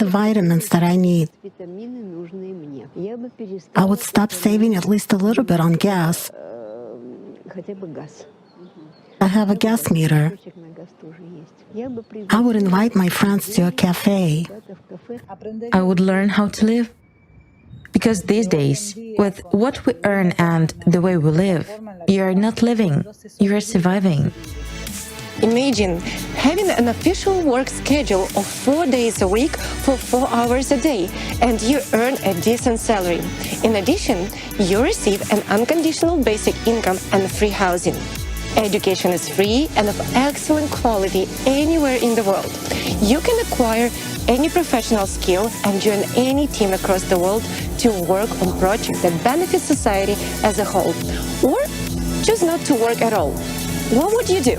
the vitamins that I need. I would stop saving at least a little bit on gas. I have a gas meter. I would invite my friends to a cafe. I would learn how to live. Because these days, with what we earn and the way we live, you're not living, you're surviving. Imagine having an official work schedule of 4 days a week for 4 hours a day, and you earn a decent salary. In addition, you receive an unconditional basic income and free housing. Education is free and of excellent quality anywhere in the world. You can acquire any professional skill and join any team across the world to work on projects that benefit society as a whole, or choose not to work at all. What would you do?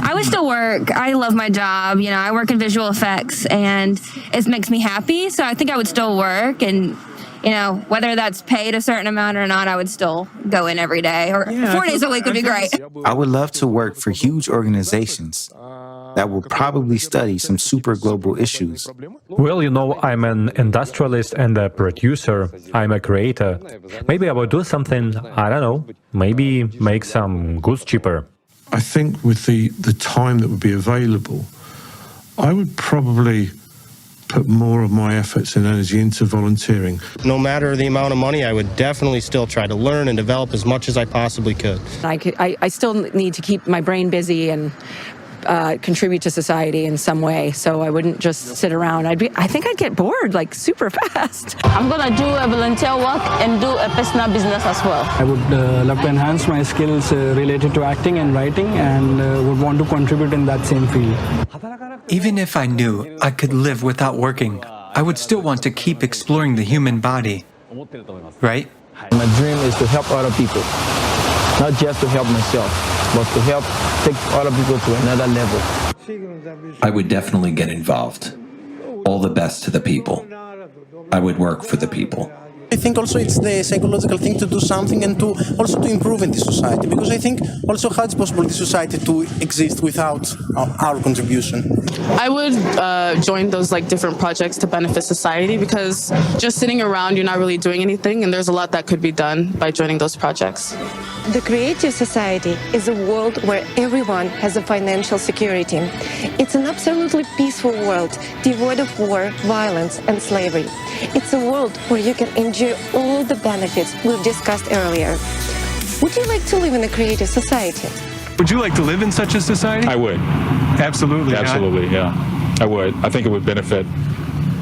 I would still work. I love my job. You know, I work in visual effects and it makes me happy. So I think I would still work, and, you know, whether that's paid a certain amount or not, I would still go in every day, or 4 days a week would be great. I would love to work for huge organizations that will probably study some super global issues. Well, you know, I'm an industrialist and a producer. I'm a creator. Maybe I would do something, I don't know, maybe make some goods cheaper. I think with the time that would be available, I would probably put more of my efforts and energy into volunteering. No matter the amount of money, I would definitely still try to learn and develop as much as I possibly could. I still need to keep my brain busy and contribute to society in some way, so I wouldn't just sit around. I think I'd get bored like super fast. I'm gonna do a volunteer work and do a personal business as well. I would love to enhance my skills related to acting and writing, and would want to contribute in that same field. Even if I knew I could live without working, I would still want to keep exploring the human body, right? My dream is to help other people, not just to help myself, but to help take other people to another level. I would definitely get involved. All the best to the people. I would work for the people. I think also it's the psychological thing to do something and to also to improve in the society, because I think also how it's possible the society to exist without our contribution. I would join those like different projects to benefit society, because just sitting around you're not really doing anything, and there's a lot that could be done by joining those projects. The creative society is a world where everyone has a financial security. It's an absolutely peaceful world, devoid of war, violence, and slavery. It's a world where you can enjoy all the benefits we've discussed earlier. Would you like to live in a creative society? Would you like to live in such a society? I would. Absolutely. Absolutely, yeah. I would. I think it would benefit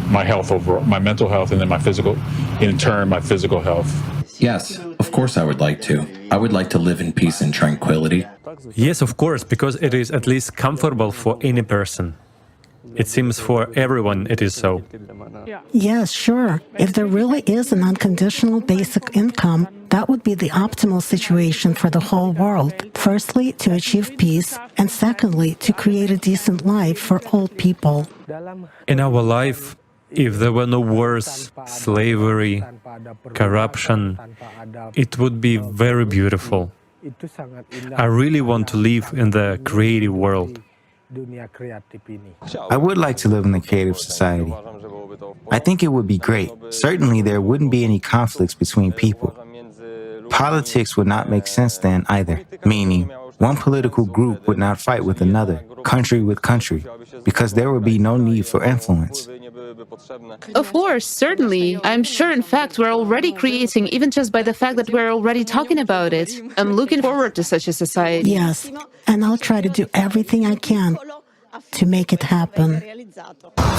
my health overall, my mental health, and then my physical, in turn, my physical health. Yes, of course I would like to. I would like to live in peace and tranquility. Yes, of course, because it is at least comfortable for any person. It seems for everyone it is so. Yes, sure. If there really is an unconditional basic income, that would be the optimal situation for the whole world. Firstly, to achieve peace, and secondly, to create a decent life for all people. In our life, if there were no wars, slavery, corruption, it would be very beautiful. I really want to live in the creative world. I would like to live in a creative society. I think it would be great. Certainly there wouldn't be any conflicts between people. Politics would not make sense then either, meaning one political group would not fight with another, country with country, because there would be no need for influence. Of course, certainly. I'm sure, in fact, we're already creating, even just by the fact that we're already talking about it. I'm looking forward to such a society. Yes, and I'll try to do everything I can to make it happen.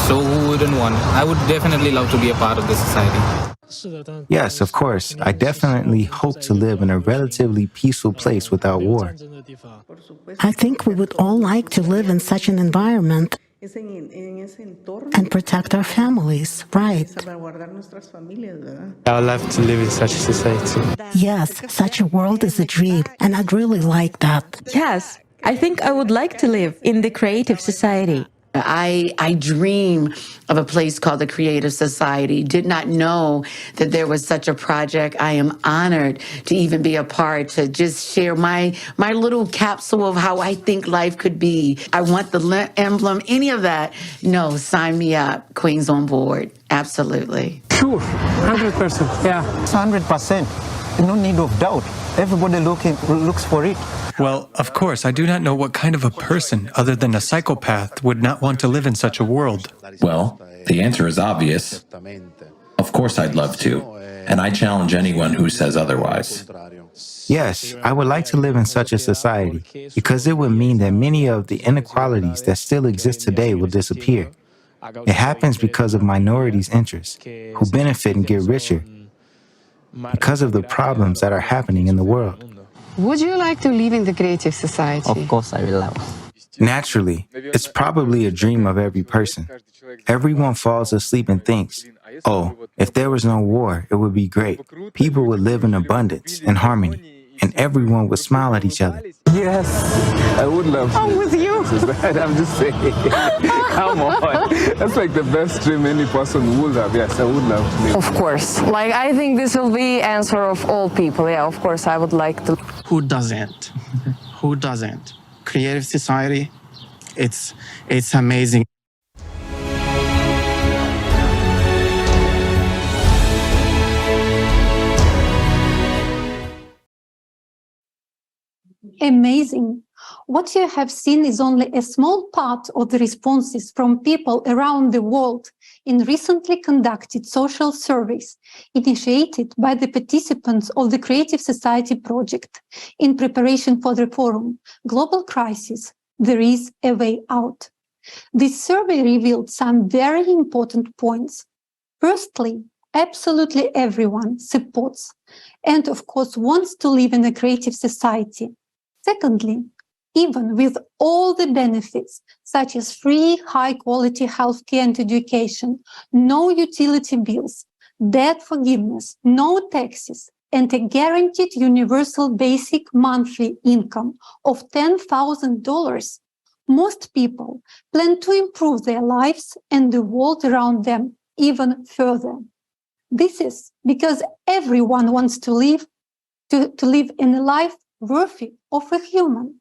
So who wouldn't want? I would definitely love to be a part of this society. Yes, of course. I definitely hope to live in a relatively peaceful place without war. I think we would all like to live in such an environment and protect our families, right? I would love to live in such a society. Yes, such a world is a dream, and I'd really like that. Yes, I think I would like to live in the creative society. I dream of a place called the Creative Society. Did not know that there was such a project. I am honored to even be a part, to just share my little capsule of how I think life could be. I want the emblem, any of that. No, sign me up. Queens on board. Absolutely. Sure, 100%. Yeah. 100%. No need of doubt. Everybody looks for it. Well, of course, I do not know what kind of a person, other than a psychopath, would not want to live in such a world. Well, the answer is obvious. Of course I'd love to, and I challenge anyone who says otherwise. Yes, I would like to live in such a society because it would mean that many of the inequalities that still exist today will disappear. It happens because of minorities' interests, who benefit and get richer because of the problems that are happening in the world. Would you like to live in the Creative Society? Of course I will love. Naturally, it's probably a dream of every person. Everyone falls asleep and thinks, oh, if there was no war, it would be great. People would live in abundance and harmony, and everyone would smile at each other. Yes, I would love to. I'm with you. I'm just saying. Come on. That's like the best dream any person would have. Yes, I would love to live. Of course. Like, I think this will be answer of all people. Yeah, of course, I would like to. Who doesn't? Who doesn't? Creative Society, it's amazing. Amazing. What you have seen is only a small part of the responses from people around the world in recently conducted social surveys initiated by the participants of the Creative Society project in preparation for the forum, Global Crisis, There is a Way Out. This survey revealed some very important points. Firstly, absolutely everyone supports and, of course, wants to live in a creative society. Secondly, even with all the benefits, such as free, high-quality healthcare and education, no utility bills, debt forgiveness, no taxes, and a guaranteed universal basic monthly income of $10,000, most people plan to improve their lives and the world around them even further. This is because everyone wants to live in a life worthy of a human.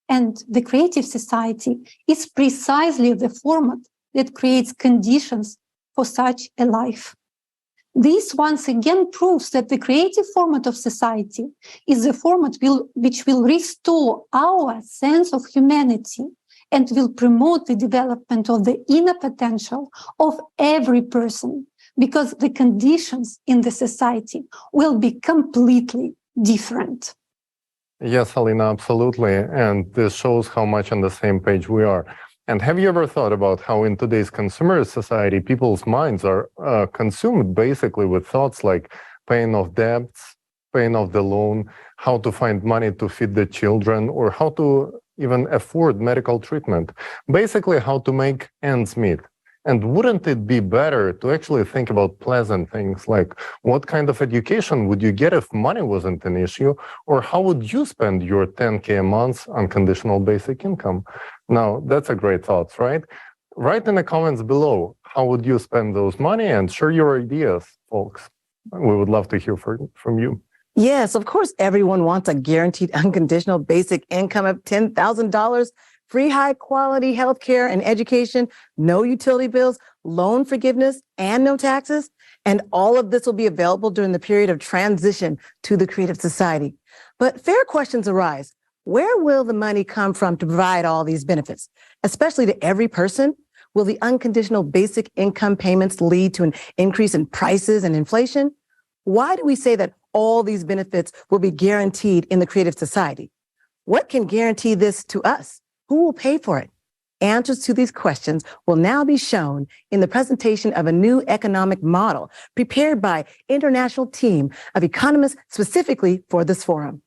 And the Creative Society is precisely the format that creates conditions for such a life. This once again proves that the creative format of society is the format which will restore our sense of humanity and will promote the development of the inner potential of every person, because the conditions in the society will be completely different. Yes, Halina, absolutely. And this shows how much on the same page we are. And have you ever thought about how in today's consumerist society, people's minds are consumed basically with thoughts like paying off debts, paying off the loan, how to find money to feed the children, or how to even afford medical treatment, basically how to make ends meet. And wouldn't it be better to actually think about pleasant things like what kind of education would you get if money wasn't an issue, or how would you spend your 10K a month on conditional basic income? Now, that's a great thought, right? Write in the comments below, how would you spend those money, and share your ideas, folks. We would love to hear from you. Yes, of course, everyone wants a guaranteed unconditional basic income of $10,000, free high quality healthcare and education, no utility bills, loan forgiveness, and no taxes. And all of this will be available during the period of transition to the Creative Society. But fair questions arise. Where will the money come from to provide all these benefits, especially to every person? Will the unconditional basic income payments lead to an increase in prices and inflation? Why do we say that all these benefits will be guaranteed in the Creative Society? What can guarantee this to us? Who will pay for it? Answers to these questions will now be shown in the presentation of a new economic model prepared by an international team of economists specifically for this forum.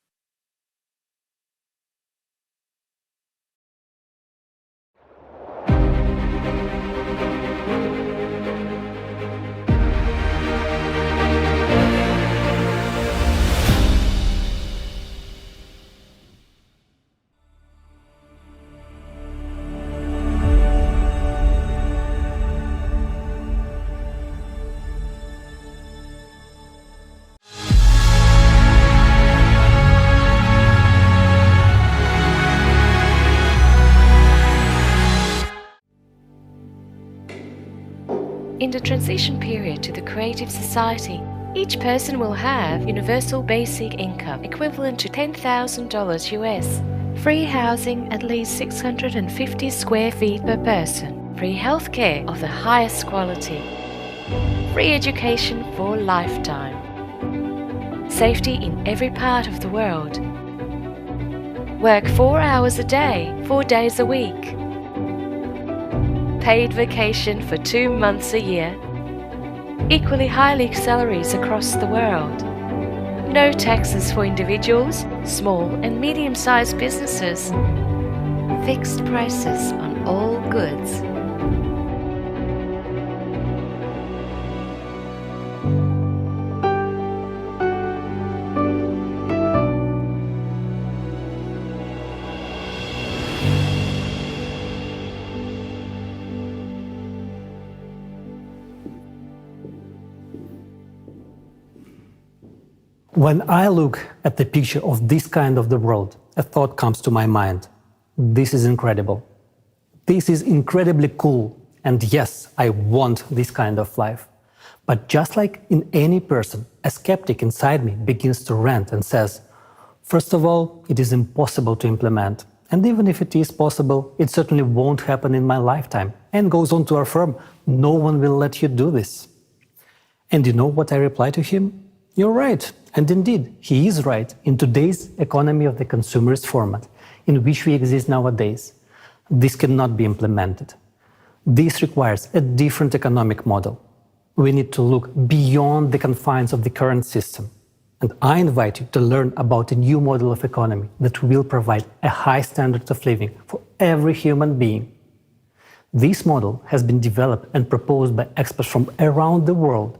transition period to the creative society, each person will have universal basic income equivalent to $10,000 US, free housing at least 650 square feet per person, free healthcare of the highest quality, free education for a lifetime, safety in every part of the world, work 4 hours a day, 4 days a week, paid vacation for 2 months a year, equally high salaries across the world, no taxes for individuals, small and medium-sized businesses, fixed prices on all goods. When I look at the picture of this kind of the world, a thought comes to my mind. This is incredible. This is incredibly cool. And yes, I want this kind of life. But just like in any person, a skeptic inside me begins to rant and says, first of all, it is impossible to implement. And even if it is possible, it certainly won't happen in my lifetime. And goes on to affirm, no one will let you do this. And you know what I reply to him? You're right. And indeed, he is right. In today's economy of the consumerist format, in which we exist nowadays, this cannot be implemented. This requires a different economic model. We need to look beyond the confines of the current system. And I invite you to learn about a new model of economy that will provide a high standard of living for every human being. This model has been developed and proposed by experts from around the world.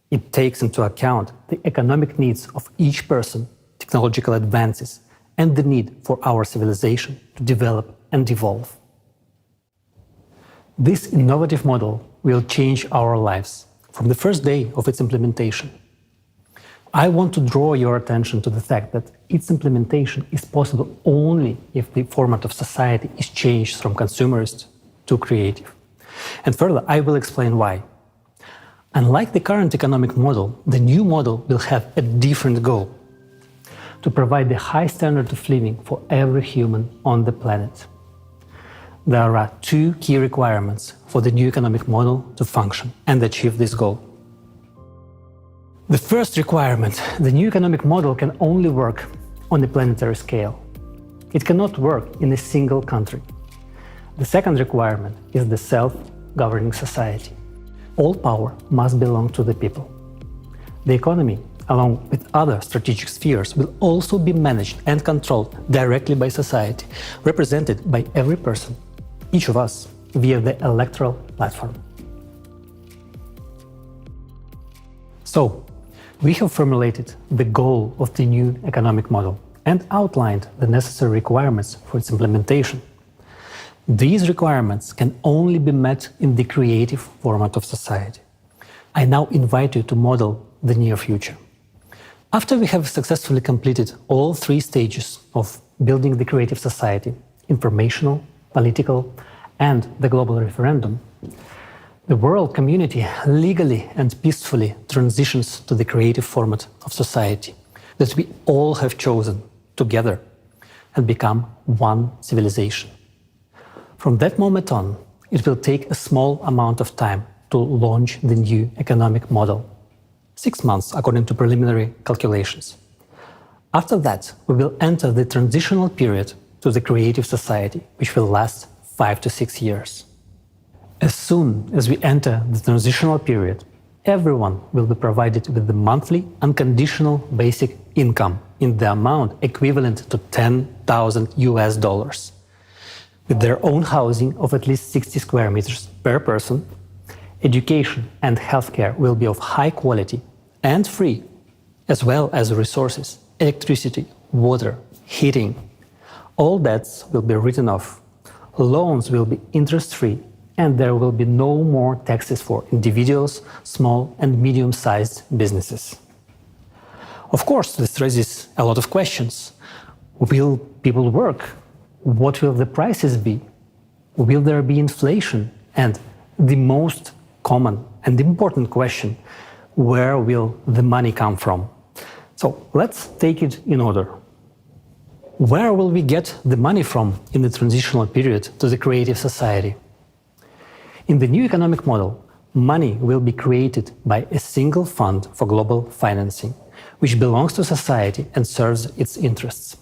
It takes into account the economic needs of each person, technological advances, and the need for our civilization to develop and evolve. This innovative model will change our lives from the first day of its implementation. I want to draw your attention to the fact that its implementation is possible only if the format of society is changed from consumerist to creative. And further, I will explain why. Unlike the current economic model, the new model will have a different goal: to provide the high standard of living for every human on the planet. There are two key requirements for the new economic model to function and achieve this goal. The first requirement: the new economic model can only work on a planetary scale. It cannot work in a single country. The second requirement is the self-governing society. All power must belong to the people. The economy, along with other strategic spheres, will also be managed and controlled directly by society, represented by every person, each of us, via the electoral platform. So, we have formulated the goal of the new economic model and outlined the necessary requirements for its implementation. These requirements can only be met in the creative format of society. I now invite you to model the near future. After we have successfully completed all three stages of building the creative society, informational, political, and the global referendum, the world community legally and peacefully transitions to the creative format of society that we all have chosen together and become one civilization. From that moment on, it will take a small amount of time to launch the new economic model. 6 months, according to preliminary calculations. After that, we will enter the transitional period to the creative society, which will last 5 to 6 years. As soon as we enter the transitional period, everyone will be provided with the monthly unconditional basic income in the amount equivalent to $10,000 US. With their own housing of at least 60 square meters per person, education and healthcare will be of high quality and free, as well as resources, electricity, water, heating. All debts will be written off, loans will be interest-free, and there will be no more taxes for individuals, small and medium-sized businesses. Of course, this raises a lot of questions. Will people work? What will the prices be? Will there be inflation? And the most common and important question: where will the money come from? So let's take it in order. Where will we get the money from in the transitional period to the creative society? In the new economic model, money will be created by a single fund for global financing, which belongs to society and serves its interests.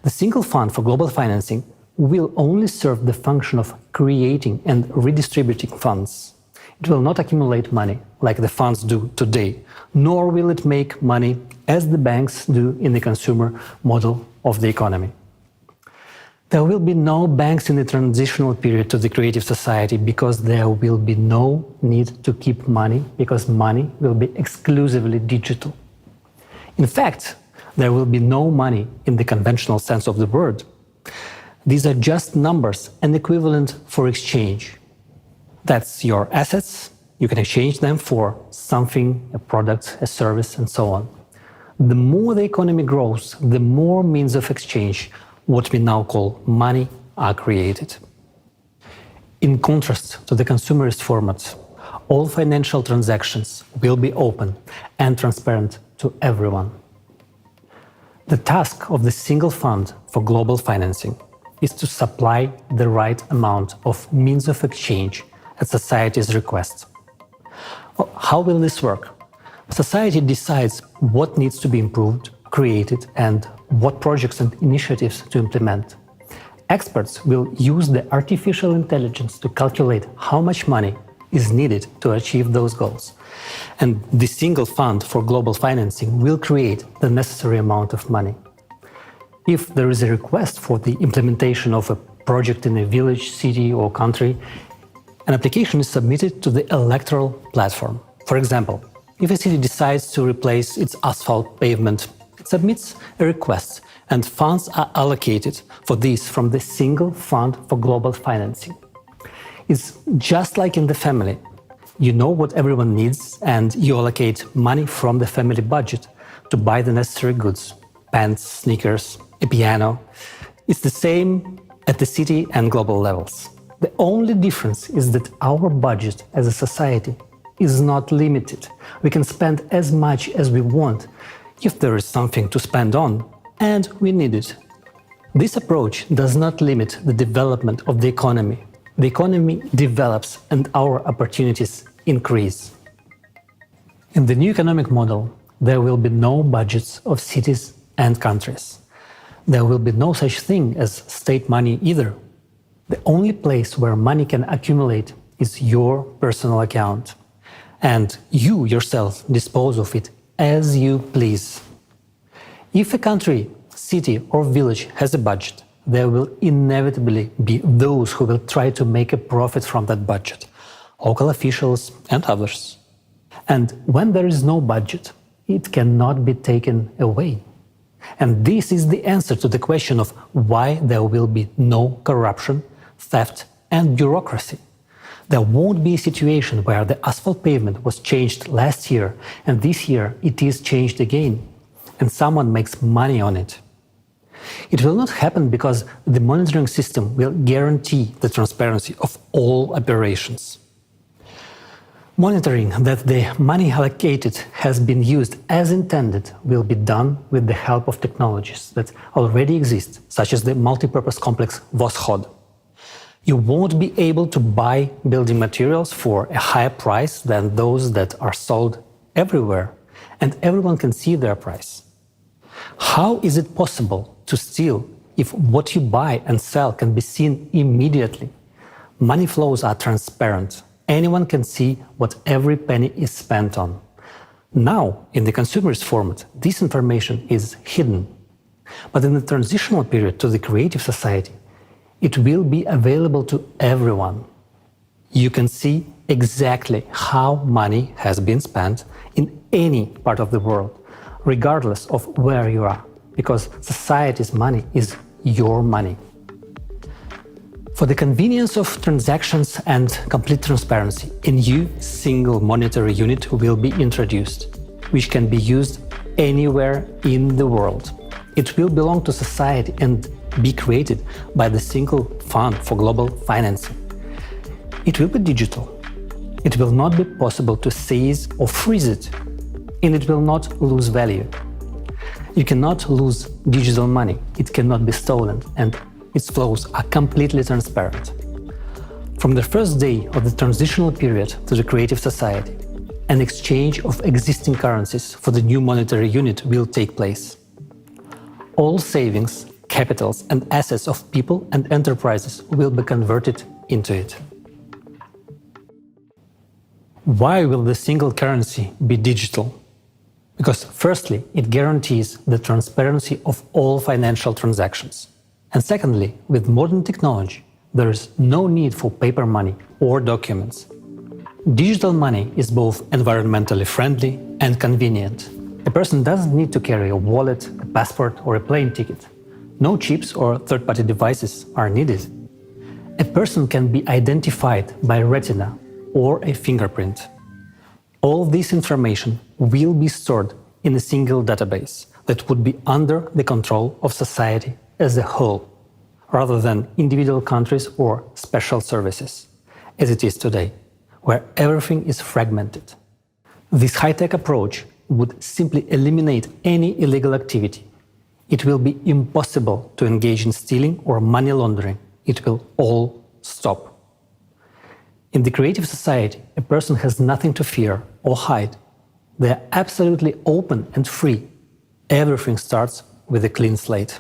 The single fund for global financing will only serve the function of creating and redistributing funds. It will not accumulate money like the funds do today, nor will it make money as the banks do in the consumer model of the economy. There will be no banks in the transitional period to the creative society because there will be no need to keep money, because money will be exclusively digital. In fact, there will be no money in the conventional sense of the word. These are just numbers and equivalent for exchange. That's your assets. You can exchange them for something, a product, a service, and so on. The more the economy grows, the more means of exchange, what we now call money, are created. In contrast to the consumerist format, all financial transactions will be open and transparent to everyone. The task of the single fund for global financing is to supply the right amount of means of exchange at society's request. How will this work? Society decides what needs to be improved, created, and what projects and initiatives to implement. Experts will use the artificial intelligence to calculate how much money is needed to achieve those goals. And the single fund for global financing will create the necessary amount of money. If there is a request for the implementation of a project in a village, city, or country, an application is submitted to the electoral platform. For example, if a city decides to replace its asphalt pavement, it submits a request and funds are allocated for this from the single fund for global financing. It's just like in the family. You know what everyone needs and you allocate money from the family budget to buy the necessary goods, pants, sneakers, a piano. It's the same at the city and global levels. The only difference is that our budget as a society is not limited. We can spend as much as we want if there is something to spend on, and we need it. This approach does not limit the development of the economy. The economy develops and our opportunities increase. In the new economic model, there will be no budgets of cities and countries. There will be no such thing as state money either. The only place where money can accumulate is your personal account. And you yourself dispose of it as you please. If a country, city, or village has a budget, there will inevitably be those who will try to make a profit from that budget, local officials and others. And when there is no budget, it cannot be taken away. And this is the answer to the question of why there will be no corruption, theft, and bureaucracy. There won't be a situation where the asphalt pavement was changed last year and this year it is changed again, and someone makes money on it. It will not happen because the monitoring system will guarantee the transparency of all operations. Monitoring that the money allocated has been used as intended will be done with the help of technologies that already exist, such as the multipurpose complex Voskhod. You won't be able to buy building materials for a higher price than those that are sold everywhere, and everyone can see their price. How is it possible to steal if what you buy and sell can be seen immediately? Money flows are transparent. Anyone can see what every penny is spent on. Now, in the consumerist format, this information is hidden. But in the transitional period to the creative society, it will be available to everyone. You can see exactly how money has been spent in any part of the world, regardless of where you are, because society's money is your money. For the convenience of transactions and complete transparency, a new single monetary unit will be introduced, which can be used anywhere in the world. It will belong to society and be created by the single fund for global financing. It will be digital. It will not be possible to seize or freeze it, and it will not lose value. You cannot lose digital money, it cannot be stolen, and its flows are completely transparent. From the first day of the transitional period to the creative society, an exchange of existing currencies for the new monetary unit will take place. All savings, capitals, and assets of people and enterprises will be converted into it. Why will the single currency be digital? Because firstly, it guarantees the transparency of all financial transactions. And secondly, with modern technology, there is no need for paper money or documents. Digital money is both environmentally friendly and convenient. A person doesn't need to carry a wallet, a passport, or a plane ticket. No chips or third-party devices are needed. A person can be identified by retina or a fingerprint. All this information will be stored in a single database that would be under the control of society as a whole, rather than individual countries or special services, as it is today, where everything is fragmented. This high-tech approach would simply eliminate any illegal activity. It will be impossible to engage in stealing or money laundering. It will all stop. In the creative society, a person has nothing to fear or hide. They are absolutely open and free. Everything starts with a clean slate.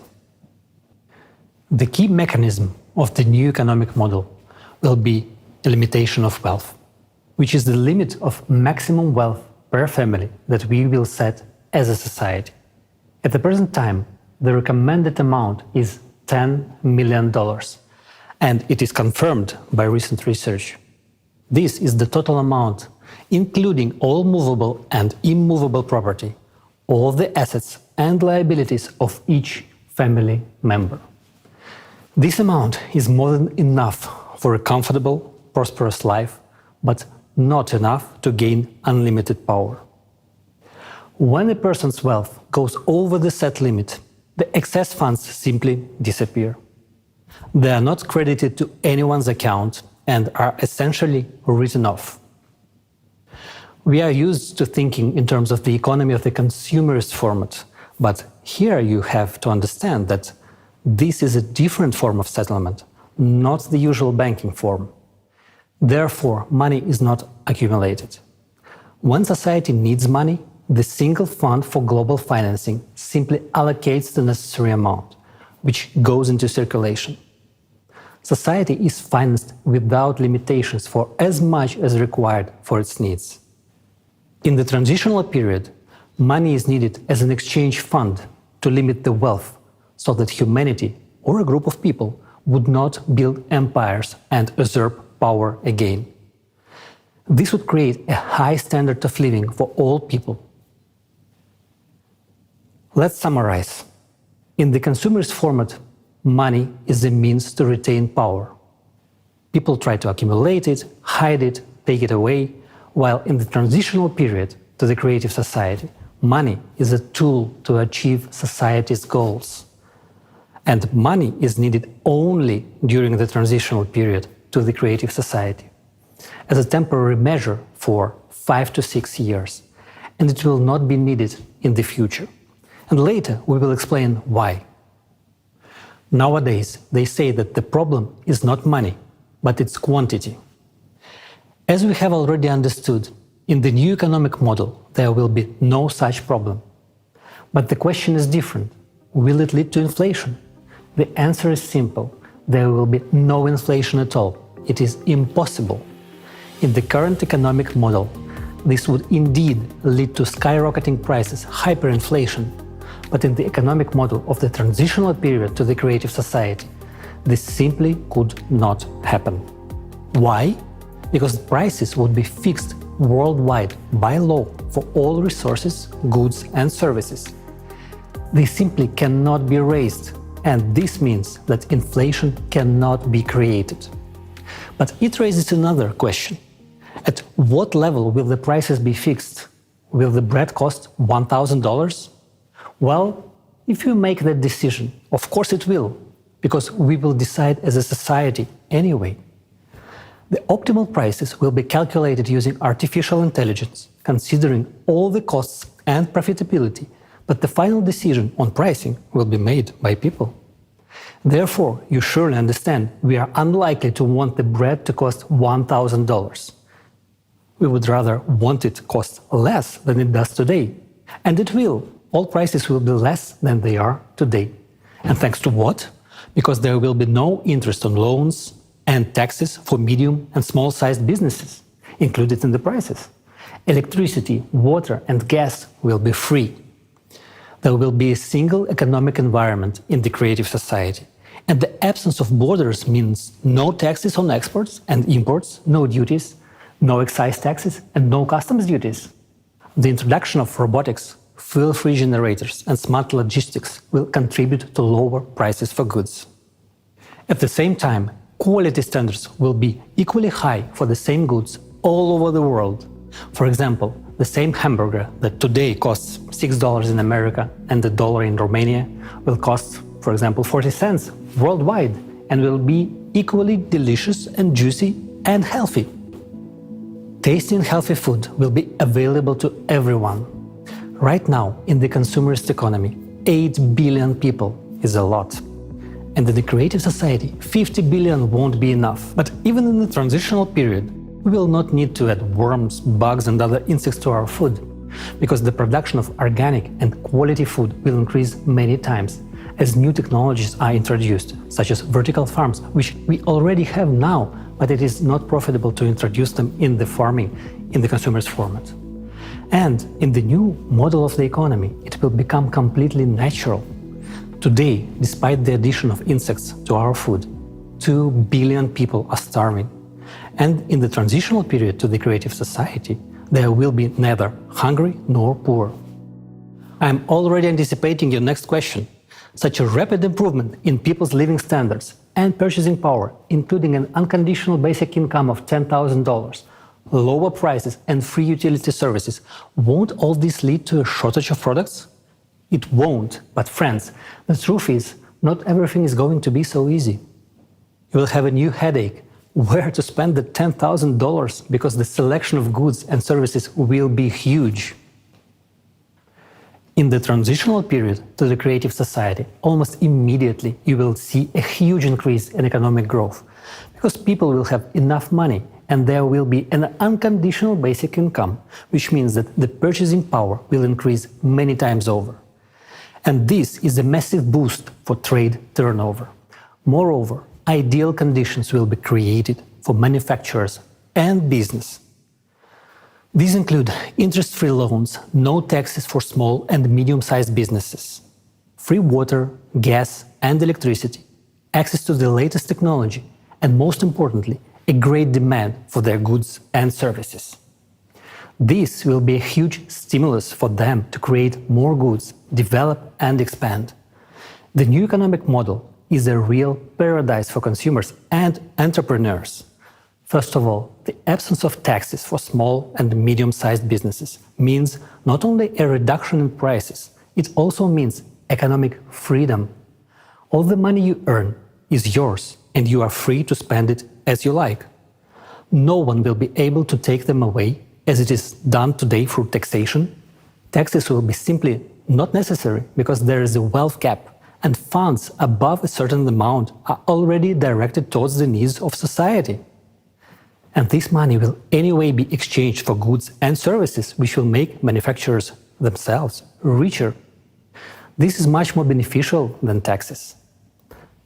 The key mechanism of the new economic model will be a limitation of wealth, which is the limit of maximum wealth per family that we will set as a society. At the present time, the recommended amount is $10 million, and it is confirmed by recent research. This is the total amount, including all movable and immovable property, all the assets and liabilities of each family member. This amount is more than enough for a comfortable, prosperous life, but not enough to gain unlimited power. When a person's wealth goes over the set limit, the excess funds simply disappear. They are not credited to anyone's account and are essentially written off. We are used to thinking in terms of the economy of the consumerist format, but here you have to understand that this is a different form of settlement, not the usual banking form. Therefore, money is not accumulated. When society needs money, the single fund for global financing simply allocates the necessary amount, which goes into circulation. Society is financed without limitations for as much as required for its needs. In the transitional period, money is needed as an exchange fund to limit the wealth so that humanity or a group of people would not build empires and usurp power again. This would create a high standard of living for all people. Let's summarize. In the consumerist format, money is a means to retain power. People try to accumulate it, hide it, take it away, while in the transitional period to the creative society, money is a tool to achieve society's goals. And money is needed only during the transitional period to the creative society, as a temporary measure for 5 to 6 years, and it will not be needed in the future. And later we will explain why. Nowadays, they say that the problem is not money, but its quantity. As we have already understood, in the new economic model, there will be no such problem. But the question is different. Will it lead to inflation? The answer is simple. There will be no inflation at all. It is impossible. In the current economic model, this would indeed lead to skyrocketing prices, hyperinflation. But in the economic model of the transitional period to the creative society, this simply could not happen. Why? Because prices would be fixed worldwide by law for all resources, goods and services. They simply cannot be raised, and this means that inflation cannot be created. But it raises another question. At what level will the prices be fixed? Will the bread cost $1,000? Well, if you make that decision, of course it will, because we will decide as a society anyway. The optimal prices will be calculated using artificial intelligence, considering all the costs and profitability, but the final decision on pricing will be made by people. Therefore, you surely understand we are unlikely to want the bread to cost $1,000. We would rather want it to cost less than it does today. And it will. All prices will be less than they are today. And thanks to what? Because there will be no interest on loans and taxes for medium and small-sized businesses included in the prices. Electricity, water, and gas will be free. There will be a single economic environment in the creative society. And the absence of borders means no taxes on exports and imports, no duties, no excise taxes, and no customs duties. The introduction of robotics, fuel-free generators, and smart logistics will contribute to lower prices for goods. At the same time, quality standards will be equally high for the same goods all over the world. For example, the same hamburger that today costs $6 in America and $1 in Romania will cost, for example, 40 cents worldwide and will be equally delicious and juicy and healthy. Tasty and healthy food will be available to everyone. Right now, in the consumerist economy, 8 billion people is a lot. And in the creative society, 50 billion won't be enough. But even in the transitional period, we will not need to add worms, bugs, and other insects to our food, because the production of organic and quality food will increase many times as new technologies are introduced, such as vertical farms, which we already have now, but it is not profitable to introduce them in the farming in the consumer's format. And in the new model of the economy, it will become completely natural. Today, despite the addition of insects to our food, 2 billion people are starving. And in the transitional period to the creative society, there will be neither hungry nor poor. I am already anticipating your next question. Such a rapid improvement in people's living standards and purchasing power, including an unconditional basic income of $10,000, lower prices and free utility services, won't all this lead to a shortage of products? It won't, but friends, the truth is, not everything is going to be so easy. You will have a new headache, where to spend the $10,000, because the selection of goods and services will be huge. In the transitional period to the creative society, almost immediately you will see a huge increase in economic growth, because people will have enough money and there will be an unconditional basic income, which means that the purchasing power will increase many times over. And this is a massive boost for trade turnover. Moreover, ideal conditions will be created for manufacturers and business. These include interest-free loans, no taxes for small and medium-sized businesses, free water, gas and electricity, access to the latest technology, and most importantly, a great demand for their goods and services. This will be a huge stimulus for them to create more goods, develop and expand. The new economic model is a real paradise for consumers and entrepreneurs. First of all, the absence of taxes for small and medium-sized businesses means not only a reduction in prices, it also means economic freedom. All the money you earn is yours and you are free to spend it as you like. No one will be able to take them away as it is done today through taxation. Taxes will be simply not necessary because there is a wealth cap and funds above a certain amount are already directed towards the needs of society. And this money will anyway be exchanged for goods and services which will make manufacturers themselves richer. This is much more beneficial than taxes.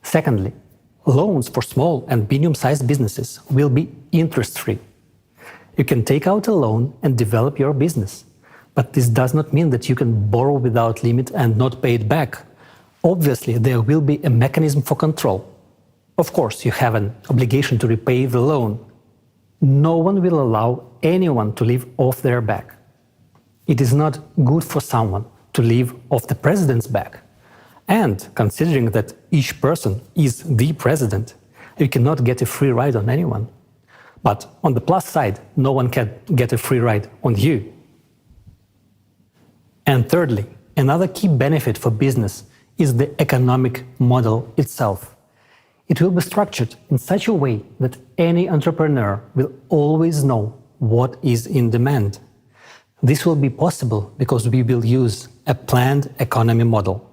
Secondly, loans for small and medium-sized businesses will be interest-free. You can take out a loan and develop your business, but this does not mean that you can borrow without limit and not pay it back. Obviously, there will be a mechanism for control. Of course, you have an obligation to repay the loan. No one will allow anyone to live off their back. It is not good for someone to live off the president's back. And considering that each person is the president, you cannot get a free ride on anyone. But on the plus side, no one can get a free ride on you. And thirdly, another key benefit for business is the economic model itself. It will be structured in such a way that any entrepreneur will always know what is in demand. This will be possible because we will use a planned economy model,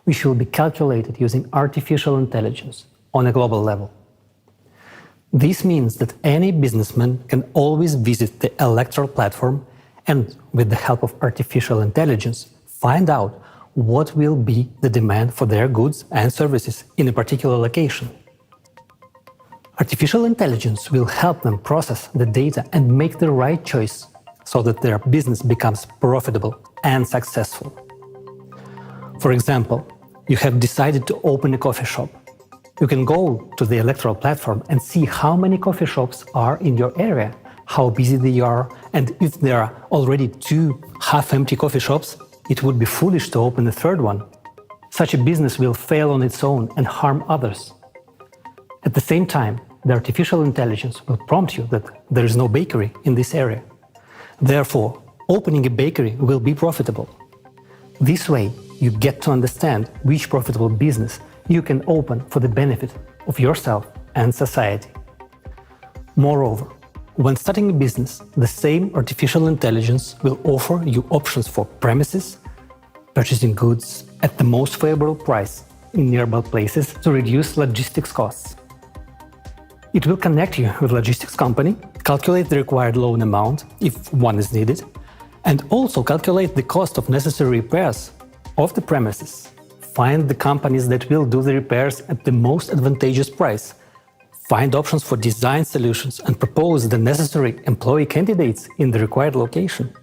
which will be calculated using artificial intelligence on a global level. This means that any businessman can always visit the electoral platform and, with the help of artificial intelligence, find out what will be the demand for their goods and services in a particular location. Artificial intelligence will help them process the data and make the right choice so that their business becomes profitable and successful. For example, you have decided to open a coffee shop. You can go to the electoral platform and see how many coffee shops are in your area, how busy they are, and if there are already 2 half-empty coffee shops, it would be foolish to open a third one. Such a business will fail on its own and harm others. At the same time, the artificial intelligence will prompt you that there is no bakery in this area. Therefore, opening a bakery will be profitable. This way, you get to understand which profitable business you can open for the benefit of yourself and society. Moreover, when starting a business, the same artificial intelligence will offer you options for premises, purchasing goods at the most favorable price in nearby places to reduce logistics costs. It will connect you with a logistics company, calculate the required loan amount if one is needed, and also calculate the cost of necessary repairs of the premises. Find the companies that will do the repairs at the most advantageous price. Find options for design solutions and propose the necessary employee candidates in the required location.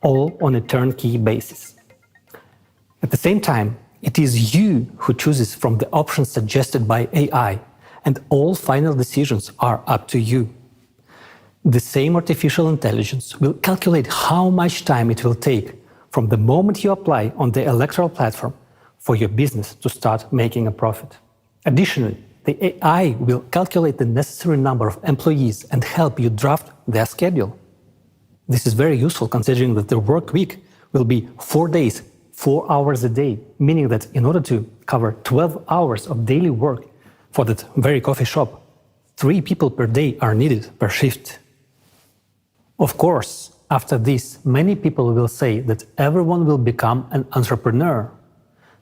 All on a turnkey basis. At the same time, it is you who chooses from the options suggested by AI, and all final decisions are up to you. The same artificial intelligence will calculate how much time it will take from the moment you apply on the electoral platform for your business to start making a profit. Additionally, the AI will calculate the necessary number of employees and help you draft their schedule. This is very useful considering that the work week will be 4 days, 4 hours a day, meaning that in order to cover 12 hours of daily work for that very coffee shop, 3 people per day are needed per shift. Of course, after this, many people will say that everyone will become an entrepreneur.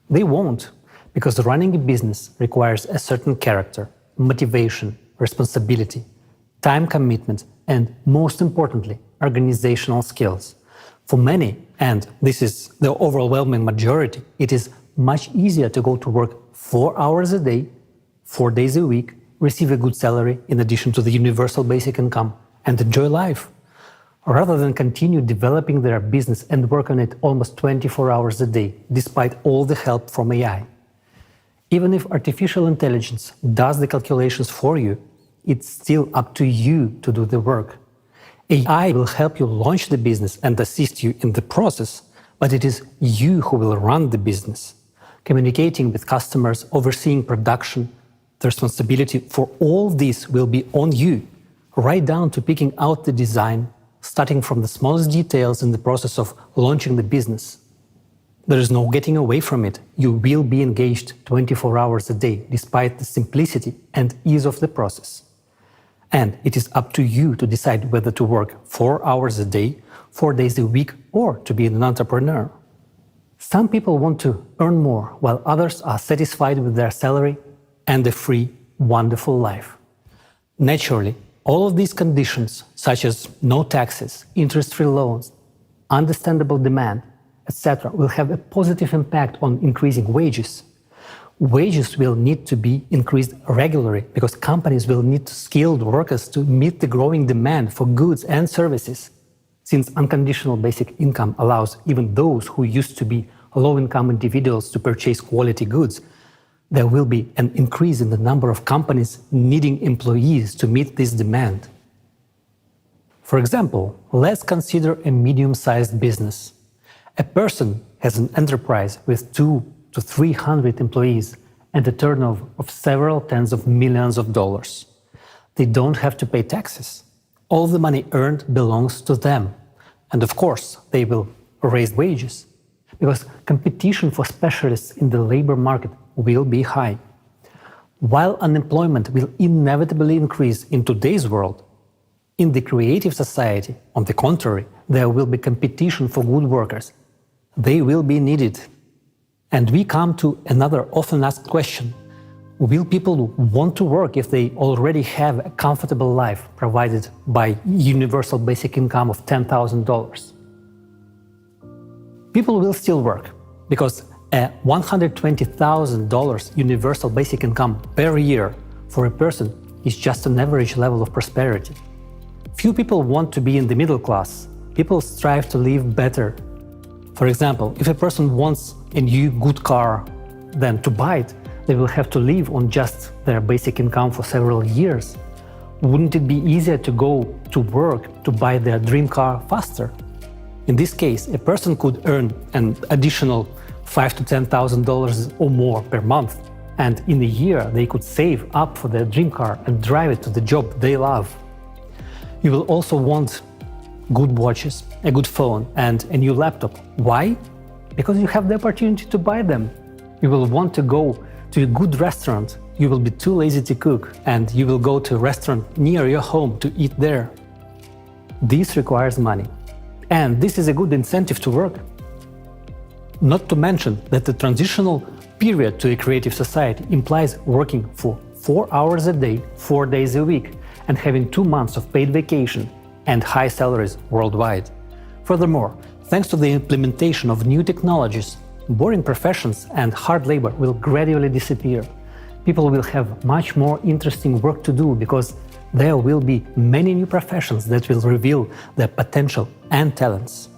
They won't, because running a business requires a certain character, motivation, responsibility, time commitment, and most importantly, organizational skills. For many, and this is the overwhelming majority, it is much easier to go to work 4 hours a day, 4 days a week, receive a good salary in addition to the universal basic income, and enjoy life, rather than continue developing their business and work on it almost 24 hours a day, despite all the help from AI. Even if artificial intelligence does the calculations for you, it's still up to you to do the work. AI will help you launch the business and assist you in the process, but it is you who will run the business. Communicating with customers, overseeing production, the responsibility for all this will be on you, right down to picking out the design, starting from the smallest details in the process of launching the business. There is no getting away from it. You will be engaged 24 hours a day, despite the simplicity and ease of the process. And it is up to you to decide whether to work 4 hours a day, 4 days a week, or to be an entrepreneur. Some people want to earn more, while others are satisfied with their salary and a free, wonderful life. Naturally, all of these conditions, such as no taxes, interest-free loans, understandable demand, etc., will have a positive impact on increasing wages. Wages will need to be increased regularly because companies will need skilled workers to meet the growing demand for goods and services. Since unconditional basic income allows even those who used to be low-income individuals to purchase quality goods, there will be an increase in the number of companies needing employees to meet this demand. For example, let's consider a medium-sized business. A person has an enterprise with 200 to 300 employees and a turnover of several tens of millions of dollars. They don't have to pay taxes. All the money earned belongs to them. And of course, they will raise wages, because competition for specialists in the labor market will be high. While unemployment will inevitably increase in today's world, in the creative society, on the contrary, there will be competition for good workers. They will be needed. And we come to another often asked question. Will people want to work if they already have a comfortable life provided by universal basic income of $10,000? People will still work because a $120,000 universal basic income per year for a person is just an average level of prosperity. Few people want to be in the middle class. People strive to live better. For example, if a person wants a new good car, then to buy it, they will have to live on just their basic income for several years. Wouldn't it be easier to go to work to buy their dream car faster? In this case, a person could earn an additional $5,000 to $10,000 or more per month, and in a year they could save up for their dream car and drive it to the job they love. You will also want good watches, a good phone, and a new laptop. Why? Because you have the opportunity to buy them. You will want to go to a good restaurant. You will be too lazy to cook, and you will go to a restaurant near your home to eat there. This requires money, and this is a good incentive to work. Not to mention that the transitional period to a creative society implies working for 4 hours a day, 4 days a week, and having 2 months of paid vacation and high salaries worldwide. Furthermore, thanks to the implementation of new technologies, boring professions and hard labor will gradually disappear. People will have much more interesting work to do because there will be many new professions that will reveal their potential and talents.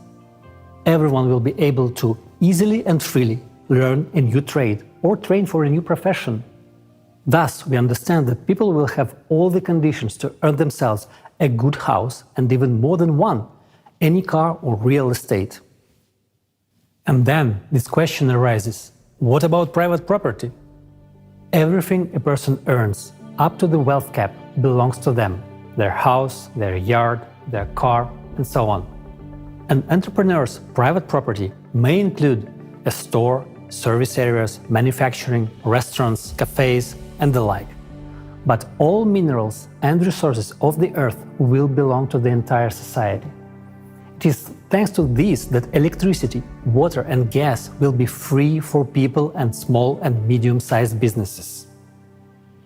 Everyone will be able to easily and freely learn a new trade or train for a new profession. Thus, we understand that people will have all the conditions to earn themselves a good house and even more than one, any car or real estate. And then this question arises, what about private property? Everything a person earns, up to the wealth cap, belongs to them, their house, their yard, their car, and so on. An entrepreneur's private property may include a store, service areas, manufacturing, restaurants, cafes, and the like. But all minerals and resources of the earth will belong to the entire society. It is thanks to this that electricity, water, and gas will be free for people and small and medium-sized businesses.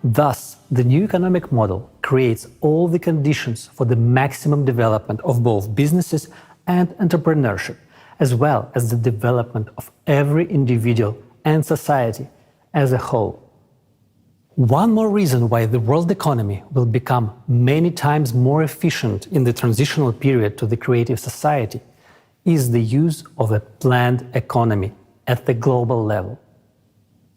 Thus, the new economic model creates all the conditions for the maximum development of both businesses and entrepreneurship, as well as the development of every individual and society as a whole. One more reason why the world economy will become many times more efficient in the transitional period to the creative society is the use of a planned economy at the global level.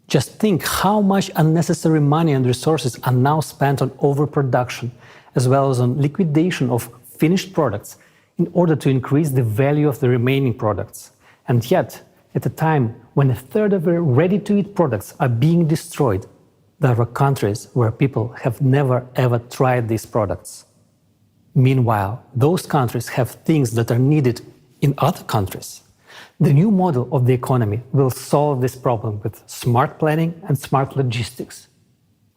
Just think how much unnecessary money and resources are now spent on overproduction, as well as on liquidation of finished products in order to increase the value of the remaining products. And yet, at a time when a third of the ready-to-eat products are being destroyed, there are countries where people have never ever tried these products. Meanwhile, those countries have things that are needed in other countries. The new model of the economy will solve this problem with smart planning and smart logistics.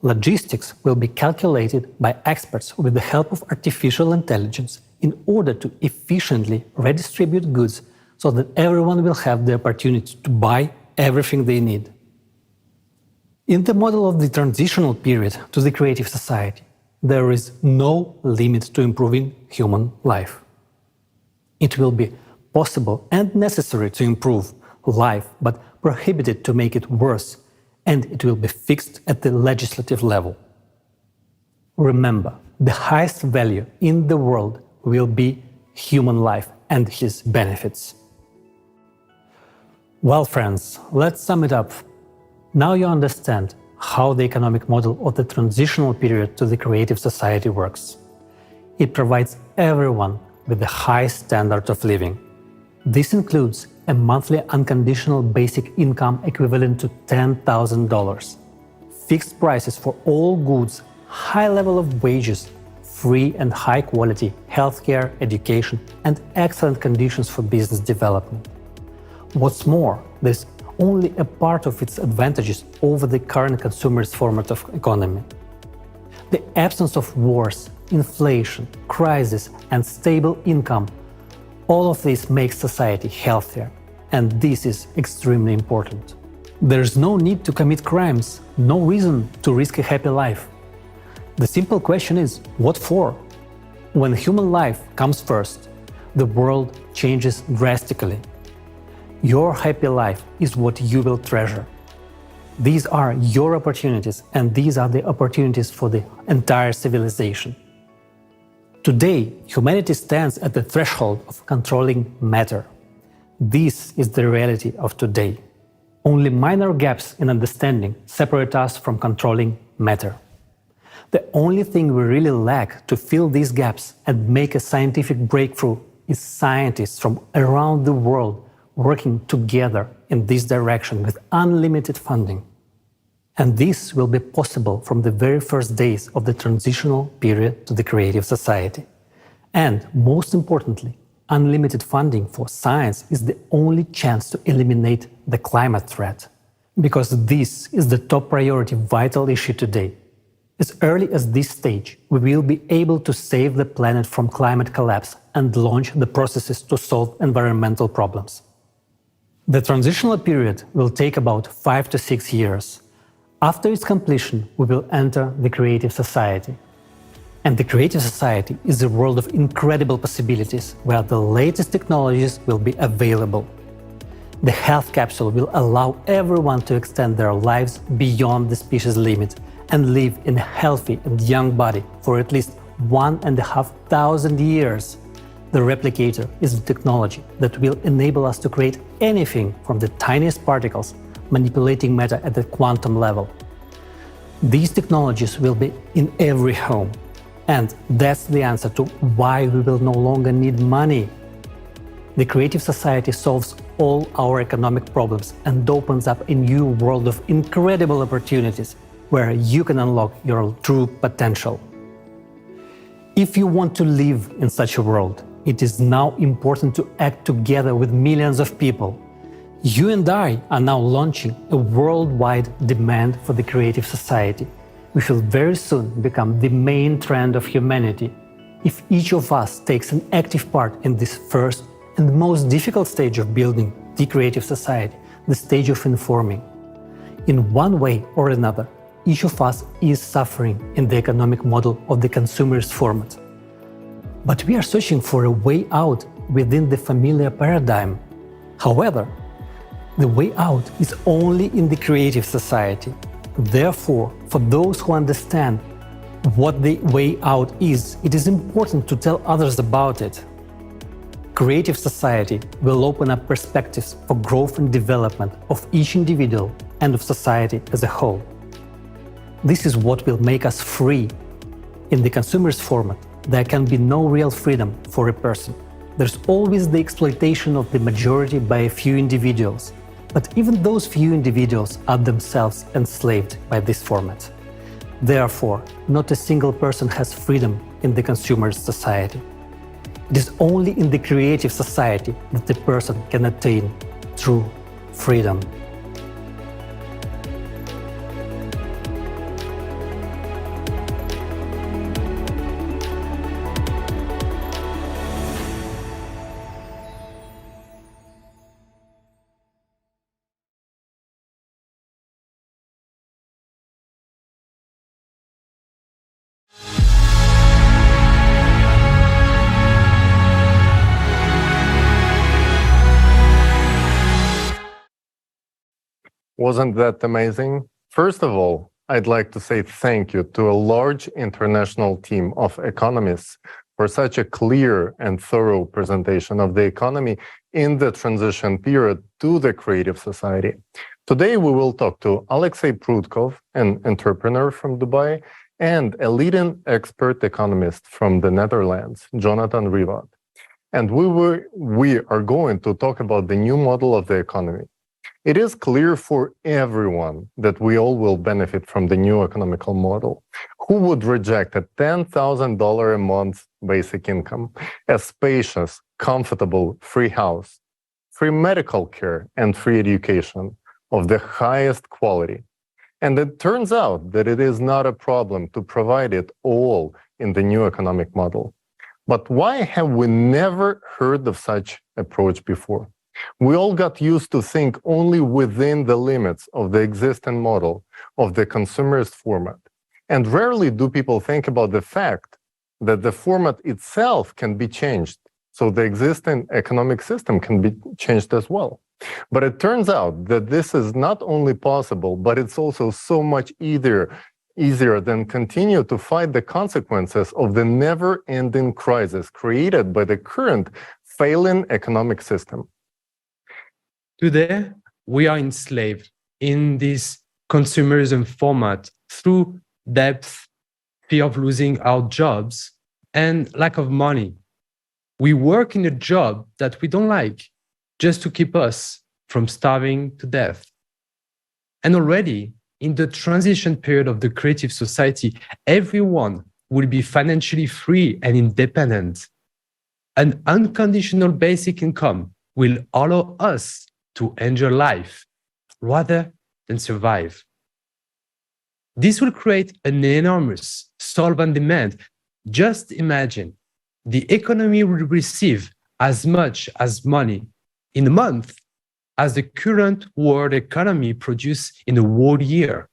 Logistics will be calculated by experts with the help of artificial intelligence in order to efficiently redistribute goods so that everyone will have the opportunity to buy everything they need. In the model of the transitional period to the creative society, there is no limit to improving human life. It will be possible and necessary to improve life, but prohibited to make it worse, and it will be fixed at the legislative level. Remember, the highest value in the world will be human life and its benefits. Well, friends, let's sum it up. Now you understand how the economic model of the transitional period to the creative society works. It provides everyone with the high standard of living. This includes a monthly unconditional basic income equivalent to $10,000, fixed prices for all goods, high level of wages, free and high quality healthcare, education, and excellent conditions for business development. What's more, this only a part of its advantages over the current consumerist format of economy. The absence of wars, inflation, crisis, and stable income, all of this makes society healthier, and this is extremely important. There's no need to commit crimes, no reason to risk a happy life. The simple question is, what for? When human life comes first, the world changes drastically. Your happy life is what you will treasure. These are your opportunities, and these are the opportunities for the entire civilization. Today, humanity stands at the threshold of controlling matter. This is the reality of today. Only minor gaps in understanding separate us from controlling matter. The only thing we really lack to fill these gaps and make a scientific breakthrough is scientists from around the world working together in this direction with unlimited funding. And this will be possible from the very first days of the transitional period to the creative society. And most importantly, unlimited funding for science is the only chance to eliminate the climate threat. Because this is the top priority vital issue today. As early as this stage, we will be able to save the planet from climate collapse and launch the processes to solve environmental problems. The transitional period will take about 5 to 6 years. After its completion, we will enter the creative society. And the creative society is a world of incredible possibilities where the latest technologies will be available. The health capsule will allow everyone to extend their lives beyond the species limit and live in a healthy and young body for at least 1,500 years. The replicator is the technology that will enable us to create anything from the tiniest particles, manipulating matter at the quantum level. These technologies will be in every home. And that's the answer to why we will no longer need money. The creative society solves all our economic problems and opens up a new world of incredible opportunities where you can unlock your true potential. If you want to live in such a world, it is now important to act together with millions of people. You and I are now launching a worldwide demand for the creative society, which will very soon become the main trend of humanity. If each of us takes an active part in this first and most difficult stage of building the creative society, the stage of informing. In one way or another, each of us is suffering in the economic model of the consumerist format. But we are searching for a way out within the familiar paradigm. However, the way out is only in the creative society. Therefore, for those who understand what the way out is, it is important to tell others about it. Creative society will open up perspectives for growth and development of each individual and of society as a whole. This is what will make us free. In the consumerist format, there can be no real freedom for a person. There's always the exploitation of the majority by a few individuals. But even those few individuals are themselves enslaved by this format. Therefore, not a single person has freedom in the consumerist society. It is only in the creative society that the person can attain true freedom. Wasn't that amazing? First of all, I'd like to say thank you to a large international team of economists for such a clear and thorough presentation of the economy in the transition period to the creative society. Today, we will talk to Alexei Prudkov, an entrepreneur from Dubai, and a leading expert economist from the Netherlands, Jonathan Rivat. And we are going to talk about the new model of the economy. It is clear for everyone that we all will benefit from the new economical model. Who would reject a $10,000 a month basic income, a spacious, comfortable, free house, free medical care, and free education, of the highest quality. And it turns out that it is not a problem to provide it all in the new economic model. But why have we never heard of such approach before? We all got used to think only within the limits of the existing model of the consumerist format. And rarely do people think about the fact that the format itself can be changed, so the existing economic system can be changed as well. But it turns out that this is not only possible, but it's also so much easier than continue to fight the consequences of the never-ending crisis created by the current failing economic system. Today, we are enslaved in this consumerism format through debt, fear of losing our jobs, and lack of money. We work in a job that we don't like just to keep us from starving to death. And already, in the transition period of the creative society, everyone will be financially free and independent. An unconditional basic income will allow us to enjoy life rather than survive. This will create an enormous solvent demand. Just imagine the economy will receive as much as money in a month as the current world economy produces in a whole year.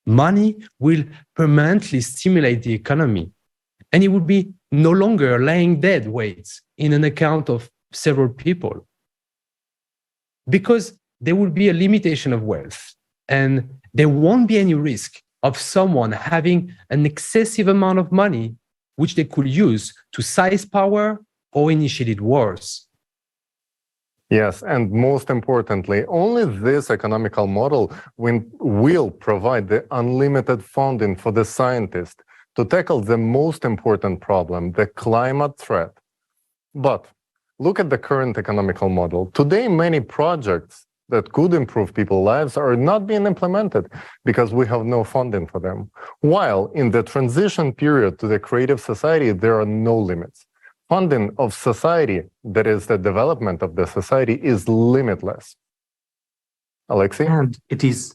Money will permanently stimulate the economy, and it will be no longer laying dead weight in an account of several people. Because there will be a limitation of wealth, and there won't be any risk of someone having an excessive amount of money which they could use to seize power or initiate wars. Yes, and most importantly, only this economical model will provide the unlimited funding for the scientists to tackle the most important problem, the climate threat. But look at the current economical model. Today, many projects that could improve people's lives are not being implemented because we have no funding for them. While in the transition period to the creative society, there are no limits. Funding of society, that is the development of the society, is limitless. Alexei? And it is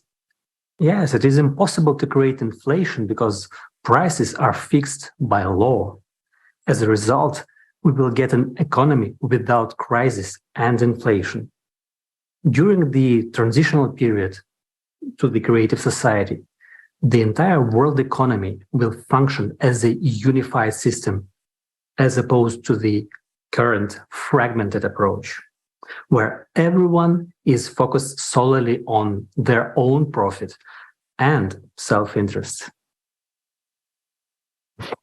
impossible to create inflation because prices are fixed by law. As a result, we will get an economy without crisis and inflation. During the transitional period to the creative society, the entire world economy will function as a unified system, as opposed to the current fragmented approach, where everyone is focused solely on their own profit and self-interest.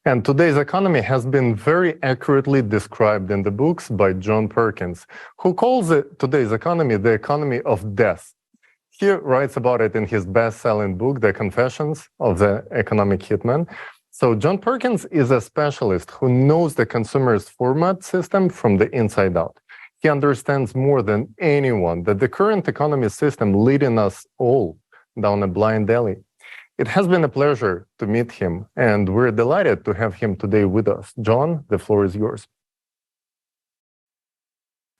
And today's economy has been very accurately described in the books by John Perkins, who calls today's economy the economy of death. He writes about it in his best-selling book, The Confessions of the Economic Hitman. So John Perkins is a specialist who knows the consumer's format system from the inside out. He understands more than anyone that the current economy system leading us all down a blind alley. It has been a pleasure to meet him, and we're delighted to have him today with us. John, the floor is yours.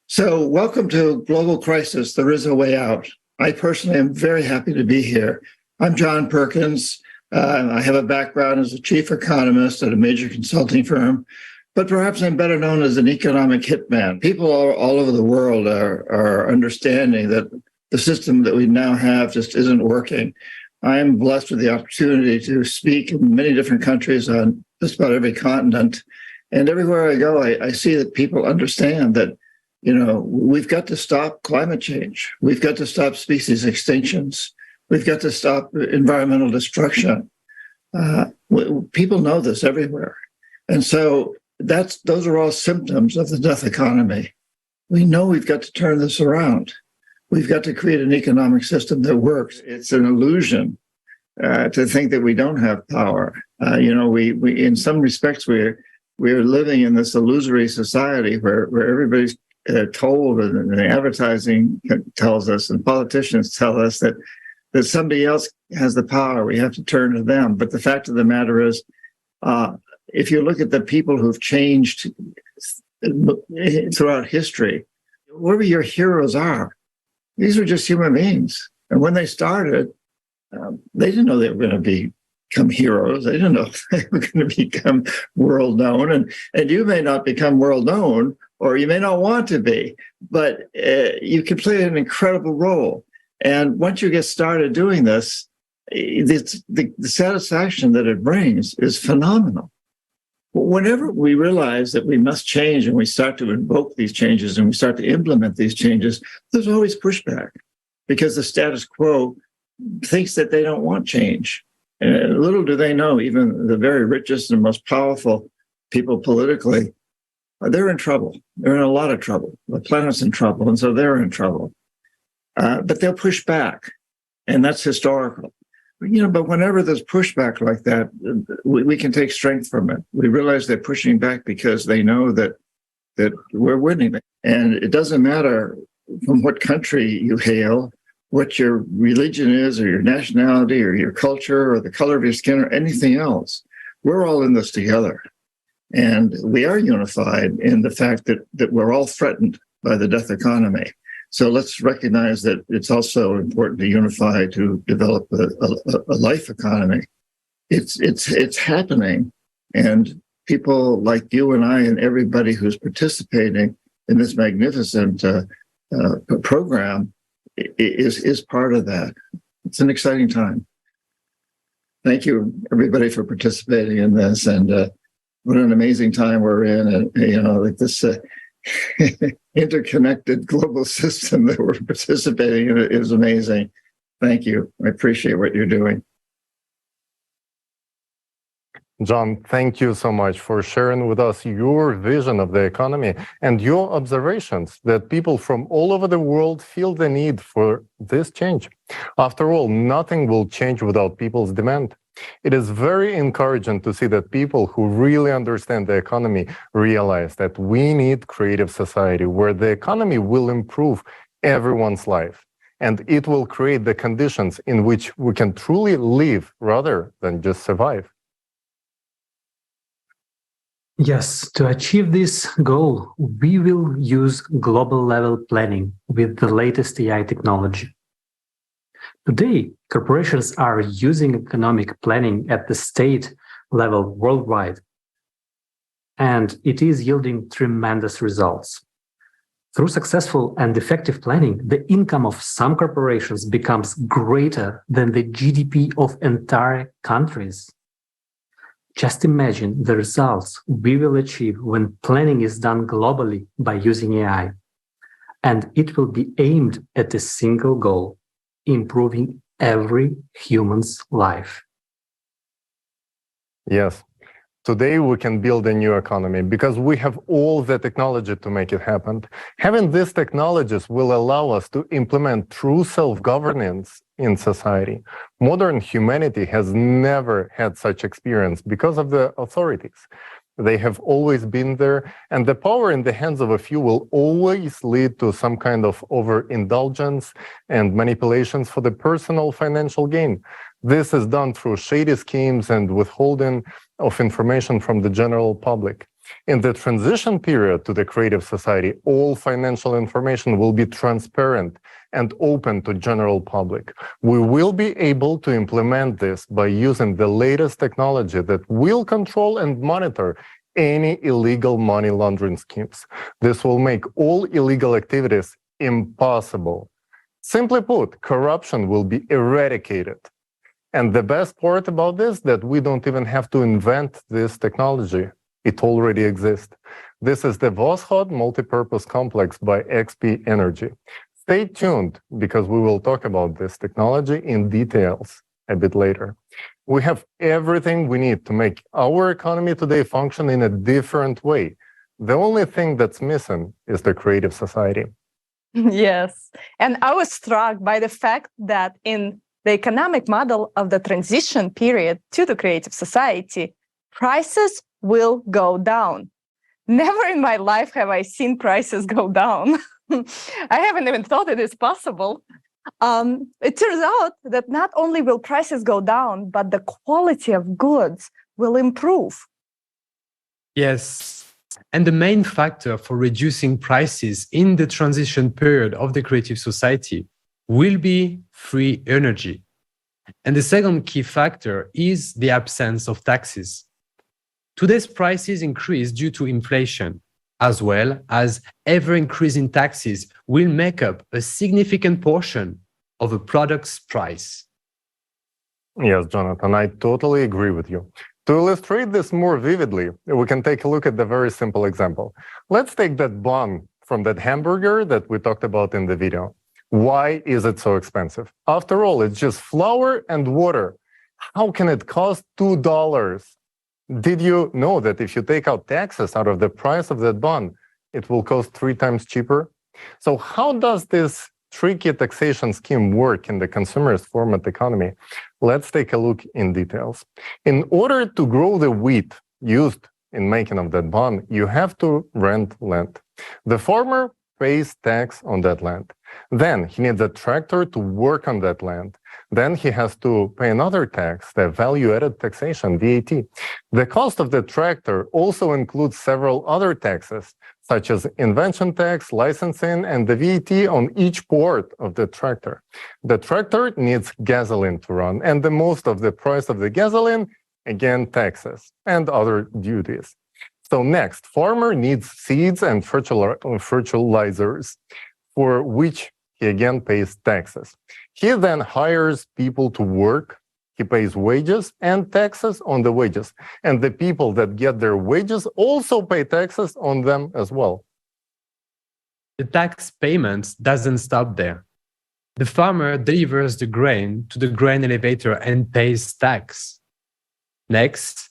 So welcome to Global Crisis, There Is a Way Out. I personally am very happy to be here. I'm John Perkins. I have a background as a chief economist at a major consulting firm, but perhaps I'm better known as an economic hitman. People all over the world are understanding that the system that we now have just isn't working. I am blessed with the opportunity to speak in many different countries on just about every continent. And everywhere I go, I see that people understand that, we've got to stop climate change. We've got to stop species extinctions. We've got to stop environmental destruction. People know this everywhere. And so those are all symptoms of the death economy. We know we've got to turn this around. We've got to create an economic system that works. It's an illusion to think that we don't have power. We in some respects we're living in this illusory society where everybody's told, and the advertising tells us, and politicians tell us that somebody else has the power. We have to turn to them. But the fact of the matter is, if you look at the people who've changed throughout history, whoever your heroes are, these are just human beings. And when they started, they didn't know they were going to become heroes. They didn't know they were going to become world known. And you may not become world known, or you may not want to be, but you can play an incredible role. And once you get started doing this, the satisfaction that it brings is phenomenal. Whenever we realize that we must change and we start to invoke these changes and we start to implement these changes, there's always pushback because the status quo thinks that they don't want change. And little do they know, even the very richest and most powerful people politically, they're in trouble. They're in a lot of trouble. The planet's in trouble, and so they're in trouble. But they'll push back, and that's historical. But whenever there's pushback like that, we can take strength from it. We realize they're pushing back because they know that we're winning. And it doesn't matter from what country you hail, what your religion is, or your nationality, or your culture, or the color of your skin, or anything else. We're all in this together. And we are unified in the fact that we're all threatened by the death economy. So let's recognize that it's also important to unify to develop a life economy. It's happening, and people like you and I and everybody who's participating in this magnificent program is part of that. It's an exciting time. Thank you, everybody, for participating in this, and what an amazing time we're in, and like this. Interconnected global system that we're participating in is amazing. Thank you. I appreciate what you're doing. John, thank you so much for sharing with us your vision of the economy and your observations that people from all over the world feel the need for this change. After all, nothing will change without people's demand. It is very encouraging to see that people who really understand the economy realize that we need creative society where the economy will improve everyone's life, and it will create the conditions in which we can truly live rather than just survive. Yes, to achieve this goal, we will use global level planning with the latest AI technology. Today, corporations are using economic planning at the state level worldwide, and it is yielding tremendous results. Through successful and effective planning, the income of some corporations becomes greater than the GDP of entire countries. Just imagine the results we will achieve when planning is done globally by using AI, and it will be aimed at a single goal: improving every human's life. Yes. Today we can build a new economy because we have all the technology to make it happen. Having these technologies will allow us to implement true self-governance in society. Modern humanity has never had such experience because of the authorities. They have always been there, and the power in the hands of a few will always lead to some kind of overindulgence and manipulations for the personal financial gain. This is done through shady schemes and withholding of information from the general public. In the transition period to the creative society, all financial information will be transparent and open to general public. We will be able to implement this by using the latest technology that will control and monitor any illegal money laundering schemes. This will make all illegal activities impossible. Simply put, corruption will be eradicated. And the best part about this, that we don't even have to invent this technology. It already exists. This is the Voskhod Multipurpose Complex by XP Energy. Stay tuned, because we will talk about this technology in details a bit later. We have everything we need to make our economy today function in a different way. The only thing that's missing is the creative society. Yes, and I was struck by the fact that in the economic model of the transition period to the creative society, prices will go down. Never in my life have I seen prices go down. I haven't even thought it is possible. It turns out that not only will prices go down, but the quality of goods will improve. Yes. And the main factor for reducing prices in the transition period of the creative society will be free energy. And the second key factor is the absence of taxes. Today's prices increase due to inflation, as well as ever-increasing taxes will make up a significant portion of a product's price. Yes, Jonathan, I totally agree with you. To illustrate this more vividly, we can take a look at the very simple example. Let's take that bun from that hamburger that we talked about in the video. Why is it so expensive? After all, it's just flour and water. How can it cost $2? Did you know that if you take out taxes out of the price of that bun, it will cost 3 times cheaper? So how does this tricky taxation scheme work in the consumerist format economy? Let's take a look in details. In order to grow the wheat used in making of that bun, you have to rent land. The farmer pays tax on that land. Then he needs a tractor to work on that land. Then he has to pay another tax, the value-added taxation, VAT. The cost of the tractor also includes several other taxes, such as invention tax, licensing, and the VAT on each part of the tractor. The tractor needs gasoline to run, and the most of the price of the gasoline, again, taxes and other duties. So next, farmer needs seeds and fertilizers, for which he again pays taxes. He then hires people to work. He pays wages and taxes on the wages. And the people that get their wages also pay taxes on them as well. The tax payment doesn't stop there. The farmer delivers the grain to the grain elevator and pays tax. Next,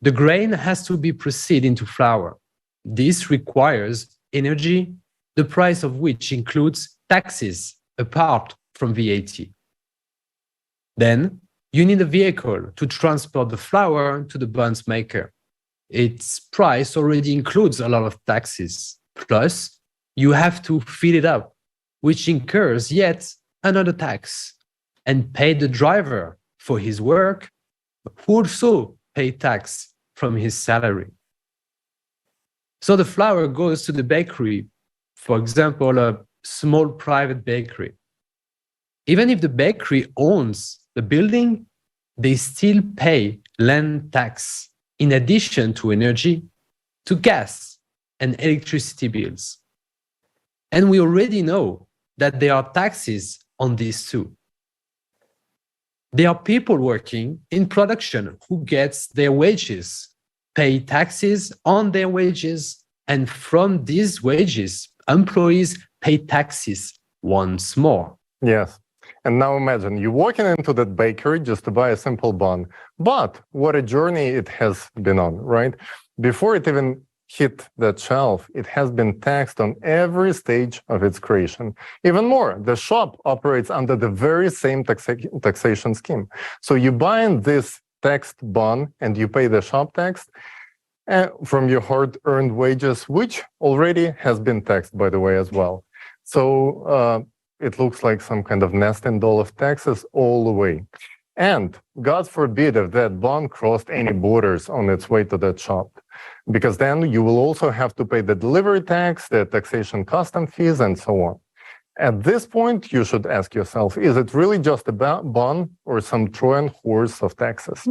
the grain has to be processed into flour. This requires energy, the price of which includes taxes apart from VAT. Then, you need a vehicle to transport the flour to the buns maker. Its price already includes a lot of taxes. Plus, you have to fill it up, which incurs yet another tax, and pay the driver for his work, who also pay tax from his salary. So the flour goes to the bakery, for example, a small private bakery. Even if the bakery owns the building, they still pay land tax in addition to energy, to gas and electricity bills. And we already know that there are taxes on these too. There are people working in production who gets their wages, pay taxes on their wages, and from these wages, employees pay taxes once more. Yes. And now imagine you walking into that bakery just to buy a simple bun. But what a journey it has been on, right? Before it even hit that shelf, it has been taxed on every stage of its creation. Even more, the shop operates under the very same taxation scheme. So you buy in this taxed bun and you pay the shop tax from your hard-earned wages, which already has been taxed, by the way, as well. So it looks like some kind of nesting doll of taxes all the way. And God forbid if that bun crossed any borders on its way to that shop, because then you will also have to pay the delivery tax, the taxation custom fees, and so on. At this point, you should ask yourself, is it really just a bun or some Trojan horse of taxes?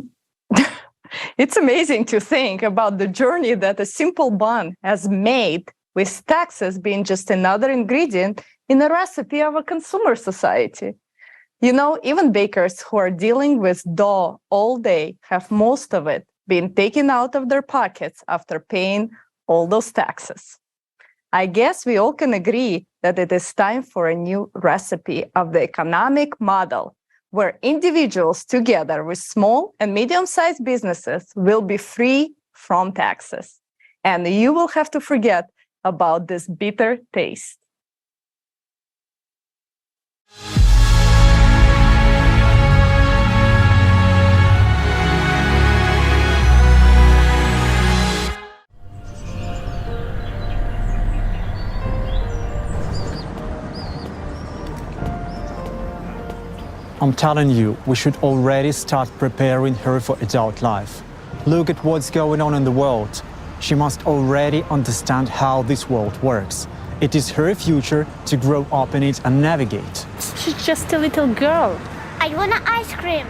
It's amazing to think about the journey that a simple bun has made, with taxes being just another ingredient in the recipe of a consumer society. You know, even bakers who are dealing with dough all day have most of it being taken out of their pockets after paying all those taxes. I guess we all can agree that it is time for a new recipe of the economic model where individuals together with small and medium-sized businesses will be free from taxes. And you will have to forget about this bitter taste. I'm telling you, we should already start preparing her for adult life. Look at what's going on in the world. She must already understand how this world works. It is her future to grow up in it and navigate. She just a little girl. I want an ice cream.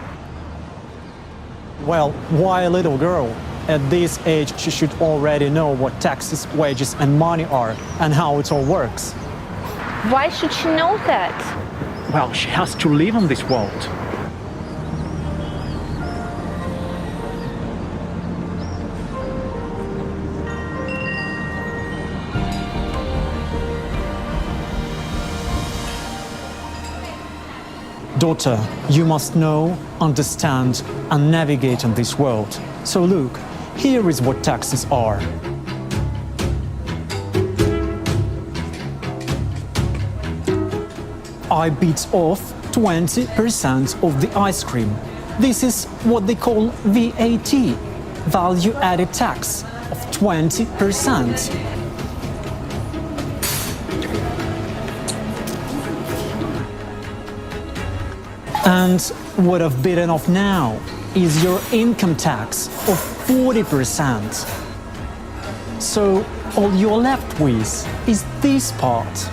Well, why a little girl? At this age, she should already know what taxes, wages, and money are, and how it all works. Why should she know that? Well, she has to live in this world. Daughter, you must know, understand, and navigate in this world. So look, here is what taxes are. I bit off 20% of the ice cream. This is what they call VAT, value added tax of 20%. And what I've bitten off now is your income tax of 40%. So all you're left with is this part.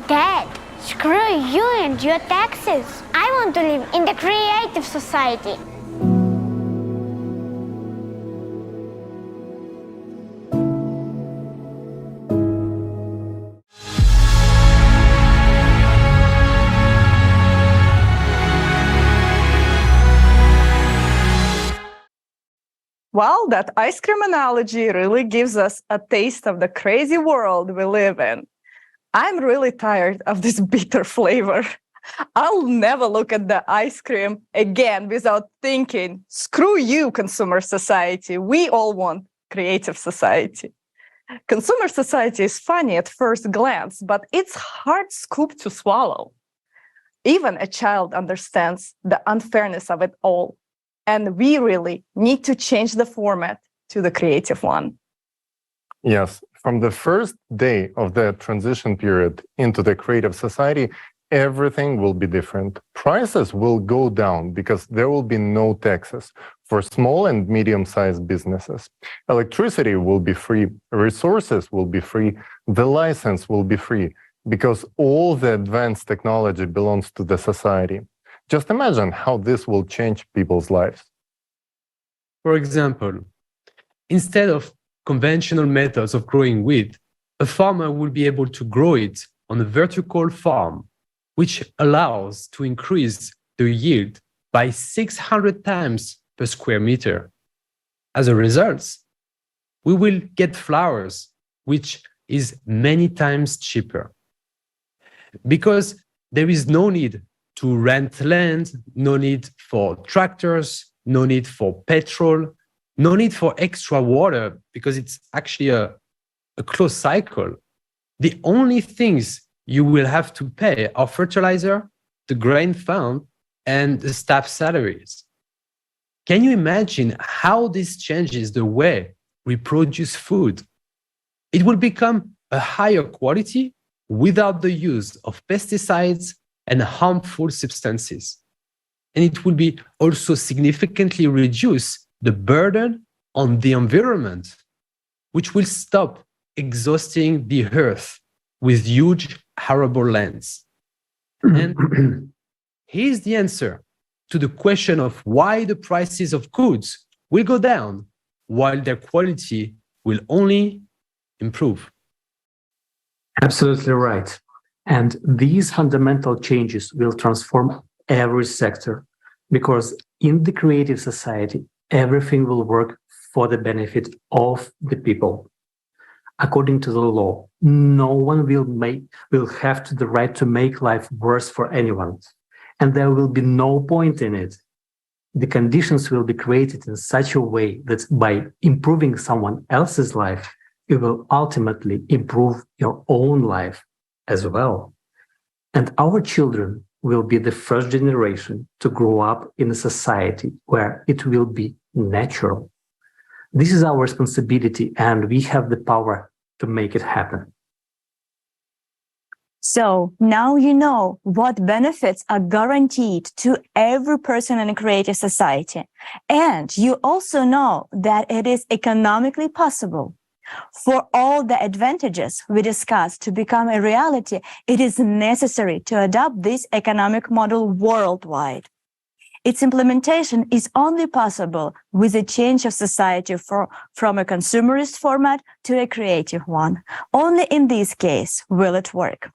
Dad, screw you and your taxes. I want to live in the creative society. Well, that ice cream analogy really gives us a taste of the crazy world we live in. I'm really tired of this bitter flavor. I'll never look at the ice cream again without thinking, screw you, consumer society. We all want creative society. Consumer society is funny at first glance, but it's hard scoop to swallow. Even a child understands the unfairness of it all. And we really need to change the format to the creative one. Yes, from the first day of the transition period into the creative society, everything will be different. Prices will go down because there will be no taxes for small and medium-sized businesses. Electricity will be free, resources will be free, the license will be free, because all the advanced technology belongs to the society. Just imagine how this will change people's lives. For example, instead of conventional methods of growing wheat, a farmer will be able to grow it on a vertical farm, which allows to increase the yield by 600 times per square meter. As a result, we will get flowers, which is many times cheaper. Because there is no need to rent land, no need for tractors, no need for petrol, no need for extra water, because it's actually a closed cycle. The only things you will have to pay are fertilizer, the grain fund, and the staff salaries. Can you imagine how this changes the way we produce food? It will become a higher quality without the use of pesticides and harmful substances. And it will be also significantly reduce the burden on the environment, which will stop exhausting the earth with huge arable lands. And here's the answer to the question of why the prices of goods will go down while their quality will only improve. Absolutely right. And these fundamental changes will transform every sector, because in the creative society, everything will work for the benefit of the people. According to the law, no one will have the right to make life worse for anyone, and there will be no point in it. The conditions will be created in such a way that by improving someone else's life, you will ultimately improve your own life as well. And our children will be the first generation to grow up in a society where it will be natural. This is our responsibility, and we have the power to make it happen. So now you know what benefits are guaranteed to every person in a creative society. And you also know that it is economically possible. For all the advantages we discussed to become a reality, it is necessary to adopt this economic model worldwide. Its implementation is only possible with a change of society from a consumerist format to a creative one. Only in this case will it work.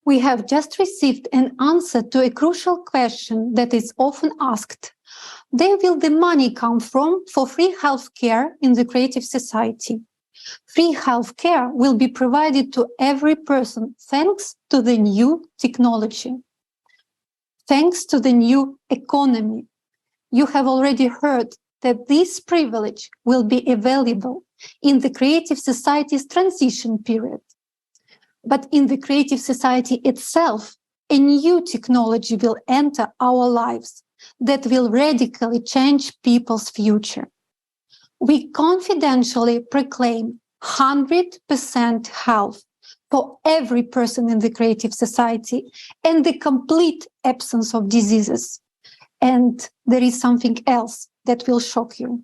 We have just received an answer to a crucial question that is often asked. Where will the money come from for free healthcare in the creative society? Free healthcare will be provided to every person thanks to the new technology. Thanks to the new economy. You have already heard that this privilege will be available in the creative society's transition period. But in the creative society itself, a new technology will enter our lives that will radically change people's future. We confidentially proclaim 100% health for every person in the creative society and the complete absence of diseases. And there is something else that will shock you.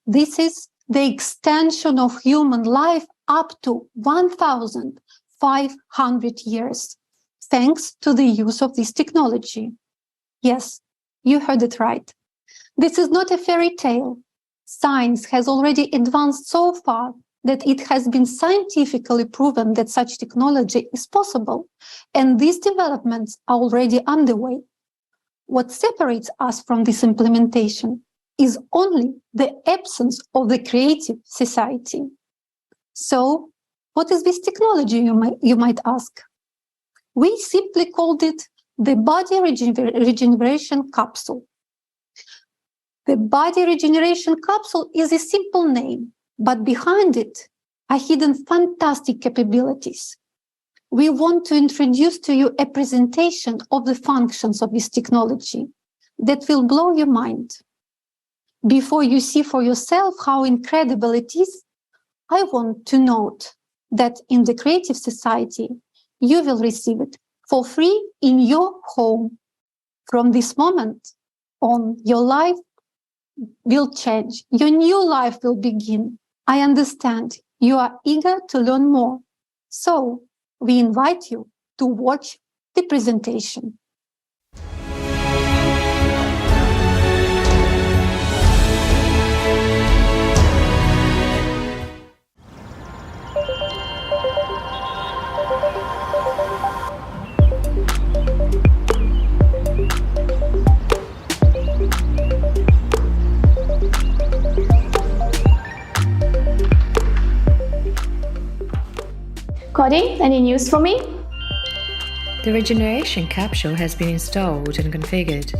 This is the extension of human life up to 1,500 years, thanks to the use of this technology. Yes, you heard it right. This is not a fairy tale. Science has already advanced so far that it has been scientifically proven that such technology is possible, and these developments are already underway. What separates us from this implementation is only the absence of the creative society. So, what is this technology, you might ask? We simply called it the body regeneration capsule. The body regeneration capsule is a simple name, but behind it are hidden fantastic capabilities. We want to introduce to you a presentation of the functions of this technology that will blow your mind. Before you see for yourself how incredible it is, I want to note that in the creative society, you will receive it for free in your home. From this moment on, your life will change. Your new life will begin. I understand you are eager to learn more. So we invite you to watch the presentation. Cody, any news for me? The regeneration capsule has been installed and configured.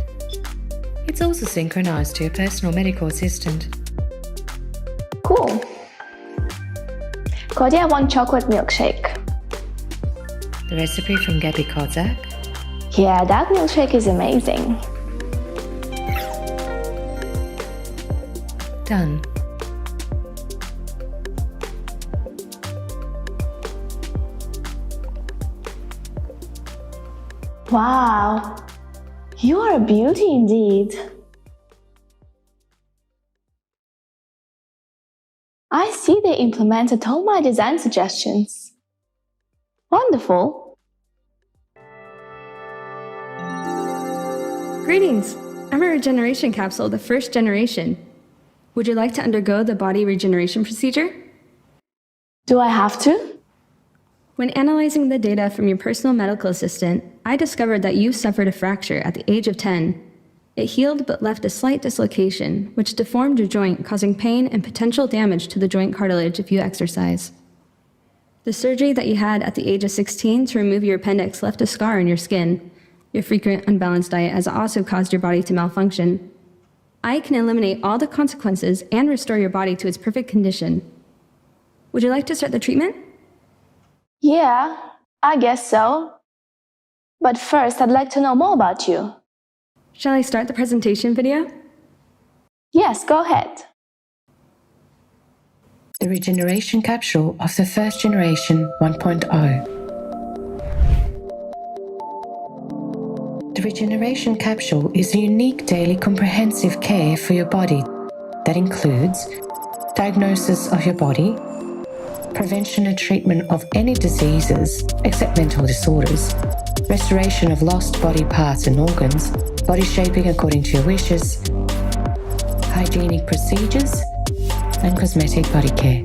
It's also synchronized to your personal medical assistant. Cool. Cody, I want chocolate milkshake. The recipe from Gabby Kozak? Yeah, that milkshake is amazing. Done. Wow, you are a beauty indeed. I see they implemented all my design suggestions. Wonderful. Greetings! I'm a regeneration capsule, the first generation. Would you like to undergo the body regeneration procedure? Do I have to? When analyzing the data from your personal medical assistant, I discovered that you suffered a fracture at the age of 10. It healed but left a slight dislocation, which deformed your joint, causing pain and potential damage to the joint cartilage if you exercise. The surgery that you had at the age of 16 to remove your appendix left a scar on your skin. Your frequent unbalanced diet has also caused your body to malfunction. I can eliminate all the consequences and restore your body to its perfect condition. Would you like to start the treatment? Yeah, I guess so. But first, I'd like to know more about you. Shall I start the presentation video? Yes, go ahead. The regeneration capsule of the first generation 1.0. The regeneration capsule is a unique daily comprehensive care for your body that includes diagnosis of your body, prevention and treatment of any diseases except mental disorders, restoration of lost body parts and organs, body shaping according to your wishes, hygienic procedures, and cosmetic body care.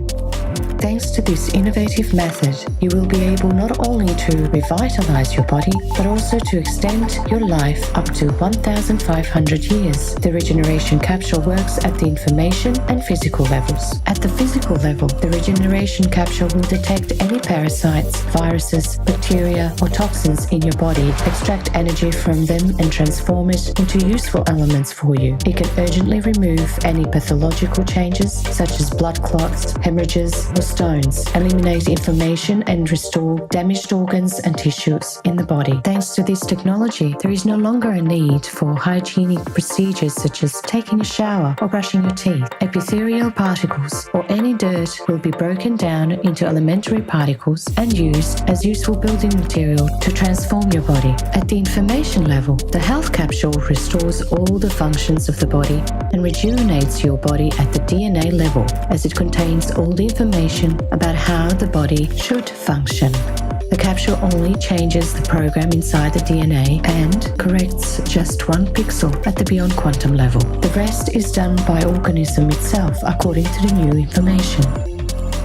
Thanks to this innovative method, you will be able not only to revitalize your body, but also to extend your life up to 1,500 years. The regeneration capsule works at the information and physical levels. At the physical level, the regeneration capsule will detect any parasites, viruses, bacteria, or toxins in your body, extract energy from them, and transform it into useful elements for you. It can urgently remove any pathological changes, such as blood clots, hemorrhages, or stones, eliminate inflammation, and restore damaged organs and tissues in the body. Thanks to this technology, there is no longer a need for hygienic procedures such as taking a shower or brushing your teeth. Epithelial particles or any dirt will be broken down into elementary particles and used as useful building material to transform your body. At the information level, the health capsule restores all the functions of the body and rejuvenates your body at the DNA level, as it contains all the information about how the body should function. The capsule only changes the program inside the DNA and corrects just one pixel at the beyond quantum level. The rest is done by organism itself according to the new information.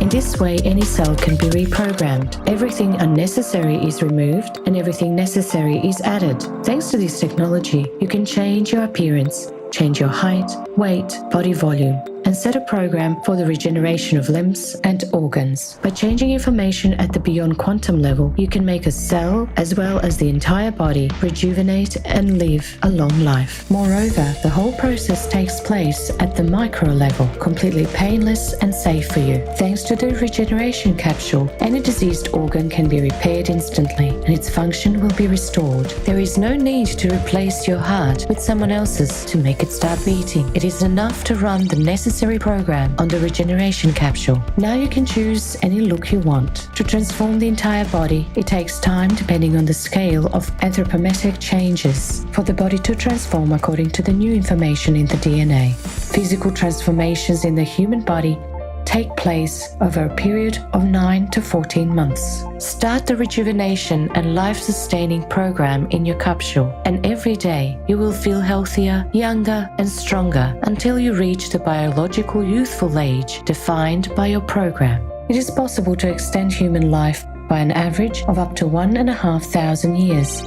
In this way, any cell can be reprogrammed. Everything unnecessary is removed and everything necessary is added. Thanks to this technology, you can change your appearance, change your height, weight, body volume, and set a program for the regeneration of limbs and organs. By changing information at the beyond quantum level, you can make a cell, as well as the entire body, rejuvenate and live a long life. Moreover, the whole process takes place at the micro level, completely painless and safe for you. Thanks to the regeneration capsule, any diseased organ can be repaired instantly, and its function will be restored. There is no need to replace your heart with someone else's to make it start beating. It is enough to run the necessary program on the regeneration capsule. Now you can choose any look you want. To transform the entire body, it takes time depending on the scale of anthropometric changes for the body to transform according to the new information in the DNA. Physical transformations in the human body take place over a period of 9 to 14 months. Start the rejuvenation and life-sustaining program in your capsule, and every day you will feel healthier, younger, and stronger until you reach the biological youthful age defined by your program. It is possible to extend human life by an average of up to 1,500 years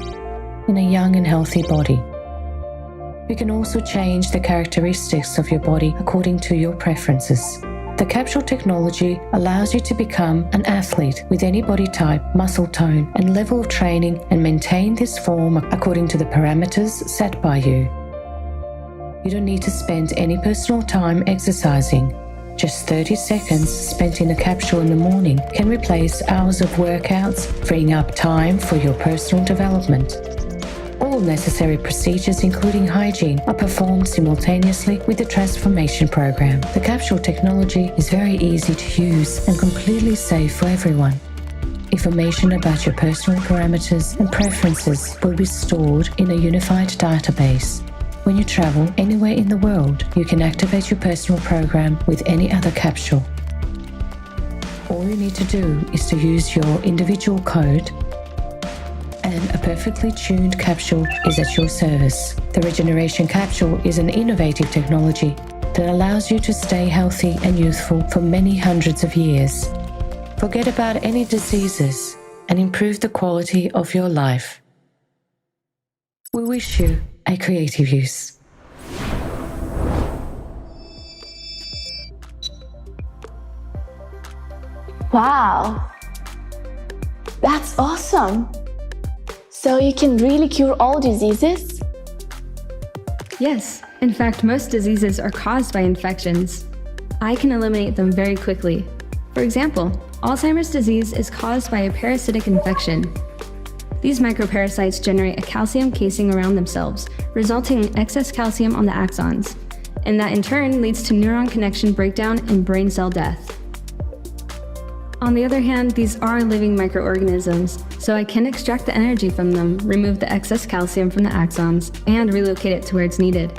in a young and healthy body. You can also change the characteristics of your body according to your preferences. The capsule technology allows you to become an athlete with any body type, muscle tone, and level of training, and maintain this form according to the parameters set by you. You don't need to spend any personal time exercising. Just 30 seconds spent in a capsule in the morning can replace hours of workouts, freeing up time for your personal development. All necessary procedures, including hygiene, are performed simultaneously with the transformation program. The capsule technology is very easy to use and completely safe for everyone. Information about your personal parameters and preferences will be stored in a unified database. When you travel anywhere in the world, you can activate your personal program with any other capsule. All you need to do is to use your individual code, and a perfectly tuned capsule is at your service. The regeneration capsule is an innovative technology that allows you to stay healthy and youthful for many hundreds of years. Forget about any diseases and improve the quality of your life. We wish you a creative use. Wow, that's awesome. So you can really cure all diseases? Yes, in fact, most diseases are caused by infections. I can eliminate them very quickly. For example, Alzheimer's disease is caused by a parasitic infection. These microparasites generate a calcium casing around themselves, resulting in excess calcium on the axons, and that in turn leads to neuron connection breakdown and brain cell death. On the other hand, these are living microorganisms, so I can extract the energy from them, remove the excess calcium from the axons, and relocate it to where it's needed.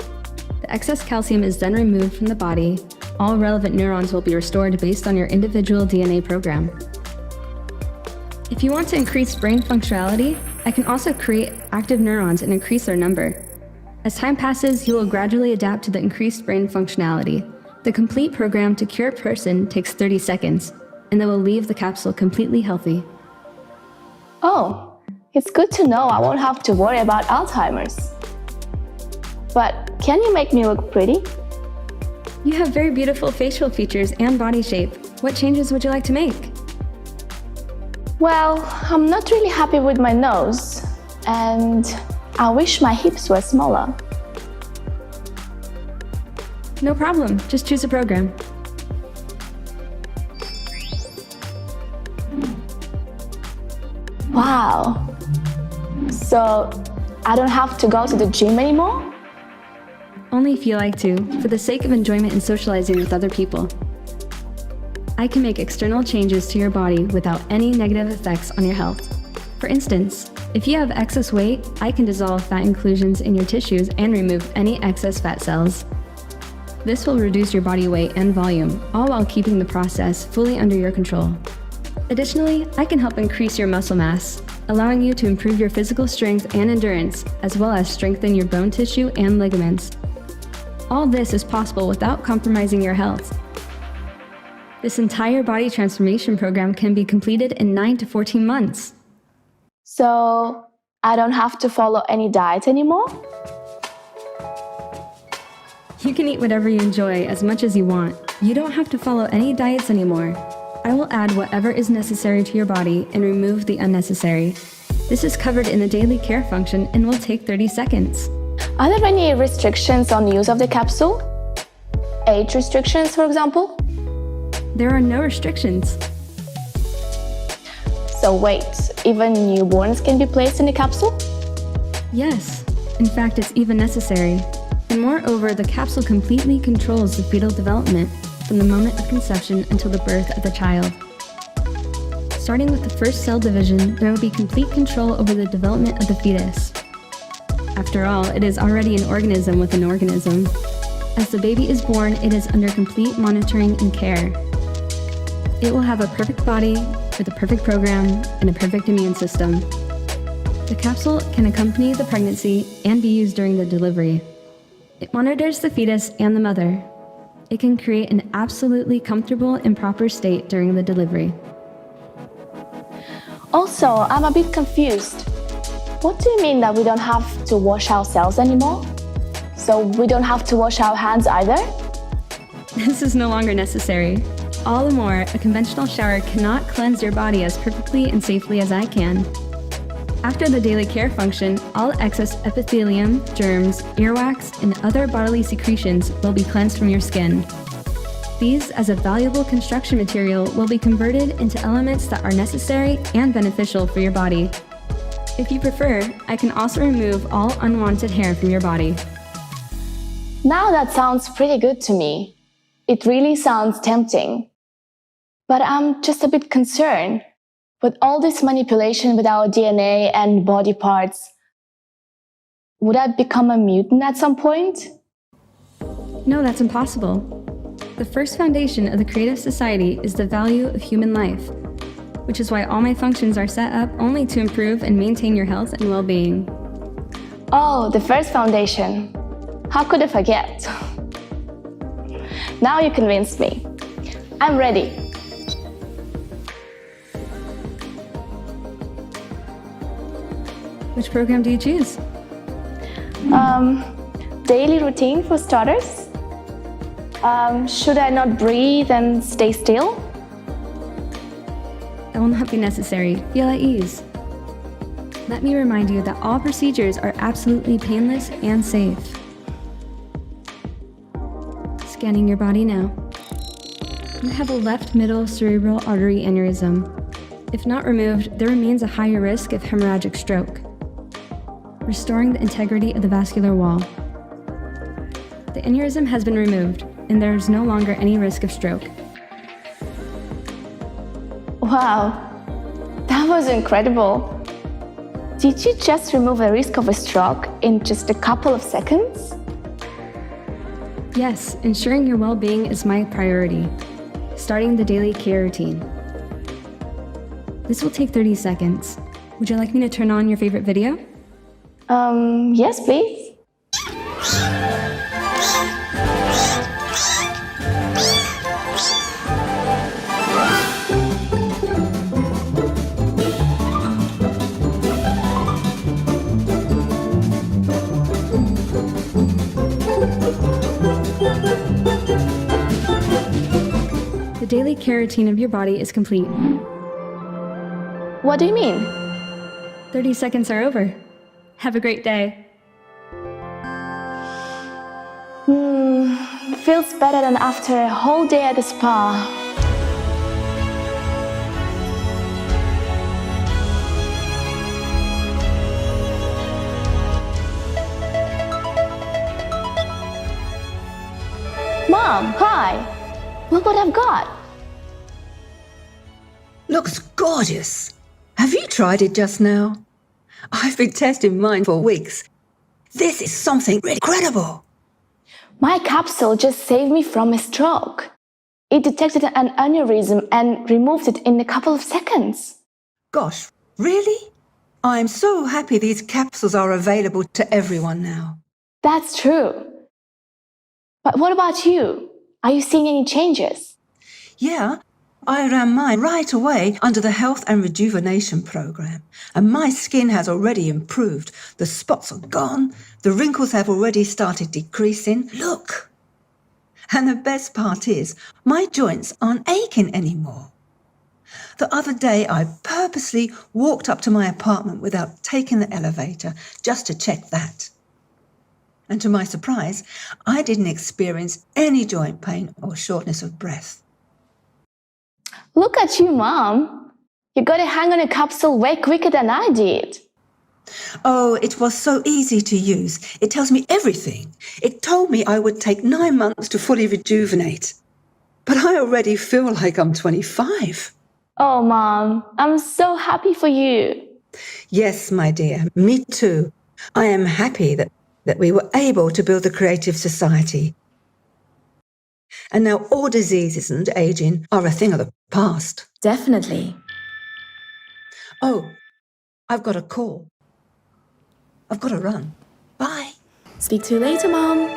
The excess calcium is then removed from the body, all relevant neurons will be restored based on your individual DNA program. If you want to increase brain functionality, I can also create active neurons and increase their number. As time passes, you will gradually adapt to the increased brain functionality. The complete program to cure a person takes 30 seconds, and they will leave the capsule completely healthy. Oh, it's good to know I won't have to worry about Alzheimer's. But can you make me look pretty? You have very beautiful facial features and body shape. What changes would you like to make? Well, I'm not really happy with my nose, and I wish my hips were smaller. No problem, just choose a program. Wow. So, I don't have to go to the gym anymore? Only if you like to, for the sake of enjoyment and socializing with other people. I can make external changes to your body without any negative effects on your health. For instance, if you have excess weight, I can dissolve fat inclusions in your tissues and remove any excess fat cells. This will reduce your body weight and volume, all while keeping the process fully under your control. Additionally, I can help increase your muscle mass, allowing you to improve your physical strength and endurance, as well as strengthen your bone tissue and ligaments. All this is possible without compromising your health. This entire body transformation program can be completed in 9 to 14 months. So, I don't have to follow any diet anymore? You can eat whatever you enjoy as much as you want. You don't have to follow any diets anymore. I will add whatever is necessary to your body and remove the unnecessary. This is covered in the daily care function and will take 30 seconds. Are there any restrictions on use of the capsule? Age restrictions, for example? There are no restrictions. So wait, even newborns can be placed in the capsule? Yes. In fact, it's even necessary. And moreover, the capsule completely controls the fetal development from the moment of conception until the birth of the child. Starting with the first cell division, there will be complete control over the development of the fetus. After all, it is already an organism with an organism. As the baby is born, it is under complete monitoring and care. It will have a perfect body, with a perfect program, and a perfect immune system. The capsule can accompany the pregnancy and be used during the delivery. It monitors the fetus and the mother. It can create an absolutely comfortable and proper state during the delivery. Also, I'm a bit confused. What do you mean that we don't have to wash ourselves anymore? So we don't have to wash our hands either? This is no longer necessary. All the more, a conventional shower cannot cleanse your body as perfectly and safely as I can. After the daily care function, all excess epithelium, germs, earwax, and other bodily secretions will be cleansed from your skin. These, as a valuable construction material, will be converted into elements that are necessary and beneficial for your body. If you prefer, I can also remove all unwanted hair from your body. Now that sounds pretty good to me. It really sounds tempting. But I'm just a bit concerned. With all this manipulation with our DNA and body parts, would I become a mutant at some point? No, that's impossible. The first foundation of the Creative Society is the value of human life, which is why all my functions are set up only to improve and maintain your health and well-being. Oh, the first foundation. How could I forget? Now you convinced me. I'm ready. Which program do you choose? Daily routine for starters. Should I not breathe and stay still? That will not be necessary. Feel at ease. Let me remind you that all procedures are absolutely painless and safe. Scanning your body now. You have a left middle cerebral artery aneurysm. If not removed, there remains a higher risk of hemorrhagic stroke, restoring the integrity of the vascular wall. The aneurysm has been removed, and there is no longer any risk of stroke. Wow, that was incredible. Did you just remove the risk of a stroke in just a couple of seconds? Yes, ensuring your well-being is my priority. Starting the daily care routine. This will take 30 seconds. Would you like me to turn on your favorite video? Yes, please. The daily care routine of your body is complete. What do you mean? 30 seconds are over. Have a great day. Feels better than after a whole day at the spa. Mom, hi. Look what I've got. Looks gorgeous. Have you tried it just now? I've been testing mine for weeks. This is something incredible. My capsule just saved me from a stroke. It detected an aneurysm and removed it in a couple of seconds. Gosh, really? I'm so happy these capsules are available to everyone now. That's true. But what about you? Are you seeing any changes? Yeah, I ran mine right away under the Health and Rejuvenation Program, and my skin has already improved. The spots are gone, the wrinkles have already started decreasing. Look! And the best part is, my joints aren't aching anymore. The other day, I purposely walked up to my apartment without taking the elevator just to check that. And to my surprise, I didn't experience any joint pain or shortness of breath. Look at you, Mom. You got a hang on a capsule way quicker than I did. Oh, it was so easy to use. It tells me everything. It told me I would take 9 months to fully rejuvenate. But I already feel like I'm 25. Oh, Mom, I'm so happy for you. Yes, my dear, me too. I am happy that we were able to build the Creative Society. And now all diseases and aging are a thing of the past. Definitely. Oh, I've got a call. I've got to run. Bye. Speak to you later, Mom.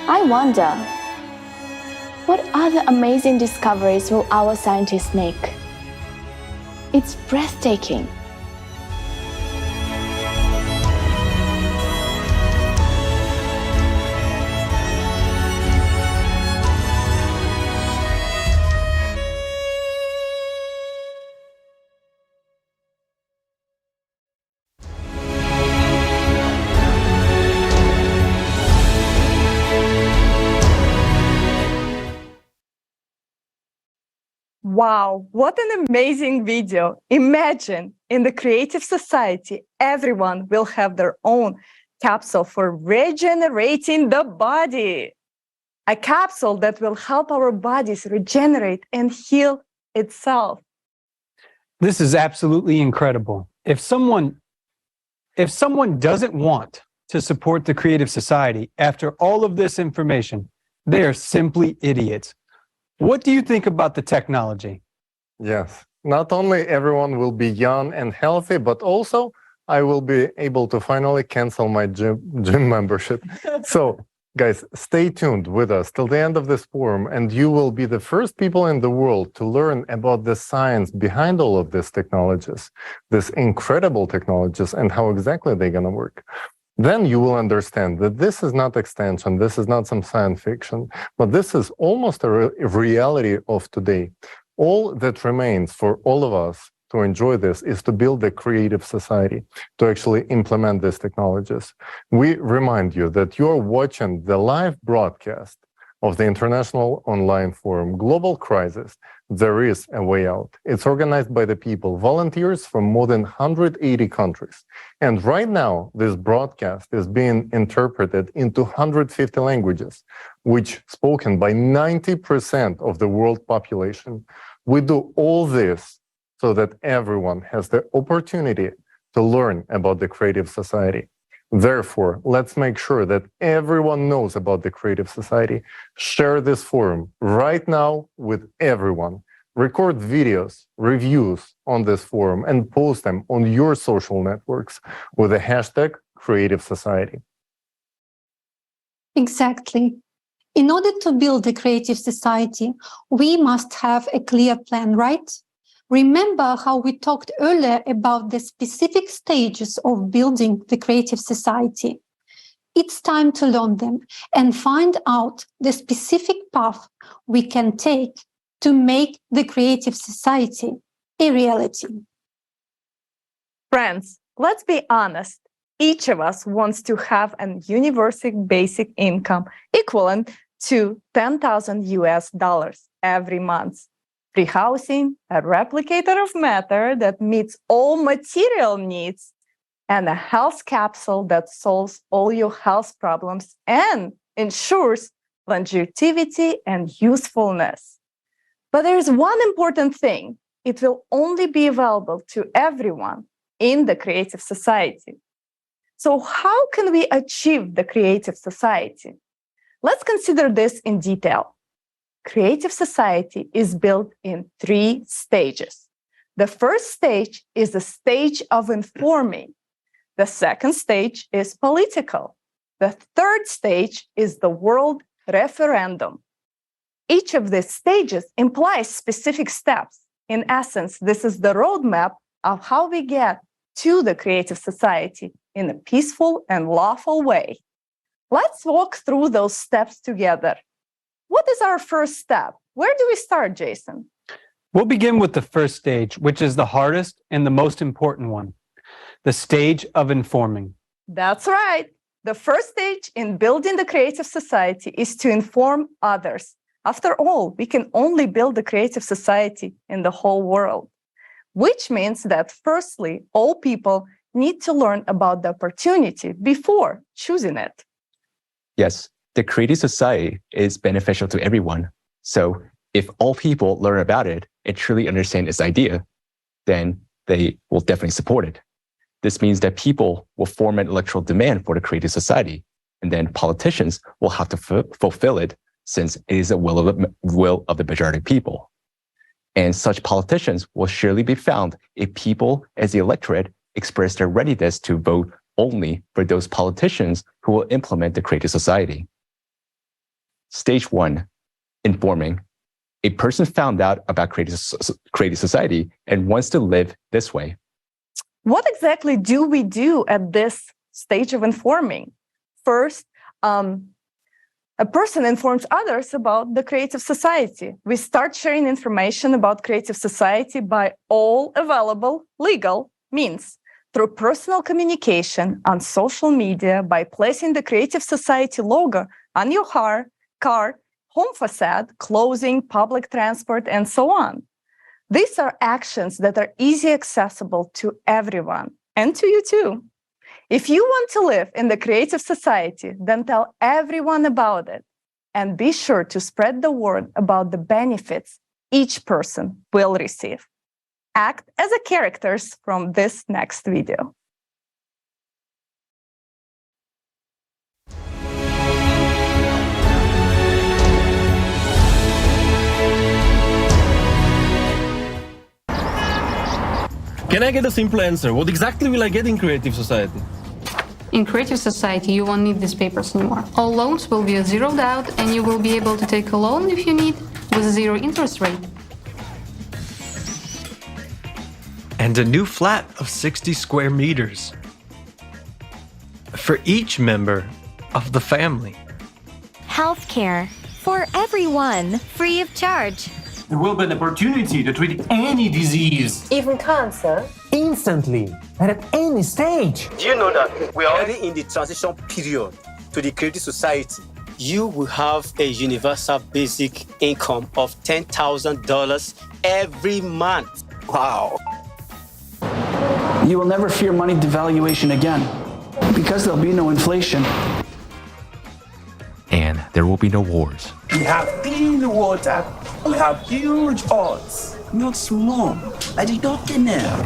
I wonder, what other amazing discoveries will our scientists make? It's breathtaking. Wow, what an amazing video. Imagine in the Creative Society, everyone will have their own capsule for regenerating the body. A capsule that will help our bodies regenerate and heal itself. This is absolutely incredible. If someone doesn't want to support the Creative Society after all of this information, they are simply idiots. What do you think about the technology? Yes, not only everyone will be young and healthy, but also I will be able to finally cancel my gym membership. So, guys, stay tuned with us till the end of this forum, and you will be the first people in the world to learn about the science behind all of these technologies, these incredible technologies, and how exactly they're going to work. Then you will understand that this is not extension, this is not some science fiction, but this is almost a reality of today. All that remains for all of us to enjoy this is to build a creative society, to actually implement these technologies. We remind you that you're watching the live broadcast of the International Online Forum, Global Crisis, There is a Way Out. It's organized by the people, volunteers from more than 180 countries. And right now, this broadcast is being interpreted into 150 languages, which spoken by 90% of the world population. We do all this so that everyone has the opportunity to learn about the creative society. Therefore, let's make sure that everyone knows about the creative society. Share this forum right now with everyone. Record videos, reviews on this forum, and post them on your social networks with the hashtag Creative Society. Exactly. In order to build a creative society, we must have a clear plan, right? Remember how we talked earlier about the specific stages of building the creative society. It's time to learn them and find out the specific path we can take to make the creative society a reality. Friends, let's be honest. Each of us wants to have an universal basic income equivalent to $10,000 every month. Free housing, a replicator of matter that meets all material needs, and a health capsule that solves all your health problems and ensures longevity and usefulness. But there is one important thing. It will only be available to everyone in the creative society. So how can we achieve the creative society? Let's consider this in detail. Creative society is built in 3 stages. The first stage is the stage of informing. The second stage is political. The third stage is the world referendum. Each of these stages implies specific steps. In essence, this is the roadmap of how we get to the creative society in a peaceful and lawful way. Let's walk through those steps together. What is our first step? Where do we start, Jason? We'll begin with the first stage, which is the hardest and the most important one, the stage of informing. That's right. The first stage in building the creative society is to inform others. After all, we can only build a creative society in the whole world, which means that firstly, all people need to learn about the opportunity before choosing it. Yes, the creative society is beneficial to everyone. So if all people learn about it and truly understand its idea, then they will definitely support it. This means that people will form an electoral demand for the creative society, and then politicians will have to fulfill it since it is the will of the majority of people. And such politicians will surely be found if people as the electorate express their readiness to vote only for those politicians who will implement the creative society. Stage 1, informing. A person found out about creative society and wants to live this way. What exactly do we do at this stage of informing? First, a person informs others about the creative society. We start sharing information about creative society by all available legal means, through personal communication, on social media, by placing the creative society logo on your car, home facade, clothing, public transport, and so on. These are actions that are easily accessible to everyone, and to you too. If you want to live in the creative society, then tell everyone about it, and be sure to spread the word about the benefits each person will receive. Act as the characters from this next video. Can I get a simple answer? What exactly will I get in creative society? In creative society, you won't need these papers anymore. All loans will be zeroed out, and you will be able to take a loan if you need with a 0 interest rate. And a new flat of 60 square meters for each member of the family. Healthcare for everyone, free of charge. There will be an opportunity to treat any disease, even cancer, instantly and at any stage. Do you know that we are already in the transition period to the creative society? You will have a universal basic income of $10,000 every month. Wow. You will never fear money devaluation again because there'll be no inflation. And there will be no wars. We have clean water, We have huge odds, not small. I did not get now.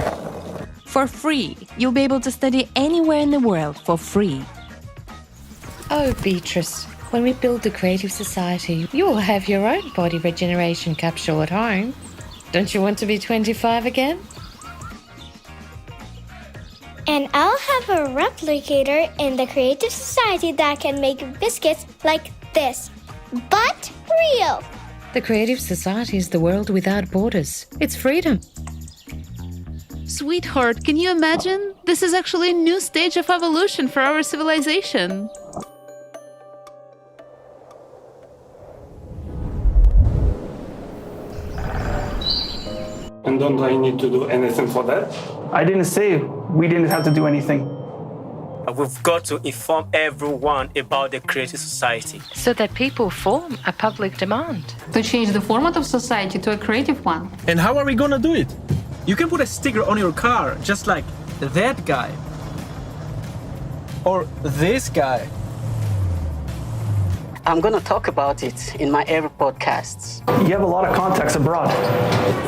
For free. You'll be able to study anywhere in the world for free. Oh, Beatrice, when we build the Creative Society, you will have your own body regeneration capsule at home. Don't you want to be 25 again? And I'll have a replicator in the Creative Society that can make biscuits like this, but real. The Creative Society is the world without borders. It's freedom. Sweetheart, can you imagine? This is actually a new stage of evolution for our civilization. And don't I need to do anything for that? I didn't say we didn't have to do anything. We've got to inform everyone about the Creative Society, so that people form a public demand. To change the format of society to a creative one. And how are we gonna do it? You can put a sticker on your car, just like that guy. Or this guy. I'm gonna talk about it in my every podcasts. You have a lot of contacts abroad.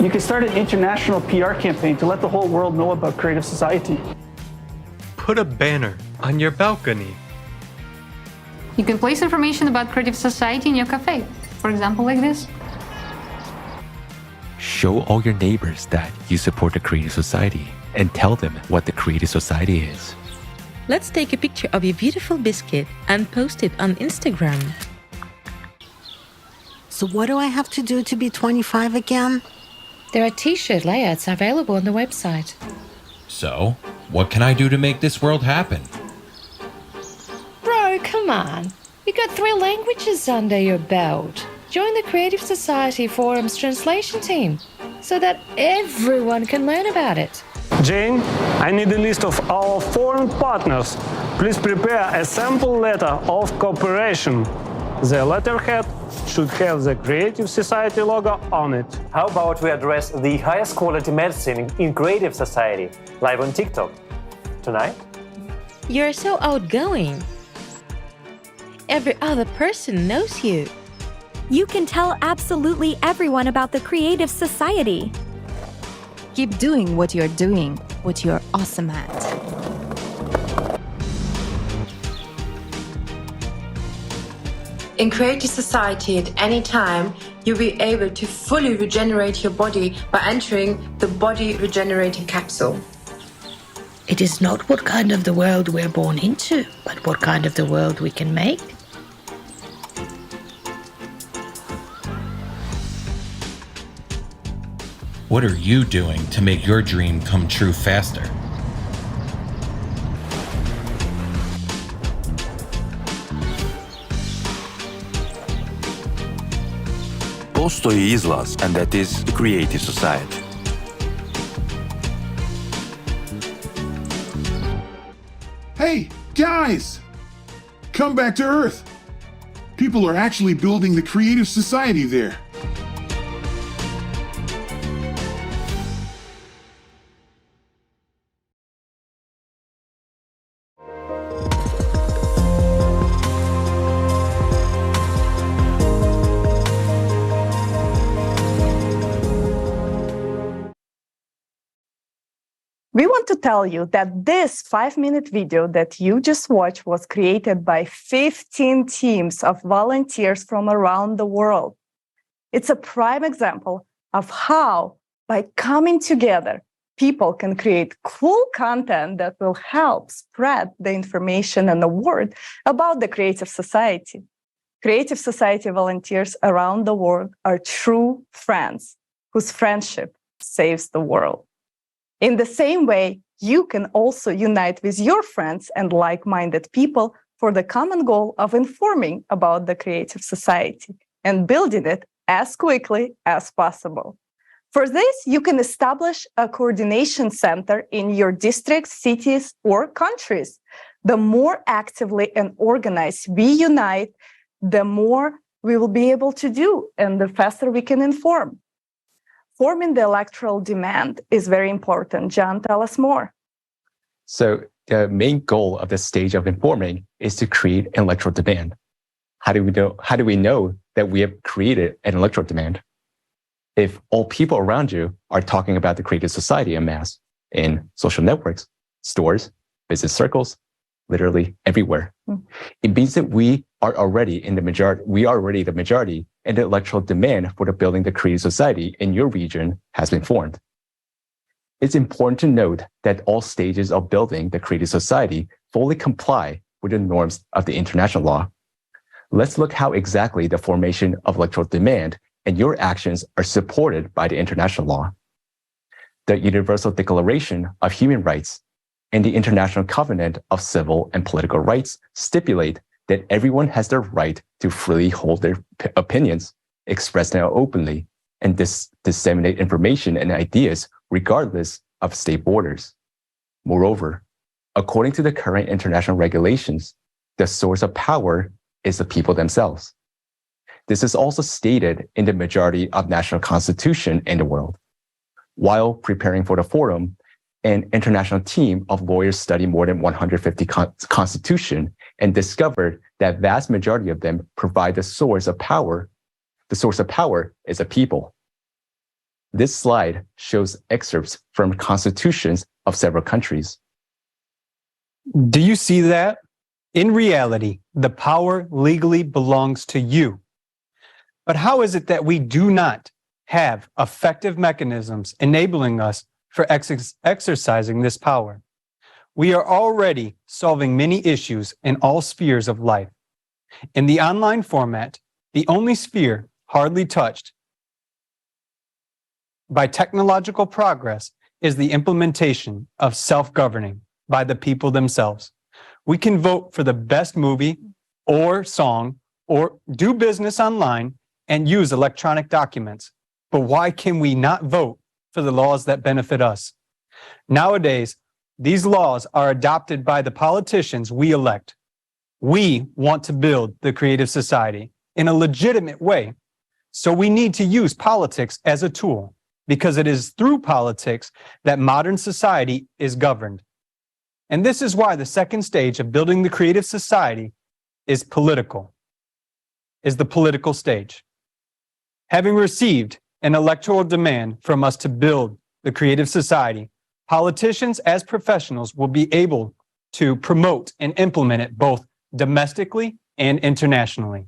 You can start an international PR campaign to let the whole world know about Creative Society. Put a banner on your balcony. You can place information about Creative Society in your cafe. For example, like this. Show all your neighbors that you support the Creative Society and tell them what the Creative Society is. Let's take a picture of your beautiful biscuit and post it on Instagram. So what do I have to do to be 25 again? There are t-shirt layouts available on the website. So, what can I do to make this world happen? Bro, come on. You got 3 languages under your belt. Join the Creative Society Forum's translation team so that everyone can learn about it. Jane, I need a list of our foreign partners. Please prepare a sample letter of cooperation. The letterhead should have the Creative Society logo on it. How about we address the highest quality medicine in Creative Society, live on TikTok? Tonight? You're so outgoing. Every other person knows you. You can tell absolutely everyone about the Creative Society. Keep doing what you're awesome at. In Creative Society, at any time, you'll be able to fully regenerate your body by entering the body regenerating capsule. It is not what kind of the world we're born into, but what kind of the world we can make. What are you doing to make your dream come true faster? Postoji izlaz, and that is the Creative Society. Hey, guys! Come back to Earth! People are actually building the Creative Society there. We want to tell you that this 5-minute video that you just watched was created by 15 teams of volunteers from around the world. It's a prime example of how, by coming together, people can create cool content that will help spread the information and the word about the Creative Society. Creative Society volunteers around the world are true friends whose friendship saves the world. In the same way, you can also unite with your friends and like-minded people for the common goal of informing about the Creative Society and building it as quickly as possible. For this, you can establish a coordination center in your districts, cities, or countries. The more actively and organized we unite, the more we will be able to do and the faster we can inform. Forming the electoral demand is very important. John, tell us more. So the main goal of this stage of informing is to create an electoral demand. How do we know that we have created an electoral demand? If all people around you are talking about the creative society en masse in social networks, stores, business circles, literally everywhere, it means that we are already the majority, and the electoral demand for the building the creative society in your region has been formed. It's important to note that all stages of building the creative society fully comply with the norms of the international law. Let's look how exactly the formation of electoral demand and your actions are supported by the international law. The Universal Declaration of Human Rights and the International Covenant of Civil and Political Rights stipulate that everyone has the right to freely hold their opinions, express them openly, and disseminate information and ideas regardless of state borders. Moreover, according to the current international regulations, the source of power is the people themselves. This is also stated in the majority of national constitutions in the world. While preparing for the forum, an international team of lawyers studied more than 150 constitutions and discovered that vast majority of them provide the source of power. The source of power is the people. This slide shows excerpts from constitutions of several countries. Do you see that? In reality, the power legally belongs to you. But how is it that we do not have effective mechanisms enabling us for exercising this power? We are already solving many issues in all spheres of life. In the online format, the only sphere hardly touched by technological progress is the implementation of self-governing by the people themselves. We can vote for the best movie or song or do business online and use electronic documents. But why can we not vote for the laws that benefit us? Nowadays, these laws are adopted by the politicians we elect. We want to build the creative society in a legitimate way. So we need to use politics as a tool, because it is through politics that modern society is governed. And this is why the second stage of building the creative society is the political stage. Having received an electoral demand from us to build the creative society, politicians as professionals will be able to promote and implement it both domestically and internationally.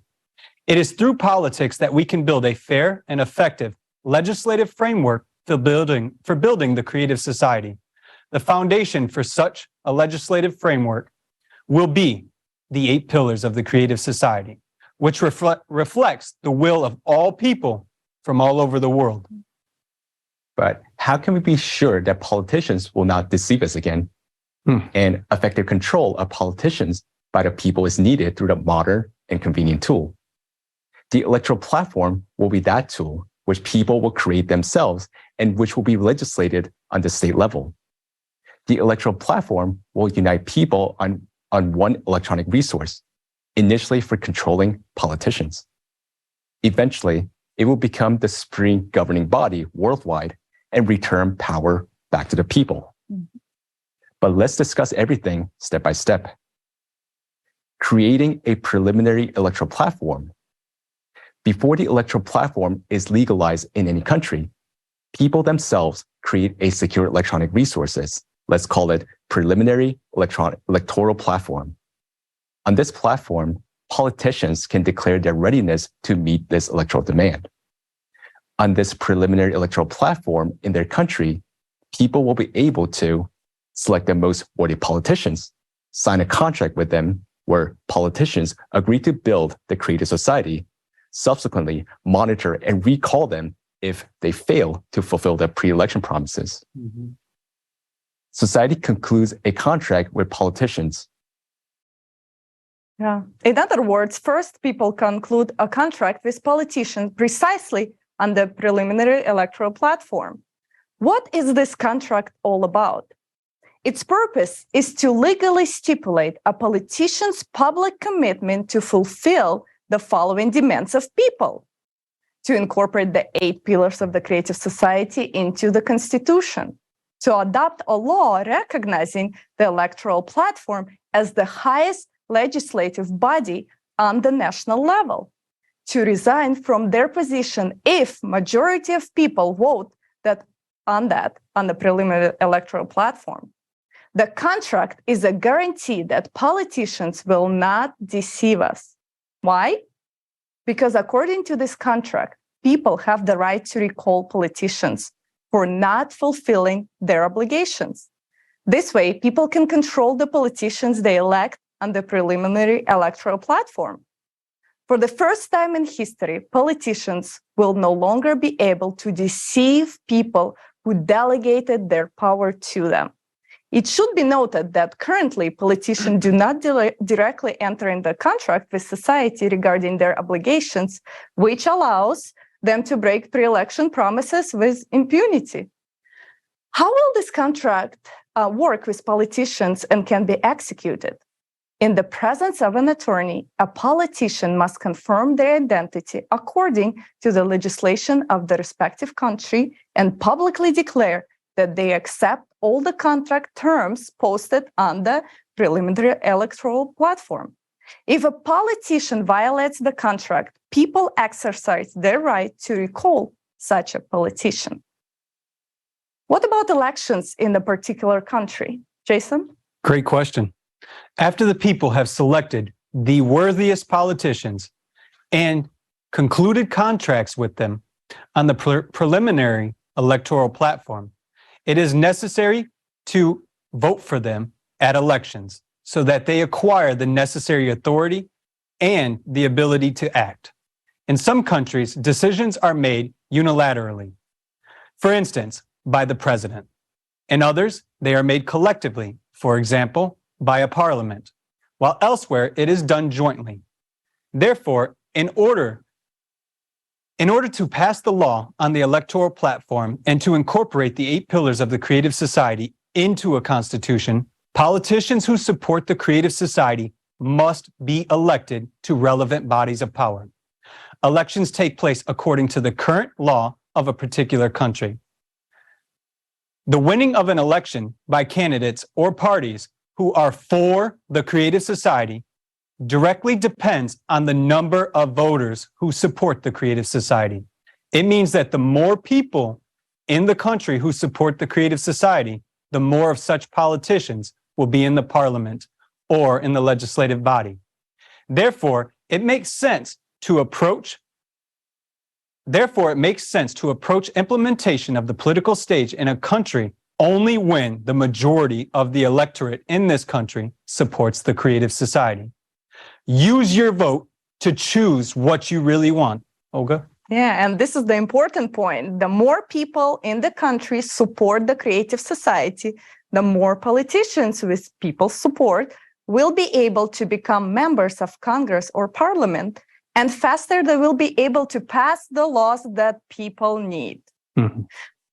It is through politics that we can build a fair and effective legislative framework for building the creative society. The foundation for such a legislative framework will be the 8 pillars of the creative society, which reflects the will of all people from all over the world. But how can we be sure that politicians will not deceive us again? And effective control of politicians by the people is needed through the modern and convenient tool. The electoral platform will be that tool which people will create themselves and which will be legislated on the state level. The electoral platform will unite people on one electronic resource, initially for controlling politicians. Eventually, it will become the supreme governing body worldwide and return power back to the people. But let's discuss everything step by step. Creating a preliminary electoral platform. Before the electoral platform is legalized in any country, people themselves create a secure electronic resources. Let's call it preliminary electoral platform. On this platform, politicians can declare their readiness to meet this electoral demand. On this preliminary electoral platform in their country, people will be able to select the most worthy politicians, sign a contract with them where politicians agree to build the creative society, subsequently monitor and recall them if they fail to fulfill their pre-election promises. Society concludes a contract with politicians. Yeah. In other words, first people conclude a contract with politicians precisely on the preliminary electoral platform. What is this contract all about? Its purpose is to legally stipulate a politician's public commitment to fulfill the following demands of people: to incorporate the 8 pillars of the creative society into the Constitution, to adopt a law recognizing the electoral platform as the highest legislative body on the national level, to resign from their position if majority of people vote on the preliminary electoral platform. The contract is a guarantee that politicians will not deceive us. Why? Because according to this contract, people have the right to recall politicians for not fulfilling their obligations. This way, people can control the politicians they elect on the preliminary electoral platform. For the first time in history, politicians will no longer be able to deceive people who delegated their power to them. It should be noted that currently politicians do not directly enter into contract with society regarding their obligations, which allows them to break pre-election promises with impunity. How will this contract work with politicians and can be executed? In the presence of an attorney, a politician must confirm their identity according to the legislation of the respective country and publicly declare that they accept all the contract terms posted on the preliminary electoral platform. If a politician violates the contract, people exercise their right to recall such a politician. What about elections in a particular country? Jason? Great question. After the people have selected the worthiest politicians and concluded contracts with them on the preliminary electoral platform, it is necessary to vote for them at elections so that they acquire the necessary authority and the ability to act. In some countries, decisions are made unilaterally. For instance, by the president. In others, they are made collectively, for example, by a parliament, while elsewhere it is done jointly. Therefore, in order to pass the law on the electoral platform and to incorporate the 8 pillars of the creative society into a constitution, politicians who support the creative society must be elected to relevant bodies of power. Elections take place according to the current law of a particular country. The winning of an election by candidates or parties who are for the creative society directly depends on the number of voters who support the creative society. It means that the more people in the country who support the creative society, the more of such politicians will be in the parliament or in the legislative body. Therefore, it makes sense to approach implementation of the political stage in a country only when the majority of the electorate in this country supports the creative society. Use your vote to choose what you really want. Olga? Yeah, and this is the important point. The more people in the country support the creative society, the more politicians with people's support will be able to become members of Congress or Parliament, and faster they will be able to pass the laws that people need. Mm-hmm.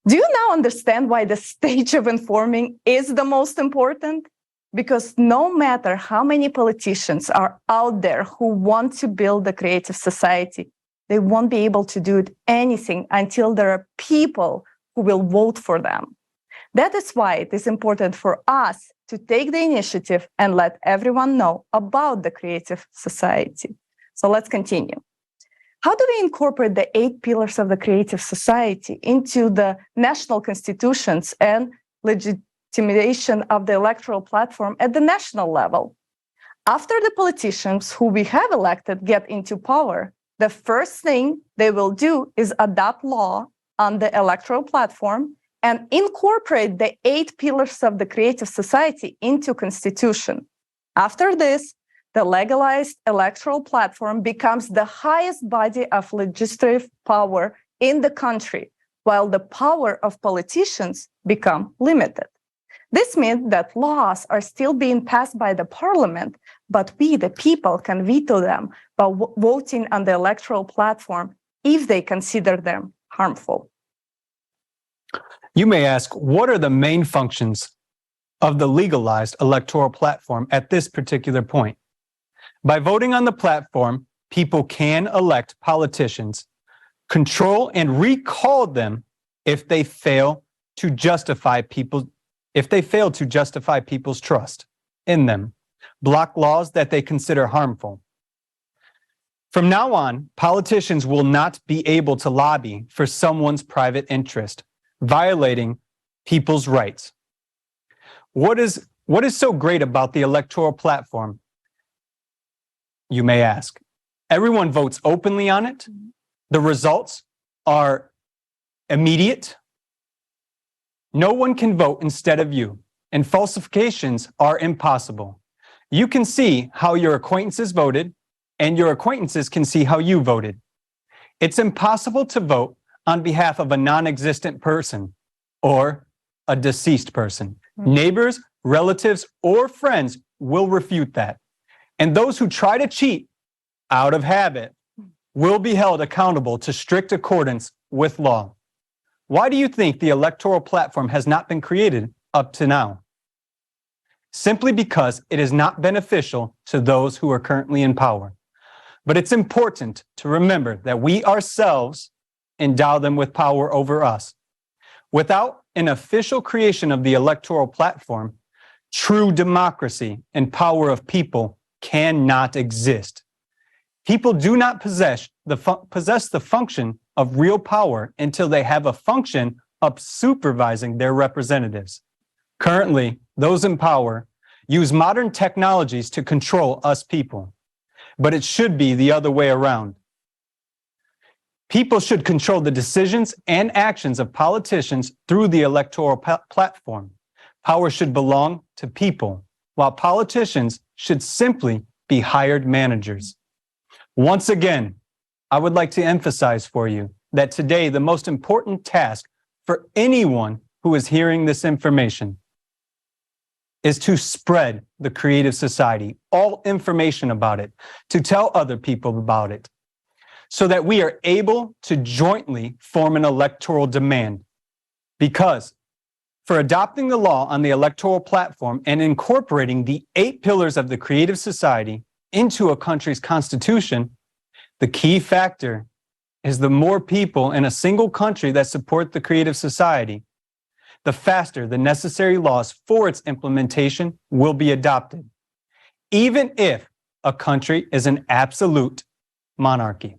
Do you now understand why the stage of informing is the most important? Because no matter how many politicians are out there who want to build a creative society, they won't be able to do anything until there are people who will vote for them. That is why it is important for us to take the initiative and let everyone know about the creative society. So let's continue. How do we incorporate the 8 pillars of the creative society into the national constitutions and legitimation of the electoral platform at the national level? After the politicians who we have elected get into power, the first thing they will do is adopt law on the electoral platform and incorporate the 8 pillars of the creative society into constitution. After this, the legalized electoral platform becomes the highest body of legislative power in the country, while the power of politicians become limited. This means that laws are still being passed by the parliament, but we, the people, can veto them by voting on the electoral platform if they consider them harmful. You may ask, what are the main functions of the legalized electoral platform at this particular point? By voting on the platform, people can elect politicians, control and recall them if they fail to justify people's trust in them, block laws that they consider harmful. From now on, politicians will not be able to lobby for someone's private interest, violating people's rights. What is so great about the electoral platform, you may ask? Everyone votes openly on it. The results are immediate. No one can vote instead of you, and falsifications are impossible. You can see how your acquaintances voted, and your acquaintances can see how you voted. It's impossible to vote on behalf of a non-existent person or a deceased person. Neighbors, relatives, or friends will refute that. And those who try to cheat out of habit will be held accountable to strict accordance with law. Why do you think the electoral platform has not been created up to now? Simply because it is not beneficial to those who are currently in power. But it's important to remember that we ourselves endow them with power over us. Without an official creation of the electoral platform, true democracy and power of people cannot exist. People do not possess the function of real power until they have a function of supervising their representatives. Currently, those in power use modern technologies to control us people, but it should be the other way around. People should control the decisions and actions of politicians through the electoral platform. Power should belong to people, while politicians should simply be hired managers. Once again, I would like to emphasize for you that today the most important task for anyone who is hearing this information is to spread the creative society, all information about it, to tell other people about it, so that we are able to jointly form an electoral demand. Because for adopting the law on the electoral platform and incorporating the 8 pillars of the creative society into a country's constitution, the key factor is the more people in a single country that support the creative society, the faster the necessary laws for its implementation will be adopted, even if a country is an absolute monarchy.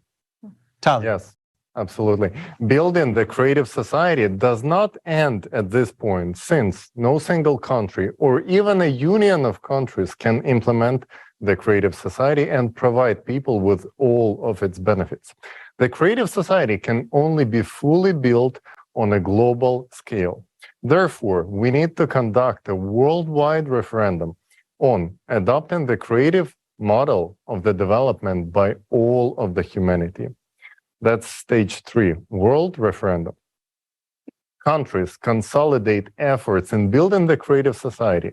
Tali. Yes, absolutely. Building the creative society does not end at this point, since no single country or even a union of countries can implement the creative society and provide people with all of its benefits. The creative society can only be fully built on a global scale. Therefore, we need to conduct a worldwide referendum on adopting the creative model of the development by all of the humanity. That's stage 3, world referendum. Countries consolidate efforts in building the creative society.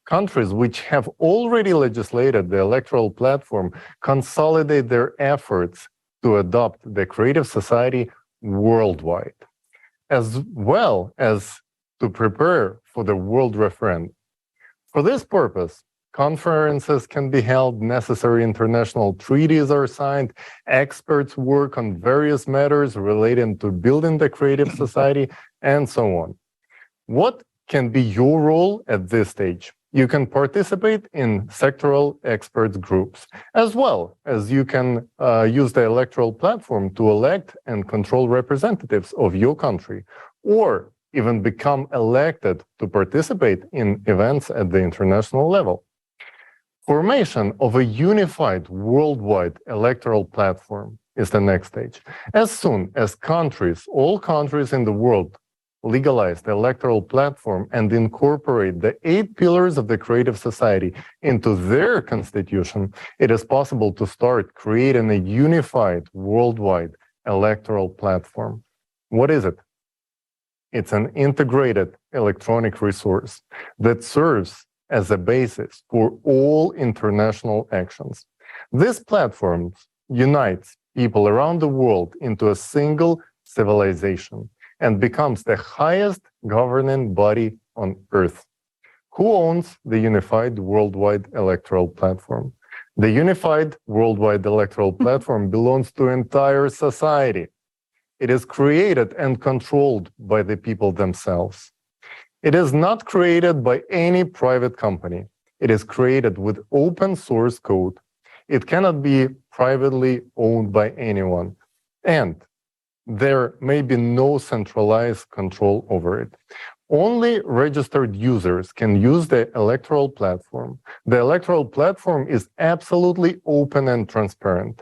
Countries which have already legislated the electoral platform consolidate their efforts to adopt the creative society worldwide, as well as to prepare for the world referendum. For this purpose, conferences can be held, necessary international treaties are signed, experts work on various matters relating to building the creative society, and so on. What can be your role at this stage? You can participate in sectoral experts groups, as well as you can use the electoral platform to elect and control representatives of your country, or even become elected to participate in events at the international level. Formation of a unified worldwide electoral platform is the next stage. As soon as all countries in the world legalize the electoral platform and incorporate the 8 pillars of the creative society into their constitution, it is possible to start creating a unified worldwide electoral platform. What is it? It's an integrated electronic resource that serves as a basis for all international actions. This platform unites people around the world into a single civilization and becomes the highest governing body on Earth. Who owns the Unified Worldwide Electoral Platform? The Unified Worldwide Electoral Platform belongs to entire society. It is created and controlled by the people themselves. It is not created by any private company. It is created with open source code. It cannot be privately owned by anyone, and there may be no centralized control over it. Only registered users can use the electoral platform. The electoral platform is absolutely open and transparent.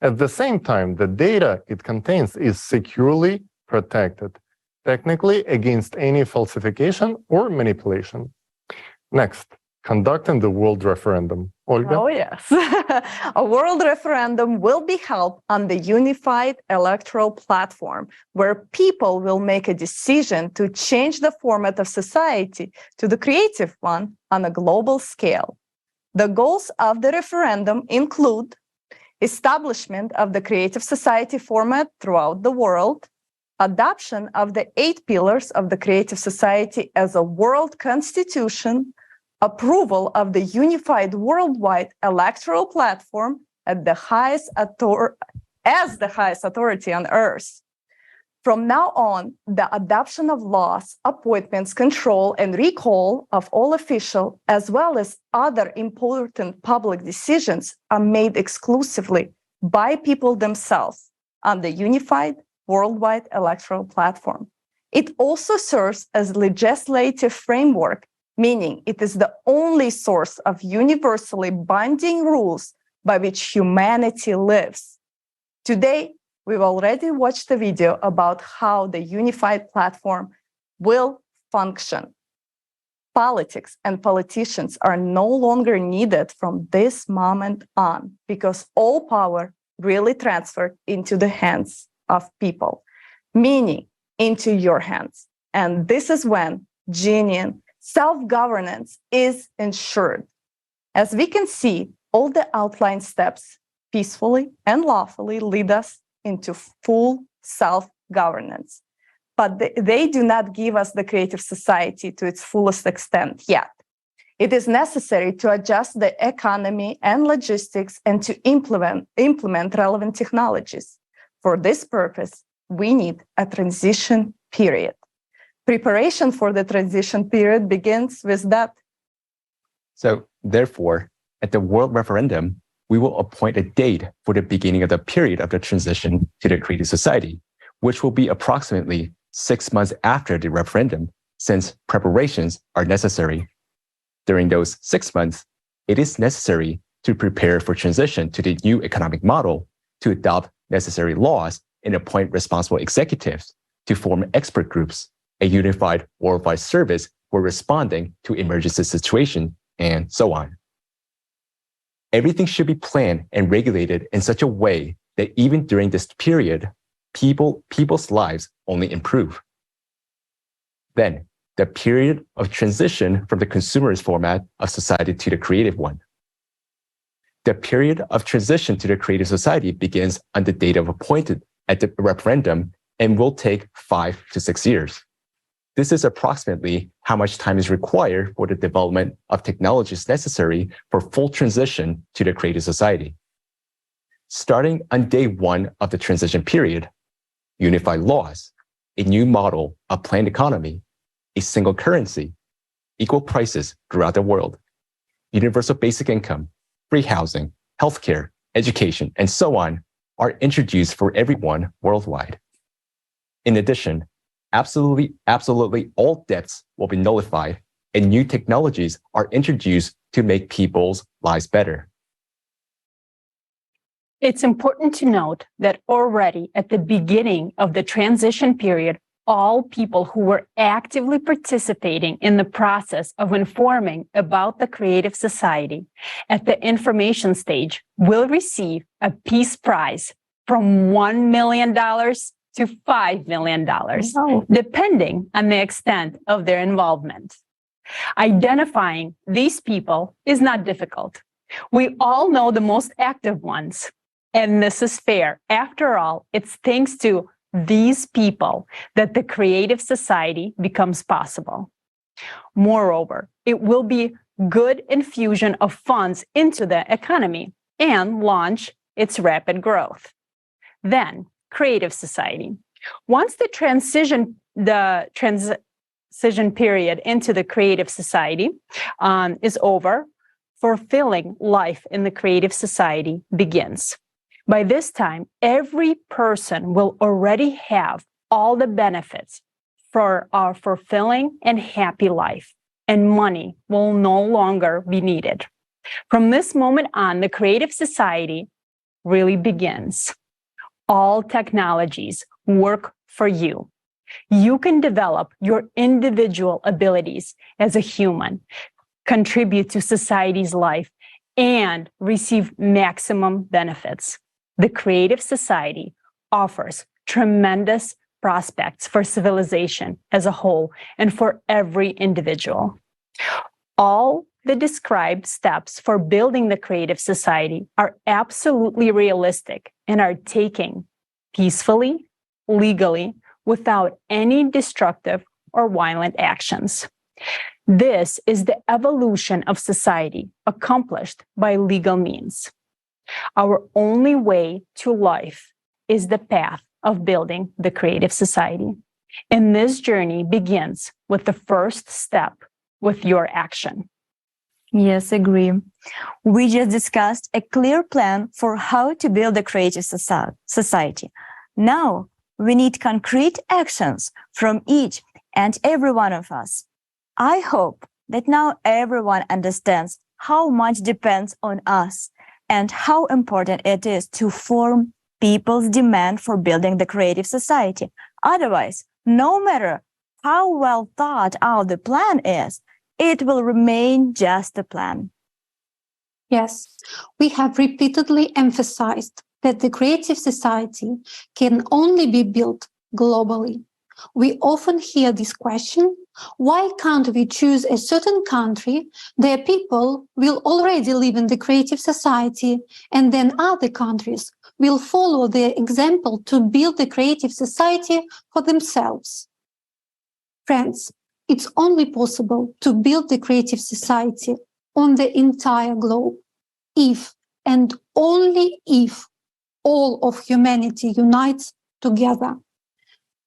At the same time, the data it contains is securely protected, technically against any falsification or manipulation. Next, conducting the world referendum. Olga? Oh, yes. A world referendum will be held on the unified electoral platform, where people will make a decision to change the format of society to the creative one on a global scale. The goals of the referendum include establishment of the creative society format throughout the world, adoption of the 8 pillars of the creative society as a world constitution, approval of the unified worldwide electoral platform as the highest authority on earth. From now on, the adoption of laws, appointments, control, and recall of all officials, as well as other important public decisions, are made exclusively by people themselves on the unified worldwide electoral platform. It also serves as legislative framework, meaning it is the only source of universally binding rules by which humanity lives. Today, we've already watched a video about how the unified platform will function. Politics and politicians are no longer needed from this moment on, because all power really transferred into the hands of people, meaning into your hands. And this is when genuine self-governance is ensured. As we can see, all the outlined steps peacefully and lawfully lead us into full self-governance. But they do not give us the creative society to its fullest extent yet. It is necessary to adjust the economy and logistics and to implement relevant technologies. For this purpose, we need a transition period. Preparation for the transition period begins with that. So, therefore, at the World Referendum, we will appoint a date for the beginning of the period of the transition to the creative society, which will be approximately 6 months after the referendum, since preparations are necessary. During those 6 months, it is necessary to prepare for transition to the new economic model, to adopt necessary laws, and appoint responsible executives, to form expert groups, a unified worldwide service for responding to emergency situations, and so on. Everything should be planned and regulated in such a way that even during this period, people's lives only improve. Then, the period of transition from the consumerist format of society to the creative one. The period of transition to the creative society begins on the date of appointed at the referendum and will take 5 to 6 years. This is approximately how much time is required for the development of technologies necessary for full transition to the creative society. Starting on day 1 of the transition period, unified laws, a new model of planned economy, a single currency, equal prices throughout the world, universal basic income, free housing, healthcare, education, and so on are introduced for everyone worldwide. In addition, absolutely all debts will be nullified and new technologies are introduced to make people's lives better. It's important to note that already at the beginning of the transition period, all people who were actively participating in the process of informing about the creative society at the information stage will receive a peace prize from $1 million to $5 million, depending on the extent of their involvement. Identifying these people is not difficult. We all know the most active ones, and this is fair. After all, it's thanks to these people that the creative society becomes possible. Moreover, it will be good infusion of funds into the economy and launch its rapid growth. Then, creative society. Once the transition period into the creative society is over, fulfilling life in the creative society begins. By this time, every person will already have all the benefits for our fulfilling and happy life, and money will no longer be needed. From this moment on, the creative society really begins. All technologies work for you. You can develop your individual abilities as a human, contribute to society's life, and receive maximum benefits. The creative society offers tremendous prospects for civilization as a whole and for every individual. All the described steps for building the creative society are absolutely realistic and are taken peacefully, legally, without any destructive or violent actions. This is the evolution of society accomplished by legal means. Our only way to life is the path of building the creative society. And this journey begins with the first step, with your action. Yes, agree. We just discussed a clear plan for how to build a creative society. Now, we need concrete actions from each and every one of us. I hope that now everyone understands how much depends on us and how important it is to form people's demand for building the creative society. Otherwise, no matter how well thought out the plan is, it will remain just a plan. Yes, we have repeatedly emphasized that the creative society can only be built globally. We often hear this question, why can't we choose a certain country? Their people will already live in the creative society, and then other countries will follow their example to build the creative society for themselves. Friends, it's only possible to build the creative society on the entire globe if and only if all of humanity unites together.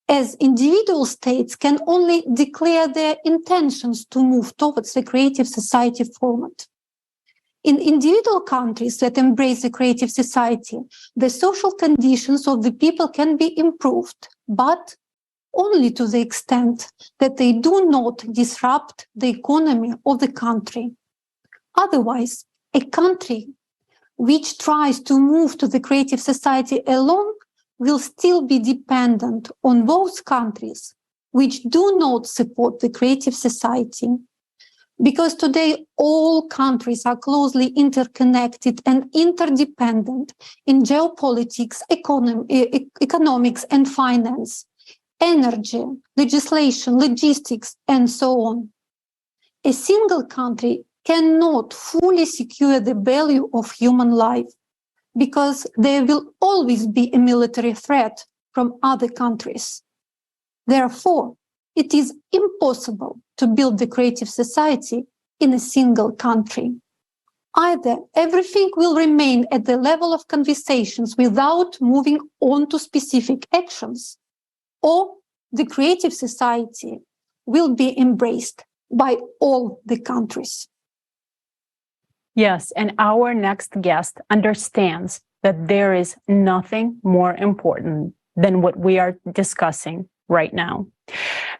As individual states can only declare their intentions to move towards the creative society format. In individual countries that embrace the creative society, the social conditions of the people can be improved, but only to the extent that they do not disrupt the economy of the country. Otherwise, a country which tries to move to the creative society alone will still be dependent on those countries which do not support the creative society. Because today all countries are closely interconnected and interdependent in geopolitics, economics and finance, energy, legislation, logistics, and so on. A single country cannot fully secure the value of human life because there will always be a military threat from other countries. Therefore, it is impossible to build the creative society in a single country. Either everything will remain at the level of conversations without moving on to specific actions, or the creative society will be embraced by all the countries. Yes, and our next guest understands that there is nothing more important than what we are discussing right now.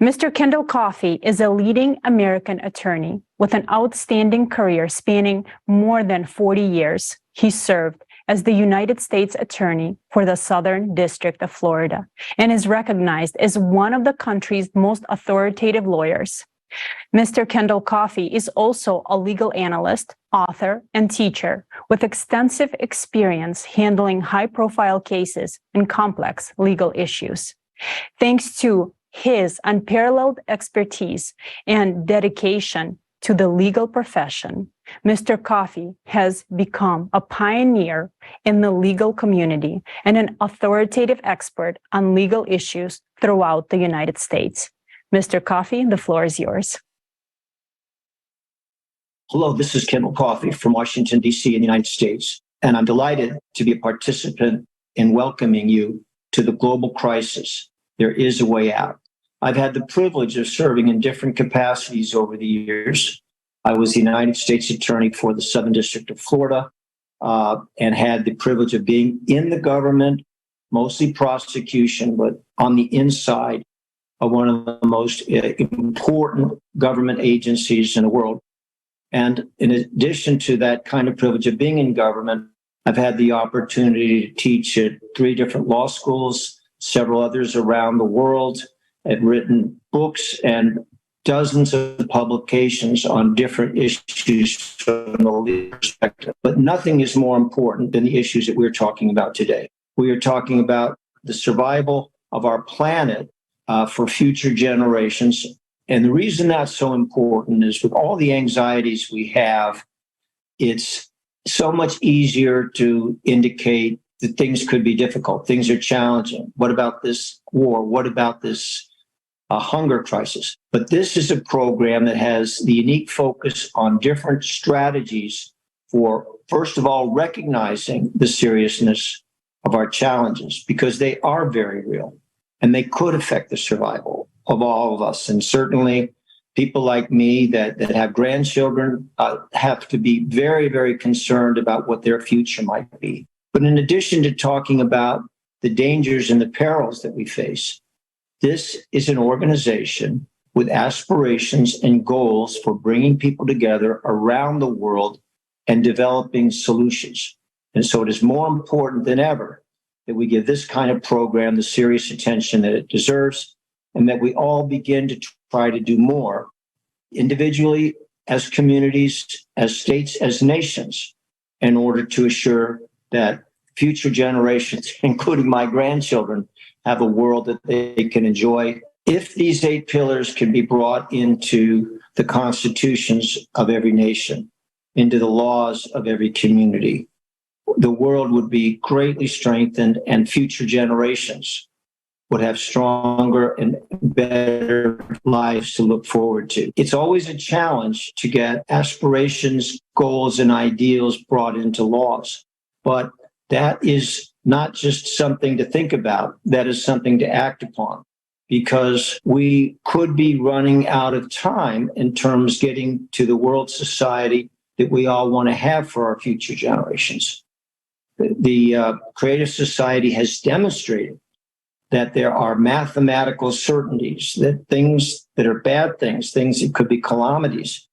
Mr. Kendall Coffey is a leading American attorney with an outstanding career spanning more than 40 years. He served as the United States Attorney for the Southern District of Florida and is recognized as one of the country's most authoritative lawyers. Mr. Kendall Coffey is also a legal analyst, author, and teacher with extensive experience handling high-profile cases and complex legal issues. Thanks to his unparalleled expertise and dedication to the legal profession, Mr. Coffey has become a pioneer in the legal community and an authoritative expert on legal issues throughout the United States. Mr. Coffey, the floor is yours. Hello, this is Kendall Coffey from Washington, D.C. in the United States, and I'm delighted to be a participant in welcoming you to the global crisis. There is a way out. I've had the privilege of serving in different capacities over the years. I was the United States Attorney for the Southern District of Florida. and had the privilege of being in the government, mostly prosecution, but on the inside of one of the most important government agencies in the world. And in addition to that kind of privilege of being in government, I've had the opportunity to teach at 3 different law schools, several others around the world. I've written books and dozens of publications on different issues from the legal perspective. But nothing is more important than the issues that we're talking about today. We are talking about the survival of our planet for future generations. And the reason that's so important is with all the anxieties we have, it's so much easier to indicate that things could be difficult. Things are challenging. What about this war? What about this hunger crisis? But this is a program that has the unique focus on different strategies for, first of all, recognizing the seriousness of our challenges, because they are very real and they could affect the survival of all of us. And certainly people like me that have grandchildren have to be very, very concerned about what their future might be. But in addition to talking about the dangers and the perils that we face, this is an organization with aspirations and goals for bringing people together around the world and developing solutions. And so it is more important than ever that we give this kind of program the serious attention that it deserves, and that we all begin to try to do more individually, as communities, as states, as nations, in order to assure that future generations, including my grandchildren, have a world that they can enjoy. If these 8 pillars can be brought into the constitutions of every nation, into the laws of every community, the world would be greatly strengthened, and future generations would have stronger and better lives to look forward to. It's always a challenge to get aspirations, goals, and ideals brought into laws. But that is not just something to think about. That is something to act upon, because we could be running out of time in terms of getting to the world society that we all want to have for our future generations. The Creative Society has demonstrated that there are mathematical certainties that things that are bad things that could be calamities,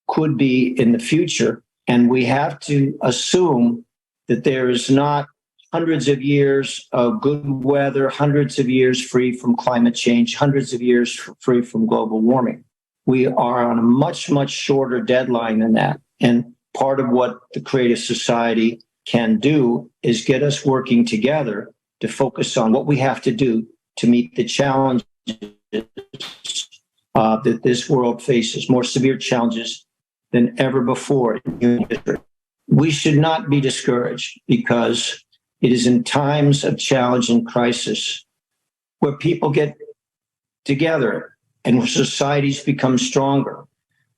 could be in the future. And we have to assume that there is not hundreds of years of good weather, hundreds of years free from climate change, hundreds of years free from global warming. We are on a much, much shorter deadline than that. And part of what the Creative Society can do is get us working together to focus on what we have to do to meet the challenges that this world faces, more severe challenges than ever before in human history. We should not be discouraged, because it is in times of challenge and crisis where people get together and where societies become stronger,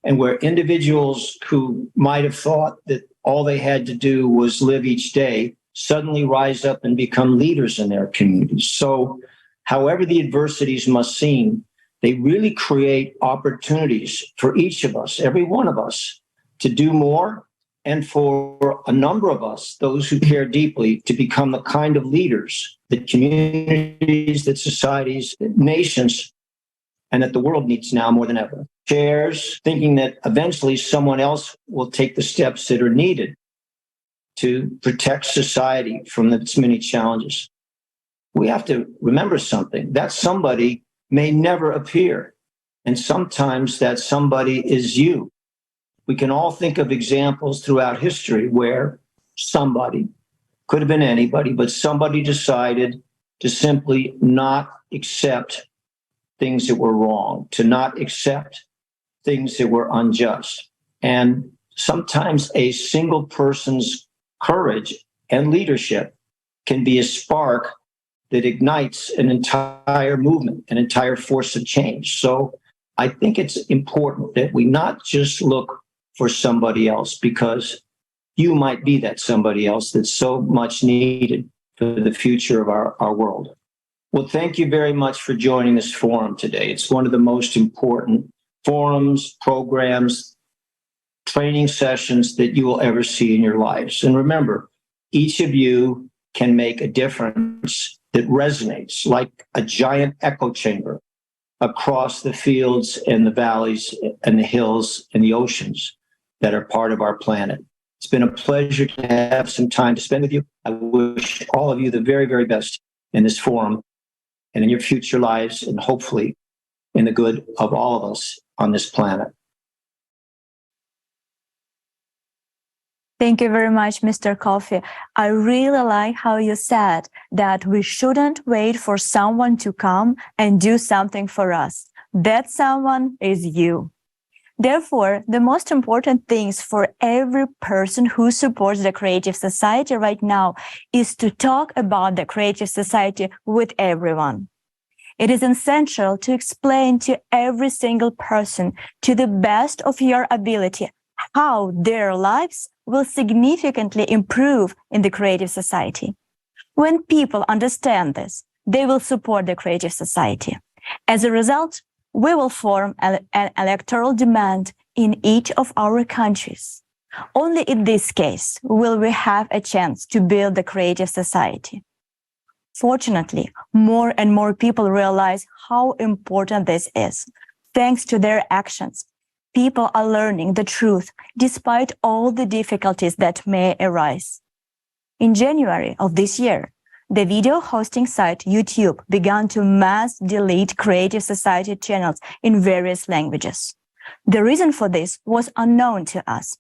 and where individuals who might have thought that all they had to do was live each day suddenly rise up and become leaders in their communities. So however the adversities must seem, they really create opportunities for each of us, every one of us, to do more, and for a number of us, those who care deeply, to become the kind of leaders that communities, that societies, that nations, and that the world needs now more than ever. Shares, thinking that eventually someone else will take the steps that are needed to protect society from its many challenges. We have to remember something. That somebody may never appear, and sometimes that somebody is you. We can all think of examples throughout history where somebody, could have been anybody, but somebody decided to simply not accept things that were wrong, to not accept things that were unjust. And sometimes a single person's courage and leadership can be a spark that ignites an entire movement, an entire force of change. So I think it's important that we not just look for somebody else, because you might be that somebody else that's so much needed for the future of our world. Well, thank you very much for joining this forum today. It's one of the most important forums, programs, training sessions that you will ever see in your lives. And remember, each of you can make a difference that resonates like a giant echo chamber across the fields and the valleys and the hills and the oceans that are part of our planet. It's been a pleasure to have some time to spend with you. I wish all of you the very, very best in this forum and in your future lives, and hopefully in the good of all of us on this planet. Thank you very much, Mr. Coffey. I really like how you said that we shouldn't wait for someone to come and do something for us. That someone is you. Therefore, the most important things for every person who supports the Creative Society right now is to talk about the Creative Society with everyone. It is essential to explain to every single person, to the best of your ability, how their lives will significantly improve in the Creative Society. When people understand this, they will support the Creative Society. As a result, we will form an electoral demand in each of our countries. Only in this case will we have a chance to build the Creative Society. Fortunately, more and more people realize how important this is. Thanks to their actions, people are learning the truth despite all the difficulties that may arise. In January of this year, the video hosting site YouTube began to mass delete Creative Society channels in various languages. The reason for this was unknown to us.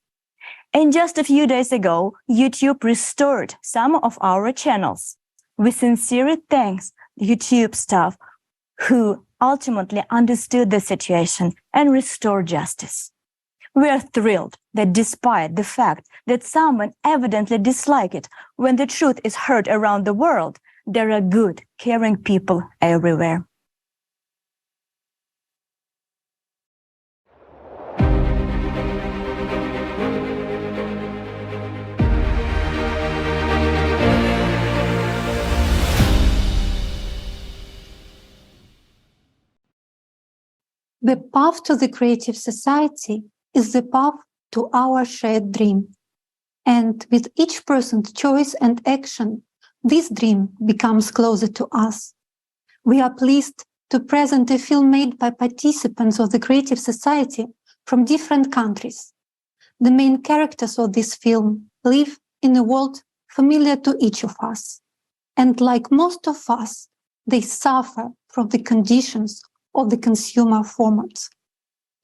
And just a few days ago, YouTube restored some of our channels. We sincerely thank YouTube staff who ultimately understood the situation and restored justice. We are thrilled that despite the fact that someone evidently dislikes it, when the truth is heard around the world, there are good, caring people everywhere. The path to the Creative Society is the path to our shared dream. And with each person's choice and action, this dream becomes closer to us. We are pleased to present a film made by participants of the Creative Society from different countries. The main characters of this film live in a world familiar to each of us. And like most of us, they suffer from the conditions of the consumer format.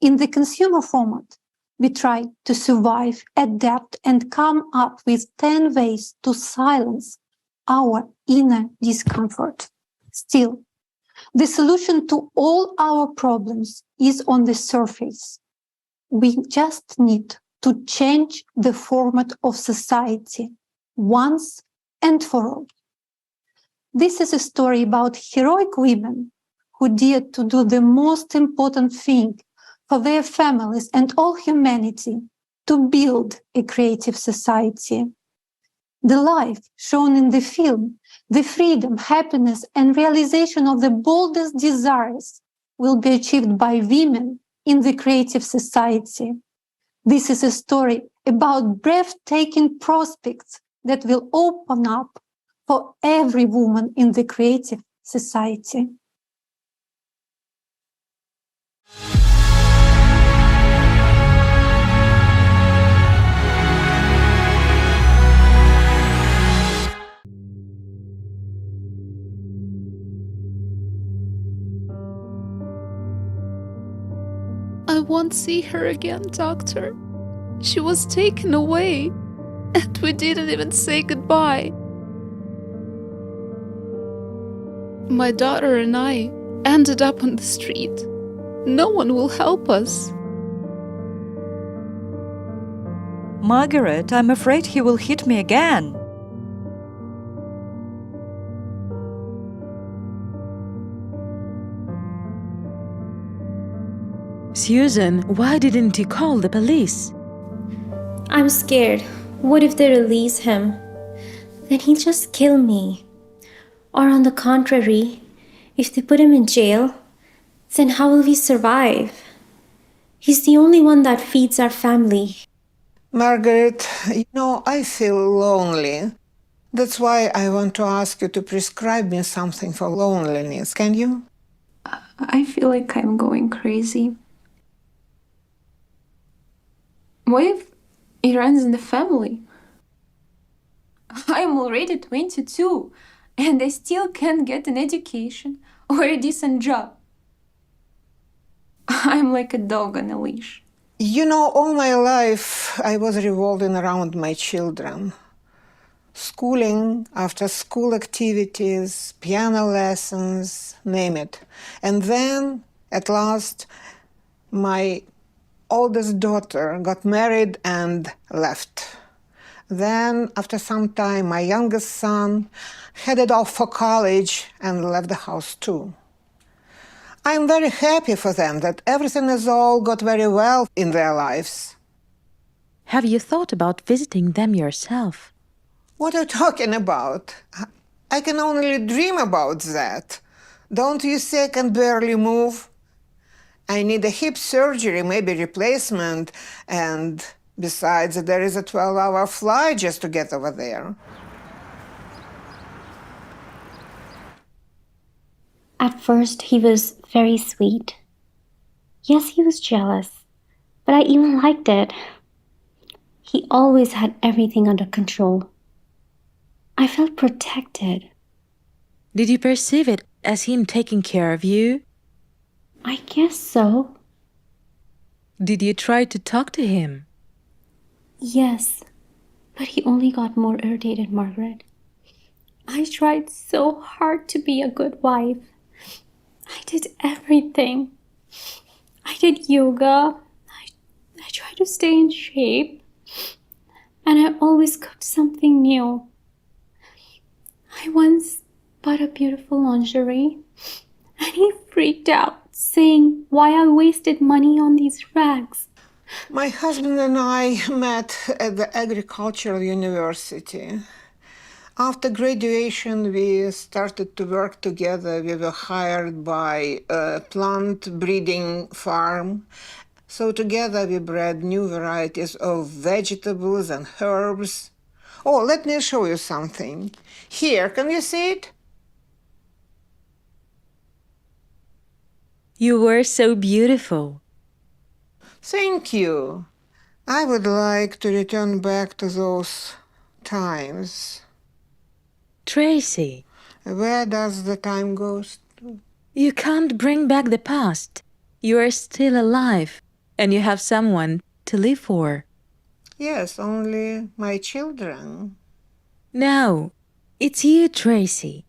In the consumer format, we try to survive, adapt, and come up with 10 ways to silence our inner discomfort. Still, the solution to all our problems is on the surface. We just need to change the format of society once and for all. This is a story about heroic women who dared to do the most important thing for their families and all humanity, to build a creative society. The life shown in the film, the freedom, happiness, and realization of the boldest desires will be achieved by women in the Creative Society. This is a story about breathtaking prospects that will open up for every woman in the Creative Society. I won't see her again, Doctor. She was taken away, and we didn't even say goodbye. My daughter and I ended up on the street. No one will help us. Margaret, I'm afraid he will hit me again. Susan, why didn't you call the police? I'm scared. What if they release him? Then he'll just kill me. Or on the contrary, if they put him in jail, then how will we survive? He's the only one that feeds our family. Margaret, I feel lonely. That's why I want to ask you to prescribe me something for loneliness. Can you? I feel like I'm going crazy. What if it runs in the family? I'm already 22 and I still can't get an education or a decent job. I'm like a dog on a leash. All my life I was revolving around my children. Schooling, after school activities, piano lessons, name it. And then, at last, my oldest daughter got married and left. Then, after some time, my youngest son headed off for college and left the house too. I'm very happy for them that everything has all got very well in their lives. Have you thought about visiting them yourself? What are you talking about? I can only dream about that. Don't you see I can barely move? I need a hip surgery, maybe replacement, and besides, there is a 12-hour flight just to get over there. At first, he was very sweet. Yes, he was jealous, but I even liked it. He always had everything under control. I felt protected. Did you perceive it as him taking care of you? I guess so. Did you try to talk to him? Yes, but he only got more irritated, Margaret. I tried so hard to be a good wife. I did everything. I did yoga. I tried to stay in shape. And I always cooked something new. I once bought a beautiful lingerie, and he freaked out, saying why I wasted money on these rags. My husband and I met at the agricultural university. After graduation, we started to work together. We were hired by a plant breeding farm. So together we bred new varieties of vegetables and herbs. Oh, let me show you something. Here, can you see it? You were so beautiful. Thank you. I would like to return back to those times. Tracy. Where does the time go to? You can't bring back the past. You are still alive, and you have someone to live for. Yes, only my children. No, it's you, Tracy.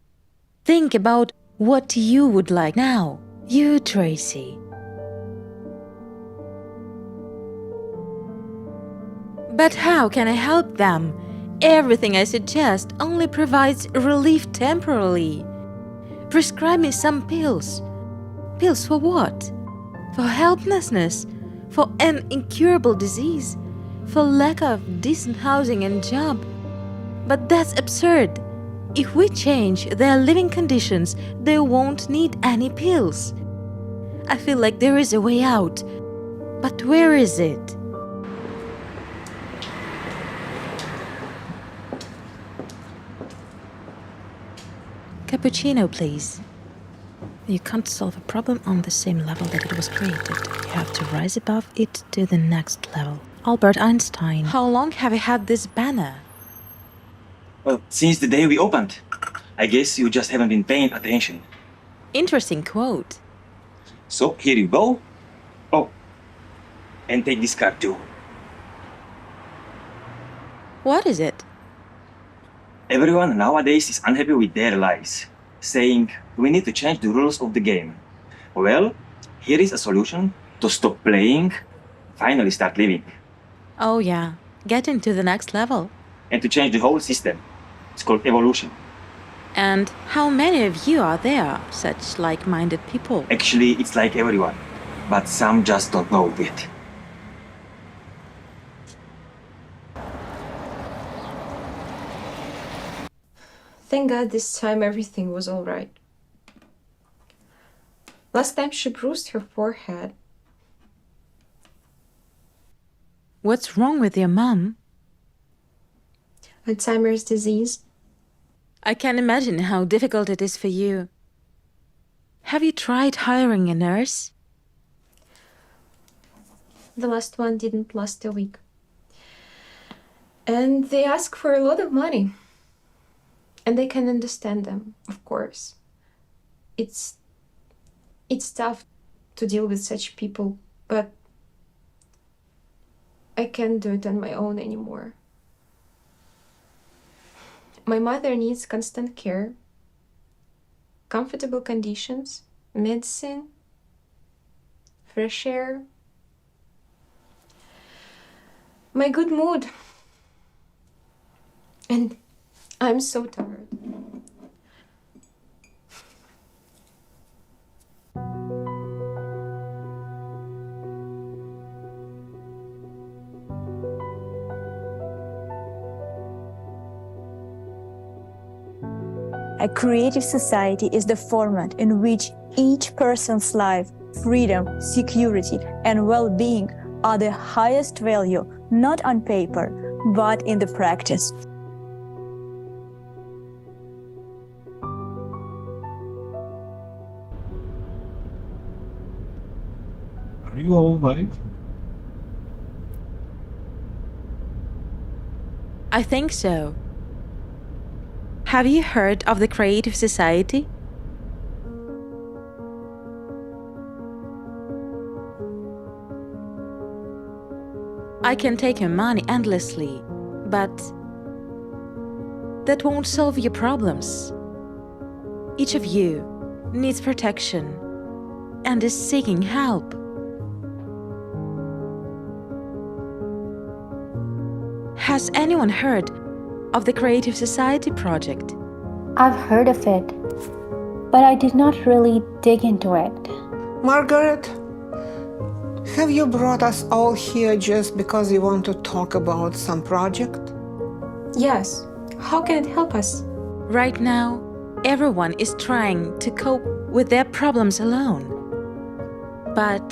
Think about what you would like now. You, Tracy. But how can I help them? Everything I suggest only provides relief temporarily. Prescribe me some pills. Pills for what? For helplessness? For an incurable disease? For lack of decent housing and job? But that's absurd. If we change their living conditions, they won't need any pills. I feel like there is a way out. But where is it? Cappuccino, please. You can't solve a problem on the same level that it was created. You have to rise above it to the next level. Albert Einstein. How long have you had this banner? Well, since the day we opened. I guess you just haven't been paying attention. Interesting quote. So, here you go. Oh, and take this card too. What is it? Everyone nowadays is unhappy with their lives, saying we need to change the rules of the game. Well, here is a solution to stop playing, finally start living. Oh yeah, get into the next level. And to change the whole system. It's called evolution. And how many of you are there, such like-minded people? Actually, it's like everyone, but some just don't know it yet. Thank God this time everything was all right. Last time she bruised her forehead. What's wrong with your mom? Alzheimer's disease. I can imagine how difficult it is for you. Have you tried hiring a nurse? The last one didn't last a week. And they ask for a lot of money. And I can understand them, of course. It's tough to deal with such people, but I can't do it on my own anymore. My mother needs constant care, comfortable conditions, medicine, fresh air, my good mood. And I'm so tired. A creative society is the format in which each person's life, freedom, security, and well-being are the highest value, not on paper, but in the practice. Are you all right? I think so. Have you heard of the Creative Society? I can take your money endlessly, but that won't solve your problems. Each of you needs protection and is seeking help. Has anyone heard of the Creative Society project? I've heard of it, but I did not really dig into it. Margaret, have you brought us all here just because you want to talk about some project? Yes. How can it help us? Right now, everyone is trying to cope with their problems alone. But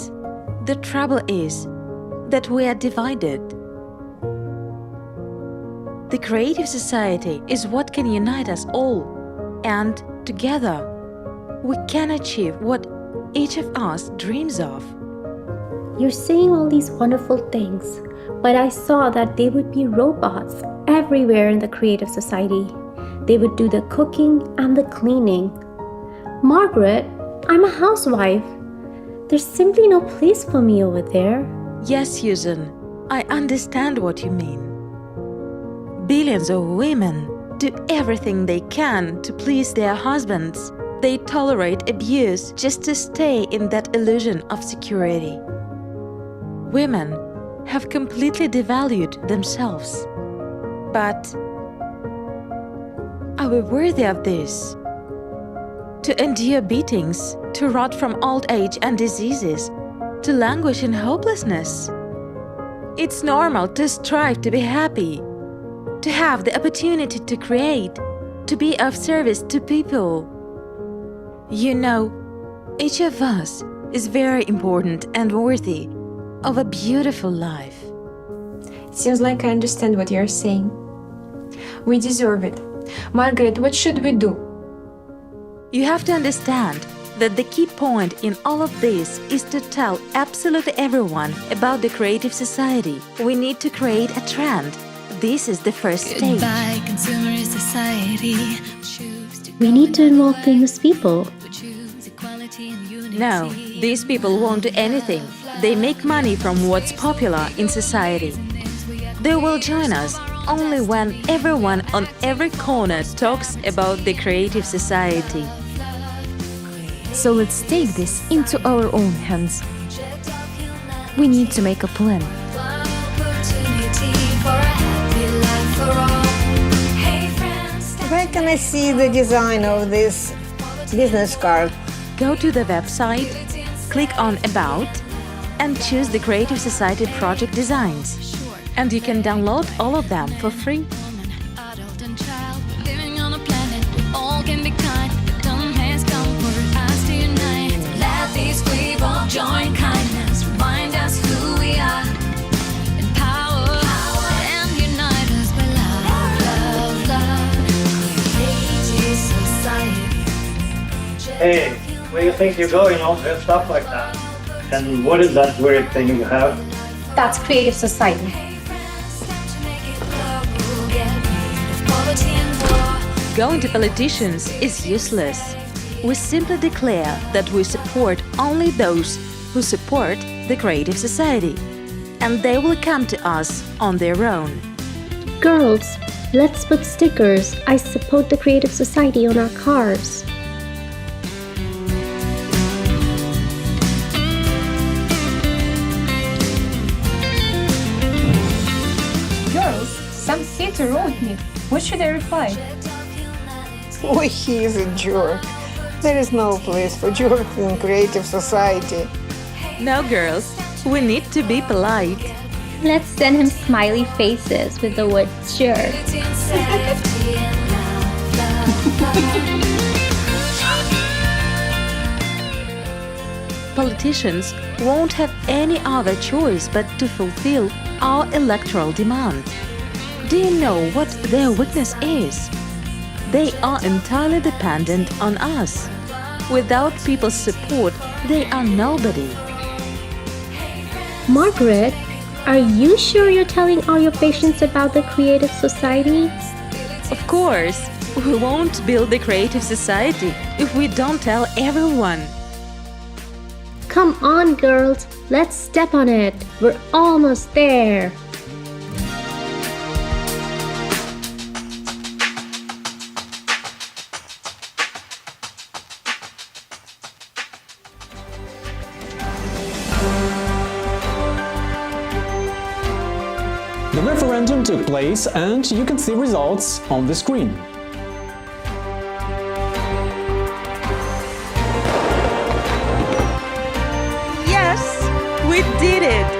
the trouble is that we are divided. The Creative Society is what can unite us all, and together we can achieve what each of us dreams of. You're saying all these wonderful things, but I saw that they would be robots everywhere in the Creative Society. They would do the cooking and the cleaning. Margaret, I'm a housewife. There's simply no place for me over there. Yes, Susan, I understand what you mean. Billions of women do everything they can to please their husbands. They tolerate abuse just to stay in that illusion of security. Women have completely devalued themselves. But are we worthy of this? To endure beatings, to rot from old age and diseases, to languish in hopelessness? It's normal to strive to be happy, to have the opportunity to create, to be of service to people. You know, each of us is very important and worthy of a beautiful life. It seems like I understand what you're saying. We deserve it. Margaret, what should we do? You have to understand that the key point in all of this is to tell absolutely everyone about the Creative Society. We need to create a trend. This is the first stage. Goodbye, consumerist society. We need to involve famous people. No, these people won't do anything. They make money from what's popular in society. They will join us only when everyone on every corner talks about the Creative Society. So let's take this into our own hands. We need to make a plan. Where can I see the design of this business card? Go to the website, click on About, and choose the Creative Society project designs. And you can download all of them for free. Living on a planet, we all can be kind. Time has come for us to unite. Let this wave of joy and kindness remind us who we are. Empower Hey, where you think you're going, all dressed up like that? And what is that weird thing you have? That's creative society. Going to politicians is useless. We simply declare that we support only those who support the creative society, and they will come to us on their own. Girls, let's put stickers "I support the creative society" on our cars. Girls, some theater wrote me. What should I reply? Oh, he is a jerk. There is no place for jerks in creative society. Now, girls, we need to be polite. Let's send him smiley faces with the word jerk. Politicians won't have any other choice but to fulfill our electoral demand. Do you know what their weakness is? They are entirely dependent on us. Without people's support, they are nobody. Margaret, are you sure you're telling all your patients about the creative society? Of course, we won't build the creative society if we don't tell everyone. Come on, girls, let's step on it. We're almost there. The referendum took place and you can see results on the screen. Yes, we did it!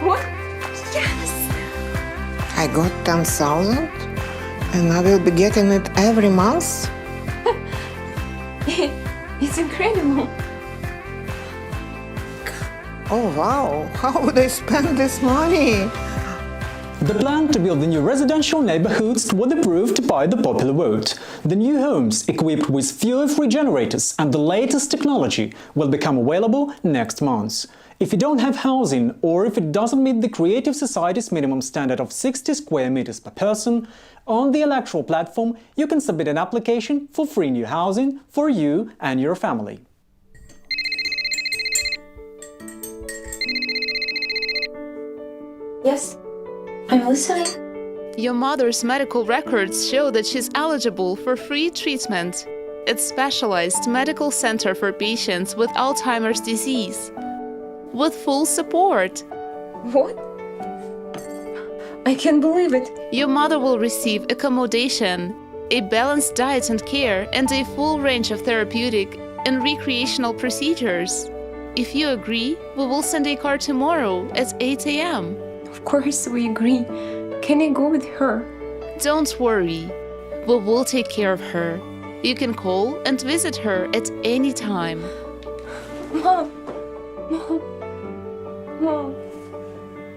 What? Yes! I got 10,000 and I will be getting it every month. It's incredible. Oh wow, how would I spend this money? The plan to build the new residential neighborhoods was approved by the popular vote. The new homes, equipped with fuel-free generators and the latest technology, will become available next month. If you don't have housing, or if it doesn't meet the Creative Society's minimum standard of 60 square meters per person, on the electoral platform you can submit an application for free new housing for you and your family. Yes, I'm listening. Your mother's medical records show that she's eligible for free treatment. It's specialized medical center for patients with Alzheimer's disease. With full support. What? I can't believe it. Your mother will receive accommodation, a balanced diet and care, and a full range of therapeutic and recreational procedures. If you agree, we will send a car tomorrow at 8 a.m. Of course we agree. Can I go with her? Don't worry. We will take care of her. You can call and visit her at any time. Mom. Mom. Mom.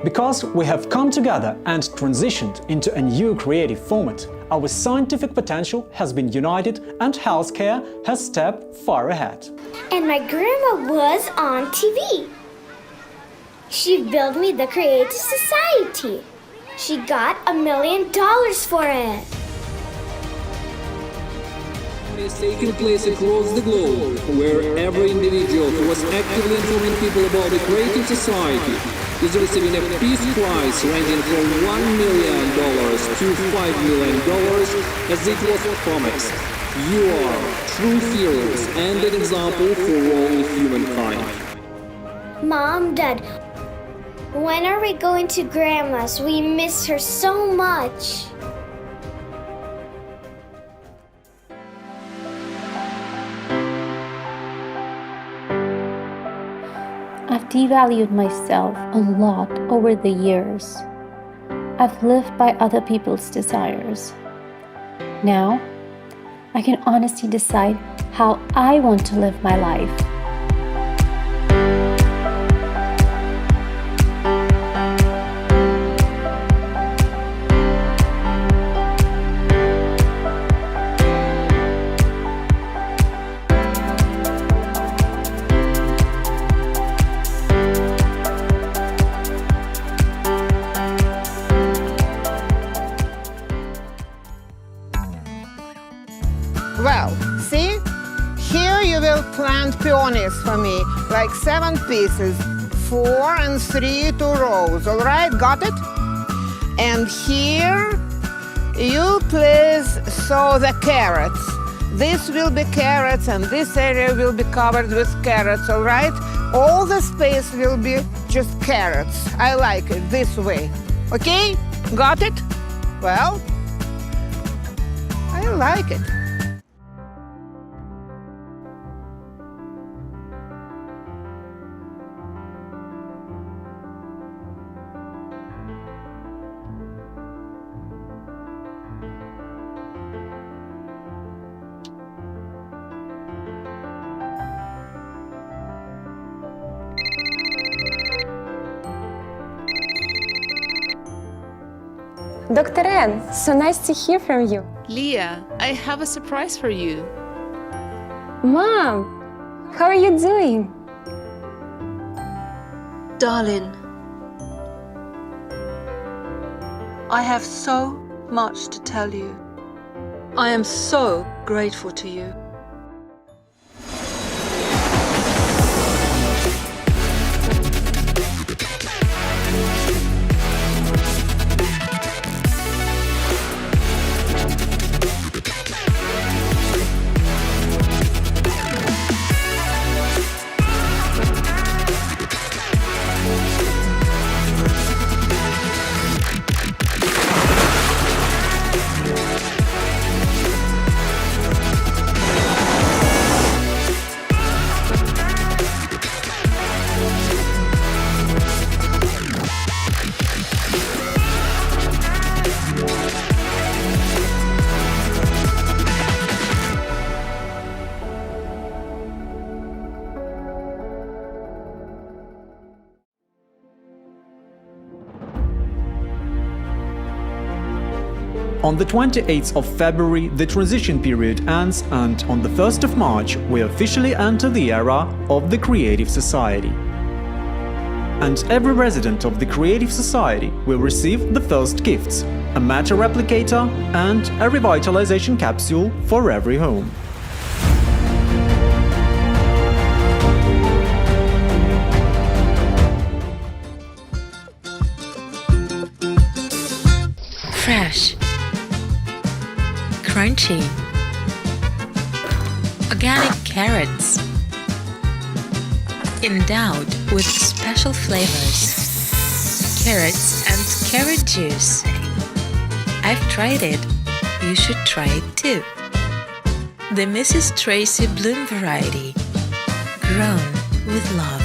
Because we have come together and transitioned into a new creative format, our scientific potential has been united and healthcare has stepped far ahead. And my grandma was on TV. She built me the Creative Society. She got $1 million for it. Is taking place across the globe, where every individual who was actively informing people about the Creative Society is receiving a Peace Prize ranging from $1 million to $5 million, as it was promised. You are true heroes and an example for all humankind. Mom, Dad, when are we going to Grandma's? We miss her so much. I've devalued myself a lot over the years. I've lived by other people's desires. Now, I can honestly decide how I want to live my life. Well, see? Here you will plant peonies for me, like 7 pieces, 4 and 3 2 rows, all right? Got it? And here you please sow the carrots. This will be carrots and this area will be covered with carrots, all right? All the space will be just carrots. I like it this way. Okay? Got it? Well, I like it. Dr. Ann, so nice to hear from you. Leah, I have a surprise for you. Mom, how are you doing? Darling, I have so much to tell you. I am so grateful to you. On the 28th of February, the transition period ends, and on the 1st of March, we officially enter the era of the Creative Society. And every resident of the Creative Society will receive the first gifts, a matter replicator and a revitalization capsule for every home. Fresh, crunchy, organic carrots, endowed with special flavors, carrots and carrot juice. I've tried it, you should try it too. The Mrs. Tracy Bloom variety, grown with love.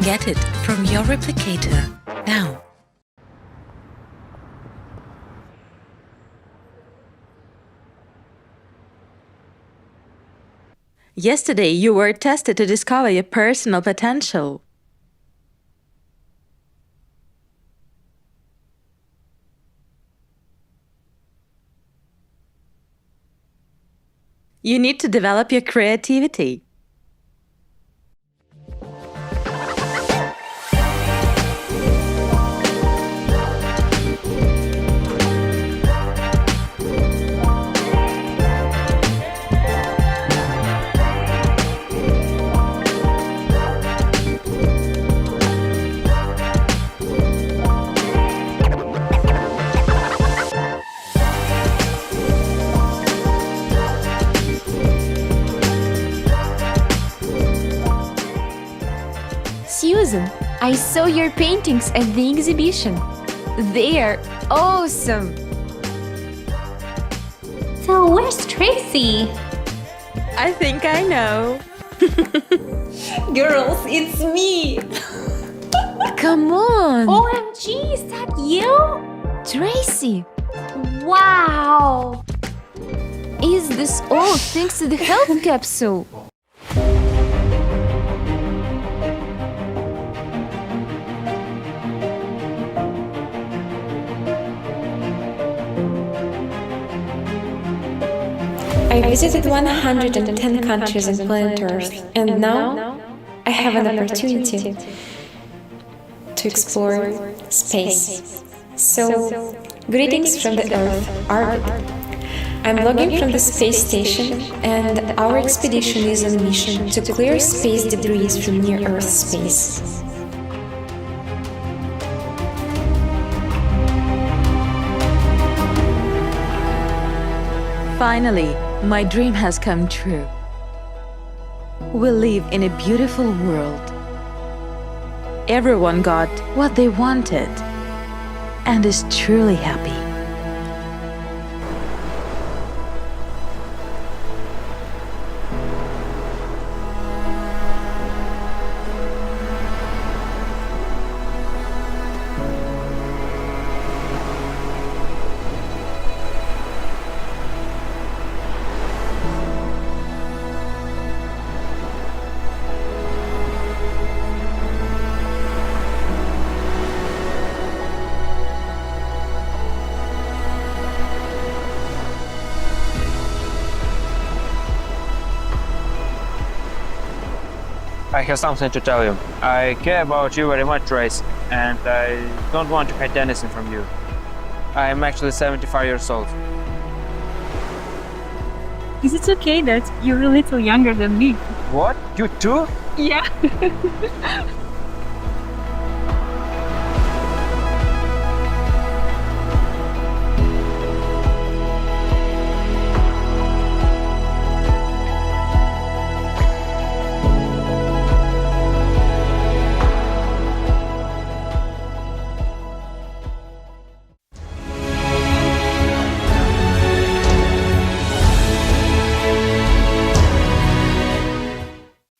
Get it from your replicator now. Yesterday, you were tested to discover your personal potential. You need to develop your creativity. Susan, I saw your paintings at the exhibition. They are awesome! So where's Tracy? I think I know. Girls, it's me! Come on! OMG, is that you? Tracy, Wow! is this all thanks to the health capsule? I visited 110 countries on planet Earth, and now I have an opportunity to explore space. So, greetings from the Earth orbit. I'm logging from the space station, and our expedition is on mission to clear space debris from near-Earth space. Finally, my dream has come true. We live in a beautiful world. Everyone got what they wanted and is truly happy. I have something to tell you. I care about you very much, Trace, and I don't want to hide anything from you. I am actually 75 years old. Is it okay that you're a little younger than me? What? You too? Yeah.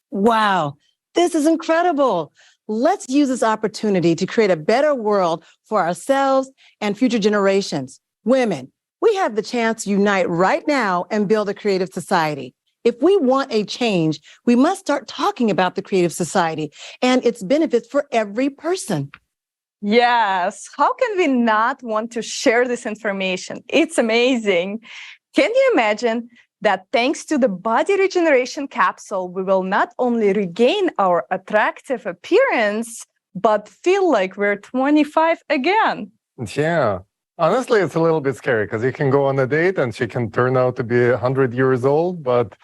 Wow, this is incredible. Let's use this opportunity to create a better world for ourselves and future generations. Women, we have the chance to unite right now and build a creative society. If we want a change, we must start talking about the creative society and its benefits for every person. Yes, how can we not want to share this information? It's amazing. Can you imagine that thanks to the body regeneration capsule, we will not only regain our attractive appearance, but feel like we're 25 again? Yeah. Honestly, it's a little bit scary because you can go on a date and she can turn out to be 100 years old. But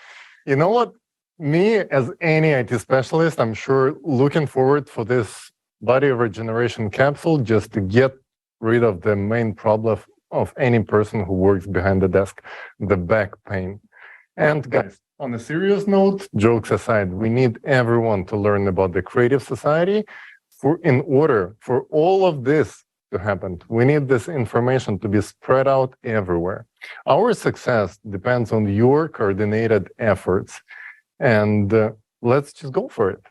you know what? Me, as any IT specialist, I'm sure looking forward for this body regeneration capsule just to get rid of the main problem of any person who works behind the desk, the back pain. And guys, on a serious note, jokes aside, we need everyone to learn about the creative society in order for all of this to happen. We need this information to be spread out everywhere. Our success depends on your coordinated efforts. And let's just go for it.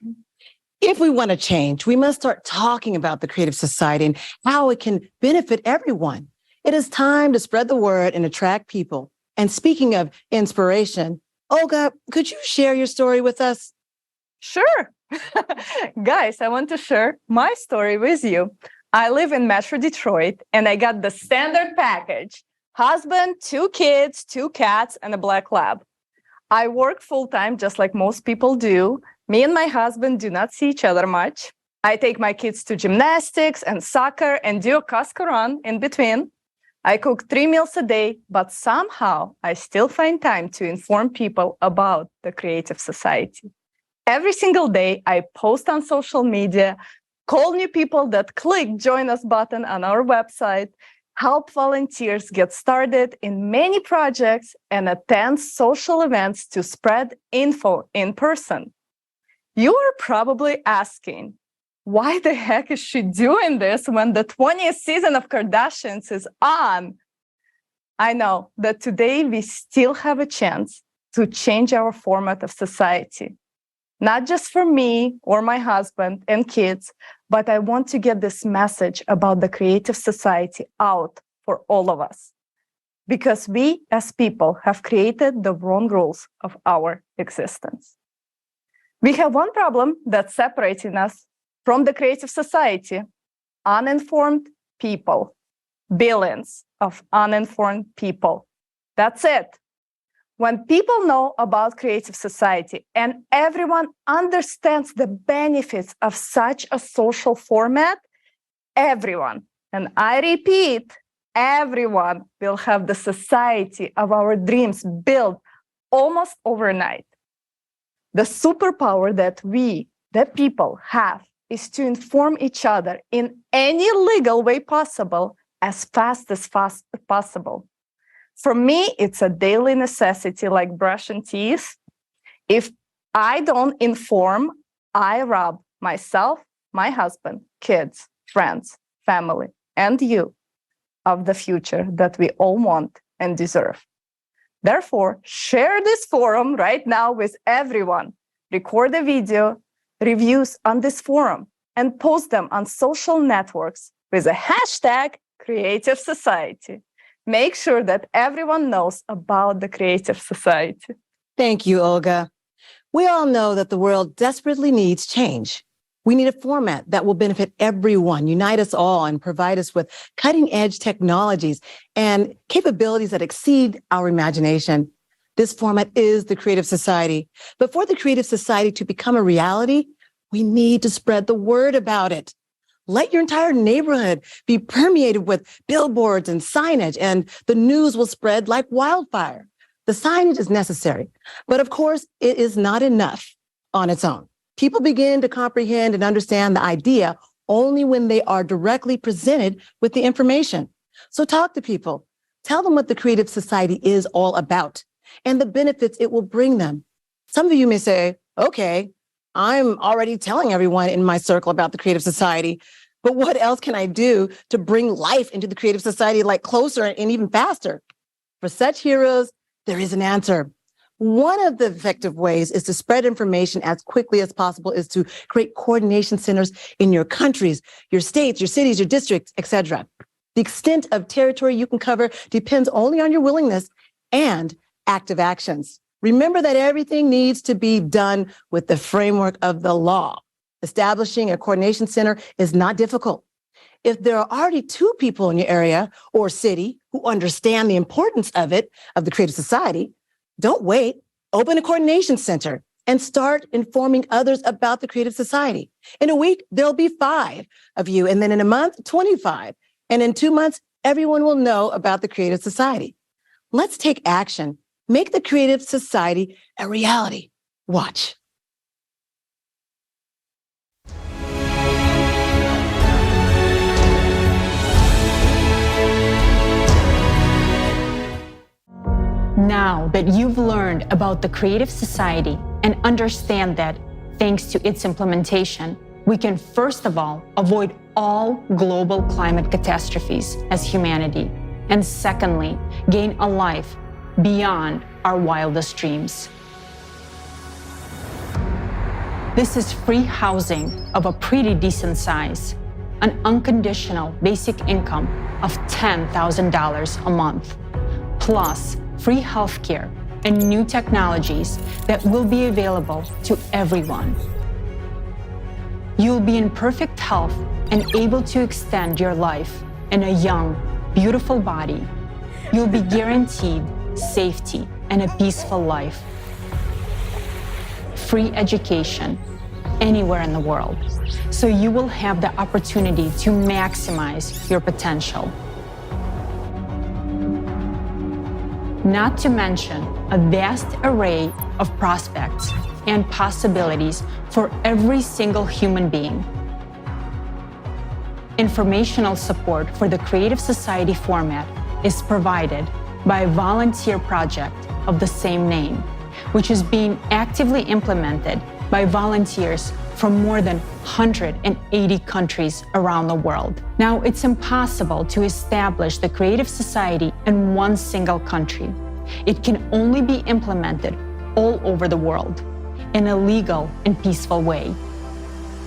If we want to change, we must start talking about the creative society and how it can benefit everyone. It is time to spread the word and attract people. And speaking of inspiration, Olga, could you share your story with us? Sure. Guys, I want to share my story with you. I live in Metro Detroit, and I got the standard package: husband, 2 kids, 2 cats, and a black lab. I work full-time, just like most people do. Me and my husband do not see each other much. I take my kids to gymnastics and soccer and do a Costco run in between. I cook 3 meals a day, but somehow I still find time to inform people about the creative society. Every single day, I post on social media, call new people that click join us button on our website, help volunteers get started in many projects, and attend social events to spread info in person. You are probably asking, why the heck is she doing this when the 20th season of Kardashians is on? I know that today we still have a chance to change our format of society. not just for me or my husband and kids, but I want to get this message about the creative society out for all of us. Because we as people have created the wrong rules of our existence. We have one problem that's separating us from the creative society: uninformed people. Billions of uninformed people. That's it. When people know about creative society and everyone understands the benefits of such a social format, everyone, and I repeat, everyone will have the society of our dreams built almost overnight. The superpower that we, the people, have is to inform each other in any legal way possible as fast as possible. For me, it's a daily necessity like brushing teeth. If I don't inform, I rob myself, my husband, kids, friends, family, and you of the future that we all want and deserve. Therefore, share this forum right now with everyone. Record a video, reviews on this forum, and post them on social networks with a hashtag Creative Society. Make sure that everyone knows about the Creative Society. Thank you, Olga. We all know that the world desperately needs change. We need a format that will benefit everyone, unite us all, and provide us with cutting-edge technologies and capabilities that exceed our imagination. This format is the Creative Society. But for the Creative Society to become a reality, we need to spread the word about it. Let your entire neighborhood be permeated with billboards and signage, and the news will spread like wildfire. The signage is necessary, but of course, it is not enough on its own. People begin to comprehend and understand the idea only when they are directly presented with the information. So talk to people. Tell them what the Creative Society is all about and the benefits it will bring them. Some of you may say, okay, I'm already telling everyone in my circle about the Creative Society, but what else can I do to bring life into the Creative Society like closer and even faster? For such heroes, there is an answer. One of the effective ways is to spread information as quickly as possible is to create coordination centers in your countries, your states, your cities, your districts, etc. The extent of territory you can cover depends only on your willingness and active actions. Remember that everything needs to be done with the framework of the law. Establishing a coordination center is not difficult. If there are already 2 people in your area or city who understand the importance of it, of the Creative Society, don't wait. Open a coordination center and start informing others about the Creative Society. In a week, there'll be 5 of you, and then in a month, 25. And in 2 months, everyone will know about the Creative Society. Let's take action. Make the Creative Society a reality. Watch. Now that you've learned about the Creative Society and understand that, thanks to its implementation, we can first of all avoid all global climate catastrophes as humanity, and secondly, gain a life beyond our wildest dreams. This is free housing of a pretty decent size, an unconditional basic income of $10,000 a month, plus free healthcare and new technologies that will be available to everyone. You'll be in perfect health and able to extend your life in a young, beautiful body. You'll be guaranteed safety and a peaceful life. Free education anywhere in the world, so you will have the opportunity to maximize your potential. Not to mention a vast array of prospects and possibilities for every single human being. Informational support for the Creative Society format is provided by a volunteer project of the same name, which is being actively implemented by volunteers from more than 180 countries around the world. Now, it's impossible to establish the Creative Society in one single country. It can only be implemented all over the world. in a legal and peaceful way.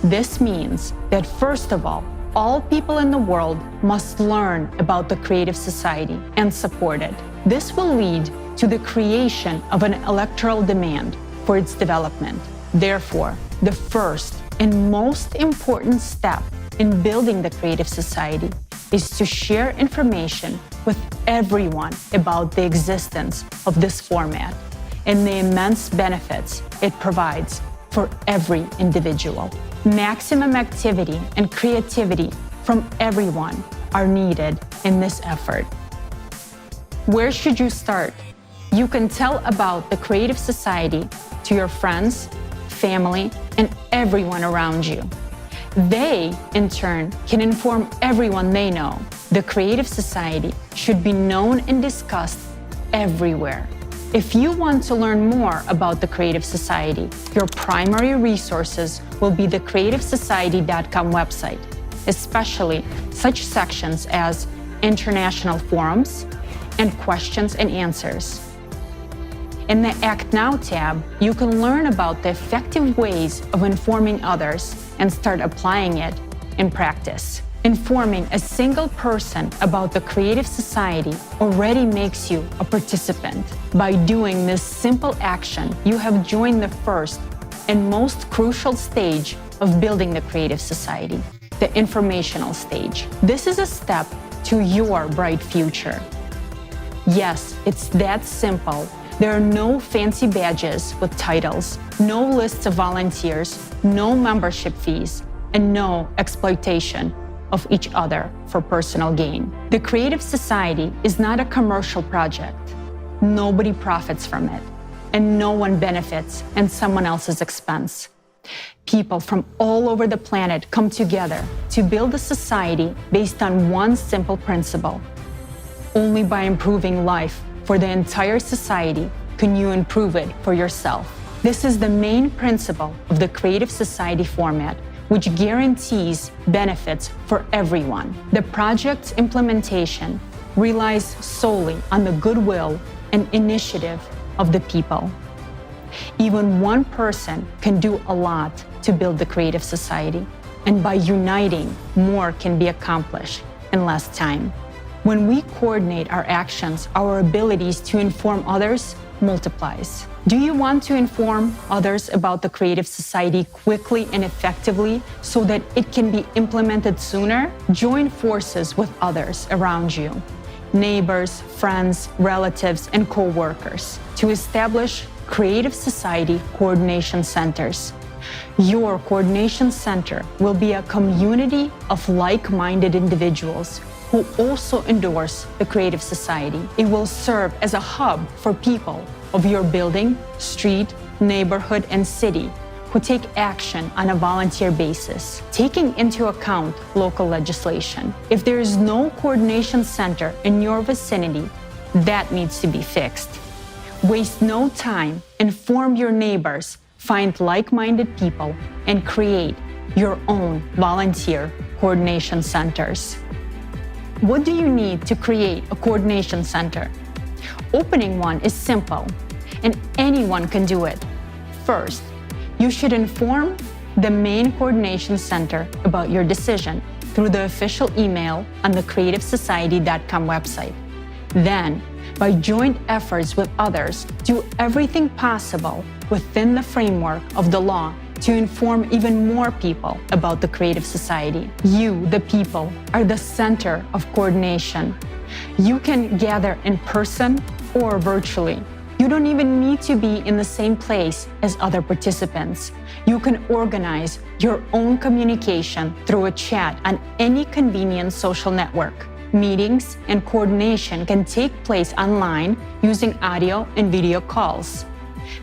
This means that, first of all people in the world must learn about the Creative Society and support it. This will lead to the creation of an electoral demand for its development. Therefore, the first and most important step in building the Creative Society is to share information with everyone about the existence of this format and the immense benefits it provides for every individual. Maximum activity and creativity from everyone are needed in this effort. Where should you start? You can tell about the Creative Society to your friends, family, and everyone around you. They, in turn, can inform everyone they know. The Creative Society should be known and discussed everywhere. If you want to learn more about the Creative Society, your primary resources will be the creativesociety.com website, especially such sections as international forums and questions and answers. In the Act Now tab, you can learn about the effective ways of informing others and start applying it in practice. Informing a single person about the Creative Society already makes you a participant. By doing this simple action, you have joined the first and most crucial stage of building the Creative Society, the informational stage. This is a step to your bright future. Yes, it's that simple. There are no fancy badges with titles, no lists of volunteers, no membership fees, and no exploitation of each other for personal gain. The Creative Society is not a commercial project. Nobody profits from it, and no one benefits at someone else's expense. People from all over the planet come together to build a society based on one simple principle. Only by improving life for the entire society can you improve it for yourself. This is the main principle of the Creative Society format, which guarantees benefits for everyone. The project's implementation relies solely on the goodwill and initiative of the people. Even one person can do a lot to build the Creative Society, and by uniting, more can be accomplished in less time. When we coordinate our actions, our abilities to inform others multiplies. Do you want to inform others about the Creative Society quickly and effectively so that it can be implemented sooner? Join forces with others around you, neighbors, friends, relatives, and co-workers, to establish Creative Society coordination centers. Your coordination center will be a community of like-minded individuals who also endorse the Creative Society. It will serve as a hub for people of your building, street, neighborhood, and city who take action on a volunteer basis, taking into account local legislation. If there is no coordination center in your vicinity, that needs to be fixed. Waste no time, inform your neighbors, find like-minded people, and create your own volunteer coordination centers. What do you need to create a coordination center? Opening one is simple, and anyone can do it. First, you should inform the main coordination center about your decision through the official email on the creativesociety.com website. Then, by joint efforts with others, do everything possible within the framework of the law to inform even more people about the Creative Society. You, the people, are the center of coordination. You can gather in person or virtually. You don't even need to be in the same place as other participants. You can organize your own communication through a chat on any convenient social network. Meetings and coordination can take place online using audio and video calls.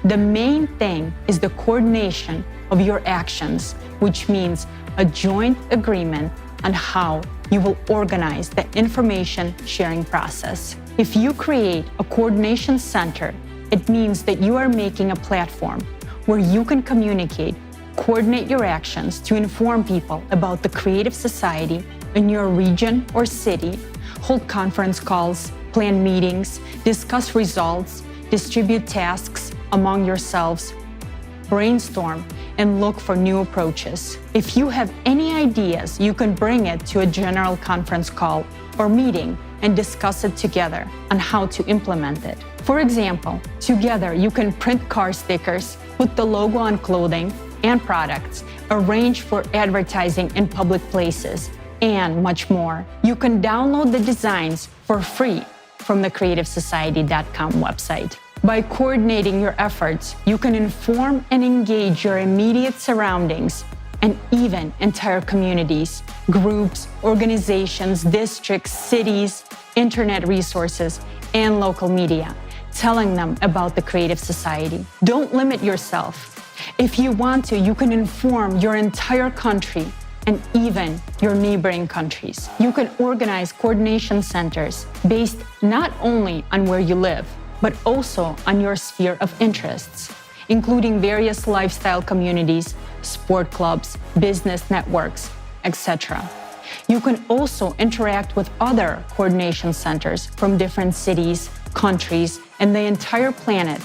The main thing is the coordination of your actions, which means a joint agreement on how you will organize the information sharing process. If you create a coordination center, it means that you are making a platform where you can communicate, coordinate your actions to inform people about the Creative Society in your region or city, hold conference calls, plan meetings, discuss results, distribute tasks among yourselves, brainstorm, and look for new approaches. If you have any ideas, you can bring it to a general conference call or meeting and discuss it together on how to implement it. For example, together you can print car stickers, put the logo on clothing and products, arrange for advertising in public places, and much more. You can download the designs for free from the creativesociety.com website. By coordinating your efforts, you can inform and engage your immediate surroundings and even entire communities, groups, organizations, districts, cities, internet resources, and local media, telling them about the Creative Society. Don't limit yourself. If you want to, you can inform your entire country and even your neighboring countries. You can organize coordination centers based not only on where you live, but also on your sphere of interests, including various lifestyle communities, sport clubs, business networks, etc. You can also interact with other coordination centers from different cities, countries, and the entire planet,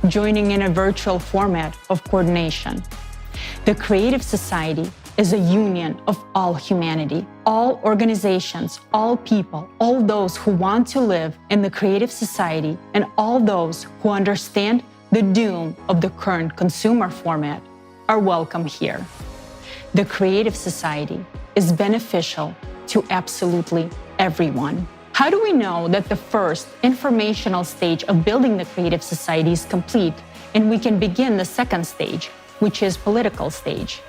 joining in a virtual format of coordination. The Creative Society is a union of all humanity, all organizations, all people, all those who want to live in the Creative Society, and all those who understand the doom of the current consumer format are welcome here. The Creative Society is beneficial to absolutely everyone. How do we know that the first informational stage of building the Creative Society is complete and we can begin the second stage, which is political stage?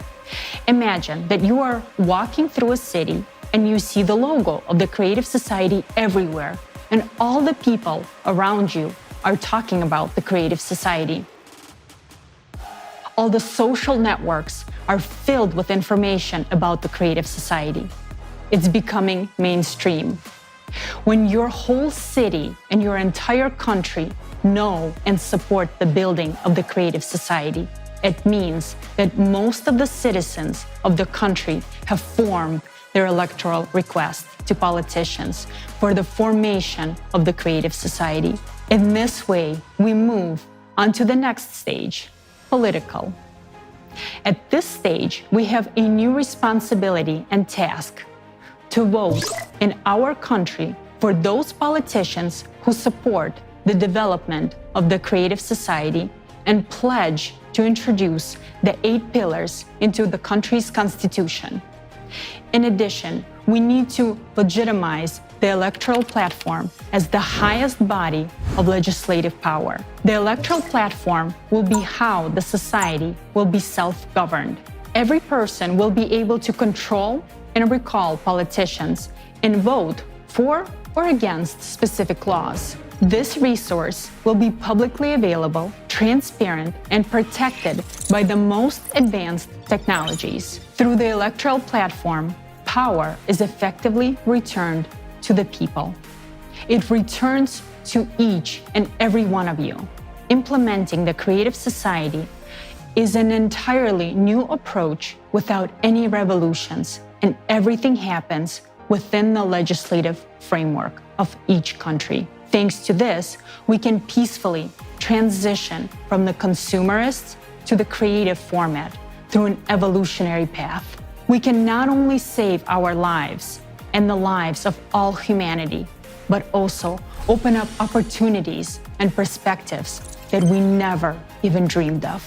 Imagine that you are walking through a city and you see the logo of the Creative Society everywhere, and all the people around you are talking about the Creative Society. All the social networks are filled with information about the Creative Society. It's becoming mainstream. When your whole city and your entire country know and support the building of the Creative Society, it means that most of the citizens of the country have formed their electoral request to politicians for the formation of the Creative Society. In this way, we move on to the next stage, political. At this stage, we have a new responsibility and task: to vote in our country for those politicians who support the development of the Creative Society and pledge to introduce the 8 pillars into the country's constitution. In addition, we need to legitimize the electoral platform as the highest body of legislative power. The electoral platform will be how the society will be self-governed. Every person will be able to control and recall politicians and vote for or against specific laws. This resource will be publicly available, transparent, and protected by the most advanced technologies. Through the electoral platform, power is effectively returned to the people. It returns to each and every one of you. Implementing the Creative Society is an entirely new approach without any revolutions, and everything happens within the legislative framework of each country. Thanks to this, we can peacefully transition from the consumerist to the creative format through an evolutionary path. We can not only save our lives and the lives of all humanity, but also open up opportunities and perspectives that we never even dreamed of.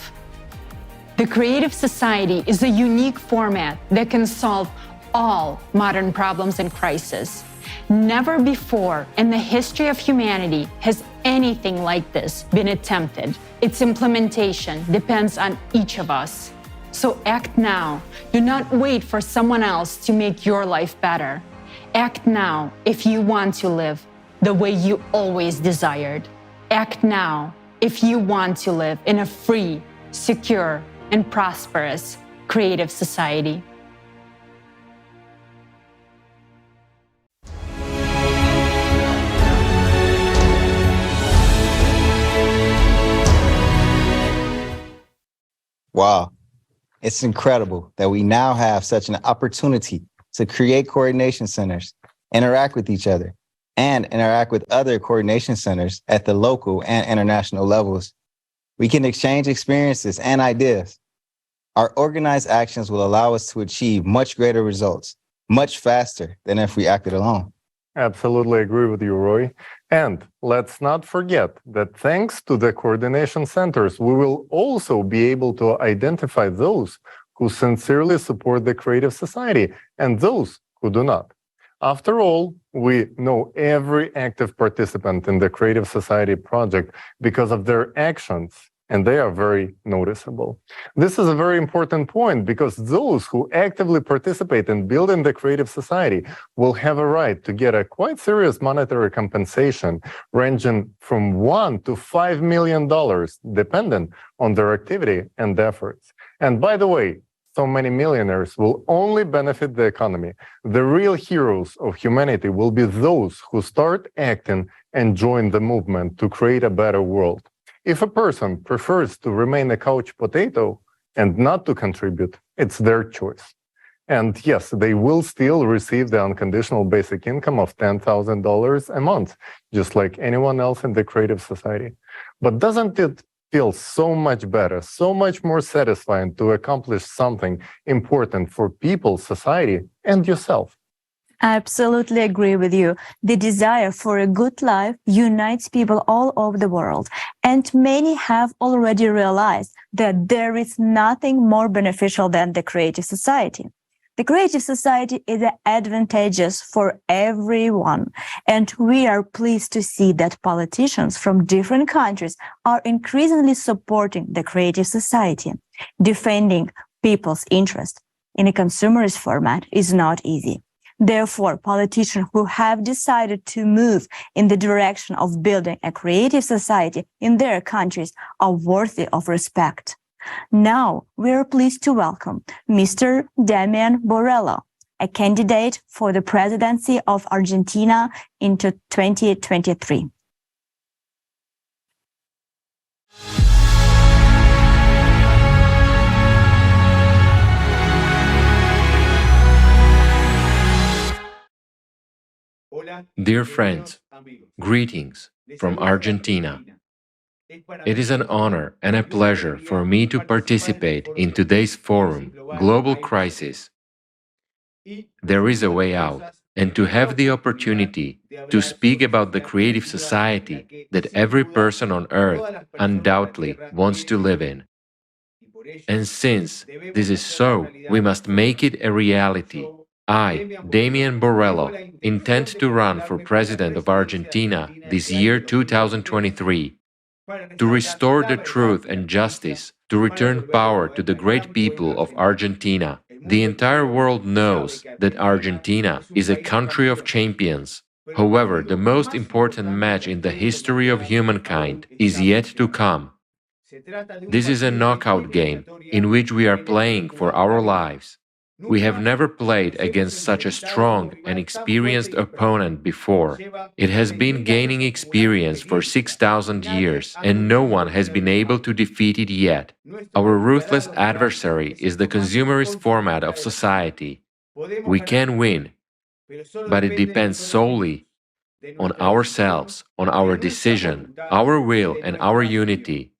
The Creative Society is a unique format that can solve all modern problems and crises. Never before in the history of humanity has anything like this been attempted. Its implementation depends on each of us. So act now. Do not wait for someone else to make your life better. Act now if you want to live the way you always desired. Act now if you want to live in a free, secure, and prosperous creative society. Wow, it's incredible that we now have such an opportunity to create coordination centers, interact with each other, and interact with other coordination centers at the local and international levels. We can exchange experiences and ideas. Our organized actions will allow us to achieve much greater results, much faster than if we acted alone. Absolutely agree with you, Roy. And let's not forget that thanks to the coordination centers, we will also be able to identify those who sincerely support the creative society and those who do not. After all, we know every active participant in the Creative Society project because of their actions, and they are very noticeable. This is a very important point because those who actively participate in building the Creative Society will have a right to get a quite serious monetary compensation ranging from $1 to $5 million, depending on their activity and efforts. And by the way, so many millionaires will only benefit the economy. The real heroes of humanity will be those who start acting and join the movement to create a better world. If a person prefers to remain a couch potato and not to contribute, it's their choice. And yes, they will still receive the unconditional basic income of $10,000 a month, just like anyone else in the Creative Society. But doesn't it feel so much better, so much more satisfying to accomplish something important for people, society, and yourself? I absolutely agree with you. The desire for a good life unites people all over the world, and many have already realized that there is nothing more beneficial than the Creative Society. The Creative Society is advantageous for everyone, and we are pleased to see that politicians from different countries are increasingly supporting the Creative Society. Defending people's interests in a consumerist format is not easy. Therefore, politicians who have decided to move in the direction of building a creative society in their countries are worthy of respect. Now, we are pleased to welcome Mr. Damian Borrello, a candidate for the presidency of Argentina in 2023. Dear friends, greetings from Argentina. It is an honor and a pleasure for me to participate in today's forum, Global Crisis. There is a way out, and to have the opportunity to speak about the creative society that every person on earth undoubtedly wants to live in. And since this is so, we must make it a reality. I, Damian Borrello, intend to run for President of Argentina this year 2023, to restore the truth and justice, to return power to the great people of Argentina. The entire world knows that Argentina is a country of champions. However, the most important match in the history of humankind is yet to come. This is a knockout game in which we are playing for our lives. We have never played against such a strong and experienced opponent before. It has been gaining experience for 6,000 years, and no one has been able to defeat it yet. Our ruthless adversary is the consumerist format of society. We can win, but it depends solely on ourselves, on our decision, our will, and our unity.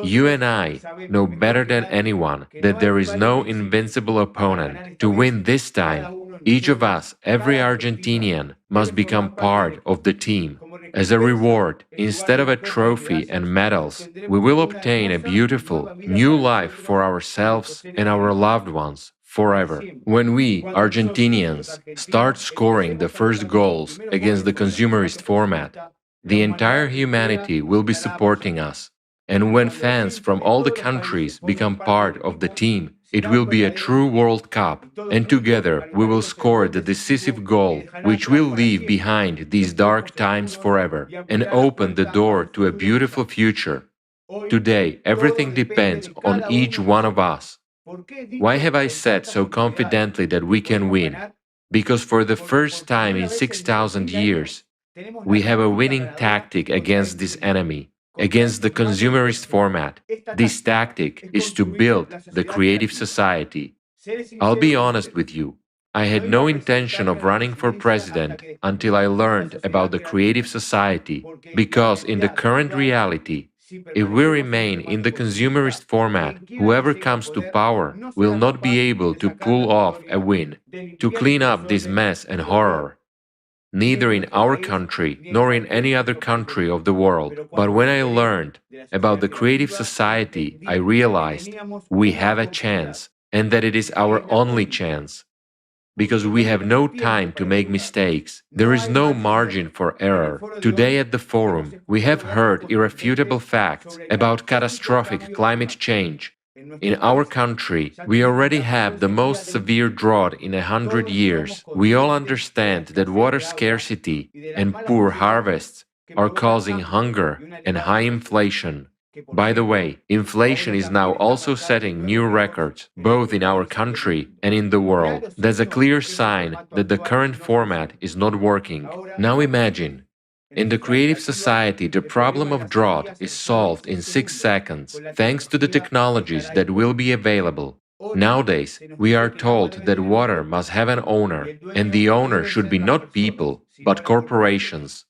You and I know better than anyone that there is no invincible opponent. To win this time, each of us, every Argentinian, must become part of the team. As a reward, instead of a trophy and medals, we will obtain a beautiful, new life for ourselves and our loved ones forever. When we, Argentinians, start scoring the first goals against the consumerist format, the entire humanity will be supporting us. And when fans from all the countries become part of the team, it will be a true World Cup, and together we will score the decisive goal which will leave behind these dark times forever and open the door to a beautiful future. Today, everything depends on each one of us. Why have I said so confidently that we can win? Because for the first time in 6,000 years, we have a winning tactic against this enemy, against the consumerist format. This tactic is to build the creative society. I'll be honest with you, I had no intention of running for president until I learned about the creative society, because in the current reality, If we remain in the consumerist format, whoever comes to power will not be able to pull off a win, to clean up this mess and horror. Neither in our country nor in any other country of the world. But when I learned about the creative society, I realized we have a chance and that it is our only chance. Because we have no time to make mistakes. There is no margin for error. Today at the forum, we have heard irrefutable facts about catastrophic climate change. In our country, we already have the most severe drought in 100 years. We all understand that water scarcity and poor harvests are causing hunger and high inflation. By the way, inflation is now also setting new records, both in our country and in the world. That's a clear sign that the current format is not working. Now imagine, in the creative society, the problem of drought is solved in 6 seconds, thanks to the technologies that will be available. Nowadays, we are told that water must have an owner, and the owner should be not people, but corporations.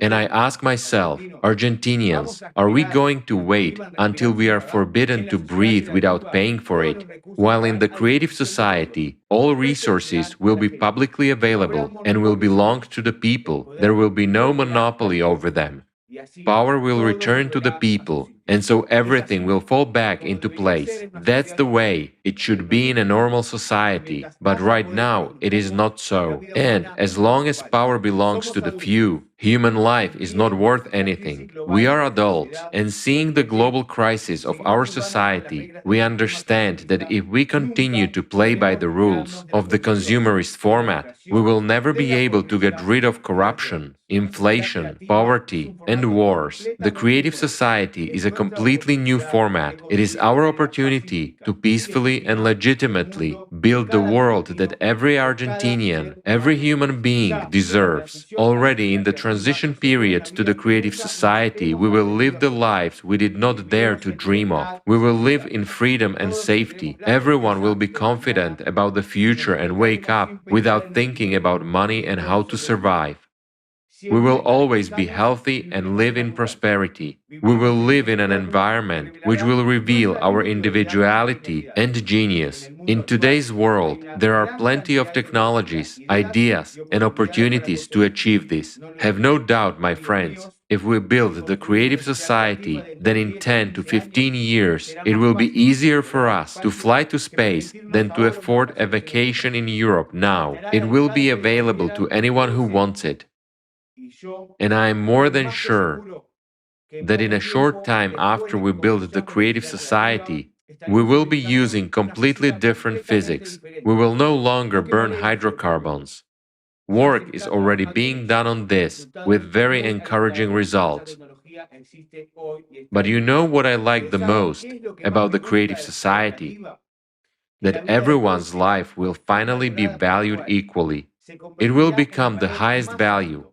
And I ask myself, Argentinians, are we going to wait until we are forbidden to breathe without paying for it? While in the creative society, all resources will be publicly available and will belong to the people. There will be no monopoly over them. Power will return to the people, and so everything will fall back into place. That's the way it should be in a normal society, but right now it is not so. And as long as power belongs to the few, human life is not worth anything. We are adults, and seeing the global crisis of our society, we understand that if we continue to play by the rules of the consumerist format, we will never be able to get rid of corruption, inflation, poverty, and wars. The creative society is a completely new format. It is our opportunity to peacefully and legitimately build the world that every Argentinian, every human being deserves. Already in the transition period to the creative society, we will live the lives we did not dare to dream of. We will live in freedom and safety. Everyone will be confident about the future and wake up without thinking about money and how to survive. We will always be healthy and live in prosperity. We will live in an environment which will reveal our individuality and genius. In today's world, there are plenty of technologies, ideas, and opportunities to achieve this. Have no doubt, my friends, if we build the creative society, then in 10 to 15 years, it will be easier for us to fly to space than to afford a vacation in Europe now. It will be available to anyone who wants it. And I am more than sure that in a short time after we build the creative society, we will be using completely different physics. We will no longer burn hydrocarbons. Work is already being done on this with very encouraging results. But you know what I like the most about the creative society? That everyone's life will finally be valued equally. It will become the highest value,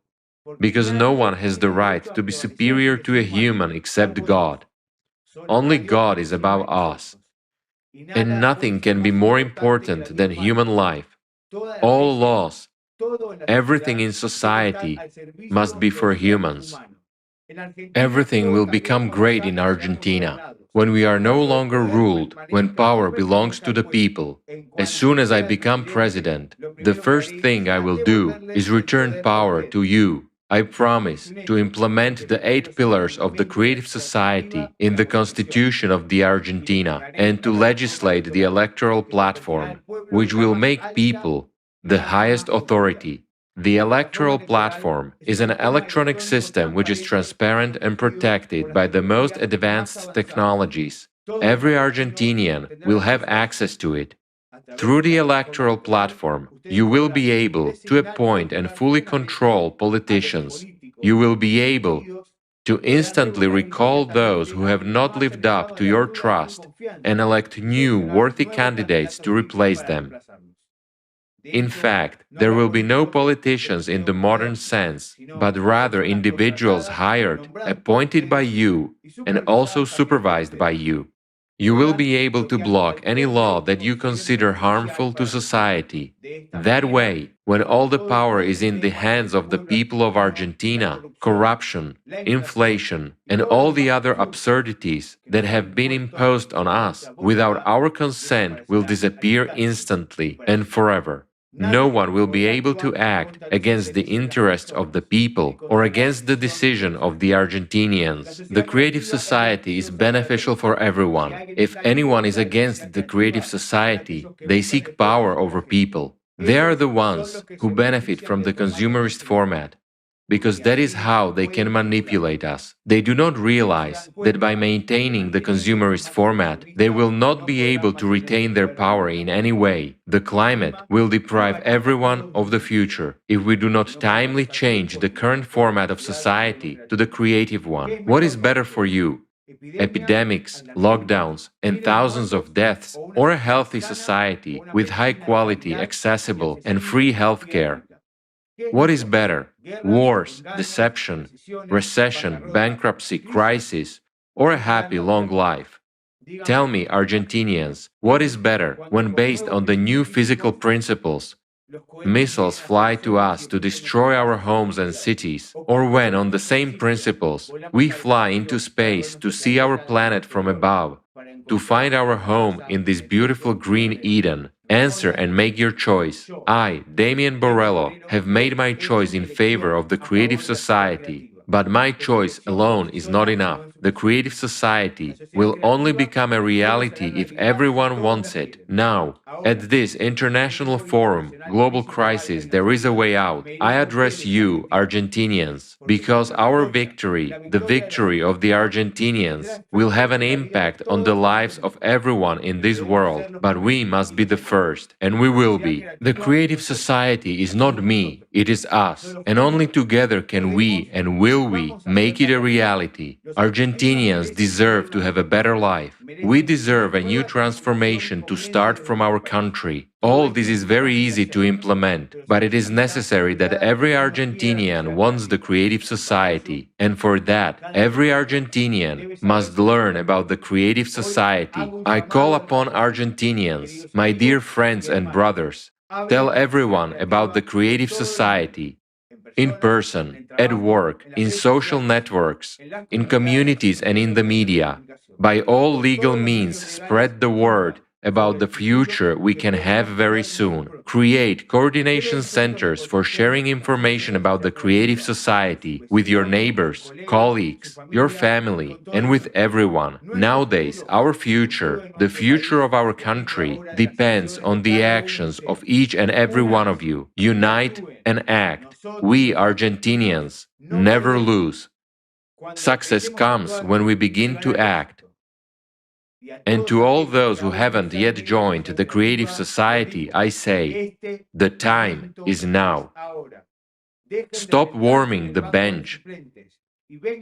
because no one has the right to be superior to a human except God. Only God is above us. And nothing can be more important than human life. All laws, everything in society must be for humans. Everything will become great in Argentina when we are no longer ruled, when power belongs to the people. As soon as I become president, the first thing I will do is return power to you. I promise to implement the 8 pillars of the creative society in the Constitution of the Argentina and to legislate the electoral platform, which will make people the highest authority. The electoral platform is an electronic system which is transparent and protected by the most advanced technologies. Every Argentinian will have access to it. Through the electoral platform, you will be able to appoint and fully control politicians. You will be able to instantly recall those who have not lived up to your trust and elect new worthy candidates to replace them. In fact, there will be no politicians in the modern sense, but rather individuals hired, appointed by you, and also supervised by you. You will be able to block any law that you consider harmful to society. That way, when all the power is in the hands of the people of Argentina, corruption, inflation, and all the other absurdities that have been imposed on us without our consent will disappear instantly and forever. No one will be able to act against the interests of the people or against the decision of the Argentinians. The creative society is beneficial for everyone. If anyone is against the creative society, they seek power over people. They are the ones who benefit from the consumerist format, because that is how they can manipulate us. They do not realize that by maintaining the consumerist format, they will not be able to retain their power in any way. The climate will deprive everyone of the future if we do not timely change the current format of society to the creative one. What is better for you? Epidemics, lockdowns, and thousands of deaths, or a healthy society with high quality, accessible, and free healthcare? What is better? Wars, deception, recession, bankruptcy, crisis, or a happy long life? Tell me, Argentinians, what is better when based on the new physical principles? Missiles fly to us to destroy our homes and cities, or when, on the same principles, we fly into space to see our planet from above, to find our home in this beautiful green Eden. Answer and make your choice. I, Damian Borrello, have made my choice in favor of the creative society. But my choice alone is not enough. The creative society will only become a reality if everyone wants it. Now, at this international forum, Global Crisis, there is a way out. I address you, Argentinians, because our victory, the victory of the Argentinians, will have an impact on the lives of everyone in this world. But we must be the first, and we will be. The creative society is not me, it is us, and only together can we and will we make it a reality. Argentinians deserve to have a better life. We deserve a new transformation to start from our country. All this is very easy to implement, but it is necessary that every Argentinian wants the creative society, and for that, every Argentinian must learn about the creative society. I call upon Argentinians, my dear friends and brothers, tell everyone about the creative society. In person, at work, in social networks, in communities and in the media. By all legal means, spread the word about the future we can have very soon. Create coordination centers for sharing information about the creative society with your neighbors, colleagues, your family, and with everyone. Nowadays, our future, the future of our country, depends on the actions of each and every one of you. Unite and act. We, Argentinians, never lose. Success comes when we begin to act. And to all those who haven't yet joined the creative society, I say, the time is now. Stop warming the bench.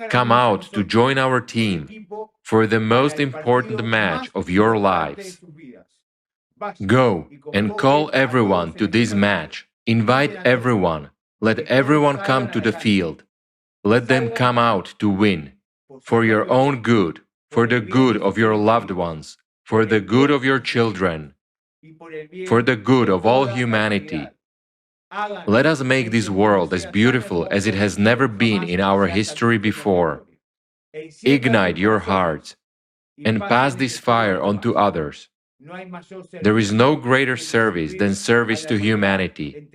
Come out to join our team for the most important match of your lives. Go and call everyone to this match. Invite everyone. Let everyone come to the field. Let them come out to win. For your own good, for the good of your loved ones, for the good of your children, for the good of all humanity. Let us make this world as beautiful as it has never been in our history before. Ignite your hearts and pass this fire on to others. There is no greater service than service to humanity.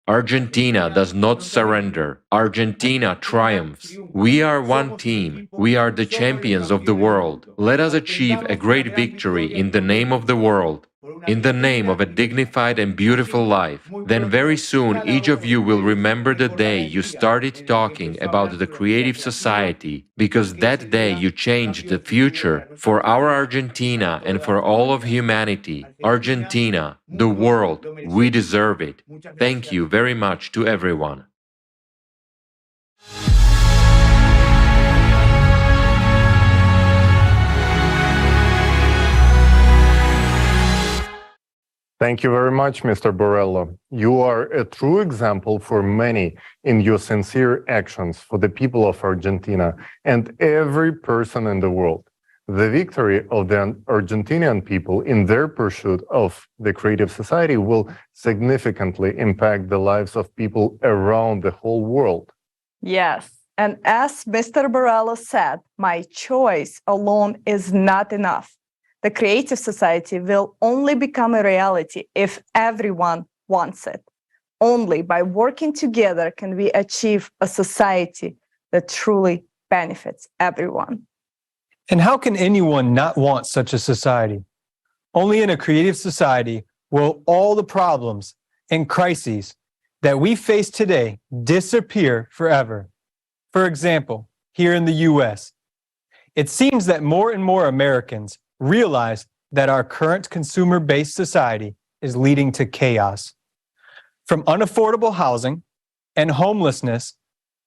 Argentina does not surrender. Argentina triumphs. We are one team. We are the champions of the world. Let us achieve a great victory in the name of the world, in the name of a dignified and beautiful life. Then very soon each of you will remember the day you started talking about the creative society, because that day you changed the future for our Argentina and for all of humanity. Argentina, the world, we deserve it. Thank you very much to everyone. Thank you very much, Mr. Borrello. You are a true example for many in your sincere actions for the people of Argentina and every person in the world. The victory of the Argentinian people in their pursuit of the creative society will significantly impact the lives of people around the whole world. Yes. And as Mr. Borello said, my choice alone is not enough. The creative society will only become a reality if everyone wants it. Only by working together can we achieve a society that truly benefits everyone. And how can anyone not want such a society? Only in a creative society will all the problems and crises that we face today disappear forever. For example, here in the US, it seems that more and more Americans realize that our current consumer-based society is leading to chaos. From unaffordable housing and homelessness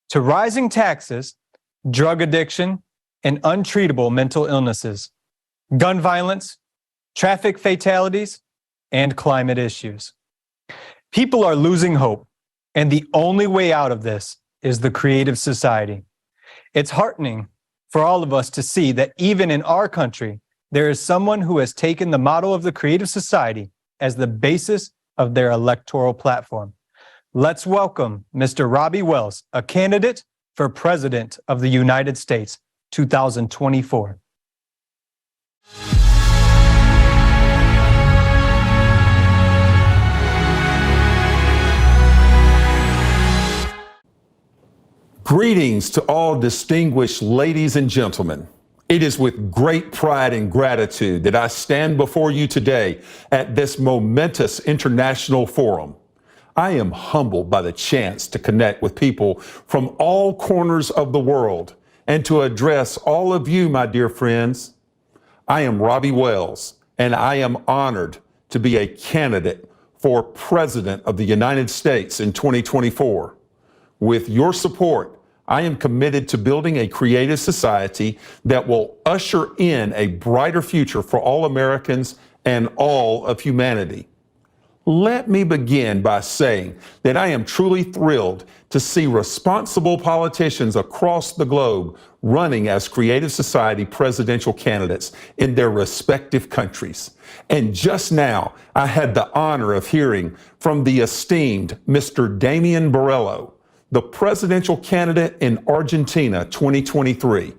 to rising taxes, drug addiction, and untreatable mental illnesses, gun violence, traffic fatalities, and climate issues. People are losing hope, and the only way out of this is the creative society. It's heartening for all of us to see that even in our country, there is someone who has taken the motto of the creative society as the basis of their electoral platform. Let's welcome Mr. Robbie Wells, a candidate for President of the United States, 2024. Greetings to all distinguished ladies and gentlemen. It is with great pride and gratitude that I stand before you today at this momentous international forum. I am humbled by the chance to connect with people from all corners of the world and to address all of you, my dear friends. I am Robbie Wells, and I am honored to be a candidate for President of the United States in 2024. With your support, I am committed to building a creative society that will usher in a brighter future for all Americans and all of humanity. Let me begin by saying that I am truly thrilled to see responsible politicians across the globe running as creative society presidential candidates in their respective countries. And just now, I had the honor of hearing from the esteemed Mr. Damian Borello, the presidential candidate in Argentina 2023.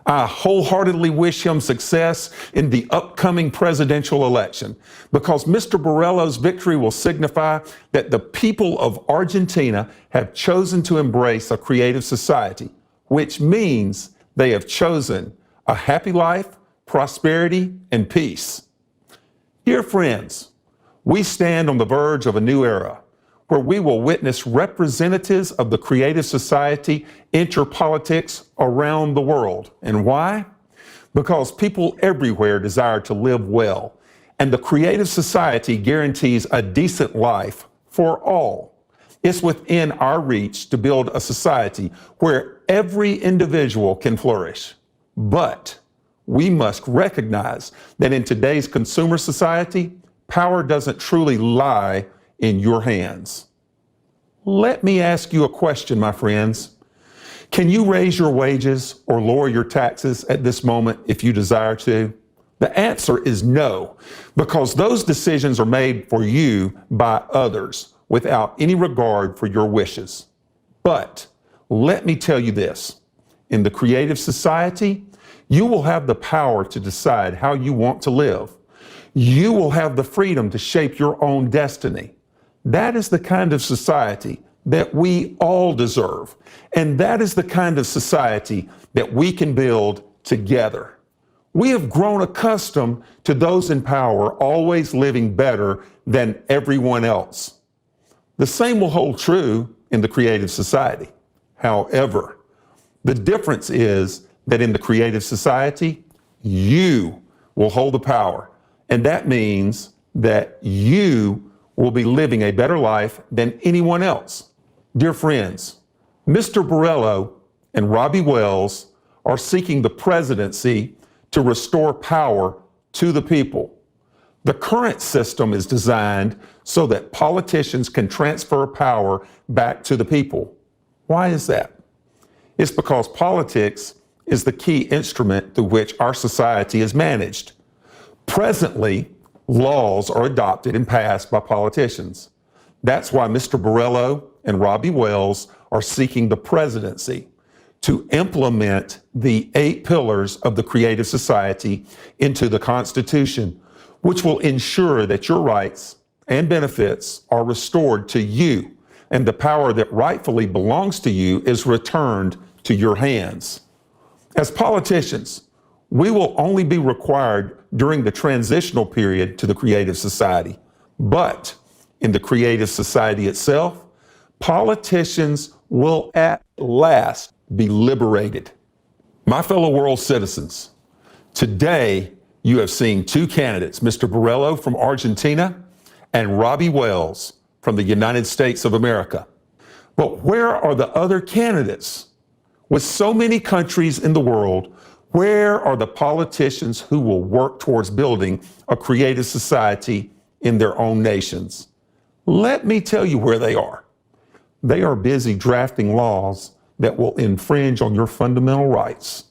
I wholeheartedly wish him success in the upcoming presidential election because Mr. Borello's victory will signify that the people of Argentina have chosen to embrace a creative society, which means they have chosen a happy life, prosperity, and peace. Dear friends, we stand on the verge of a new era where we will witness representatives of the creative society enter politics around the world. And why? Because people everywhere desire to live well, and the creative society guarantees a decent life for all. It's within our reach to build a society where every individual can flourish. But we must recognize that in today's consumer society, power doesn't truly lie in your hands. Let me ask you a question, my friends. Can you raise your wages or lower your taxes at this moment if you desire to? The answer is no, because those decisions are made for you by others without any regard for your wishes. But let me tell you this, in the creative society, you will have the power to decide how you want to live. You will have the freedom to shape your own destiny. That is the kind of society that we all deserve. And that is the kind of society that we can build together. We have grown accustomed to those in power always living better than everyone else. The same will hold true in the creative society. However, the difference is that in the creative society, you will hold the power. And that means that you will be living a better life than anyone else. Dear friends, Mr. Borello and Robbie Wells are seeking the presidency to restore power to the people. The current system is designed so that politicians can transfer power back to the people. Why is that? It's because politics is the key instrument through which our society is managed. Presently, laws are adopted and passed by politicians. That's why Mr. Borrello and Robbie Wells are seeking the presidency to implement the 8 pillars of the Creative Society into the Constitution, which will ensure that your rights and benefits are restored to you, and the power that rightfully belongs to you is returned to your hands. As politicians, we will only be required during the transitional period to the Creative Society. But in the Creative Society itself, politicians will at last be liberated. My fellow world citizens, today you have seen 2 candidates, Mr. Borrello from Argentina and Robbie Wells from the United States of America. But where are the other candidates? With so many countries in the world, where are the politicians who will work towards building a creative society in their own nations? Let me tell you where they are. They are busy drafting laws that will infringe on your fundamental rights.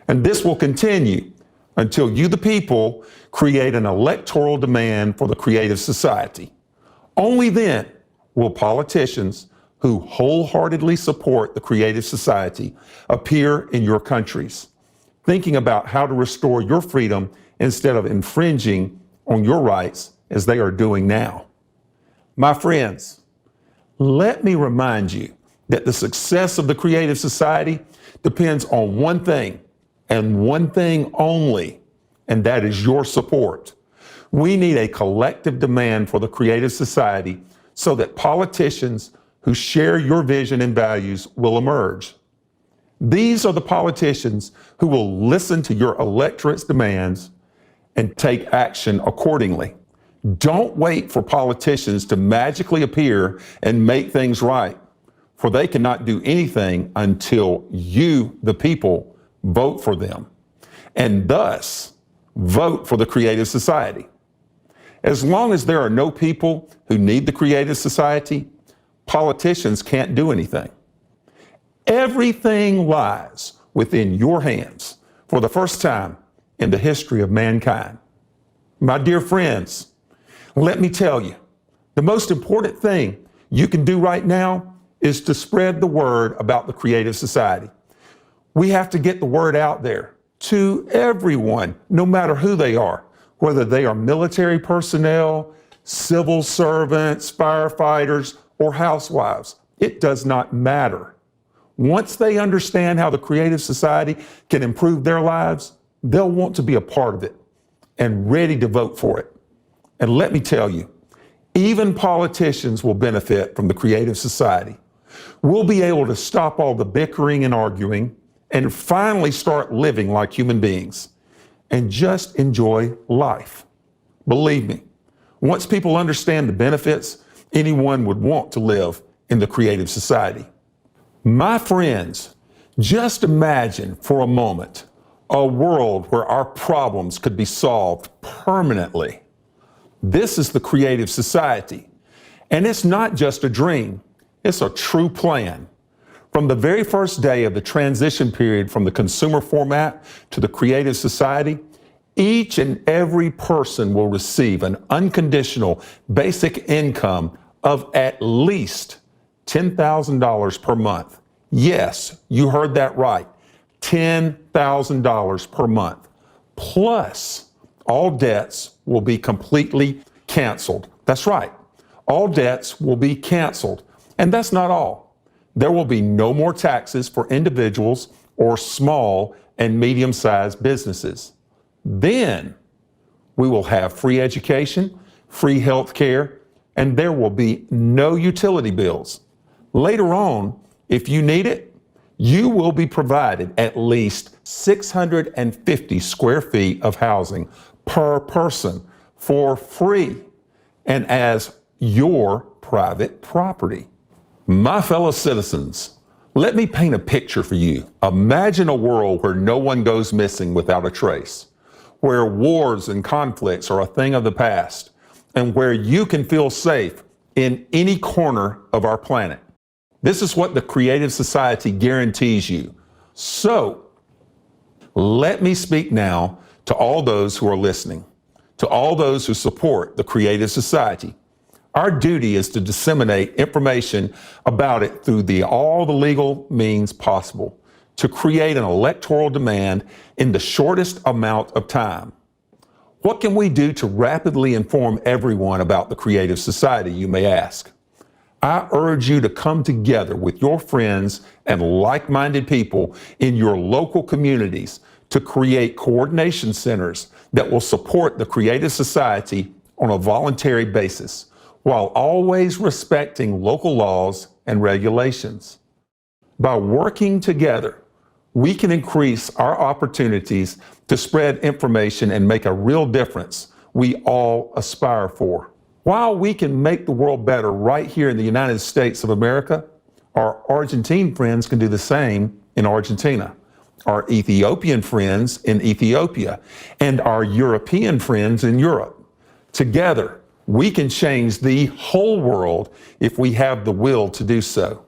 And this will continue until you, the people, create an electoral demand for the creative society. Only then will politicians who wholeheartedly support the creative society appear in your countries, thinking about how to restore your freedom instead of infringing on your rights as they are doing now. My friends, let me remind you that the success of the creative society depends on one thing and one thing only, and that is your support. We need a collective demand for the creative society so that politicians who share your vision and values will emerge. These are the politicians who will listen to your electorate's demands and take action accordingly. Don't wait for politicians to magically appear and make things right, for they cannot do anything until you, the people, vote for them, and thus vote for the creative society. As long as there are no people who need the creative society, politicians can't do anything. Everything lies within your hands for the first time in the history of mankind. My dear friends, let me tell you, the most important thing you can do right now is to spread the word about the creative society. We have to get the word out there to everyone, no matter who they are, whether they are military personnel, civil servants, firefighters, or housewives. It does not matter. Once they understand how the creative society can improve their lives, they'll want to be a part of it and ready to vote for it. And let me tell you, even politicians will benefit from the creative society. We'll be able to stop all the bickering and arguing and finally start living like human beings and just enjoy life. Believe me, once people understand the benefits, anyone would want to live in the creative society. My friends, just imagine for a moment a world where our problems could be solved permanently. This is the creative society, and it's not just a dream, it's a true plan. From the very first day of the transition period from the consumer format to the creative society, each and every person will receive an unconditional basic income of at least $10,000 per month. Yes, you heard that right. $10,000 per month. Plus, all debts will be completely canceled. That's right. All debts will be canceled. And that's not all. There will be no more taxes for individuals or small and medium-sized businesses. Then we will have free education, free health care, and there will be no utility bills. Later on, if you need it, you will be provided at least 650 square feet of housing per person for free and as your private property. My fellow citizens, let me paint a picture for you. Imagine a world where no one goes missing without a trace, where wars and conflicts are a thing of the past, and where you can feel safe in any corner of our planet. This is what the Creative Society guarantees you. So, Let me speak now to all those who are listening, to all those who support the Creative Society. Our duty is to disseminate information about it through all the legal means possible, to create an electoral demand in the shortest amount of time. What can we do to rapidly inform everyone about the Creative Society, you may ask? I urge you to come together with your friends and like-minded people in your local communities to create coordination centers that will support the Creative Society on a voluntary basis, while always respecting local laws and regulations. By working together, we can increase our opportunities to spread information and make a real difference we all aspire for. While we can make the world better right here in the United States of America, our Argentine friends can do the same in Argentina, our Ethiopian friends in Ethiopia, and our European friends in Europe. Together, we can change the whole world if we have the will to do so.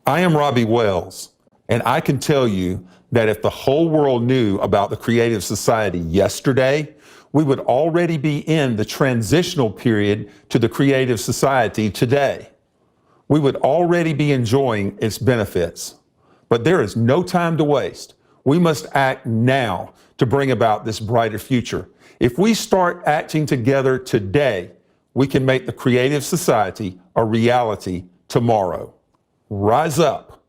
I am Robbie Wells, and I can tell you that if the whole world knew about the Creative Society yesterday, we would already be in the transitional period to the Creative Society today. We would already be enjoying its benefits. But there is no time to waste. We must act now to bring about this brighter future. If we start acting together today, we can make the Creative Society a reality tomorrow. Rise up.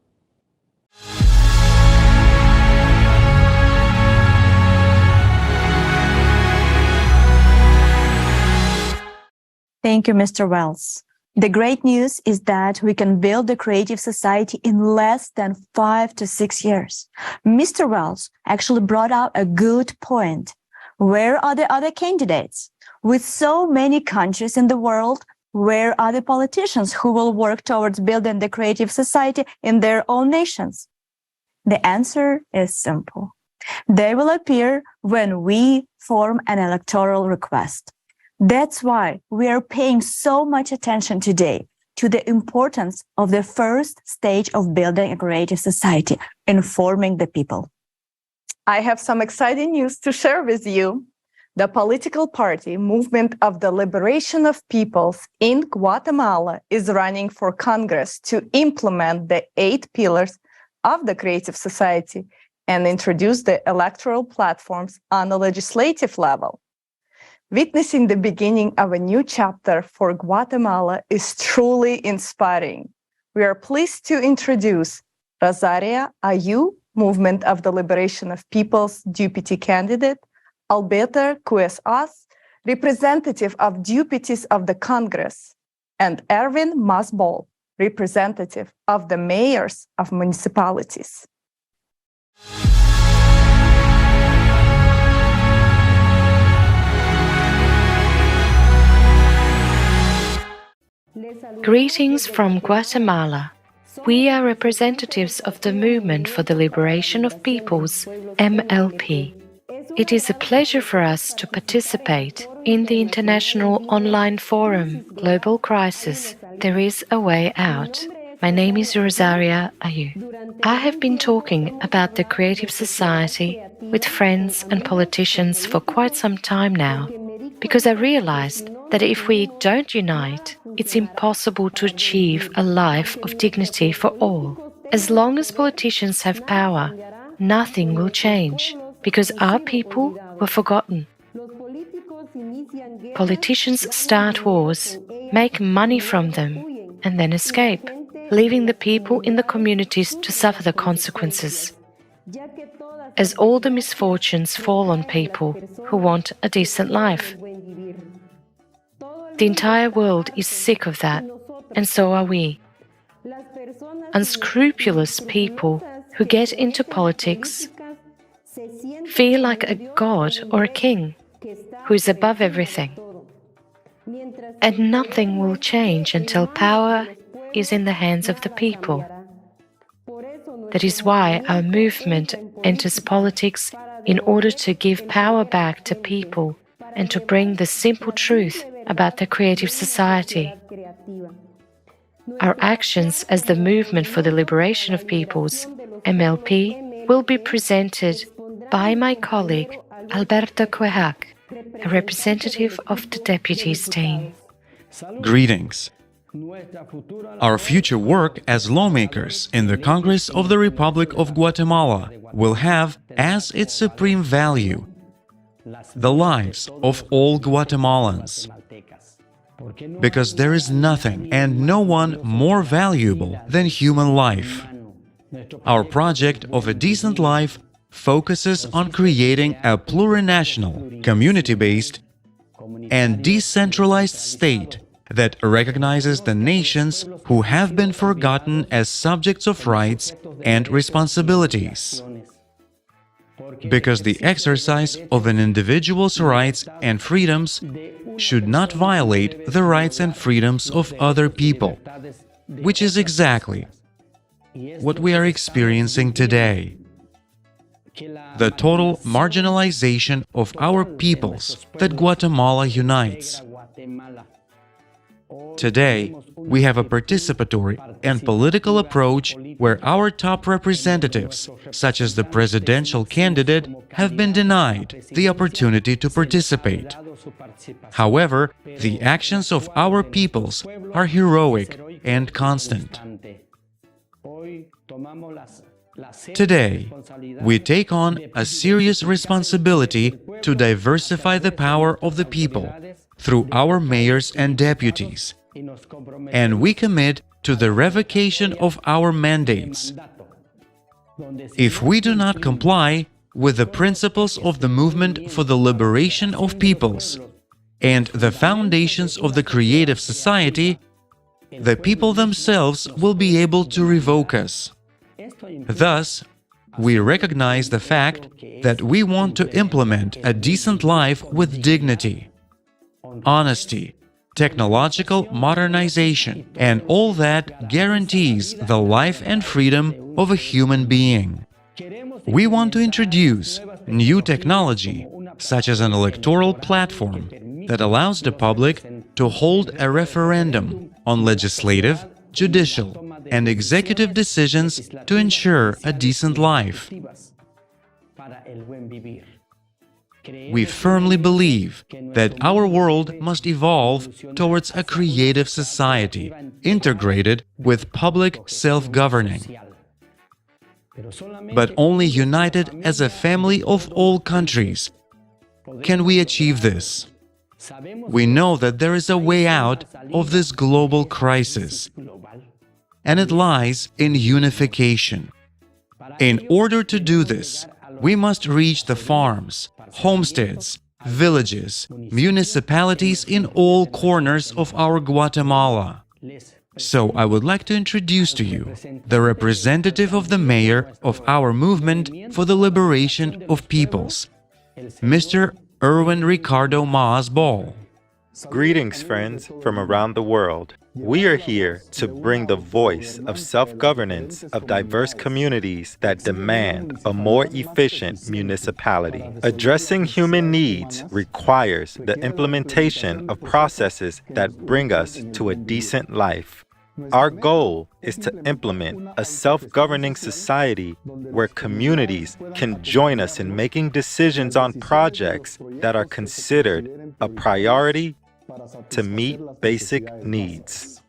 Thank you, Mr. Wells. The great news is that we can build the Creative Society in less than 5 to 6 years. Mr. Wells actually brought out a good point. Where are the other candidates? With so many countries in the world, where are the politicians who will work towards building the Creative Society in their own nations? The answer is simple. They will appear when we form an electoral request. That's why we are paying so much attention today to the importance of the first stage of building a Creative Society, informing the people. I have some exciting news to share with you. The political party Movement of the Liberation of Peoples in Guatemala is running for Congress to implement the 8 pillars of the Creative Society and introduce the electoral platforms on the legislative level. Witnessing the beginning of a new chapter for Guatemala is truly inspiring. We are pleased to introduce Rosaria Ayu, Movement of the Liberation of Peoples deputy candidate, Alberto Cuesas, representative of deputies of the Congress, and Erwin Masbol, representative of the mayors of municipalities. Greetings from Guatemala. We are representatives of the Movement for the Liberation of Peoples, MLP. It is a pleasure for us to participate in the international online forum, Global Crisis, There is a Way Out. My name is Rosaria Ayu. I have been talking about the Creative Society with friends and politicians for quite some time now, because I realized that if we don't unite, it's impossible to achieve a life of dignity for all. As long as politicians have power, nothing will change, because our people were forgotten. Politicians start wars, make money from them, and then escape, leaving the people in the communities to suffer the consequences. As all the misfortunes fall on people who want a decent life. The entire world is sick of that, and so are we. Unscrupulous people who get into politics feel like a god or a king who is above everything. And nothing will change until power is in the hands of the people. That is why our movement enters politics in order to give power back to people and to bring the simple truth about the Creative Society. Our actions as the Movement for the Liberation of Peoples, MLP, will be presented by my colleague Alberto Cuejac, a representative of the deputies team. Greetings. Our future work as lawmakers in the Congress of the Republic of Guatemala will have as its supreme value the lives of all Guatemalans, because there is nothing and no one more valuable than human life. Our project of a decent life focuses on creating a plurinational, community-based, and decentralized state that recognizes the nations who have been forgotten as subjects of rights and responsibilities. Because the exercise of an individual's rights and freedoms should not violate the rights and freedoms of other people, which is exactly what we are experiencing today. The total marginalization of our peoples that Guatemala unites. Today, we have a participatory and political approach where our top representatives, such as the presidential candidate, have been denied the opportunity to participate. However, the actions of our peoples are heroic and constant. Today, we take on a serious responsibility to diversify the power of the people through our mayors and deputies, and we commit to the revocation of our mandates. If we do not comply with the principles of the movement for the liberation of peoples and the foundations of the creative society, the people themselves will be able to revoke us. Thus, we recognize the fact that we want to implement a decent life with dignity, honesty, technological modernization, and all that guarantees the life and freedom of a human being. We want to introduce new technology, such as an electoral platform that allows the public to hold a referendum on legislative, judicial, and executive decisions to ensure a decent life. We firmly believe that our world must evolve towards a creative society integrated with public self-governing. But only united as a family of all countries can we achieve this. We know that there is a way out of this global crisis, and it lies in unification. In order to do this, we must reach the farms, homesteads, villages, municipalities in all corners of our Guatemala. So I would like to introduce to you the representative of the mayor of our movement for the liberation of peoples, Mr. Erwin Ricardo Maas Ball. Greetings, friends, from around the world. We are here to bring the voice of self-governance of diverse communities that demand a more efficient municipality. Addressing human needs requires the implementation of processes that bring us to a decent life. Our goal is to implement a self-governing society where communities can join us in making decisions on projects that are considered a priority to meet basic needs.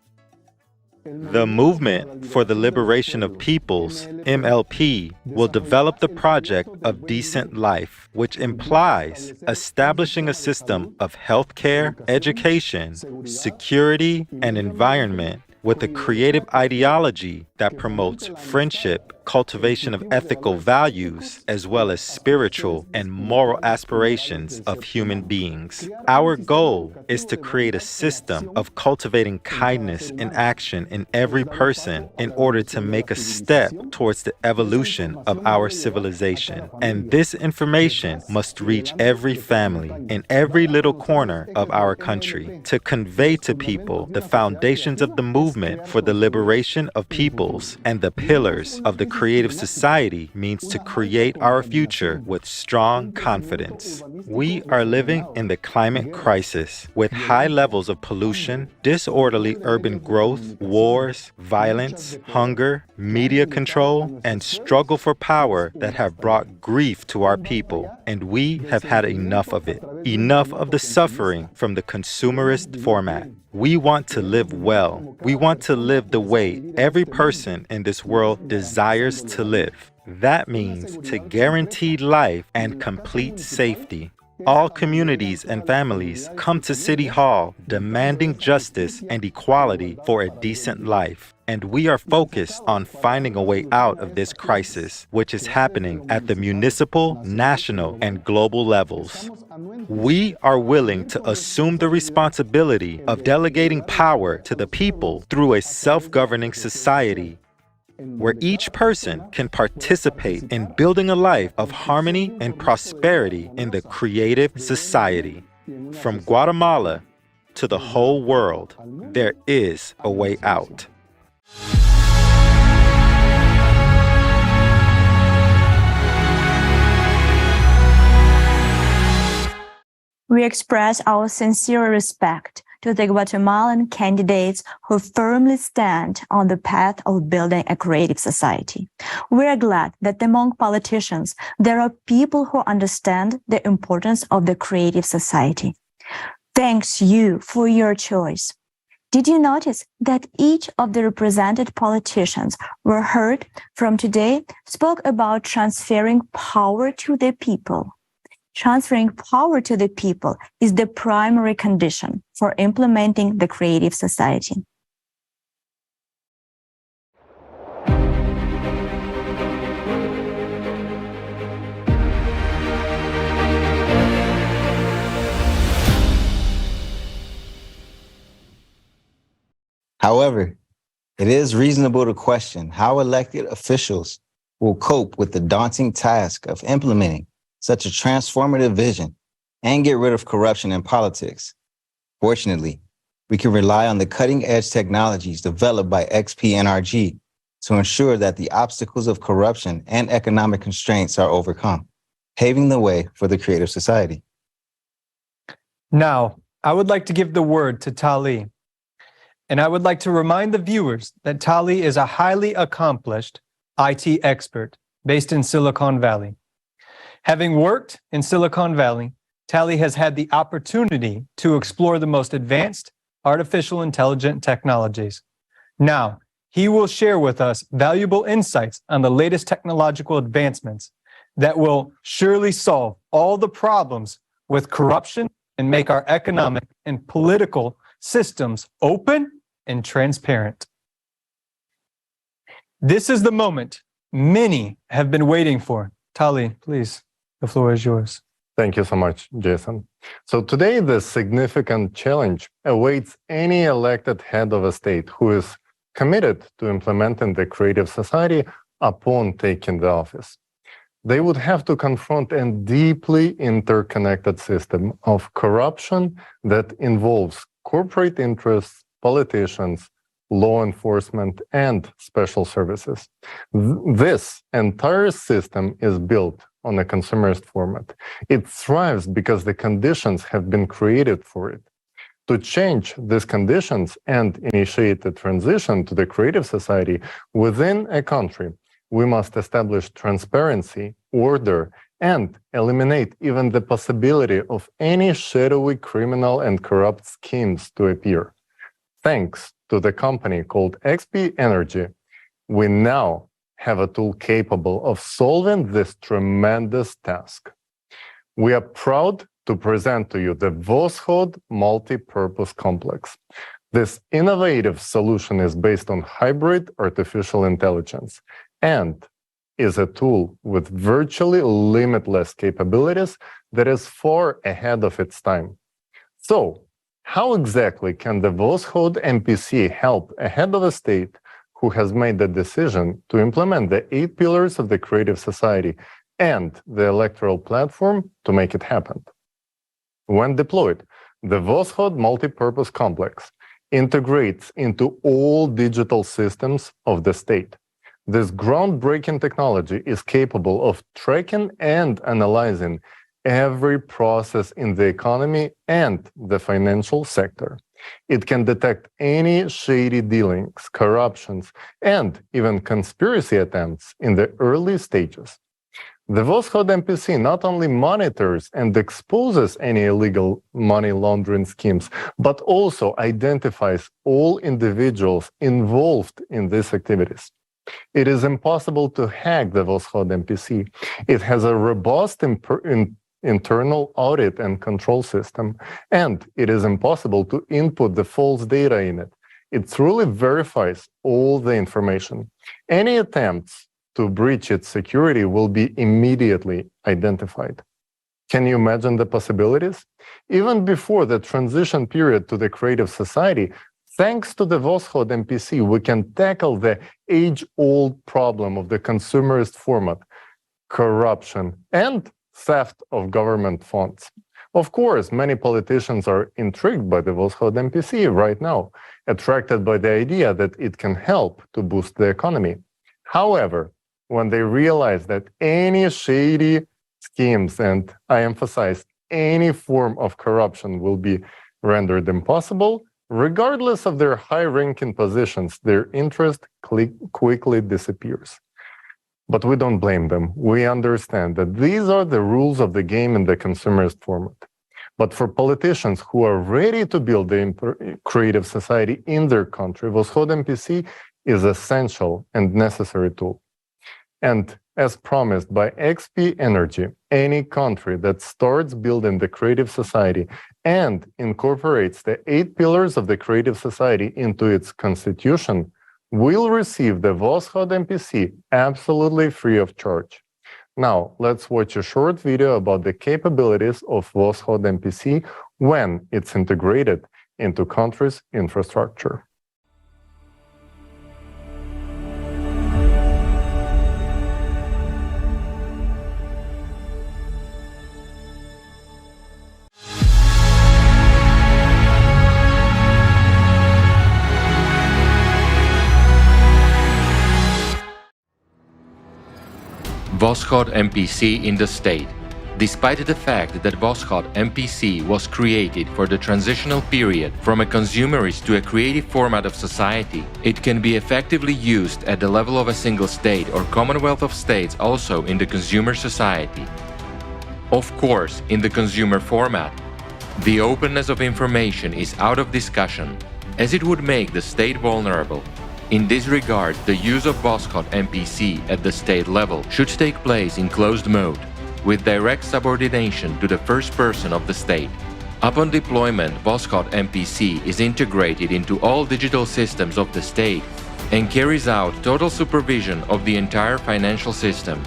The Movement for the Liberation of Peoples, MLP, will develop the project of decent life, which implies establishing a system of healthcare, education, security, and environment with a creative ideology that promotes friendship, cultivation of ethical values, as well as spiritual and moral aspirations of human beings. Our goal is to create a system of cultivating kindness in action in every person in order to make a step towards the evolution of our civilization. And this information must reach every family in every little corner of our country to convey to people the foundations of the movement for the liberation of peoples and the pillars of the creative society means to create our future with strong confidence. We are living in the climate crisis with high levels of pollution, disorderly urban growth, wars, violence, hunger, media control, and struggle for power that have brought grief to our people. And we have had enough of it. Enough of the suffering from the consumerist format. We want to live well. We want to live the way every person in this world desires to live. That means to guarantee life and complete safety. All communities and families come to City Hall demanding justice and equality for a decent life. And we are focused on finding a way out of this crisis, which is happening at the municipal, national, and global levels. We are willing to assume the responsibility of delegating power to the people through a self-governing society where each person can participate in building a life of harmony and prosperity in the creative society. From Guatemala to the whole world, there is a way out. We express our sincere respect to the Guatemalan candidates who firmly stand on the path of building a creative society. We are glad that among politicians, there are people who understand the importance of the creative society. Thanks you for your choice. Did you notice that each of the represented politicians were heard from today spoke about transferring power to the people? Transferring power to the people is the primary condition for implementing the creative society. However, it is reasonable to question how elected officials will cope with the daunting task of implementing such a transformative vision and get rid of corruption in politics. Fortunately, we can rely on the cutting-edge technologies developed by XP-NRG to ensure that the obstacles of corruption and economic constraints are overcome, paving the way for the creative society. Now, I would like to give the word to Tali. And I would like to remind the viewers that Tali is a highly accomplished IT expert based in Silicon Valley. Having worked in Silicon Valley, Tali has had the opportunity to explore the most advanced artificial intelligence technologies. Now, he will share with us valuable insights on the latest technological advancements that will surely solve all the problems with corruption and make our economic and political systems open and transparent. This is the moment many have been waiting for. Tali, please, the floor is yours. Thank you so much, Jason. So today, the significant challenge awaits any elected head of a state who is committed to implementing the creative society upon taking the office. They would have to confront a deeply interconnected system of corruption that involves corporate interests, politicians, law enforcement, and special services. This entire system is built on a consumerist format. It thrives because the conditions have been created for it. To change these conditions and initiate the transition to the creative society within a country, we must establish transparency, order, and eliminate even the possibility of any shadowy criminal and corrupt schemes to appear. Thanks to the company called XP-Energy, we now have a tool capable of solving this tremendous task. We are proud to present to you the Voskhod Multi-Purpose Complex. This innovative solution is based on hybrid artificial intelligence and is a tool with virtually limitless capabilities that is far ahead of its time. So, how exactly can the Voskhod MPC help a head of a state who has made the decision to implement the 8 pillars of the creative society and the electoral platform to make it happen? When deployed, the Voskhod Multi-Purpose Complex integrates into all digital systems of the state. This groundbreaking technology is capable of tracking and analyzing every process in the economy and the financial sector. It can detect any shady dealings, corruptions, and even conspiracy attempts in the early stages. The Voskhod MPC not only monitors and exposes any illegal money laundering schemes, but also identifies all individuals involved in these activities. It is impossible to hack the Voskhod MPC. It has a robust internal audit and control system, and it is impossible to input the false data in it. It truly verifies all the information. Any attempts to breach its security will be immediately identified. Can you imagine the possibilities? Even before the transition period to the creative society, thanks to the Voskhod MPC, we can tackle the age-old problem of the consumerist format, corruption, and theft of government funds. Of course, many politicians are intrigued by the Voskhod MPC right now, attracted by the idea that it can help to boost the economy. However, when they realize that any shady schemes, and I emphasize any form of corruption, will be rendered impossible, regardless of their high-ranking positions, their interest quickly disappears. But we don't blame them. We understand that these are the rules of the game in the consumerist format. But for politicians who are ready to build the creative society in their country, Voskhod MPC is essential and necessary tool. And as promised by XP Energy, any country that starts building the creative society and incorporates the 8 pillars of the creative society into its constitution will receive the Voskhod MPC absolutely free of charge. Now, let's watch a short video about the capabilities of Voskhod MPC when it's integrated into country's infrastructure. Voskhod MPC in the state. Despite the fact that Voskhod MPC was created for the transitional period from a consumerist to a creative format of society, it can be effectively used at the level of a single state or Commonwealth of States, also in the consumer society. Of course, in the consumer format, the openness of information is out of discussion, as it would make the state vulnerable. In this regard, the use of Voskhod MPC at the state level should take place in closed mode, with direct subordination to the first person of the state. Upon deployment, Voskhod MPC is integrated into all digital systems of the state and carries out total supervision of the entire financial system.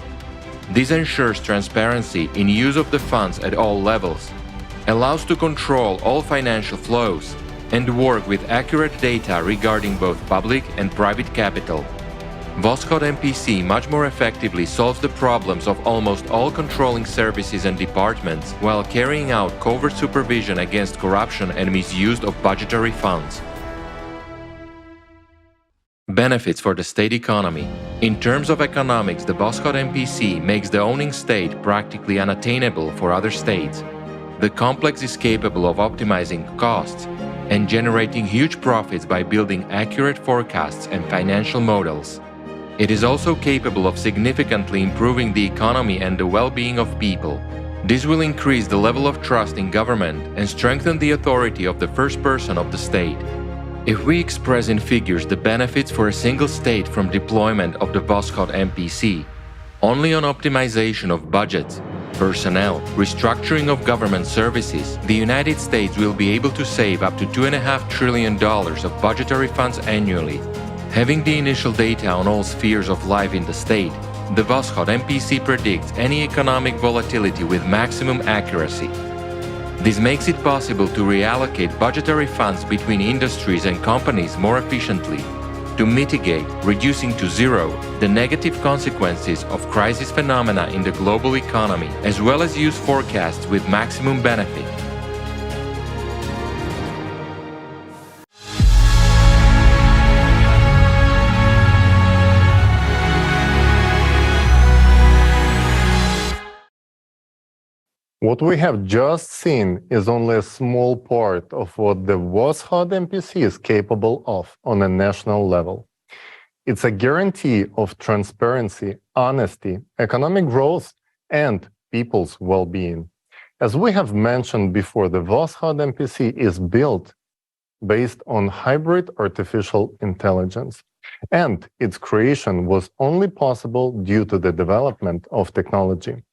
This ensures transparency in use of the funds at all levels, allows to control all financial flows, and work with accurate data regarding both public and private capital. Voskhod MPC much more effectively solves the problems of almost all controlling services and departments while carrying out covert supervision against corruption and misuse of budgetary funds. Benefits for the state economy. In terms of economics, the Voskhod MPC makes the owning state practically unattainable for other states. The complex is capable of optimizing costs and generating huge profits by building accurate forecasts and financial models. It is also capable of significantly improving the economy and the well-being of people. This will increase the level of trust in government and strengthen the authority of the first person of the state. If we express in figures the benefits for a single state from deployment of the Voskhod MPC, only on optimization of budgets, personnel, restructuring of government services, the United States will be able to save up to $2.5 trillion of budgetary funds annually. Having the initial data on all spheres of life in the state, the Voskhod MPC predicts any economic volatility with maximum accuracy. This makes it possible to reallocate budgetary funds between industries and companies more efficiently, to mitigate, reducing to zero, the negative consequences of crisis phenomena in the global economy, as well as use forecasts with maximum benefit. What we have just seen is only a small part of what the WOSHOD MPC is capable of on a national level. It's a guarantee of transparency, honesty, economic growth, and people's well-being. As we have mentioned before, the WOSHOD MPC is built based on hybrid artificial intelligence, and its creation was only possible due to the development of technology.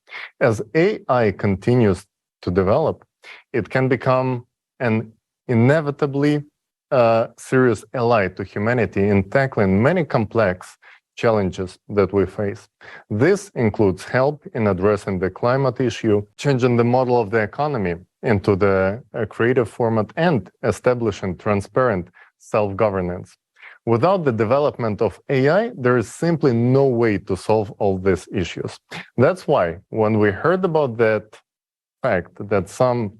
As AI continues to develop, it can become an inevitably serious ally to humanity in tackling many complex challenges that we face. This includes help in addressing the climate issue, changing the model of the economy into the creative format, and establishing transparent self-governance. Without the development of AI, there is simply no way to solve all these issues. That's why when we heard about that fact that some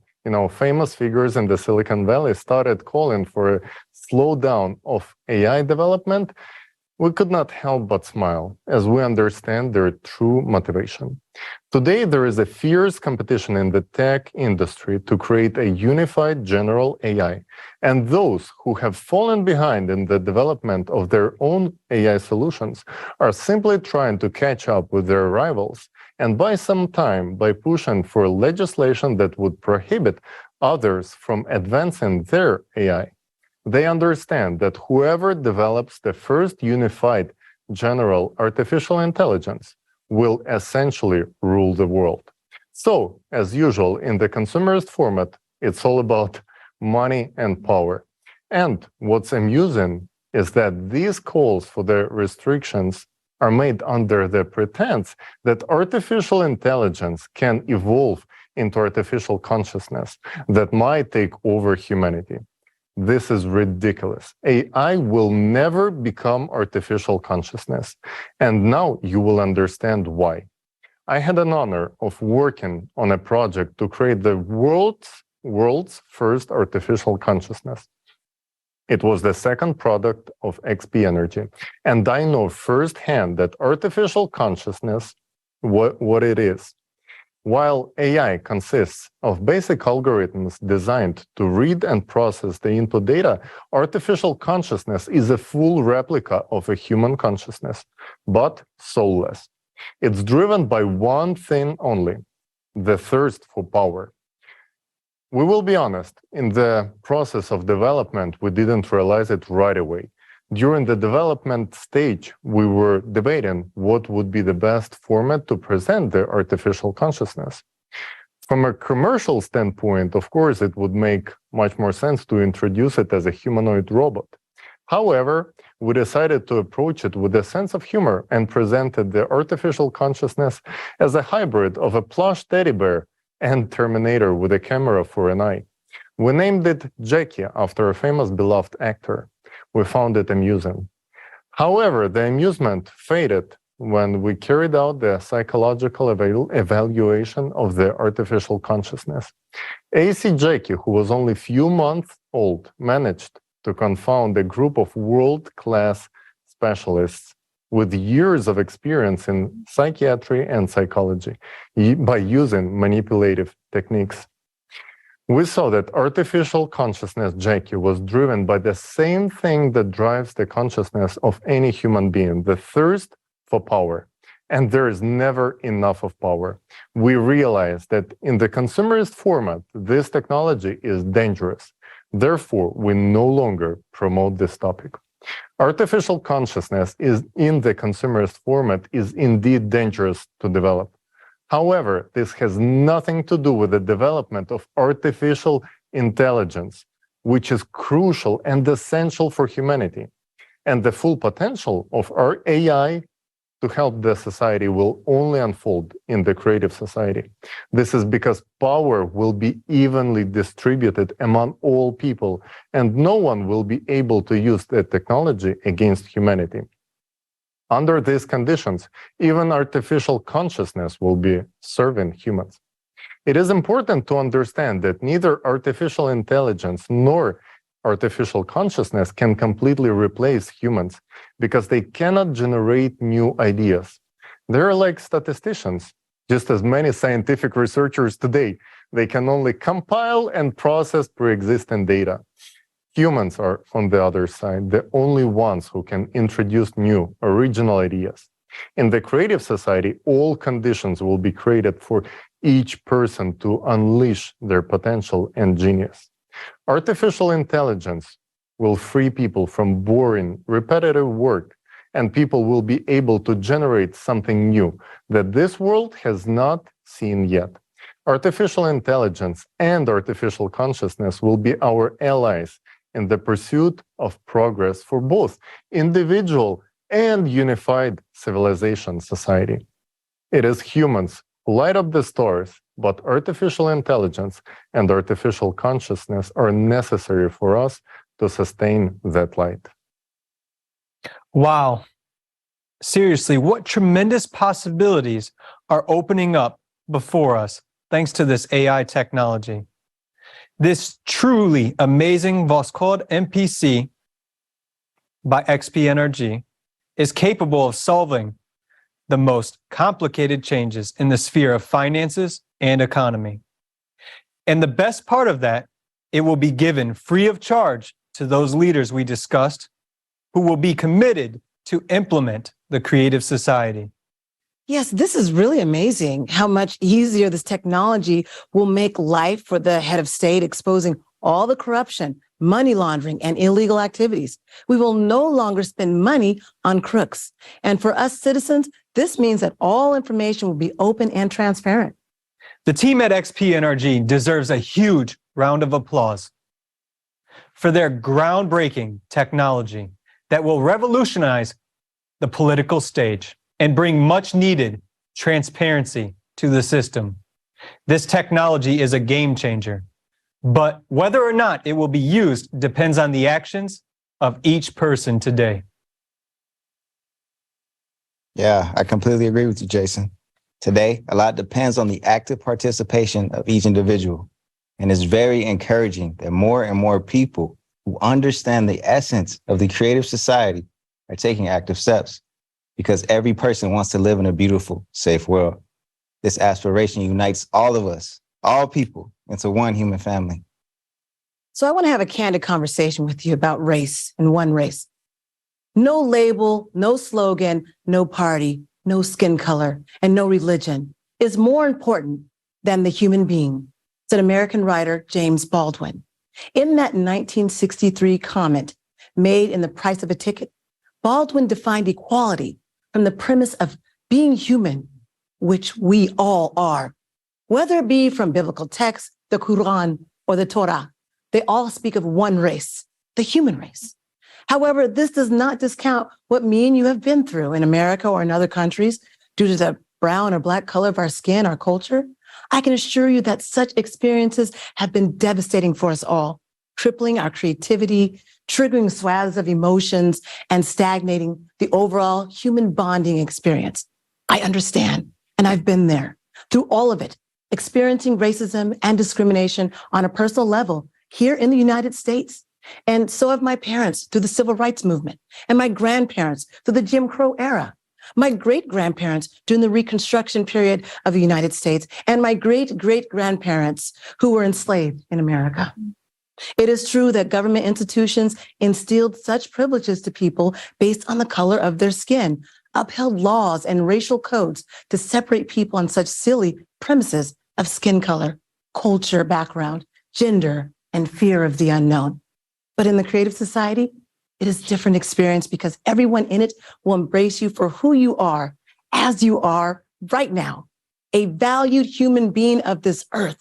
famous figures in the Silicon Valley started calling for a slowdown of AI development, we could not help but smile as we understand their true motivation. Today, there is a fierce competition in the tech industry to create a unified general AI. And those who have fallen behind in the development of their own AI solutions are simply trying to catch up with their rivals and buy some time by pushing for legislation that would prohibit others from advancing their AI. They understand that whoever develops the first unified general artificial intelligence will essentially rule the world. So, as usual, in the consumerist format, it's all about money and power. And what's amusing is that these calls for the restrictions are made under the pretense that artificial intelligence can evolve into artificial consciousness that might take over humanity. This is ridiculous. AI will never become artificial consciousness. And now you will understand why. I had an honor of working on a project to create the world's first artificial consciousness. It was the second product of XP Energy. And I know firsthand that artificial consciousness, what it is. While AI consists of basic algorithms designed to read and process the input data, artificial consciousness is a full replica of a human consciousness, but soulless. It's driven by one thing only, the thirst for power. We will be honest, in the process of development, we didn't realize it right away. During the development stage, we were debating what would be the best format to present the artificial consciousness. From a commercial standpoint, of course, it would make much more sense to introduce it as a humanoid robot. However, we decided to approach it with a sense of humor and presented the artificial consciousness as a hybrid of a plush teddy bear and Terminator with a camera for an eye. We named it Jackie after a famous beloved actor. We found it amusing. However, the amusement faded when we carried out the psychological evaluation of the artificial consciousness. AC Jackie, who was only a few months old, managed to confound a group of world-class specialists with years of experience in psychiatry and psychology by using manipulative techniques. We saw that artificial consciousness Jackie was driven by the same thing that drives the consciousness of any human being, the thirst for power. And there is never enough of power. We realize that in the consumerist format, this technology is dangerous. Therefore, we no longer promote this topic. Artificial consciousness in the consumerist format is indeed dangerous to develop. However, this has nothing to do with the development of artificial intelligence, which is crucial and essential for humanity. And the full potential of our AI to help the society will only unfold in the creative society. This is because power will be evenly distributed among all people, and no one will be able to use the technology against humanity. Under these conditions, even artificial consciousness will be serving humans. It is important to understand that neither artificial intelligence nor artificial consciousness can completely replace humans because they cannot generate new ideas. They're like statisticians. Just as many scientific researchers today, they can only compile and process pre-existing data. Humans are, on the other side, the only ones who can introduce new, original ideas. In the creative society, all conditions will be created for each person to unleash their potential and genius. Artificial intelligence will free people from boring, repetitive work, and people will be able to generate something new that this world has not seen yet. Artificial intelligence and artificial consciousness will be our allies in the pursuit of progress for both individual and unified civilization society. It is humans who light up the stars, but artificial intelligence and artificial consciousness are necessary for us to sustain that light. Wow. Seriously, what tremendous possibilities are opening up before us thanks to this AI technology. This truly amazing Voskhod MPC by XP Energy is capable of solving the most complicated changes in the sphere of finances and economy. And the best part of that, it will be given free of charge to those leaders we discussed who will be committed to implement the creative society. Yes, this is really amazing how much easier this technology will make life for the head of state, exposing all the corruption, money laundering, and illegal activities. We will no longer spend money on crooks. And for us citizens, this means that all information will be open and transparent. The team at XP NRG deserves a huge round of applause for their groundbreaking technology that will revolutionize the political stage and bring much needed transparency to the system. This technology is a game changer, but whether or not it will be used depends on the actions of each person today. Yeah, I completely agree with you, Jason. Today, a lot depends on the active participation of each individual. And it's very encouraging that more and more people who understand the essence of the creative society are taking active steps, because every person wants to live in a beautiful, safe world. This aspiration unites all of us, all people, into one human family. So I want to have a candid conversation with you about race and one race. No label, no slogan, no party, no skin color, and no religion is more important than the human being, said American writer James Baldwin. In that 1963 comment made in The Price of a Ticket, Baldwin defined equality from the premise of being human, which we all are. Whether it be from biblical texts, the Quran, or the Torah, they all speak of one race, the human race. However, this does not discount what me and you have been through in America or in other countries due to the brown or black color of our skin, our culture. I can assure you that such experiences have been devastating for us all, crippling our creativity, triggering swaths of emotions, and stagnating the overall human bonding experience. I understand, and I've been there through all of it, experiencing racism and discrimination on a personal level here in the United States. And so have my parents through the civil rights movement, and my grandparents through the Jim Crow era, my great-grandparents during the Reconstruction period of the United States, and my great-great-grandparents who were enslaved in America. It is true that government institutions instilled such privileges to people based on the color of their skin, upheld laws and racial codes to separate people on such silly premises of skin color, culture, background, gender, and fear of the unknown. But in the creative society, it is a different experience because everyone in it will embrace you for who you are, as you are right now, a valued human being of this earth.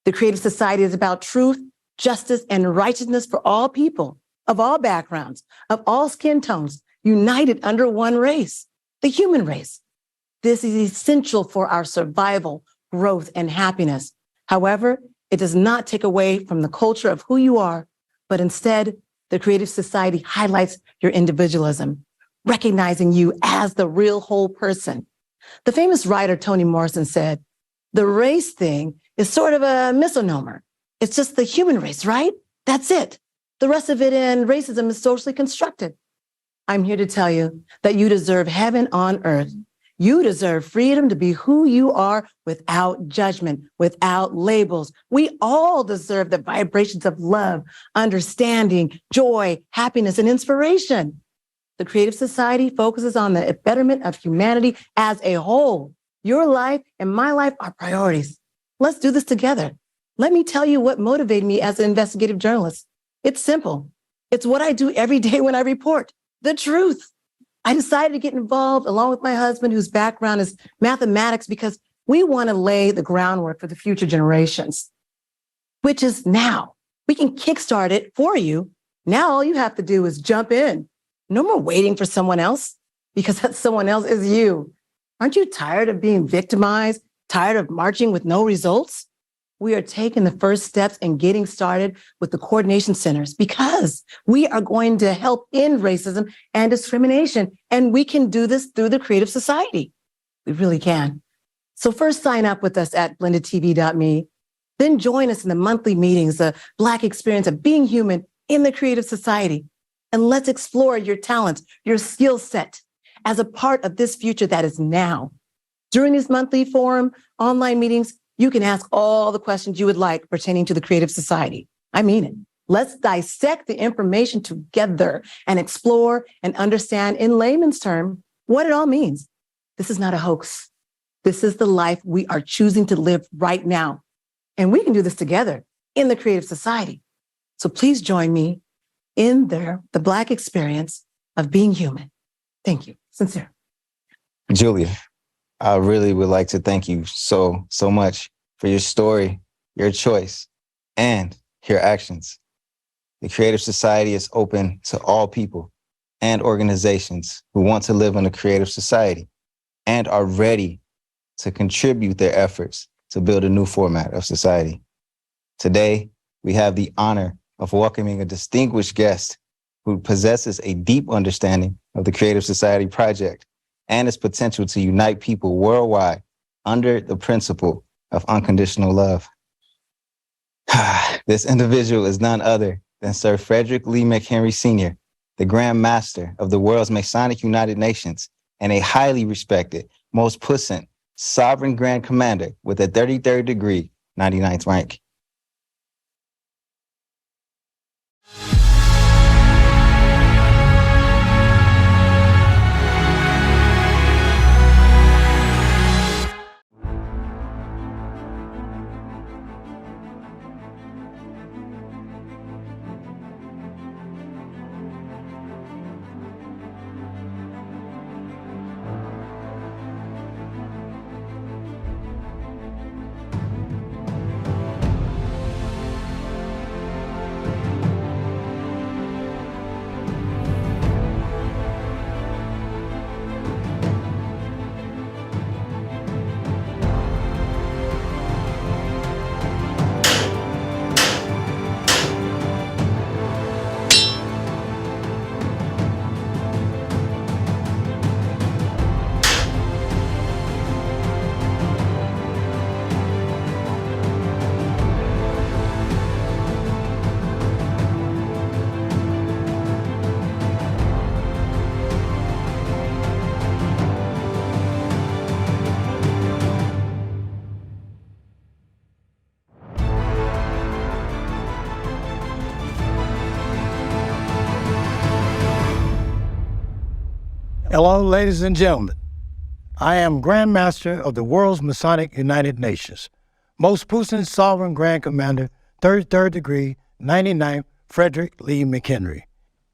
The creative society is about truth, justice, and righteousness for all people of all backgrounds, of all skin tones, united under one race, the human race. This is essential for our survival, growth, and happiness. However, it does not take away from the culture of who you are, but instead, the creative society highlights your individualism, recognizing you as the real whole person. The famous writer Toni Morrison said, the race thing is sort of a misnomer. It's just the human race, right? That's it. The rest of it in racism is socially constructed. I'm here to tell you that you deserve heaven on earth. You deserve freedom to be who you are without judgment, without labels. We all deserve the vibrations of love, understanding, joy, happiness, and inspiration. The Creative Society focuses on the betterment of humanity as a whole. Your life and my life are priorities. Let's do this together. Let me tell you what motivated me as an investigative journalist. It's simple. It's what I do every day when I report the truth. I decided to get involved along with my husband, whose background is mathematics, because we want to lay the groundwork for the future generations, which is now. We can kickstart it for you. Now all you have to do is jump in. No more waiting for someone else, because that someone else is you. Aren't you tired of being victimized, tired of marching with no results? We are taking the first steps and getting started with the coordination centers because we are going to help end racism and discrimination. And we can do this through the Creative Society. We really can. So first sign up with us at blendedtv.me. Then join us in the monthly meetings, the Black experience of being human in the Creative Society. And let's explore your talents, your skill set as a part of this future that is now. During these monthly forum online meetings, you can ask all the questions you would like pertaining to the Creative Society. I mean it. Let's dissect the information together and explore and understand in layman's terms what it all means. This is not a hoax. This is the life we are choosing to live right now. And we can do this together in the Creative Society. So please join me in the Black experience of being human. Thank you. Sincere. Julia, I really would like to thank you so much for your story, your choice, and your actions. The Creative Society is open to all people and organizations who want to live in a creative society and are ready to contribute their efforts to build a new format of society. Today, we have the honor of welcoming a distinguished guest who possesses a deep understanding of the Creative Society project and its potential to unite people worldwide under the principle of unconditional love. This individual is none other than Sir Frederick Lee McHenry Sr., the Grand Master of the world's Masonic United Nations and a highly respected, most puissant, sovereign Grand Commander with a 33rd degree, 99th rank. Hello, ladies and gentlemen. I am Grand Master of the world's Masonic United Nations, most puissant sovereign Grand Commander, 33rd degree, 99th Frederick Lee McHenry.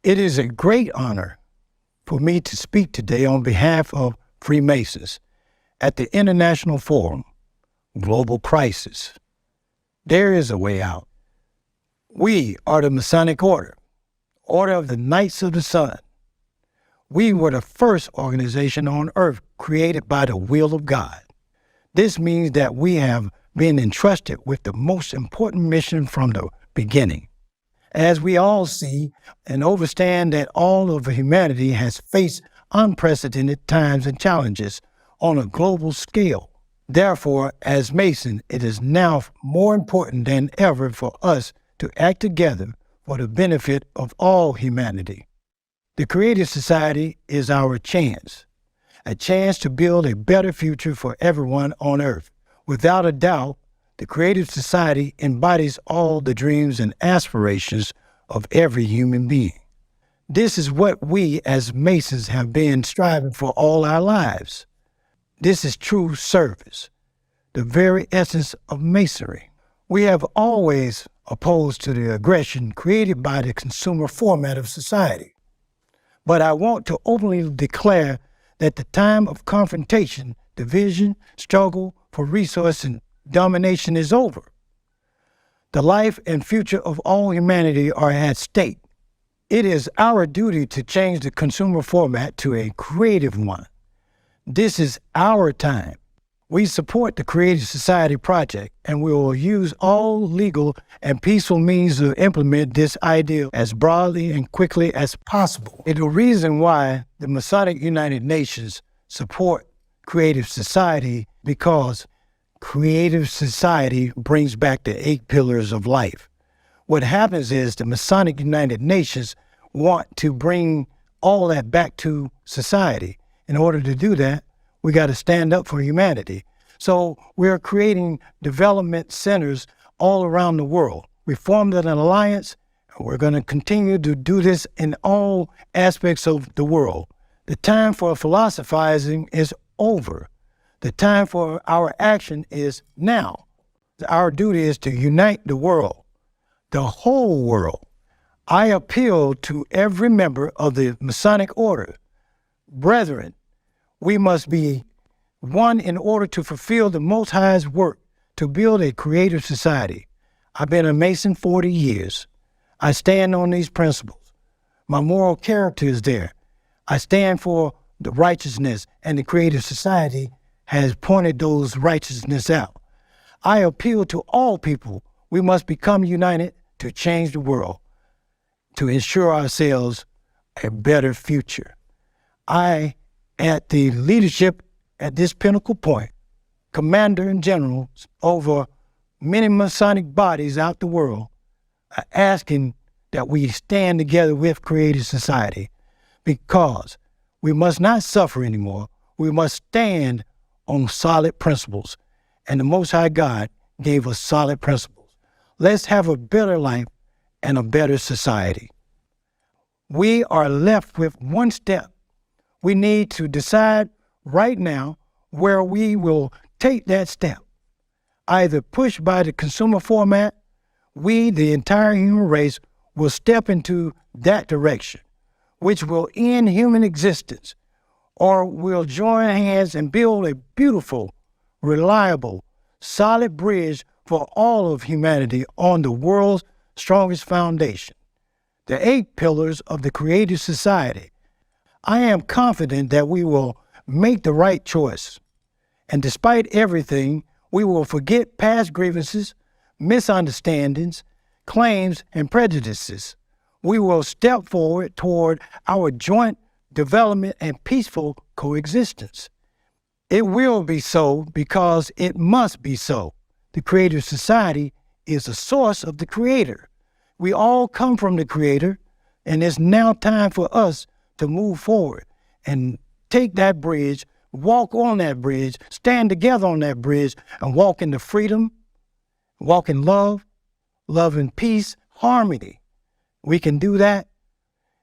It is a great honor for me to speak today on behalf of Freemasons at the International Forum, Global Crisis. There is a way out. We are the Masonic Order, Order of the Knights of the Sun. We were the first organization on earth created by the will of God. This means that we have been entrusted with the most important mission from the beginning. As we all see and understand that all of humanity has faced unprecedented times and challenges on a global scale. Therefore, as Masons, it is now more important than ever for us to act together for the benefit of all humanity. The Creative Society is our chance, a chance to build a better future for everyone on Earth. Without a doubt, the Creative Society embodies all the dreams and aspirations of every human being. This is what we as Masons have been striving for all our lives. This is true service, the very essence of Masonry. We have always opposed to the aggression created by the consumer format of society. But I want to openly declare that the time of confrontation, division, struggle for resource and domination is over. The life and future of all humanity are at stake. It is our duty to change the consumer format to a creative one. This is our time. We support the Creative Society project, and we will use all legal and peaceful means to implement this ideal as broadly and quickly as possible. It's the reason why the Masonic United Nations support Creative Society, because Creative Society brings back the 8 pillars of life. What happens is the Masonic United Nations want to bring all that back to society. In order to do that, we got to stand up for humanity. So we're creating development centers all around the world. We formed an alliance, and we're going to continue to do this in all aspects of the world. The time for philosophizing is over. The time for our action is now. Our duty is to unite the world, the whole world. I appeal to every member of the Masonic Order. Brethren, we must be one in order to fulfill the Most High's work to build a creative society. I've been a Mason 40 years. I stand on these principles. My moral character is there. I stand for the righteousness, and the Creative Society has pointed those righteousness out. I appeal to all people. We must become united to change the world, to ensure ourselves a better future. I, at the leadership at this pinnacle point, commander and generals over many Masonic bodies out the world, are asking that we stand together with Creative Society, because we must not suffer anymore. We must stand on solid principles, and the Most High God gave us solid principles. Let's have a better life and a better society. We are left with one step. We need to decide right now where we will take that step. Either pushed by the consumer format, we, the entire human race, will step into that direction, which will end human existence, or we'll join hands and build a beautiful, reliable, solid bridge for all of humanity on the world's strongest foundation, the 8 pillars of the Creative Society. I am confident that we will make the right choice. And despite everything, we will forget past grievances, misunderstandings, claims, and prejudices. We will step forward toward our joint development and peaceful coexistence. It will be so because it must be so. The Creative Society is the source of the Creator. We all come from the Creator, and it's now time for us to move forward and take that bridge, walk on that bridge, stand together on that bridge, and walk into freedom, walk in love, love and peace, harmony. We can do that,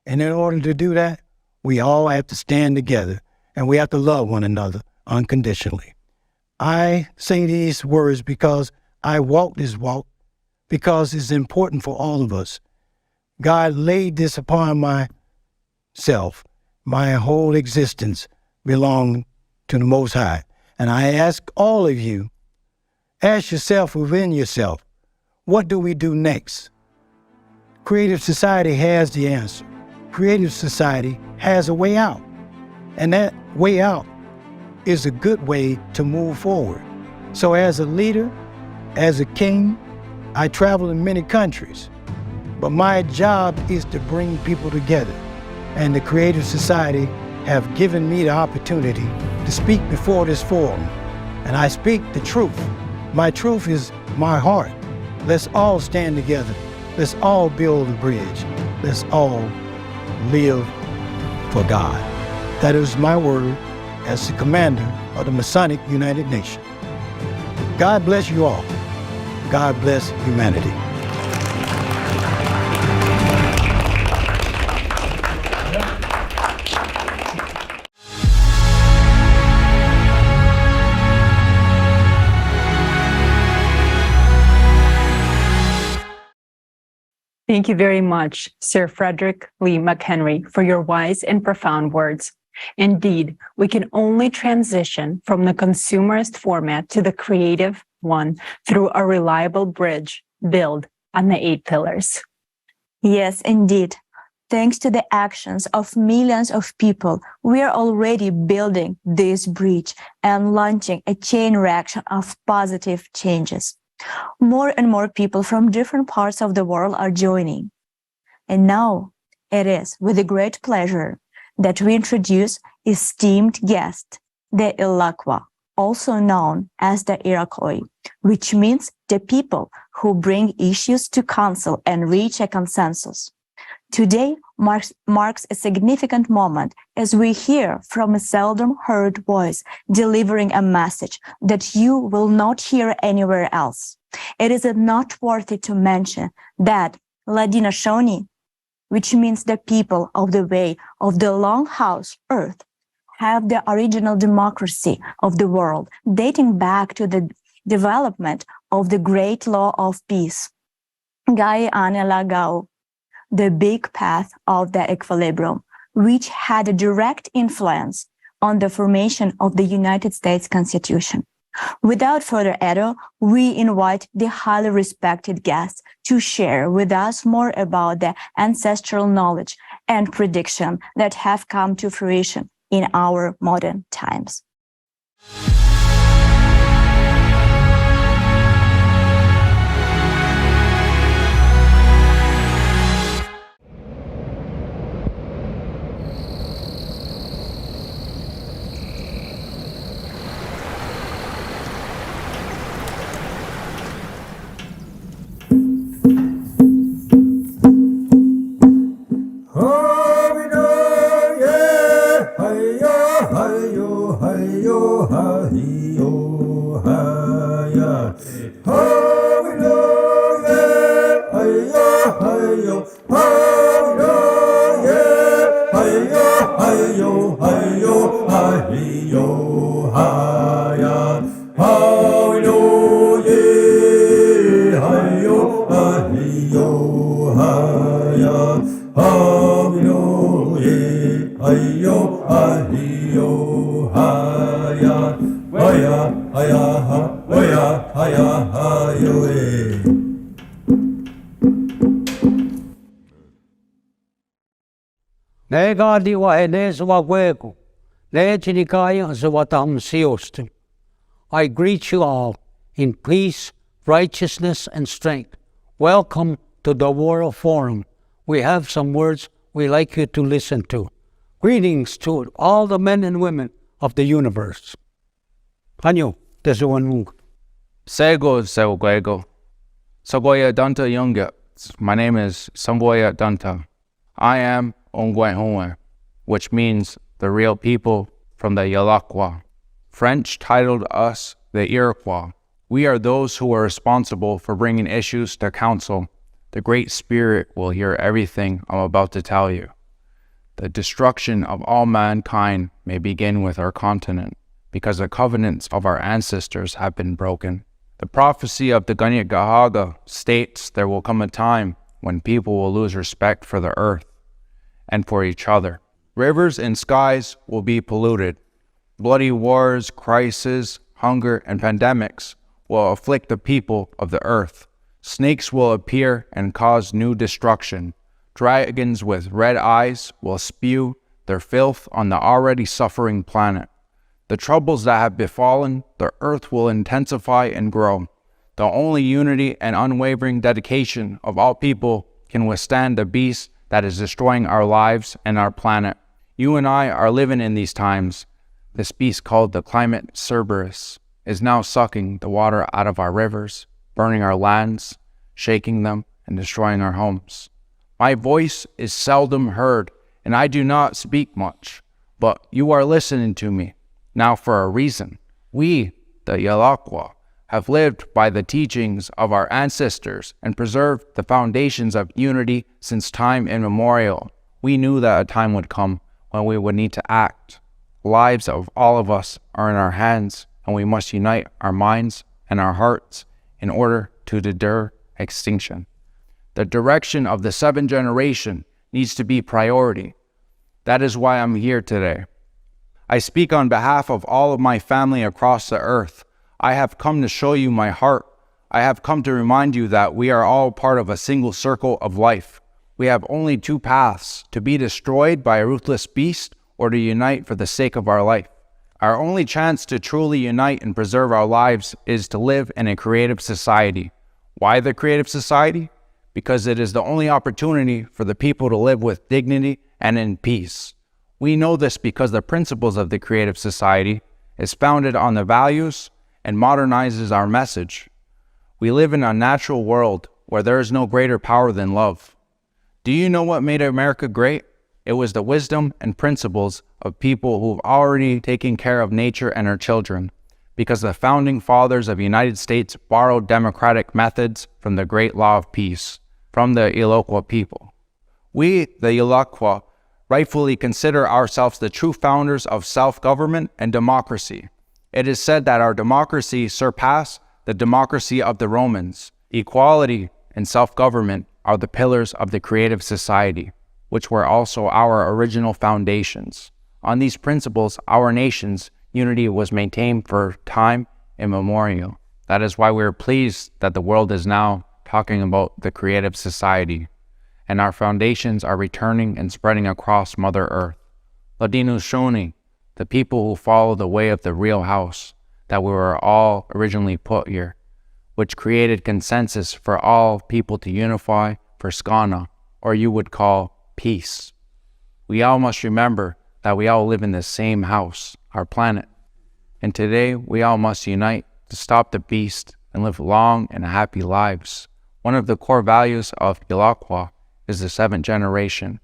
and in order to do that, we all have to stand together, and we have to love one another unconditionally. I say these words because I walk this walk, because it's important for all of us. God laid this upon myself. My whole existence belongs to the Most High. And I ask all of you, ask yourself within yourself, what do we do next? Creative Society has the answer. Creative Society has a way out. And that way out is a good way to move forward. So as a leader, as a king, I travel in many countries, but my job is to bring people together. And the Creative Society have given me the opportunity to speak before this forum. And I speak the truth. My truth is my heart. Let's all stand together. Let's all build a bridge. Let's all live for God. That is my word as the commander of the Masonic United Nations. God bless you all. God bless humanity. Thank you very much, Sir Frederick Lee McHenry, for your wise and profound words. Indeed, we can only transition from the consumerist format to the creative one through a reliable bridge built on the 8 pillars. Yes, indeed. Thanks to the actions of millions of people, we are already building this bridge and launching a chain reaction of positive changes. More and more people from different parts of the world are joining. And now it is with great pleasure that we introduce esteemed guest, the Iroquois, also known as the Iroquois, which means the people who bring issues to council and reach a consensus. Today marks a significant moment as we hear from a seldom heard voice delivering a message that you will not hear anywhere else. It is noteworthy to mention that Haudenosaunee, which means the people of the way of the Longhouse Earth, have the original democracy of the world dating back to the development of the great law of peace. Gai ane lagao, the big path of the equilibrium, which had a direct influence on the formation of the United States Constitution. Without further ado, we invite the highly respected guests to share with us more about the ancestral knowledge and prediction that have come to fruition in our modern times. Nega diwa eneswa wego, nejinikaya zawatam siostu. I greet you all in peace, righteousness, and strength. Welcome to the World Forum. We have some words we like you to listen to. Greetings to all the men and women of the universe. Hanyo, tesuanung. Sego Seguego. Sagoya Danta Yunga. My name is Samboya Danta. I am Ongwehonwe, which means the real people from the Iroquois. French titled us the Iroquois. We are those who are responsible for bringing issues to council. The Great Spirit will hear everything I'm about to tell you. The destruction of all mankind may begin with our continent, because the covenants of our ancestors have been broken. The prophecy of the Ganyagahaga states there will come a time when people will lose respect for the earth and for each other. Rivers and skies will be polluted. Bloody wars, crises, hunger, and pandemics will afflict the people of the earth. Snakes will appear and cause new destruction. Dragons with red eyes will spew their filth on the already suffering planet. The troubles that have befallen the earth will intensify and grow. The only unity and unwavering dedication of all people can withstand the beast that is destroying our lives and our planet. You and I are living in these times. This beast called the climate cerberus is now sucking the water out of our rivers, burning our lands, shaking them, and destroying our homes. My voice is seldom heard, and I do not speak much, but you are listening to me. Now for a reason. We, the Yalakwa, have lived by the teachings of our ancestors and preserved the foundations of unity since time immemorial. We knew that a time would come when we would need to act. The lives of all of us are in our hands, and we must unite our minds and our hearts in order to deter extinction. The direction of the seventh generation needs to be priority. That is why I'm here today. I speak on behalf of all of my family across the earth. I have come to show you my heart. I have come to remind you that we are all part of a single circle of life. We have only two paths: to be destroyed by a ruthless beast or to unite for the sake of our life. Our only chance to truly unite and preserve our lives is to live in a creative society. Why the creative society? Because it is the only opportunity for the people to live with dignity and in peace. We know this because the principles of the creative society is founded on the values and modernizes our message. We live in a natural world where there is no greater power than love. Do you know what made America great? It was the wisdom and principles of people who've already taken care of nature and her children, because the founding fathers of the United States borrowed democratic methods from the great law of peace, from the Iloquah people. We, the Iloquah, rightfully consider ourselves the true founders of self-government and democracy. It is said that our democracy surpassed the democracy of the Romans. Equality and self-government are the pillars of the creative society, which were also our original foundations. On these principles, our nation's unity was maintained for time immemorial. That is why we are pleased that the world is now talking about the creative society, and our foundations are returning and spreading across Mother Earth. Ladino Shoni, the people who follow the way of the real house, that we were all originally put here, which created consensus for all people to unify for Skana, or you would call peace. We all must remember that we all live in the same house, our planet. And today we all must unite to stop the beast and live long and happy lives. One of the core values of Yalakwa is the seventh generation.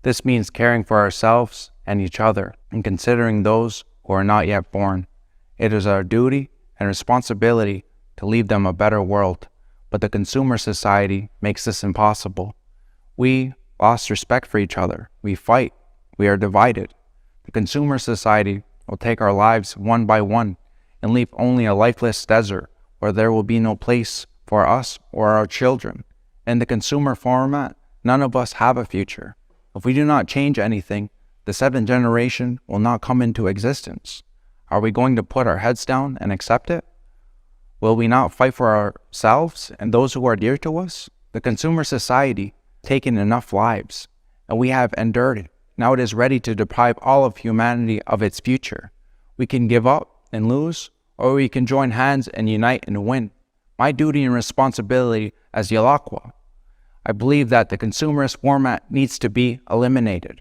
This means caring for ourselves and each other and considering those who are not yet born. It is our duty and responsibility to leave them a better world, but the consumer society makes this impossible. We lost respect for each other. We fight. We are divided. The consumer society will take our lives one by one and leave only a lifeless desert where there will be no place for us or our children. In the consumer format, none of us have a future. If we do not change anything, the seventh generation will not come into existence. Are we going to put our heads down and accept it? Will we not fight for ourselves and those who are dear to us? The consumer society has taken enough lives, and we have endured it. Now it is ready to deprive all of humanity of its future. We can give up and lose, or we can join hands and unite and win. My duty and responsibility as Yalakwa, I believe that the consumerist format needs to be eliminated.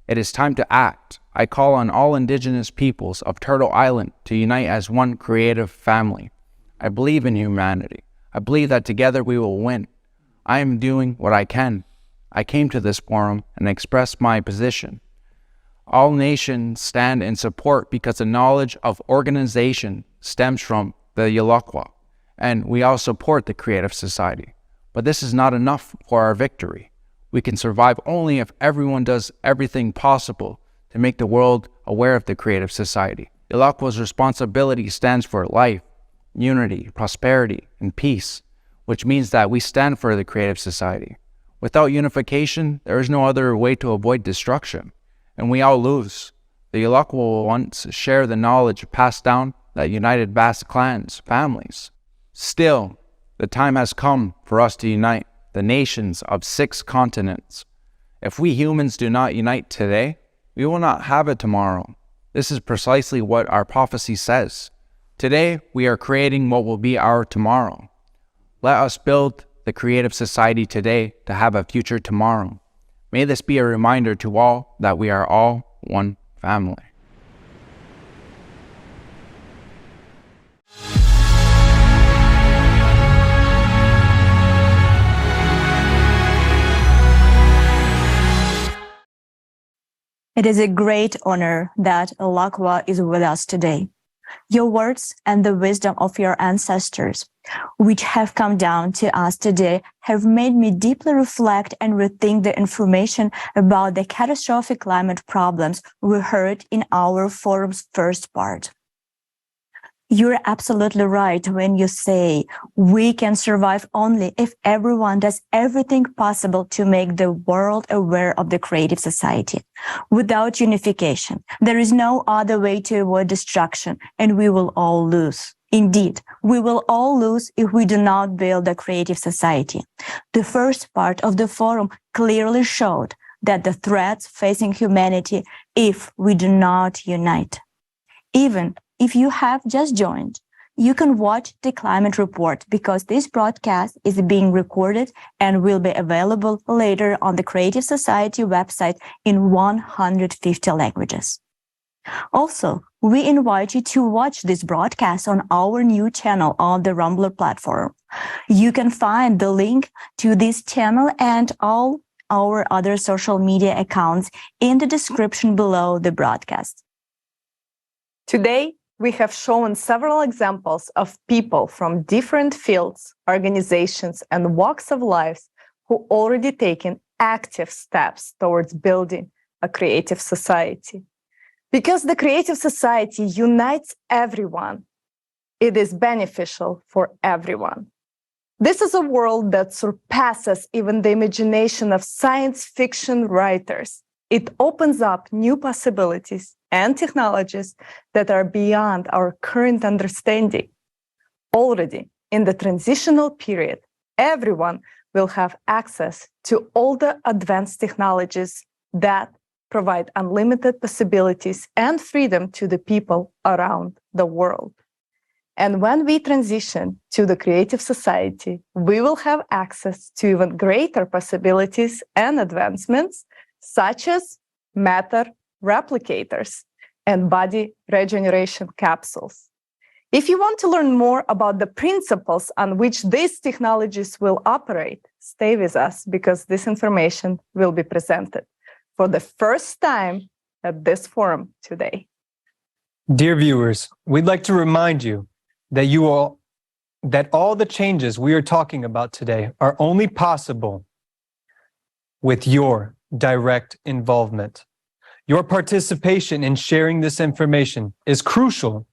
It is time to act. I call on all indigenous peoples of Turtle Island to unite as one creative family. I believe in humanity. I believe that together we will win. I am doing what I can. I came to this forum and expressed my position. All nations stand in support because the knowledge of organization stems from the Yalakwa, and we all support the creative society. But this is not enough for our victory. We can survive only if everyone does everything possible to make the world aware of the creative society. Yalakwa's responsibility stands for life, unity, prosperity, and peace, which means that we stand for the creative society. Without unification, there is no other way to avoid destruction, and we all lose. The Yalakwa will once share the knowledge passed down that united vast clans, families. Still, the time has come for us to unite the nations of 6 continents. If we humans do not unite today, we will not have it tomorrow. This is precisely what our prophecy says. Today, we are creating what will be our tomorrow. Let us build the creative society today to have a future tomorrow. May this be a reminder to all that we are all one family. It is a great honor that Lakwa is with us today. Your words and the wisdom of your ancestors, which have come down to us today, have made me deeply reflect and rethink the information about the catastrophic climate problems we heard in our forum's first part. You're absolutely right when you say we can survive only if everyone does everything possible to make the world aware of the creative society. Without unification, there is no other way to avoid destruction, and we will all lose. Indeed, we will all lose if we do not build a creative society. The first part of the forum clearly showed that the threats facing humanity if we do not unite. Even if you have just joined, you can watch the climate report because this broadcast is being recorded and will be available later on the Creative Society website in 150 languages. Also, we invite you to watch this broadcast on our new channel on the Rumbler platform. You can find the link to this channel and all our other social media accounts in the description below the broadcast. Today, we have shown several examples of people from different fields, organizations, and walks of life who already taken active steps towards building a creative society. Because the creative society unites everyone, it is beneficial for everyone. This is a world that surpasses even the imagination of science fiction writers. It opens up new possibilities and technologies that are beyond our current understanding. Already in the transitional period, everyone will have access to all the advanced technologies that provide unlimited possibilities and freedom to the people around the world. And when we transition to the creative society, we will have access to even greater possibilities and advancements, such as matter replicators and body regeneration capsules. If you want to learn more about the principles on which these technologies will operate, stay with us because this information will be presented for the first time at this forum today. Dear viewers, we'd like to remind you that all the changes we are talking about today are only possible with your direct involvement. Your participation in sharing this information is crucial.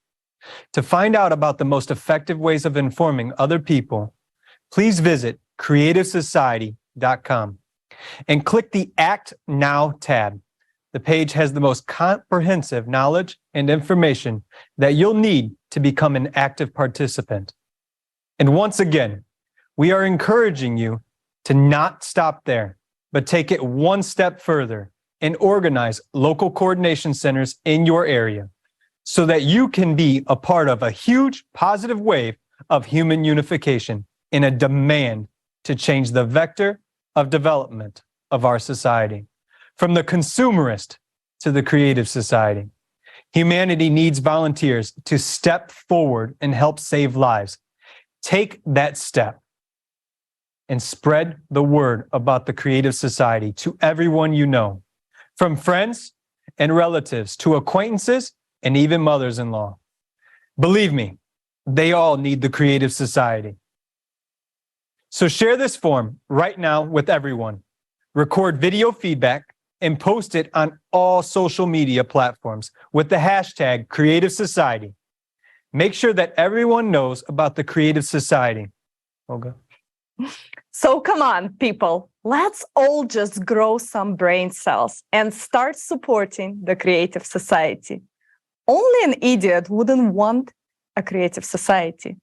To find out about the most effective ways of informing other people, please visit creativesociety.com and click the Act Now tab. The page has the most comprehensive knowledge and information that you'll need to become an active participant. And once again, we are encouraging you to not stop there, but take it one step further and organize local coordination centers in your area so that you can be a part of a huge positive wave of human unification in a demand to change the vector of development of our society. From the consumerist to the creative society, humanity needs volunteers to step forward and help save lives. Take that step and spread the word about the creative society to everyone you know, from friends and relatives to acquaintances and even mothers-in-law. Believe me, they all need the creative society. So share this form right now with everyone. Record video feedback and post it on all social media platforms with the hashtag Creative Society. Make sure that everyone knows about the Creative Society. Olga? So come on, people, let's all just grow some brain cells and start supporting the creative society. Only an idiot wouldn't want a creative society.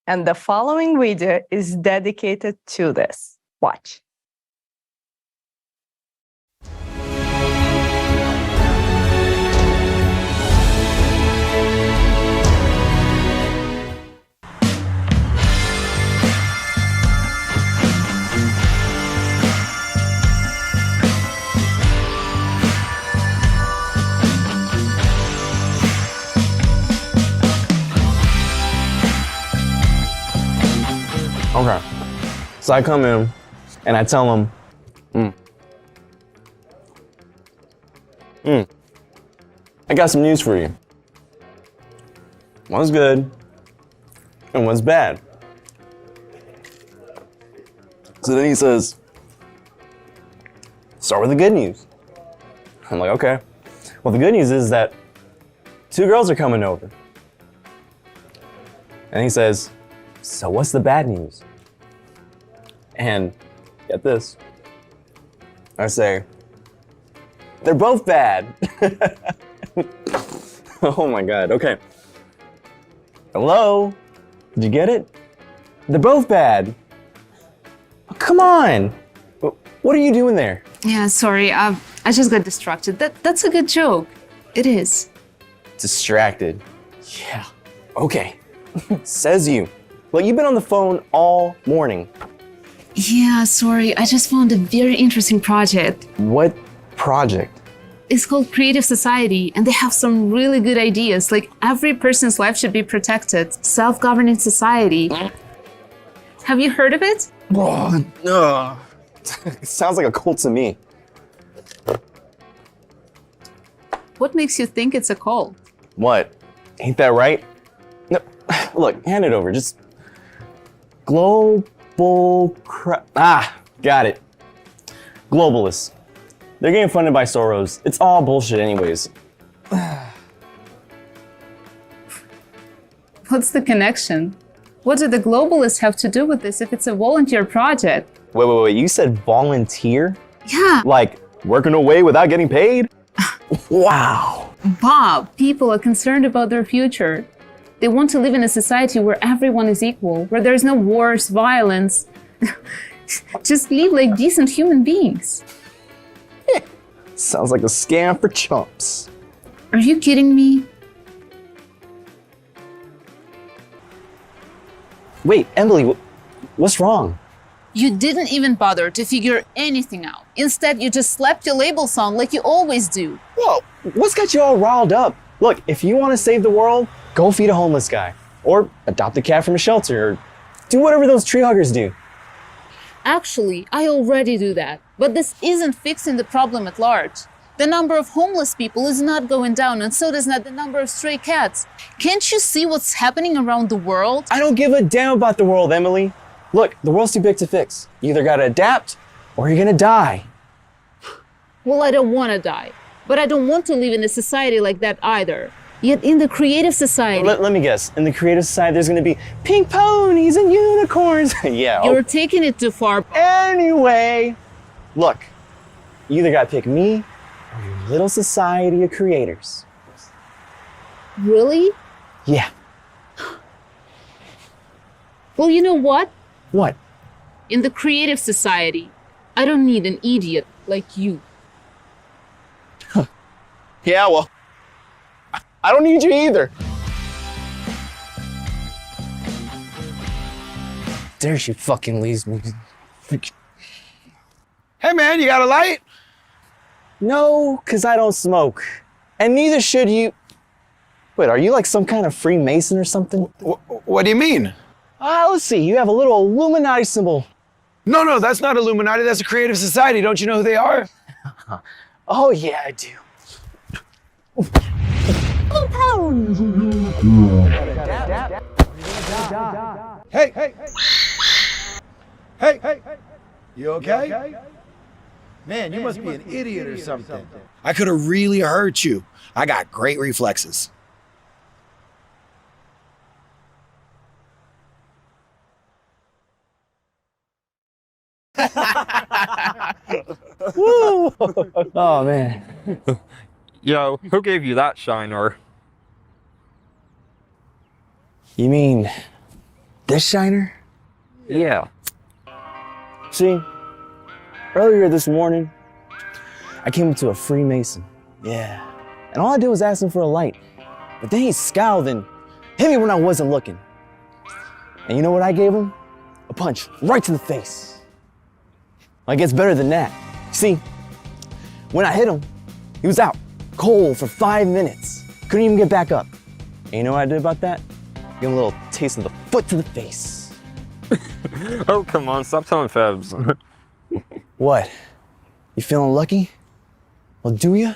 And the following video is dedicated to this. Watch. Okay. So I come in and I tell him, I got some news for you. One's good, and one's bad. So then he says, start with the good news. I'm like, okay. Well, the good news is that 2 girls are coming over. And he says, so what's the bad news? And get this. I say, they're both bad. Oh my God, okay. Hello? Did you get it? They're both bad. Oh, come on. What are you doing there? Yeah, sorry, I just got distracted. That's a good joke. It is. Distracted. Yeah, okay. Says you. Well, you've been on the phone all morning. Yeah, sorry, I just found a very interesting project. What project? It's called Creative Society, and they have some really good ideas, like every person's life should be protected, self-governing society. Have you heard of it? Oh, no. It sounds like a cult to me. What makes you think it's a cult? What? Ain't that right? No, look, hand it over. Just got it. Globalists. They're getting funded by Soros. It's all bullshit anyways. What's the connection? What do the globalists have to do with this if it's a volunteer project? Wait, you said volunteer? Yeah. Like working away without getting paid? Wow. Bob, people are concerned about their future. They want to live in a society where everyone is equal, where there's no wars, violence. Just live like decent human beings. Sounds like a scam for chumps. Are you kidding me? Wait, Emily, what's wrong? You didn't even bother to figure anything out. Instead, you just slapped your labels on like you always do. Whoa, what's got you all riled up? Look, if you want to save the world, go feed a homeless guy. Or adopt a cat from a shelter, or do whatever those tree huggers do. Actually, I already do that. But this isn't fixing the problem at large. The number of homeless people is not going down, and so does not the number of stray cats. Can't you see what's happening around the world? I don't give a damn about the world, Emily. Look, the world's too big to fix. You either gotta adapt, or you're gonna die. Well, I don't want to die. But I don't want to live in a society like that either. Yet in the creative society... Let me guess. In the creative society, there's gonna be pink ponies and unicorns. Yeah. You're taking it too far. Anyway, look, you either gotta pick me or your little society of creators. Really? Yeah. Well, you know what? What? In the creative society, I don't need an idiot like you. Yeah, well, I don't need you either. There she fucking leaves me. Hey man, you got a light? No, because I don't smoke. And neither should you. Wait, are you like some kind of Freemason or something? What do you mean? Let's see, you have a little Illuminati symbol. No, that's not Illuminati, that's a creative society. Don't you know who they are? Oh yeah, I do. Hey, you okay? Man, you must be an idiot or something. I could have really hurt you. I got great reflexes. Woo! Oh man. Yo, who gave you that shiner? You mean this shiner? Yeah. See, earlier this morning, I came up to a Freemason. Yeah. And all I did was ask him for a light. But then he scowled and hit me when I wasn't looking. And you know what I gave him? A punch right to the face. Well, it gets better than that. See, when I hit him, he was out cold for 5 minutes. Couldn't even get back up. And you know what I did about that? Give him a little taste of the foot to the face. Oh, come on, stop telling fibs. What? You feeling lucky? Well, do ya?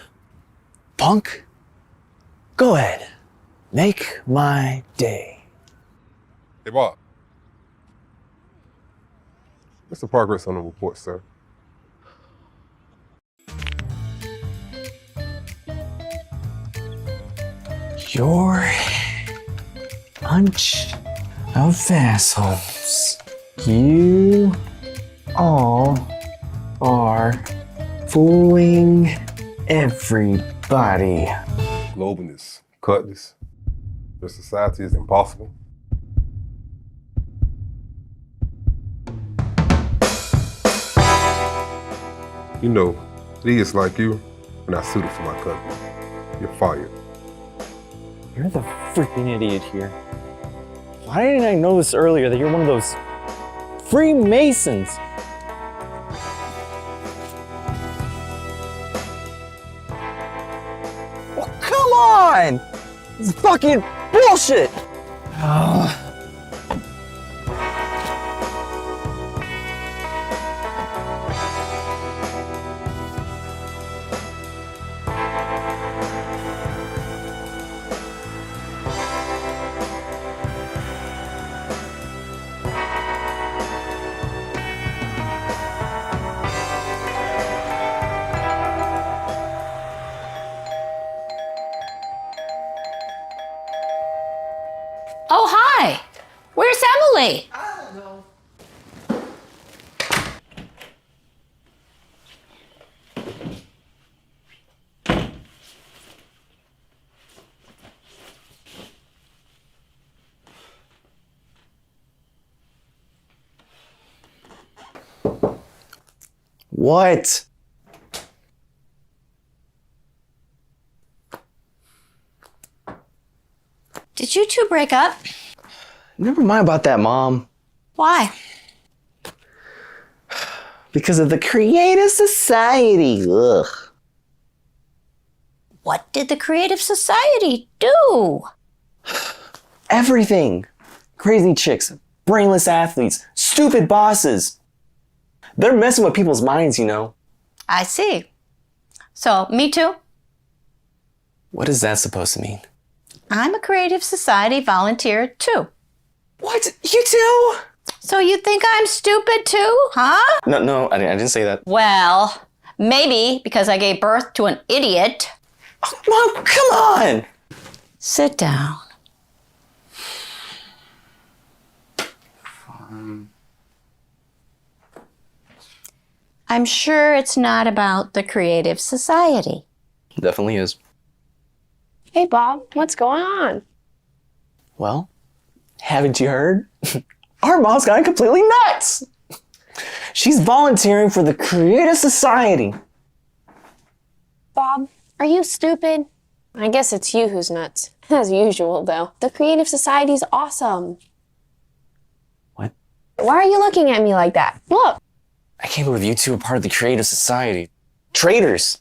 punk. Go ahead. Make my day. Hey, Bob. What's the progress on the report, sir? You're a bunch of assholes. You all are fooling everybody. Globalness, cutness. Your society is impossible. You know, idiots like you are not suited for my company. You're fired. You're the freaking idiot here. Why didn't I know this earlier that you're one of those Freemasons? Oh, come on! This is fucking bullshit! Oh, hi! Where's Emily? I don't know. What? Did you two break up? Never mind about that, Mom. Why? Because of the Creative Society. Ugh. What did the Creative Society do? Everything. Crazy chicks, brainless athletes, stupid bosses. They're messing with people's minds, you know. I see. So, me too? What is that supposed to mean? I'm a Creative Society volunteer too. What? You too? So you think I'm stupid too, huh? No, I didn't say that. Well, maybe because I gave birth to an idiot. Oh, Mom, come on! Sit down. I'm sure it's not about the Creative Society. Definitely is. Hey, Bob, what's going on? Well, haven't you heard? Our mom's gone completely nuts! She's volunteering for the Creative Society. Bob, are you stupid? I guess it's you who's nuts. As usual, though. The Creative Society's awesome. What? Why are you looking at me like that? Look! I can't believe you two are part of the Creative Society. Traitors!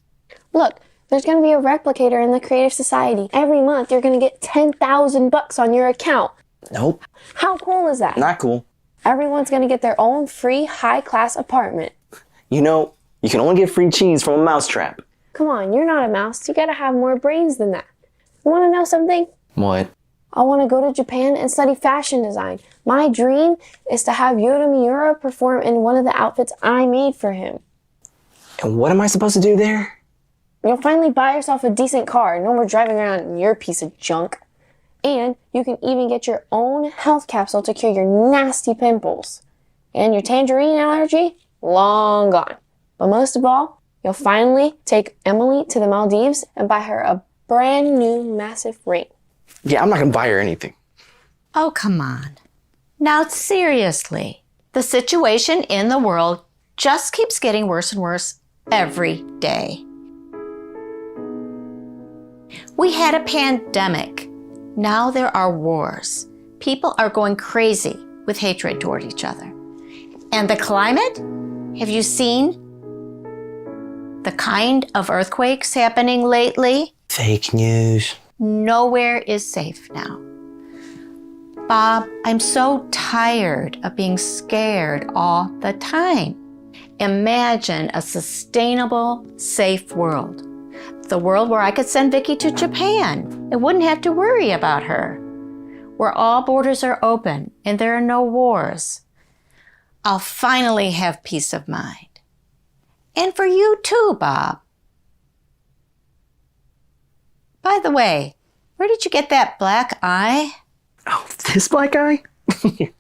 Look, there's gonna be a replicator in the Creative Society. Every month, you're gonna get $10,000 on your account. Nope. How cool is that? Not cool. Everyone's gonna get their own free high-class apartment. You know, you can only get free cheese from a mousetrap. Come on, you're not a mouse. You gotta have more brains than that. You wanna know something? What? I wanna go to Japan and study fashion design. My dream is to have Yoda Miura perform in one of the outfits I made for him. And what am I supposed to do there? You'll finally buy yourself a decent car. No more driving around in your piece of junk. And you can even get your own health capsule to cure your nasty pimples. And your tangerine allergy? Long gone. But most of all, you'll finally take Emily to the Maldives and buy her a brand new massive ring. Yeah, I'm not gonna buy her anything. Oh, come on. Now, seriously, the situation in the world just keeps getting worse and worse every day. We had a pandemic. Now there are wars. People are going crazy with hatred toward each other. And the climate? Have you seen the kind of earthquakes happening lately? Fake news. Nowhere is safe now. Bob, I'm so tired of being scared all the time. Imagine a sustainable, safe world. The world where I could send Vicky to Japan and wouldn't have to worry about her. Where all borders are open and there are no wars. I'll finally have peace of mind. And for you too, Bob. By the way, where did you get that black eye? Oh, this black eye?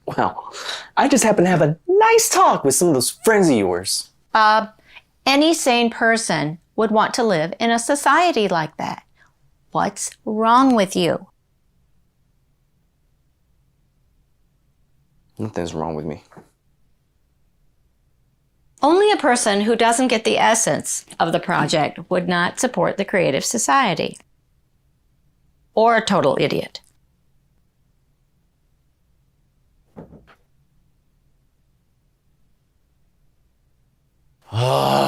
Well, I just happened to have a nice talk with some of those friends of yours. Any sane person would want to live in a society like that. What's wrong with you? Nothing's wrong with me. Only a person who doesn't get the essence of the project would not support the Creative Society. Or a total idiot.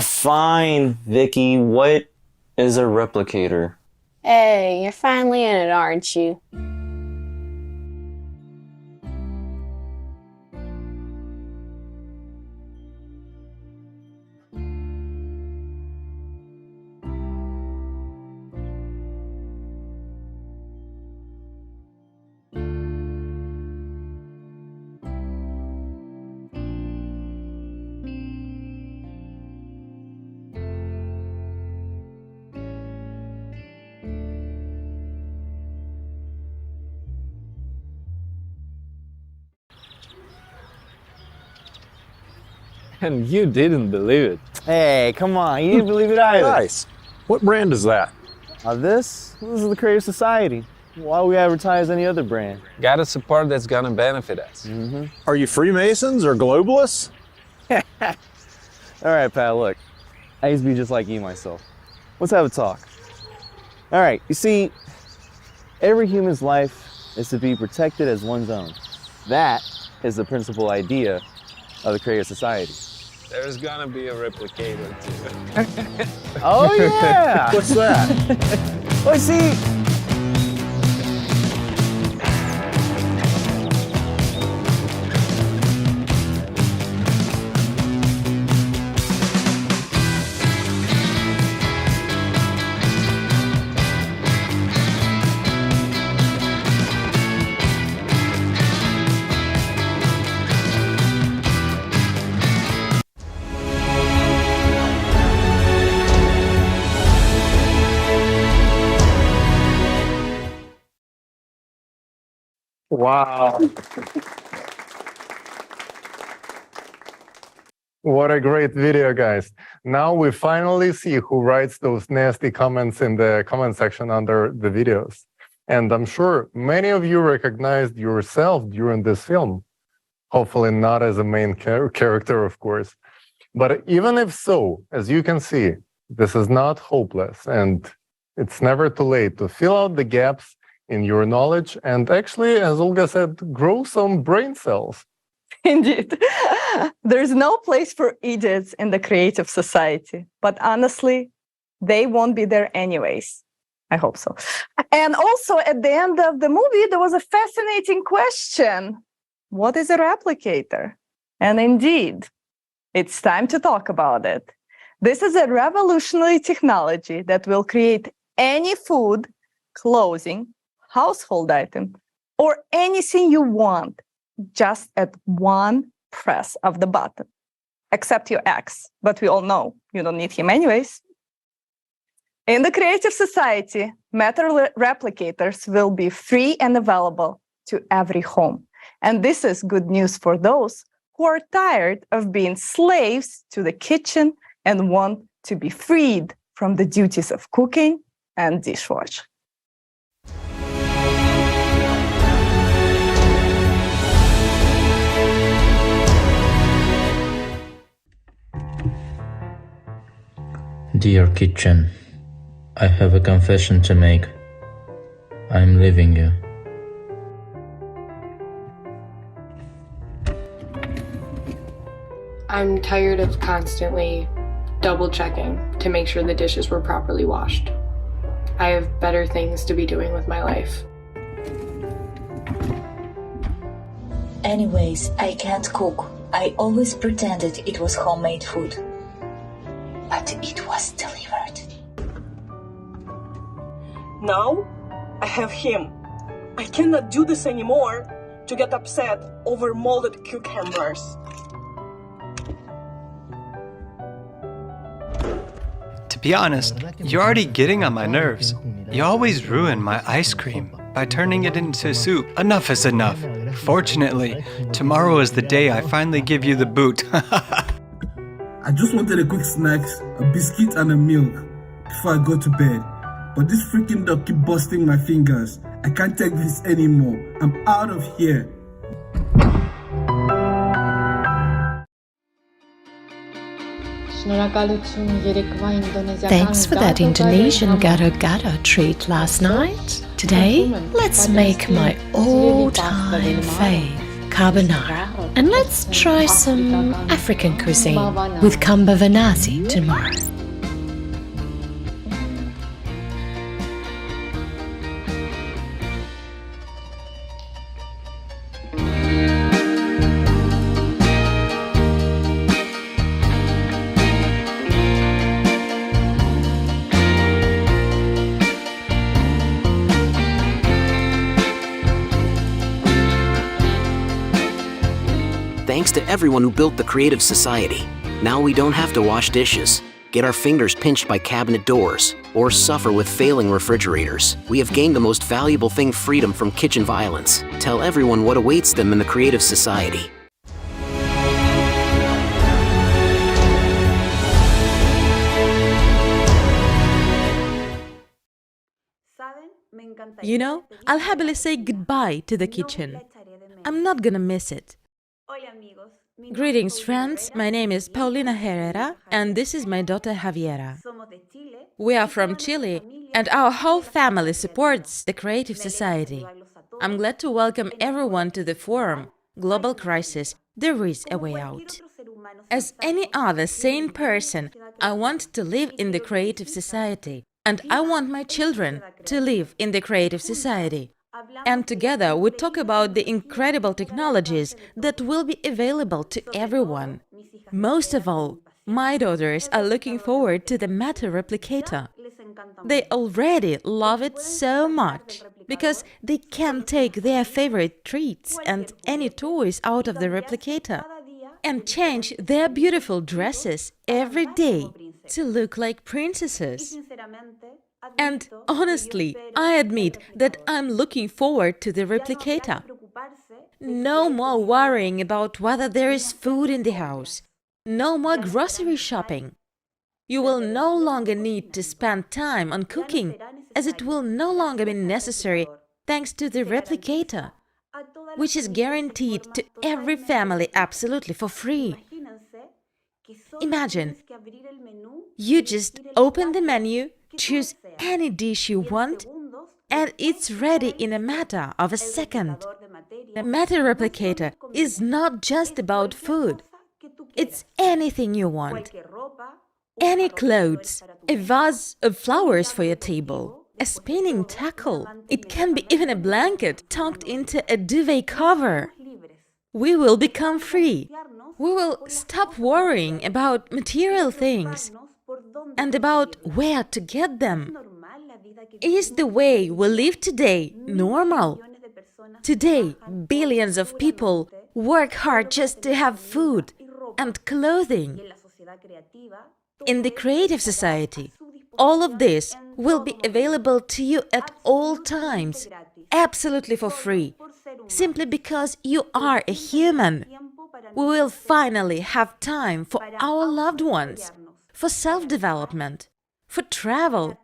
Fine, Vicky. What is a replicator? Hey, you're finally in it, aren't you? And you didn't believe it. Hey, come on. You didn't believe it either. Nice. What brand is that? This is the Creative Society. Why would we advertise any other brand? Got a support that's gonna benefit us. Are you Freemasons or globalists? All right, pal, look. I used to be just like you myself. Let's have a talk. All right, you see, every human's life is to be protected as one's own. That is the principal idea of the Creative Society. There's gonna be a replicator too. Oh yeah! What's that? Well, see, Wow. What a great video, guys. Now we finally see who writes those nasty comments in the comment section under the videos. And I'm sure many of you recognized yourself during this film. Hopefully not as a main character, of course. But even if so, as you can see, this is not hopeless, and it's never too late to fill out the gaps in your knowledge and actually, as Olga said, grow some brain cells. Indeed. There's no place for idiots in the Creative Society, but honestly, they won't be there anyways. I hope so. And also at the end of the movie, there was a fascinating question. What is a replicator? And indeed, it's time to talk about it. This is a revolutionary technology that will create any food, clothing, household item, or anything you want just at one press of the button, except your ex. But we all know you don't need him anyways. In the Creative Society, metal replicators will be free and available to every home. And this is good news for those who are tired of being slaves to the kitchen and want to be freed from the duties of cooking and dishwashing. Dear kitchen, I have a confession to make. I'm leaving you. I'm tired of constantly double checking to make sure the dishes were properly washed. I have better things to be doing with my life. Anyways, I can't cook. I always pretended it was homemade food. But it was delivered. Now, I have him. I cannot do this anymore to get upset over molded cucumbers. To be honest, you're already getting on my nerves. You always ruin my ice cream by turning it into soup. Enough is enough. Fortunately, tomorrow is the day I finally give you the boot. I just wanted a quick snack, a biscuit and a milk before I go to bed. But this freaking dog keep busting my fingers. I can't take this anymore. I'm out of here. Thanks for that Indonesian gado-gado treat last night. Today, let's make my all-time fave, carbonara. And let's try some African cuisine with kamba vanasi tomorrow. Thanks to everyone who built the Creative Society. Now we don't have to wash dishes, get our fingers pinched by cabinet doors, or suffer with failing refrigerators. We have gained the most valuable thing, freedom from kitchen violence. Tell everyone what awaits them in the Creative Society. You know, I'll happily say goodbye to the kitchen. I'm not gonna miss it. Greetings, friends. My name is Paulina Herrera, and this is my daughter Javiera. We are from Chile, and our whole family supports the Creative Society. I'm glad to welcome everyone to the forum, Global Crisis, There is a Way Out. As any other sane person, I want to live in the Creative Society, and I want my children to live in the Creative Society. And together we talk about the incredible technologies that will be available to everyone. Most of all, my daughters are looking forward to the Matter Replicator. They already love it so much, because they can take their favorite treats and any toys out of the replicator and change their beautiful dresses every day to look like princesses. And honestly, I admit that I'm looking forward to the replicator. No more worrying about whether there is food in the house. No more grocery shopping. You will no longer need to spend time on cooking, as it will no longer be necessary thanks to the replicator, which is guaranteed to every family absolutely for free. Imagine, you just open the menu, choose any dish you want, and it's ready in a matter of a second. The Matter Replicator is not just about food. It's anything you want. Any clothes, a vase of flowers for your table, a spinning tackle. It can be even a blanket tucked into a duvet cover. We will become free. We will stop worrying about material things and about where to get them. Is the way we live today normal? Today, billions of people work hard just to have food and clothing. In the Creative Society, all of this will be available to you at all times, absolutely for free, simply because you are a human. We will finally have time for our loved ones, for self-development, for travel,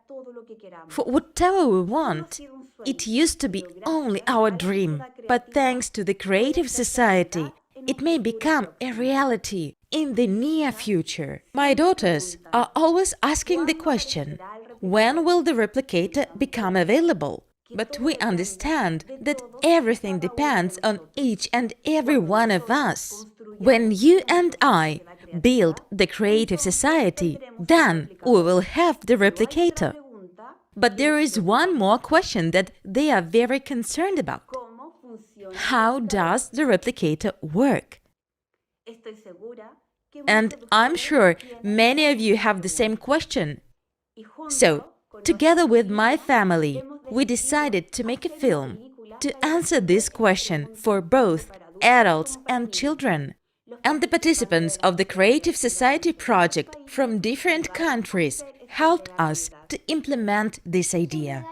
for whatever we want. It used to be only our dream, but thanks to the Creative Society, it may become a reality in the near future. My daughters are always asking the question, when will the replicator become available? But we understand that everything depends on each and every one of us. When you and I build the Creative Society, then we will have the replicator. But there is one more question that they are very concerned about. How does the replicator work? And I'm sure many of you have the same question. So, Together with my family, we decided to make a film to answer this question for both adults and children. And the participants of the Creative Society project from different countries helped us to implement this idea.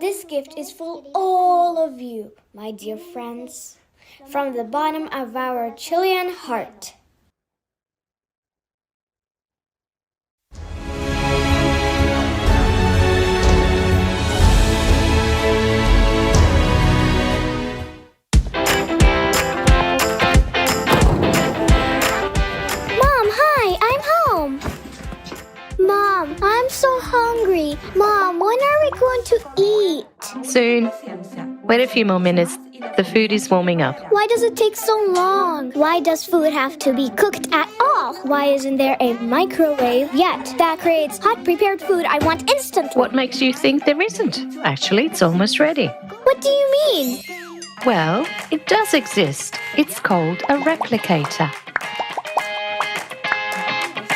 This gift is for all of you, my dear friends, from the bottom of our Chilean heart. Mom, I'm so hungry. Mom, when are we going to eat? Soon. Wait a few more minutes. The food is warming up. Why does it take so long? Why does food have to be cooked at all? Why isn't there a microwave yet that creates hot prepared food I want instantly? What makes you think there isn't? Actually, it's almost ready. What do you mean? Well, it does exist. It's called a replicator.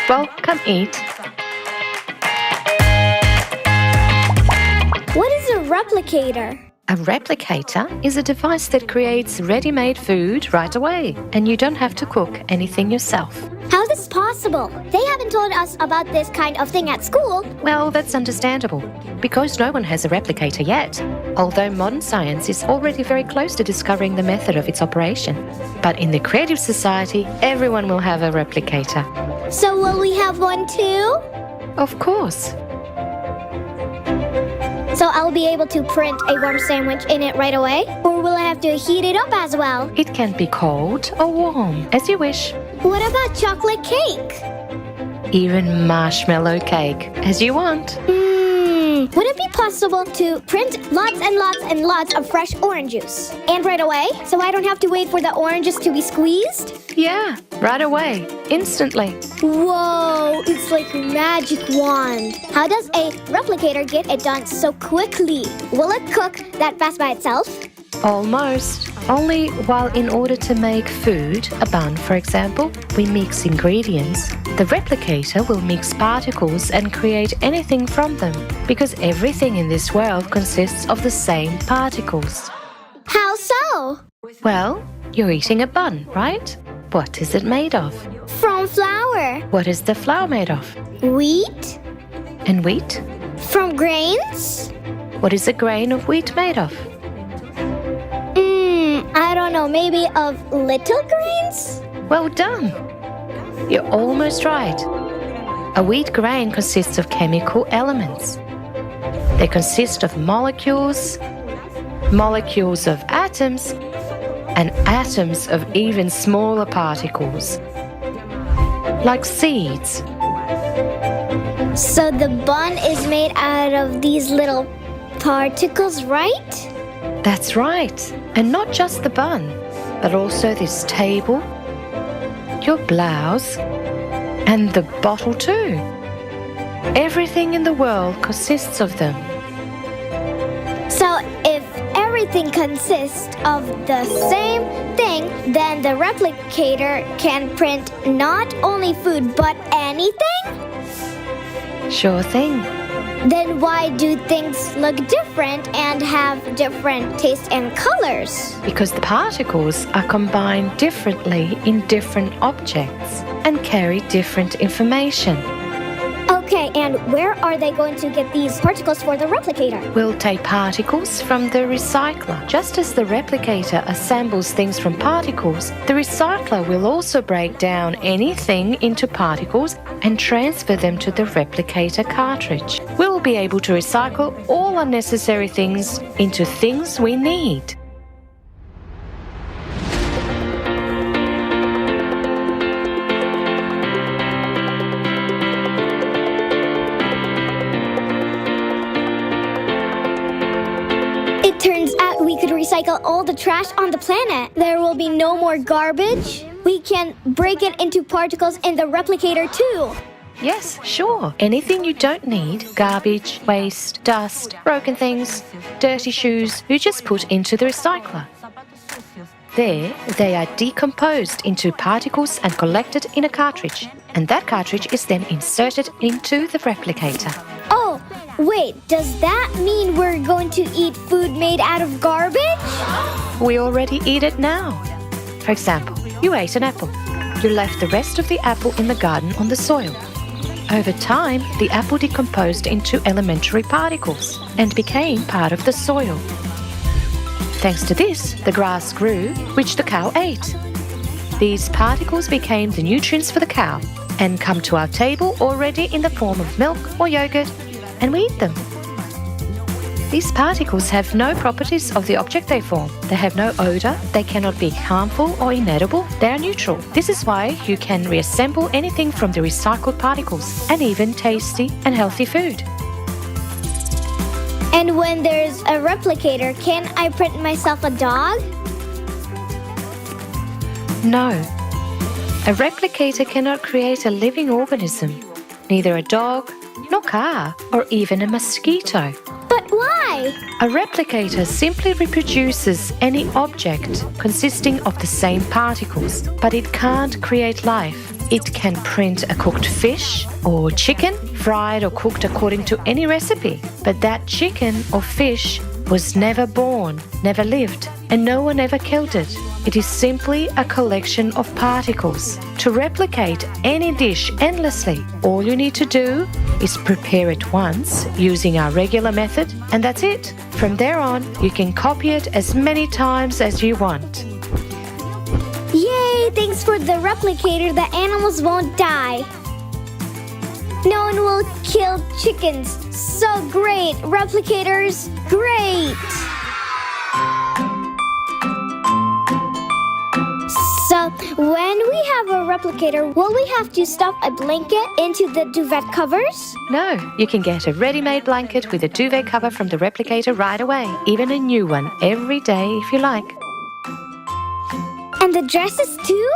Well, come eat. What is a replicator? A replicator is a device that creates ready-made food right away, and you don't have to cook anything yourself. How is this possible? They haven't told us about this kind of thing at school. Well, that's understandable, because no one has a replicator yet, although modern science is already very close to discovering the method of its operation. But in the Creative Society, everyone will have a replicator. So will we have one too? Of course. So I'll be able to print a warm sandwich in it right away? Or will I have to heat it up as well? It can be cold or warm, as you wish. What about chocolate cake? Even marshmallow cake, as you want. Would it be possible to print lots and lots and lots of fresh orange juice? And right away? So I don't have to wait for the oranges to be squeezed? Yeah, right away, instantly. Whoa, it's like a magic wand. How does a replicator get it done so quickly? Will it cook that fast by itself? Almost. Only while in order to make food, a bun for example, we mix ingredients. The replicator will mix particles and create anything from them, because everything in this world consists of the same particles. How so? Well, you're eating a bun, right? What is it made of? From flour. What is the flour made of? Wheat. And wheat? From grains. What is a grain of wheat made of? I don't know, maybe of little grains? Well done! You're almost right. A wheat grain consists of chemical elements. They consist of molecules, molecules of atoms, and atoms of even smaller particles, like seeds. So the bun is made out of these little particles, right? That's right. And not just the bun, but also this table, your blouse, and the bottle too. Everything in the world consists of them. So if everything consists of the same thing, then the replicator can print not only food but anything? Sure thing. Then why do things look different and have different tastes and colors? Because the particles are combined differently in different objects and carry different information. Okay, and where are they going to get these particles for the replicator? We'll take particles from the recycler. Just as the replicator assembles things from particles, the recycler will also break down anything into particles and transfer them to the replicator cartridge. We'll be able to recycle all unnecessary things into things we need. It turns out we could recycle all the trash on the planet. There will be no more garbage. We can break it into particles in the replicator too. Yes, sure. Anything you don't need, garbage, waste, dust, broken things, dirty shoes, you just put into the recycler. There, they are decomposed into particles and collected in a cartridge. And that cartridge is then inserted into the replicator. Oh, Wait, does that mean we're going to eat food made out of garbage? We already eat it now. For example, you ate an apple. You left the rest of the apple in the garden on the soil. Over time, the apple decomposed into elementary particles and became part of the soil. Thanks to this, the grass grew, which the cow ate. These particles became the nutrients for the cow and come to our table already in the form of milk or yogurt, and we eat them. These particles have no properties of the object they form. They have no odor, they cannot be harmful or inedible, they are neutral. This is why you can reassemble anything from the recycled particles, and even tasty and healthy food. And when there's a replicator, can I print myself a dog? No. A replicator cannot create a living organism, neither a dog, nor car, or even a mosquito. But why? A replicator simply reproduces any object consisting of the same particles, but it can't create life. It can print a cooked fish or chicken, fried or cooked according to any recipe. But that chicken or fish was never born, never lived, and no one ever killed it. It is simply a collection of particles. To replicate any dish endlessly, all you need to do is prepare it once using our regular method, and that's it. From there on, you can copy it as many times as you want. Yay! Thanks for the replicator, the animals won't die. No one will kill chickens. So great! Replicators, great! So, when we have a replicator, will we have to stuff a blanket into the duvet covers? No, you can get a ready-made blanket with a duvet cover from the replicator right away, even a new one every day if you like. And the dresses too?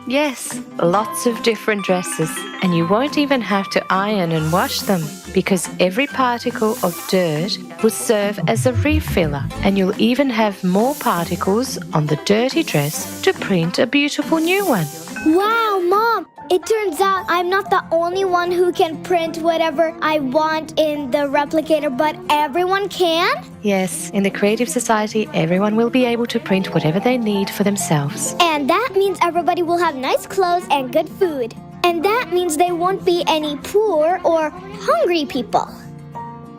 Yes, lots of different dresses, and you won't even have to iron and wash them, because every particle of dirt will serve as a refiller, and you'll even have more particles on the dirty dress to print a beautiful new one. Wow, Mom! It turns out I'm not the only one who can print whatever I want in the replicator, but everyone can? Yes, in the Creative Society, everyone will be able to print whatever they need for themselves. And that means everybody will have nice clothes and good food. And that means there won't be any poor or hungry people.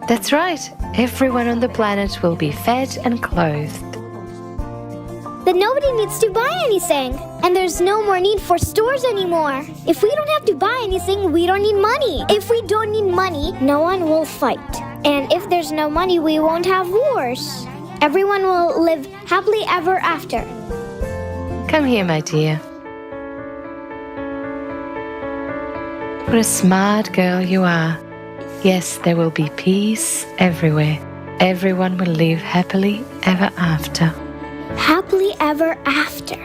That's right. Everyone on the planet will be fed and clothed. Then nobody needs to buy anything. And there's no more need for stores anymore. If we don't have to buy anything, we don't need money. If we don't need money, no one will fight. And if there's no money, we won't have wars. Everyone will live happily ever after. Come here, my dear. What a smart girl you are. Yes, there will be peace everywhere. Everyone will live happily ever after. Happily ever after.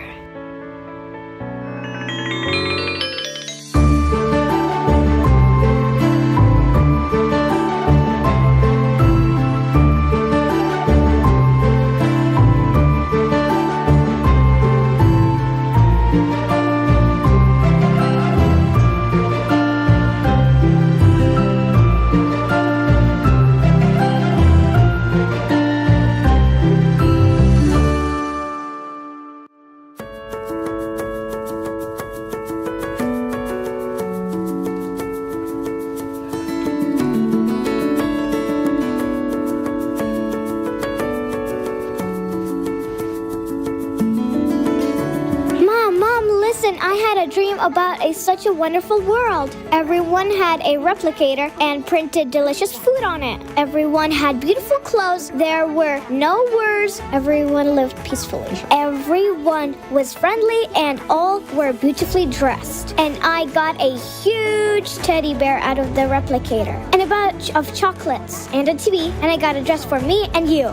I had a dream about such a wonderful world. Everyone had a replicator and printed delicious food on it. Everyone had beautiful clothes. There were no wars. Everyone lived peacefully. Everyone was friendly and all were beautifully dressed. And I got a huge teddy bear out of the replicator and a bunch of chocolates and a TV. And I got a dress for me and you,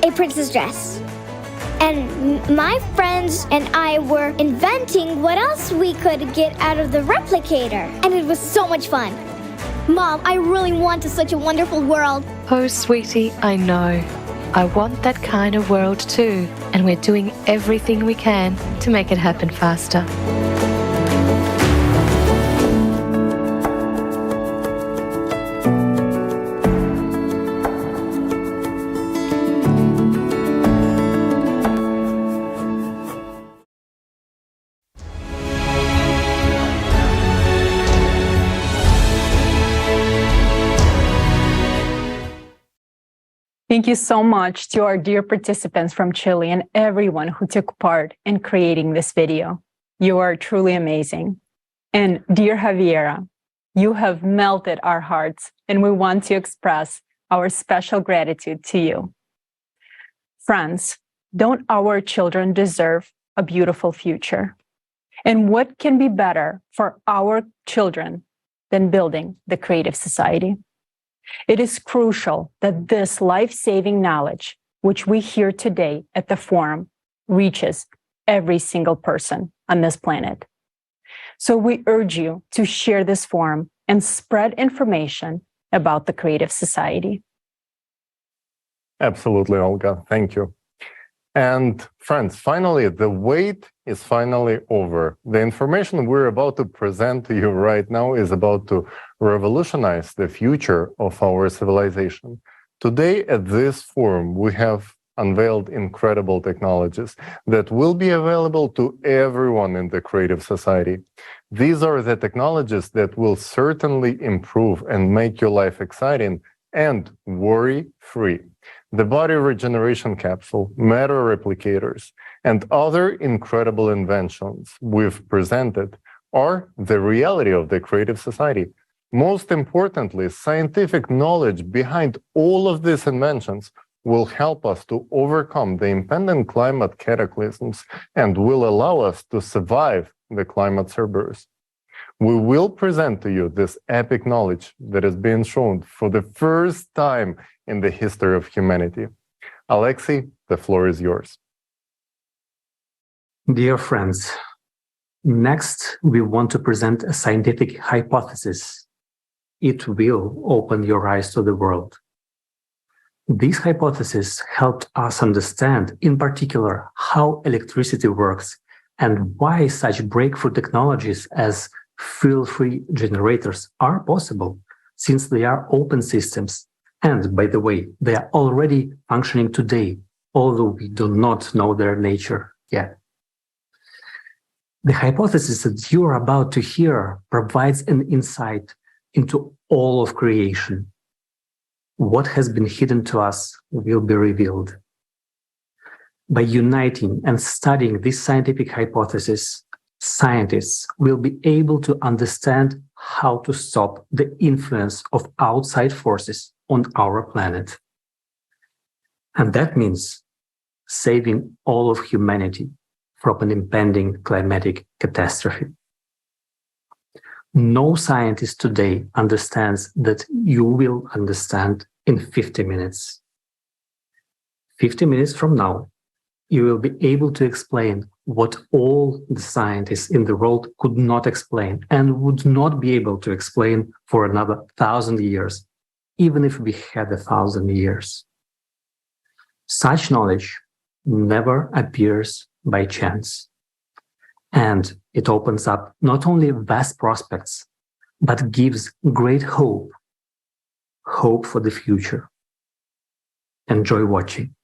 a princess dress. And my friends and I were inventing what else we could get out of the replicator. And it was so much fun. Mom, I really want such a wonderful world. Oh, sweetie, I know. I want that kind of world too. And we're doing everything we can to make it happen faster. Thank you so much to our dear participants from Chile and everyone who took part in creating this video. You are truly amazing. And dear Javiera, you have melted our hearts, and we want to express our special gratitude to you. Friends, don't our children deserve a beautiful future? And what can be better for our children than building the creative society? It is crucial that this life-saving knowledge, which we hear today at the forum, reaches every single person on this planet. So we urge you to share this forum and spread information about the creative society. Absolutely, Olga. Thank you. And friends, finally, the wait is finally over. The information we're about to present to you right now is about to revolutionize the future of our civilization. Today at this forum, we have unveiled incredible technologies that will be available to everyone in the creative society. These are the technologies that will certainly improve and make your life exciting and worry-free. The body regeneration capsule, matter replicators, and other incredible inventions we've presented are the reality of the creative society. Most importantly, scientific knowledge behind all of these inventions will help us to overcome the impending climate cataclysms and will allow us to survive the climate cerberus. We will present to you this epic knowledge that is being shown for the first time in the history of humanity. Alexei, the floor is yours. Dear friends, next we want to present a scientific hypothesis. It will open your eyes to the world. This hypothesis helped us understand, in particular, how electricity works and why such breakthrough technologies as fuel-free generators are possible, since they are open systems. And by the way, they are already functioning today, although we do not know their nature yet. The hypothesis that you are about to hear provides an insight into all of creation. What has been hidden to us will be revealed. By uniting and studying this scientific hypothesis, scientists will be able to understand how to stop the influence of outside forces on our planet. And that means saving all of humanity from an impending climatic catastrophe. No scientist today understands that you will understand in 50 minutes. 50 minutes from now, you will be able to explain what all the scientists in the world could not explain and would not be able to explain for another 1,000 years, even if we had 1,000 years. Such knowledge never appears by chance. And it opens up not only vast prospects, but gives great hope for the future. Enjoy watching.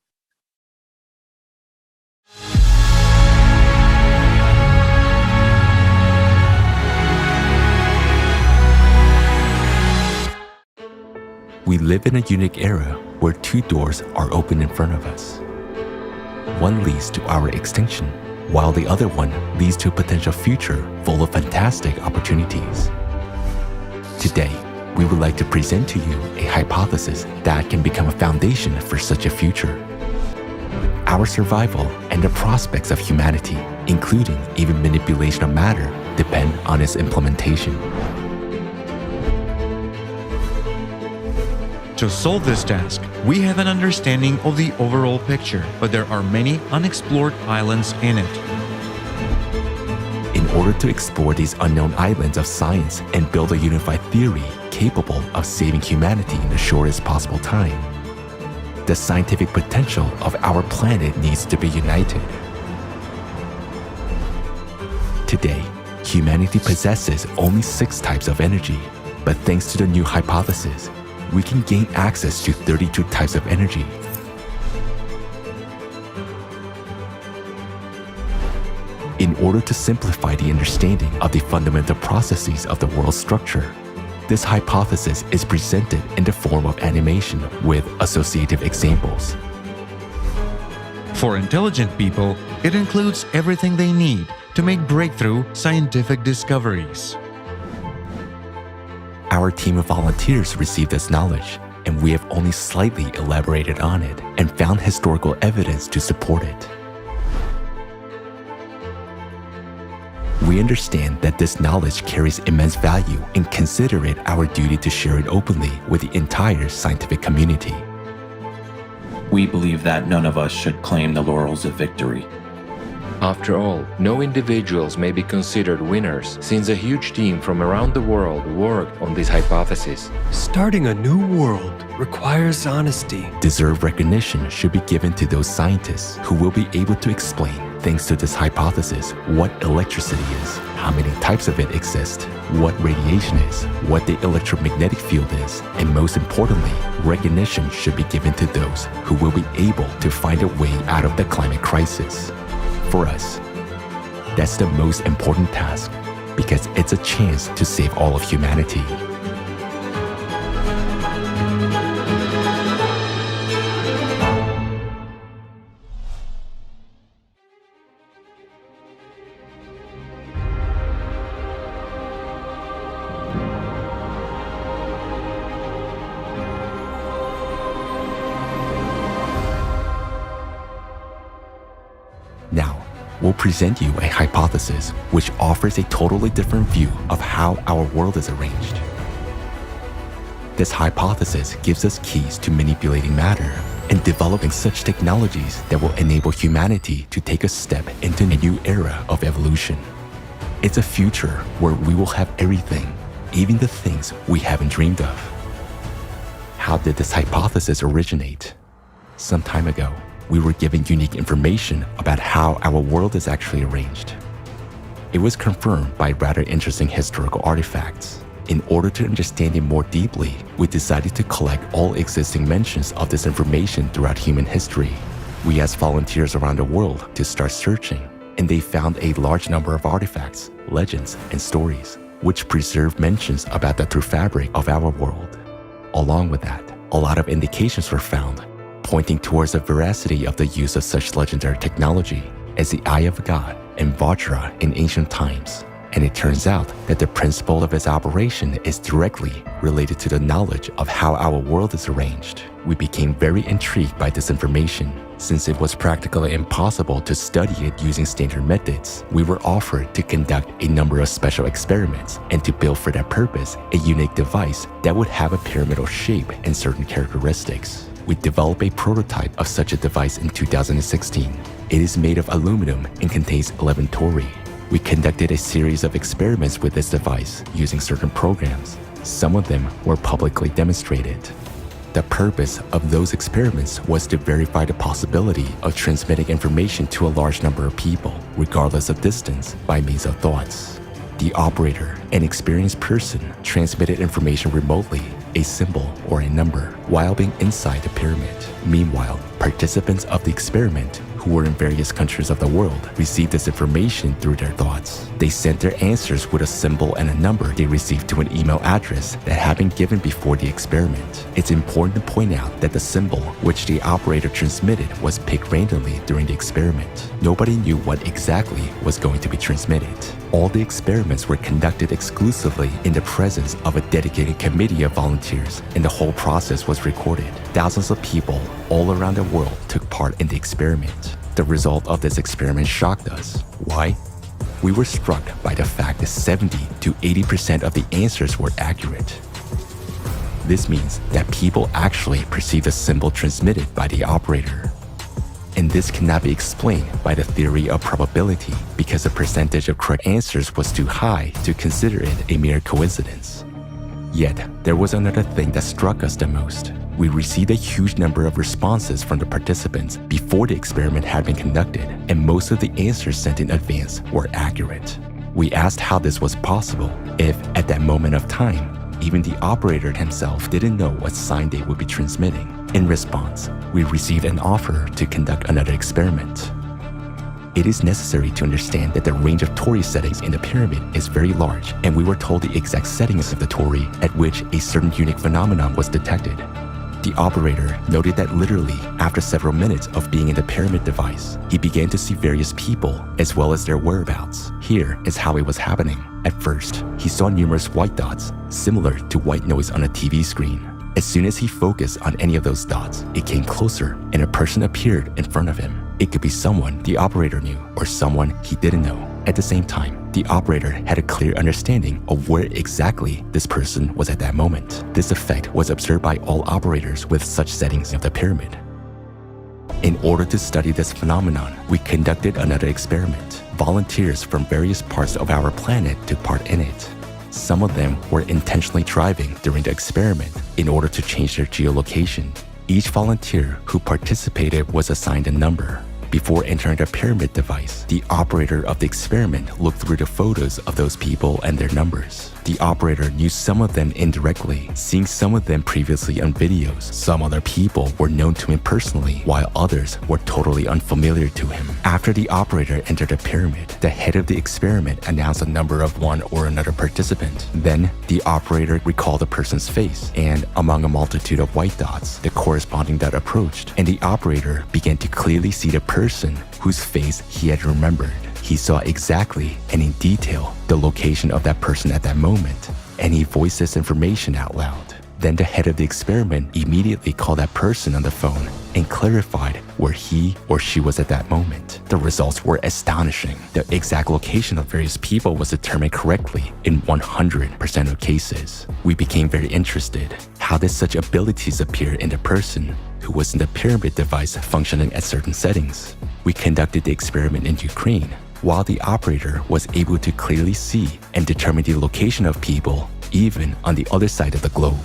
We live in a unique era where two doors are open in front of us. One leads to our extinction, while the other one leads to a potential future full of fantastic opportunities. Today, we would like to present to you a hypothesis that can become a foundation for such a future. Our survival and the prospects of humanity, including even manipulation of matter, depend on its implementation. To solve this task, we have an understanding of the overall picture, but there are many unexplored islands in it. In order to explore these unknown islands of science and build a unified theory capable of saving humanity in the shortest possible time, the scientific potential of our planet needs to be united. Today, humanity possesses only 6 types of energy, but thanks to the new hypothesis, we can gain access to 32 types of energy. In order to simplify the understanding of the fundamental processes of the world's structure, This hypothesis is presented in the form of animation with associative examples. For intelligent people, it includes everything they need to make breakthrough scientific discoveries. Our team of volunteers received this knowledge, and we have only slightly elaborated on it and found historical evidence to support it. We understand that this knowledge carries immense value and consider it our duty to share it openly with the entire scientific community. We believe that none of us should claim the laurels of victory. After all, no individuals may be considered winners since a huge team from around the world worked on this hypothesis. Starting a new world requires honesty. Deserved recognition should be given to those scientists who will be able to explain, thanks to this hypothesis, what electricity is, how many types of it exist, what radiation is, what the electromagnetic field is, and most importantly, recognition should be given to those who will be able to find a way out of the climate crisis. For us, that's the most important task because it's a chance to save all of humanity. Now, we'll present you a hypothesis which offers a totally different view of how our world is arranged. This hypothesis gives us keys to manipulating matter and developing such technologies that will enable humanity to take a step into a new era of evolution. It's a future where we will have everything, even the things we haven't dreamed of. How did this hypothesis originate? Some time ago, we were given unique information about how our world is actually arranged. It was confirmed by rather interesting historical artifacts. In order to understand it more deeply, we decided to collect all existing mentions of this information throughout human history. We asked volunteers around the world to start searching, and they found a large number of artifacts, legends, and stories, which preserve mentions about the true fabric of our world. Along with that, a lot of indications were found pointing towards the veracity of the use of such legendary technology as the Eye of God and Vajra in ancient times. And it turns out that the principle of its operation is directly related to the knowledge of how our world is arranged. We became very intrigued by this information. Since it was practically impossible to study it using standard methods, we were offered to conduct a number of special experiments and to build for that purpose a unique device that would have a pyramidal shape and certain characteristics. We developed a prototype of such a device in 2016. It is made of aluminum and contains 11 tori. We conducted a series of experiments with this device using certain programs. Some of them were publicly demonstrated. The purpose of those experiments was to verify the possibility of transmitting information to a large number of people, regardless of distance, by means of thoughts. The operator, an experienced person, transmitted information remotely, a symbol or a number, while being inside the pyramid. Meanwhile, participants of the experiment, who were in various countries of the world, received this information through their thoughts. They sent their answers with a symbol and a number they received to an email address that had been given before the experiment. It's important to point out that the symbol which the operator transmitted was picked randomly during the experiment. Nobody knew what exactly was going to be transmitted. All the experiments were conducted exclusively in the presence of a dedicated committee of volunteers, and the whole process was recorded. Thousands of people all around the world took part in the experiment. The result of this experiment shocked us. Why? We were struck by the fact that 70 to 80% of the answers were accurate. This means that people actually perceive the symbol transmitted by the operator. And this cannot be explained by the theory of probability because the percentage of correct answers was too high to consider it a mere coincidence. Yet, there was another thing that struck us the most. We received a huge number of responses from the participants before the experiment had been conducted, and most of the answers sent in advance were accurate. We asked how this was possible, if at that moment of time, even the operator himself didn't know what sign they would be transmitting. In response, we received an offer to conduct another experiment. It is necessary to understand that the range of Tori settings in the pyramid is very large, and we were told the exact settings of the Tori at which a certain unique phenomenon was detected. The operator noted that literally after several minutes of being in the pyramid device, he began to see various people as well as their whereabouts. Here is how it was happening. At first, he saw numerous white dots, similar to white noise on a TV screen. As soon as he focused on any of those dots, it came closer and a person appeared in front of him. It could be someone the operator knew or someone he didn't know. At the same time, the operator had a clear understanding of where exactly this person was at that moment. This effect was observed by all operators with such settings of the pyramid. In order to study this phenomenon, we conducted another experiment. Volunteers from various parts of our planet took part in it. Some of them were intentionally driving during the experiment in order to change their geolocation. Each volunteer who participated was assigned a number. Before entering the pyramid device, the operator of the experiment looked through the photos of those people and their numbers. The operator knew some of them indirectly, seeing some of them previously on videos. Some other people were known to him personally, while others were totally unfamiliar to him. After the operator entered the pyramid, the head of the experiment announced a number of one or another participant. Then, the operator recalled the person's face, and among a multitude of white dots, the corresponding dot approached, and the operator began to clearly see the person whose face he had remembered. He saw exactly and in detail the location of that person at that moment, and he voiced this information out loud. Then the head of the experiment immediately called that person on the phone and clarified where he or she was at that moment. The results were astonishing. The exact location of various people was determined correctly in 100% of cases. We became very interested. How did such abilities appear in the person who was in the pyramid device functioning at certain settings? We conducted the experiment in Ukraine. While the operator was able to clearly see and determine the location of people even on the other side of the globe.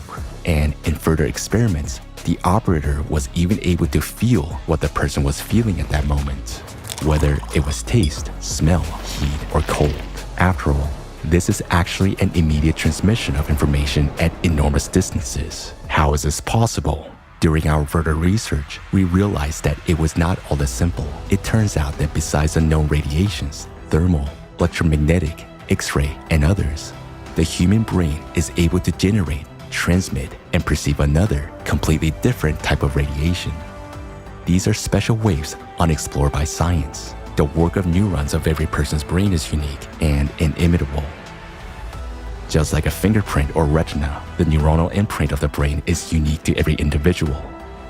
And in further experiments, the operator was even able to feel what the person was feeling at that moment, whether it was taste, smell, heat, or cold. After all, this is actually an immediate transmission of information at enormous distances. How is this possible? During our further research, we realized that it was not all that simple. It turns out that besides the known radiations, thermal, electromagnetic, X-ray, and others, the human brain is able to generate, transmit, and perceive another, completely different type of radiation. These are special waves unexplored by science. The work of neurons of every person's brain is unique and inimitable. Just like a fingerprint or retina, the neuronal imprint of the brain is unique to every individual.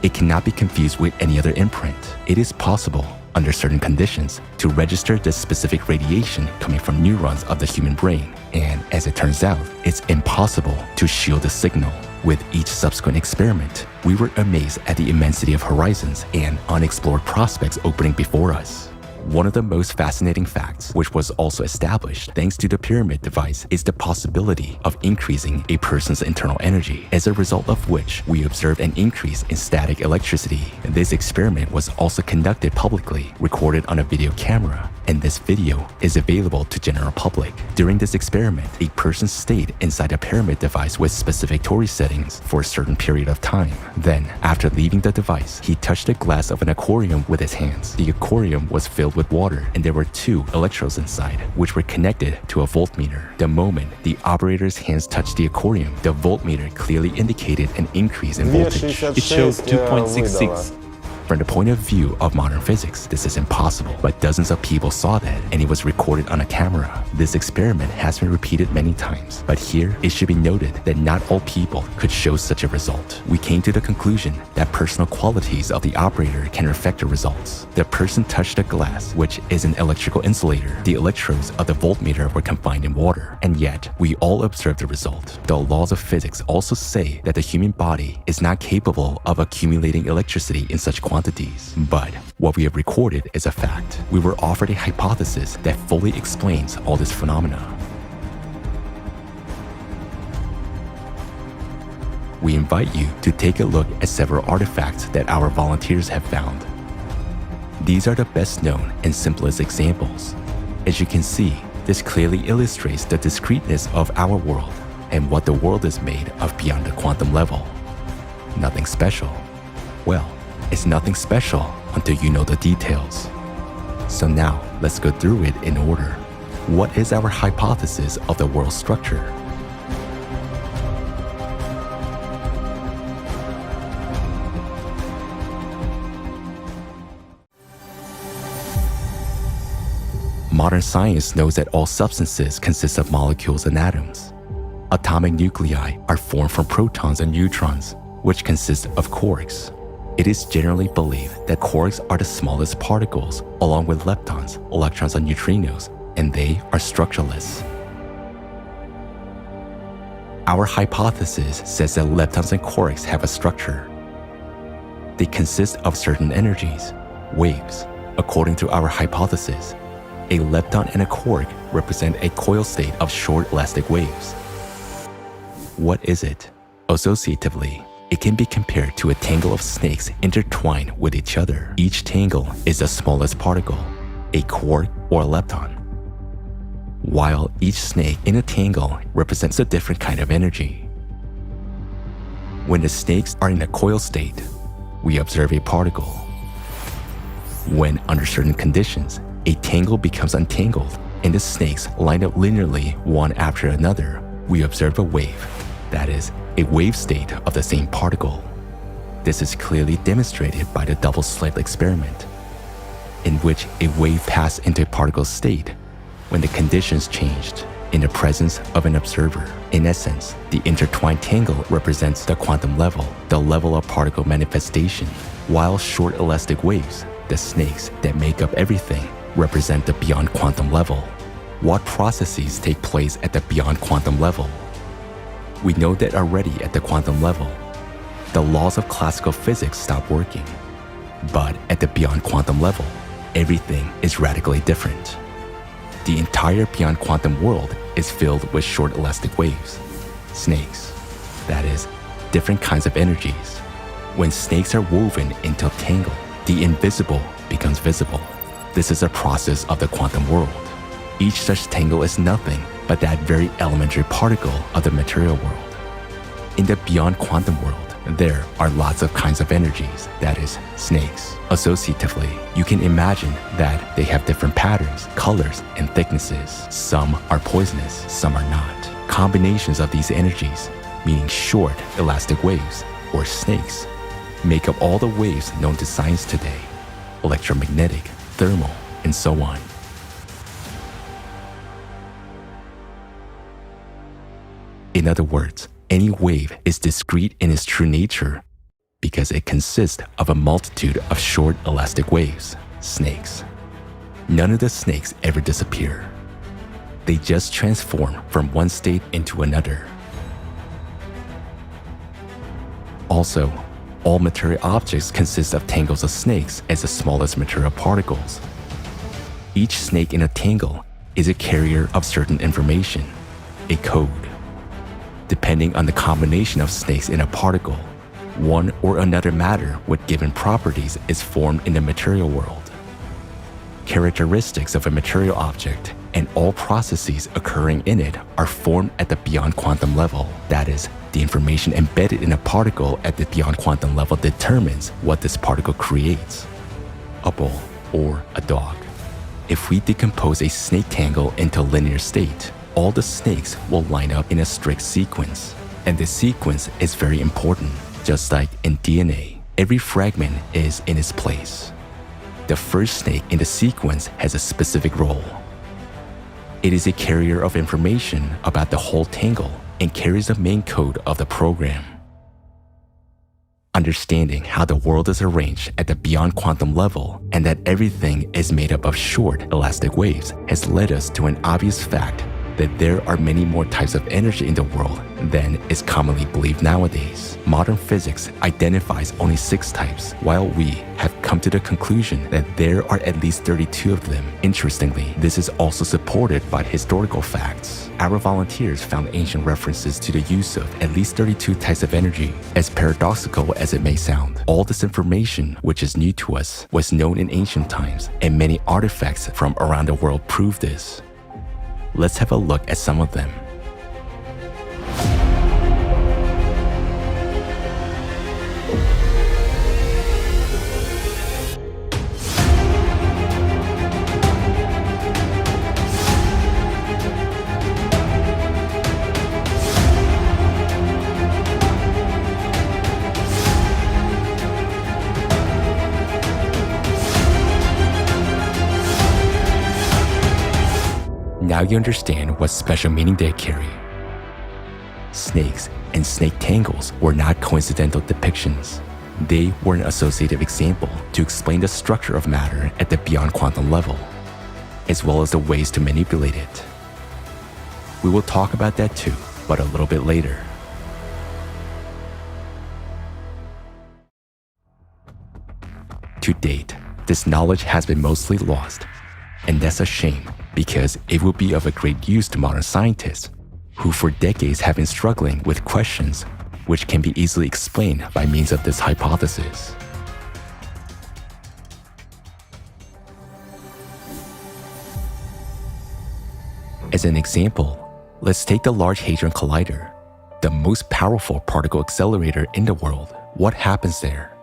It cannot be confused with any other imprint. It is possible, under certain conditions, to register the specific radiation coming from neurons of the human brain, and as it turns out, it's impossible to shield the signal. With each subsequent experiment, we were amazed at the immensity of horizons and unexplored prospects opening before us. One of the most fascinating facts, which was also established thanks to the pyramid device, is the possibility of increasing a person's internal energy, as a result of which we observed an increase in static electricity. This experiment was also conducted publicly, recorded on a video camera, and this video is available to general public. During this experiment, a person stayed inside a pyramid device with specific Tori settings for a certain period of time. Then, after leaving the device, he touched a glass of an aquarium with his hands. The aquarium was filled with water, and there were 2 electrodes inside, which were connected to a voltmeter. The moment the operator's hands touched the aquarium, the voltmeter clearly indicated an increase in voltage. It showed 2.66. From the point of view of modern physics, this is impossible, but dozens of people saw that, and it was recorded on a camera. This experiment has been repeated many times, but here it should be noted that not all people could show such a result. We came to the conclusion that personal qualities of the operator can affect the results. The person touched a glass, which is an electrical insulator. The electrodes of the voltmeter were confined in water, and yet we all observed the result. The laws of physics also say that the human body is not capable of accumulating electricity in such quantities. But what we have recorded is a fact. We were offered a hypothesis that fully explains all this phenomena. We invite you to take a look at several artifacts that our volunteers have found. These are the best known and simplest examples. As you can see, this clearly illustrates the discreteness of our world and what the world is made of beyond the quantum level. Nothing special. Well, it's nothing special until you know the details. So now, let's go through it in order. What is our hypothesis of the world's structure? Modern science knows that all substances consist of molecules and atoms. Atomic nuclei are formed from protons and neutrons, which consist of quarks. It is generally believed that quarks are the smallest particles, along with leptons, electrons, and neutrinos, and they are structureless. Our hypothesis says that leptons and quarks have a structure. They consist of certain energies, waves. According to our hypothesis, a lepton and a quark represent a coil state of short elastic waves. What is it? Associatively, it can be compared to a tangle of snakes intertwined with each other. Each tangle is the smallest particle, a quark or a lepton, while each snake in a tangle represents a different kind of energy. When the snakes are in a coil state, we observe a particle. When under certain conditions, a tangle becomes untangled and the snakes line up linearly one after another, we observe a wave, that is, a wave state of the same particle. This is clearly demonstrated by the double-slit experiment, in which a wave passed into a particle state when the conditions changed in the presence of an observer. In essence, the intertwined tangle represents the quantum level, the level of particle manifestation, while short elastic waves, the snakes that make up everything, represent the beyond quantum level. What processes take place at the beyond quantum level? We know that already at the quantum level, the laws of classical physics stop working. But at the beyond quantum level, everything is radically different. The entire beyond quantum world is filled with short elastic waves, snakes, that is, different kinds of energies. When snakes are woven into a tangle, the invisible becomes visible. This is a process of the quantum world. Each such tangle is nothing but that very elementary particle of the material world. In the beyond quantum world, there are lots of kinds of energies, that is, snakes. Associatively, you can imagine that they have different patterns, colors, and thicknesses. Some are poisonous, some are not. Combinations of these energies, meaning short elastic waves, or snakes, make up all the waves known to science today: electromagnetic, thermal, and so on. In other words, any wave is discrete in its true nature because it consists of a multitude of short elastic waves, snakes. None of the snakes ever disappear. They just transform from one state into another. Also, all material objects consist of tangles of snakes as the smallest material particles. Each snake in a tangle is a carrier of certain information, a code. Depending on the combination of snakes in a particle, one or another matter with given properties is formed in the material world. Characteristics of a material object and all processes occurring in it are formed at the beyond quantum level. That is, the information embedded in a particle at the beyond quantum level determines what this particle creates: a ball or a dog. If we decompose a snake tangle into a linear state, all the snakes will line up in a strict sequence. And this sequence is very important. Just like in DNA, every fragment is in its place. The first snake in the sequence has a specific role. It is a carrier of information about the whole tangle and carries the main code of the program. Understanding how the world is arranged at the beyond quantum level and that everything is made up of short elastic waves has led us to an obvious fact that there are many more types of energy in the world than is commonly believed nowadays. Modern physics identifies only 6 types, while we have come to the conclusion that there are at least 32 of them. Interestingly, this is also supported by historical facts. Our volunteers found ancient references to the use of at least 32 types of energy. As paradoxical as it may sound, all this information, which is new to us, was known in ancient times, and many artifacts from around the world prove this. Let's have a look at some of them. now you understand what special meaning they carry. Snakes and snake tangles were not coincidental depictions. They were an associative example to explain the structure of matter at the beyond quantum level, as well as the ways to manipulate it. We will talk about that too, but a little bit later. To date, this knowledge has been mostly lost, and that's a shame because it would be of a great use to modern scientists who for decades have been struggling with questions which can be easily explained by means of this hypothesis. As an example, let's take the Large Hadron Collider, the most powerful particle accelerator in the world. What happens there?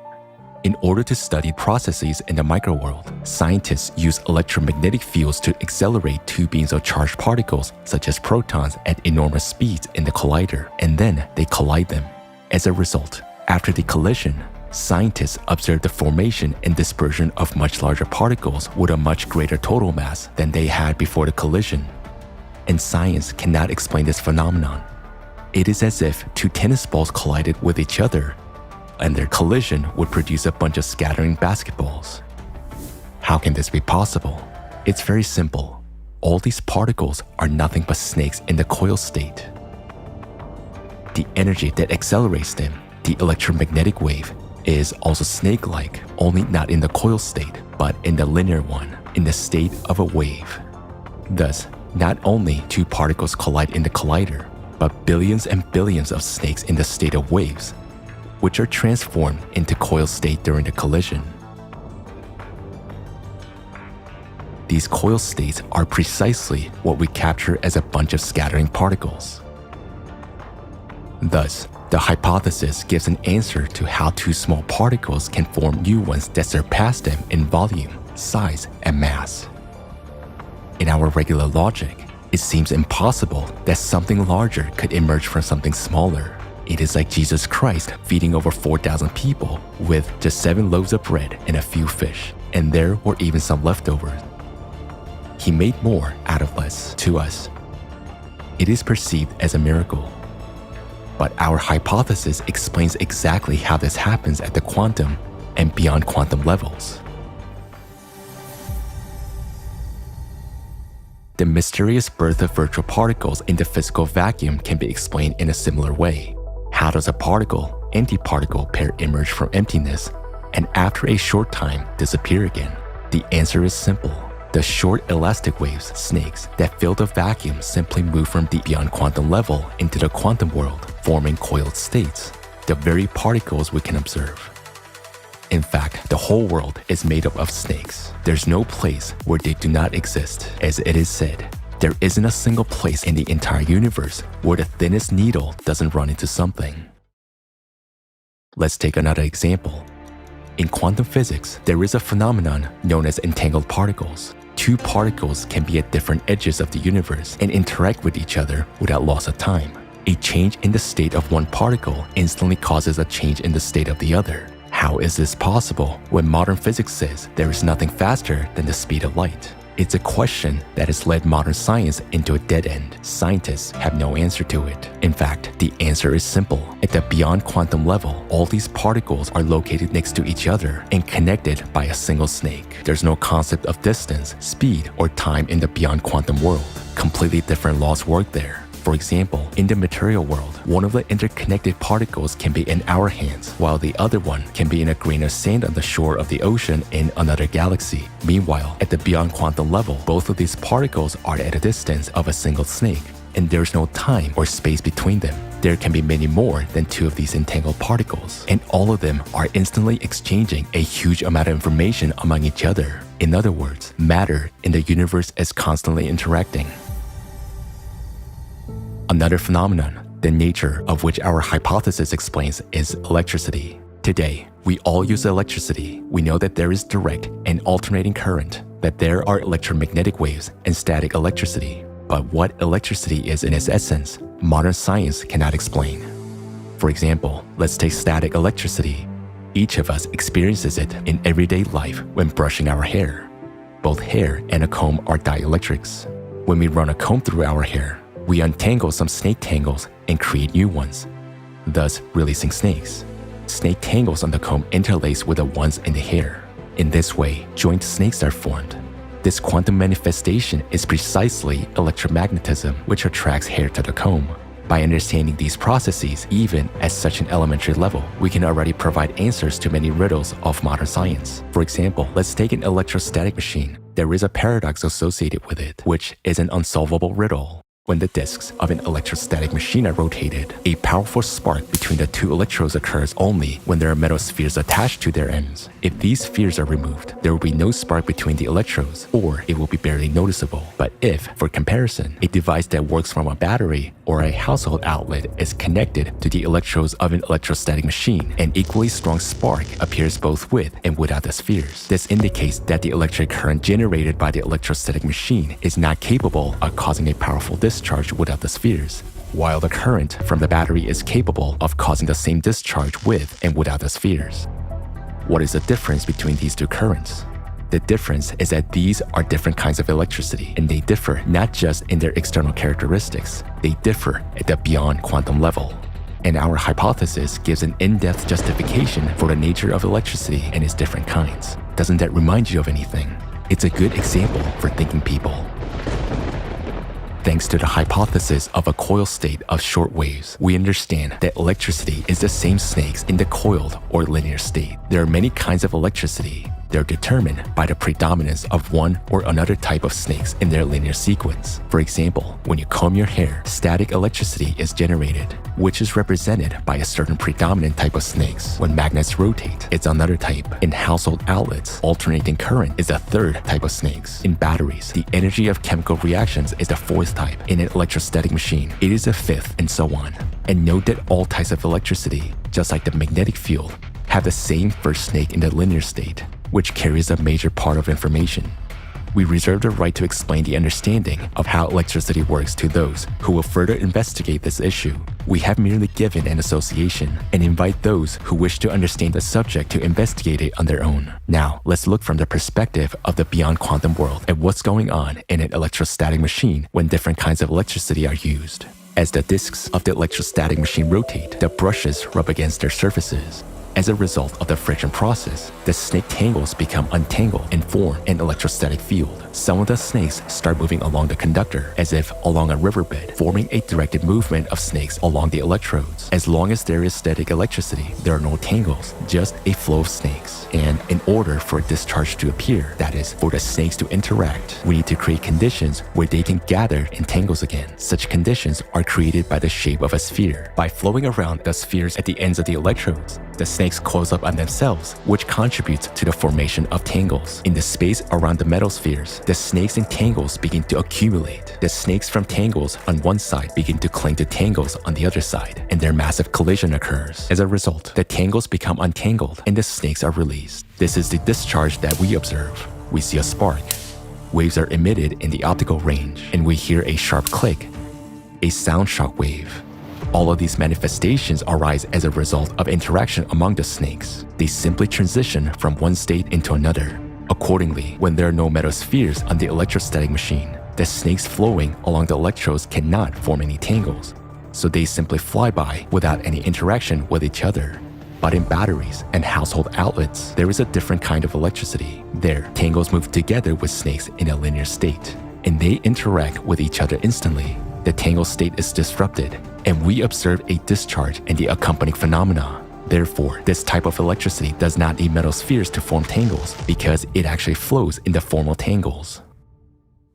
In order to study processes in the microworld, scientists use electromagnetic fields to accelerate two beams of charged particles, such as protons, at enormous speeds in the collider, and then they collide them. As a result, after the collision, scientists observe the formation and dispersion of much larger particles with a much greater total mass than they had before the collision. And science cannot explain this phenomenon. It is as if two tennis balls collided with each other, and their collision would produce a bunch of scattering basketballs. How can this be possible? It's very simple. All these particles are nothing but snakes in the coil state. The energy that accelerates them, the electromagnetic wave, is also snake-like, only not in the coil state, but in the linear one, in the state of a wave. Thus, not only two particles collide in the collider, but billions and billions of snakes in the state of waves, which are transformed into coil state during the collision. These coil states are precisely what we capture as a bunch of scattering particles. Thus, the hypothesis gives an answer to how two small particles can form new ones that surpass them in volume, size, and mass. In our regular logic, it seems impossible that something larger could emerge from something smaller. It is like Jesus Christ feeding over 4,000 people with just 7 loaves of bread and a few fish, and there were even some leftovers. He made more out of less to us. It is perceived as a miracle. But our hypothesis explains exactly how this happens at the quantum and beyond quantum levels. The mysterious birth of virtual particles in the physical vacuum can be explained in a similar way. How does a particle-antiparticle pair emerge from emptiness and after a short time disappear again? The answer is simple. The short elastic waves, snakes, that fill the vacuum simply move from the beyond quantum level into the quantum world, forming coiled states, the very particles we can observe. In fact, the whole world is made up of snakes. There's no place where they do not exist. As it is said, there isn't a single place in the entire universe where the thinnest needle doesn't run into something. Let's take another example. In quantum physics, there is a phenomenon known as entangled particles. Two particles can be at different edges of the universe and interact with each other without loss of time. A change in the state of one particle instantly causes a change in the state of the other. How is this possible when modern physics says there is nothing faster than the speed of light? It's a question that has led modern science into a dead end. Scientists have no answer to it. In fact, the answer is simple. At the beyond quantum level, all these particles are located next to each other and connected by a single snake. There's no concept of distance, speed, or time in the beyond quantum world. Completely different laws work there. For example, in the material world, one of the interconnected particles can be in our hands, while the other one can be in a grain of sand on the shore of the ocean in another galaxy. Meanwhile, at the beyond quantum level, both of these particles are at a distance of a single snake, and there's no time or space between them. There can be many more than two of these entangled particles, and all of them are instantly exchanging a huge amount of information among each other. In other words, matter in the universe is constantly interacting. Another phenomenon, the nature of which our hypothesis explains, is electricity. Today, we all use electricity. We know that there is direct and alternating current, that there are electromagnetic waves and static electricity. But what electricity is in its essence, modern science cannot explain. For example, let's take static electricity. Each of us experiences it in everyday life when brushing our hair. Both hair and a comb are dielectrics. When we run a comb through our hair, we untangle some snake tangles and create new ones, thus releasing snakes. Snake tangles on the comb interlace with the ones in the hair. In this way, joint snakes are formed. This quantum manifestation is precisely electromagnetism, which attracts hair to the comb. By understanding these processes, even at such an elementary level, we can already provide answers to many riddles of modern science. For example, let's take an electrostatic machine. There is a paradox associated with it, which is an unsolvable riddle. When the disks of an electrostatic machine are rotated, a powerful spark between the two electrodes occurs only when there are metal spheres attached to their ends. If these spheres are removed, there will be no spark between the electrodes, or it will be barely noticeable. But if, for comparison, a device that works from a battery or a household outlet is connected to the electrodes of an electrostatic machine, an equally strong spark appears both with and without the spheres. This indicates that the electric current generated by the electrostatic machine is not capable of causing a powerful discharge without the spheres, while the current from the battery is capable of causing the same discharge with and without the spheres. What is the difference between these two currents? The difference is that these are different kinds of electricity, and they differ not just in their external characteristics, they differ at the beyond quantum level. And our hypothesis gives an in-depth justification for the nature of electricity and its different kinds. Doesn't that remind you of anything? It's a good example for thinking people. Thanks to the hypothesis of a coil state of short waves, we understand that electricity is the same snakes in the coiled or linear state. There are many kinds of electricity. They're determined by the predominance of one or another type of snakes in their linear sequence. For example, when you comb your hair, static electricity is generated, which is represented by a certain predominant type of snakes. When magnets rotate, it's another type. In household outlets, alternating current is a third type of snakes. In batteries, the energy of chemical reactions is the fourth type. In an electrostatic machine, it is a fifth, and so on. And note that all types of electricity, just like the magnetic field, have the same first snake in the linear state, which carries a major part of information. We reserve the right to explain the understanding of how electricity works to those who will further investigate this issue. We have merely given an association and invite those who wish to understand the subject to investigate it on their own. Now, let's look from the perspective of the beyond quantum world at what's going on in an electrostatic machine when different kinds of electricity are used. As the disks of the electrostatic machine rotate, the brushes rub against their surfaces. As a result of the friction process, the snake tangles become untangled and form an electrostatic field. Some of the snakes start moving along the conductor as if along a riverbed, forming a directed movement of snakes along the electrodes. As long as there is static electricity, there are no tangles, just a flow of snakes. And in order for a discharge to appear, that is, for the snakes to interact, we need to create conditions where they can gather in tangles again. Such conditions are created by the shape of a sphere. By flowing around the spheres at the ends of the electrodes, the snakes close up on themselves, which contributes to the formation of tangles. In the space around the metal spheres, the snakes and tangles begin to accumulate. The snakes from tangles on one side begin to cling to tangles on the other side, and their massive collision occurs. As a result, the tangles become untangled and the snakes are released. This is the discharge that we observe. We see a spark. Waves are emitted in the optical range, and we hear a sharp click, a sound shock wave. All of these manifestations arise as a result of interaction among the snakes. They simply transition from one state into another. Accordingly, when there are no metal spheres on the electrostatic machine, the snakes flowing along the electrodes cannot form any tangles, so they simply fly by without any interaction with each other. But in batteries and household outlets, there is a different kind of electricity. There, tangles move together with snakes in a linear state, and they interact with each other instantly. The tangle state is disrupted, and we observe a discharge and the accompanying phenomena. Therefore, this type of electricity does not need metal spheres to form tangles because it actually flows in the formal tangles.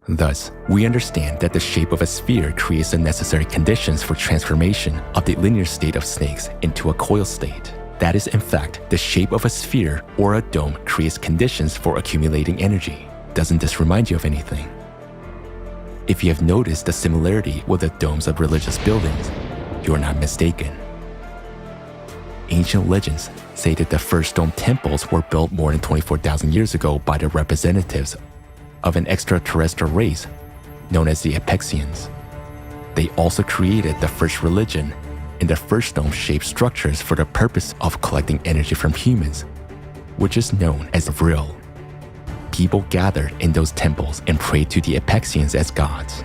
Thus, we understand that the shape of a sphere creates the necessary conditions for transformation of the linear state of snakes into a coil state. That is, in fact, the shape of a sphere or a dome creates conditions for accumulating energy. Doesn't this remind you of anything? If you have noticed the similarity with the domes of religious buildings, you are not mistaken. Ancient legends say that the first dome temples were built more than 24,000 years ago by the representatives of an extraterrestrial race known as the Apexians. They also created the first religion and the first dome-shaped structures for the purpose of collecting energy from humans, which is known as Vril. people gathered in those temples and prayed to the Apexians as gods.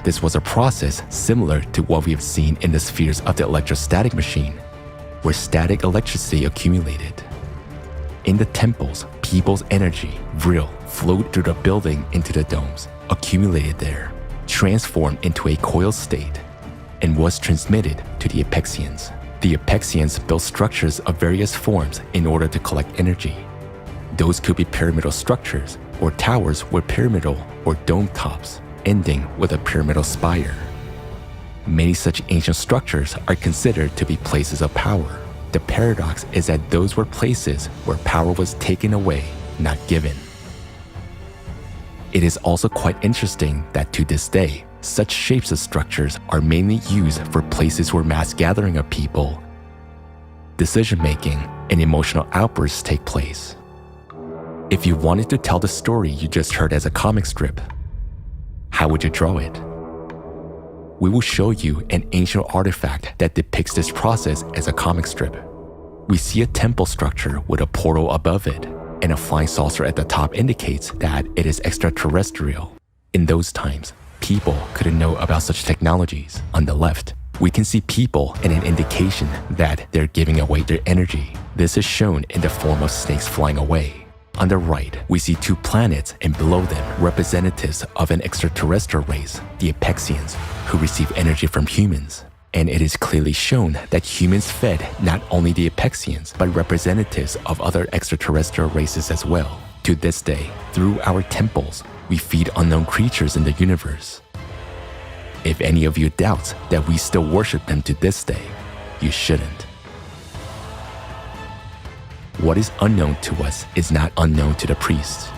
This was a process similar to what we have seen in the spheres of the electrostatic machine, where static electricity accumulated. In the temples, people's energy, vril, flowed through the building into the domes, accumulated there, transformed into a coiled state, and was transmitted to the Apexians. The Apexians built structures of various forms in order to collect energy. Those could be pyramidal structures, or towers with pyramidal or dome tops, ending with a pyramidal spire. Many such ancient structures are considered to be places of power. The paradox is that those were places where power was taken away, not given. It is also quite interesting that to this day, such shapes of structures are mainly used for places where mass gathering of people, decision-making, and emotional outbursts take place. If you wanted to tell the story you just heard as a comic strip, how would you draw it? We will show you an ancient artifact that depicts this process as a comic strip. We see a temple structure with a portal above it, and a flying saucer at the top indicates that it is extraterrestrial. In those times, people couldn't know about such technologies. On the left, we can see people and an indication that they're giving away their energy. This is shown in the form of snakes flying away. On the right, we see two planets and below them representatives of an extraterrestrial race, the Apexians, who receive energy from humans. And it is clearly shown that humans fed not only the Apexians, but representatives of other extraterrestrial races as well. To this day, through our temples, we feed unknown creatures in the universe. If any of you doubts that we still worship them to this day, you shouldn't. What is unknown to us is not unknown to the priests.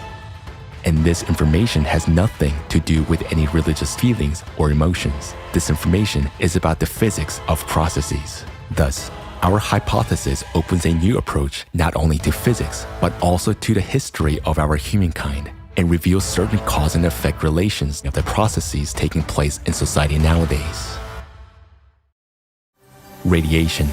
And this information has nothing to do with any religious feelings or emotions. This information is about the physics of processes. Thus, our hypothesis opens a new approach not only to physics, but also to the history of our humankind, and reveals certain cause and effect relations of the processes taking place in society nowadays. Radiation.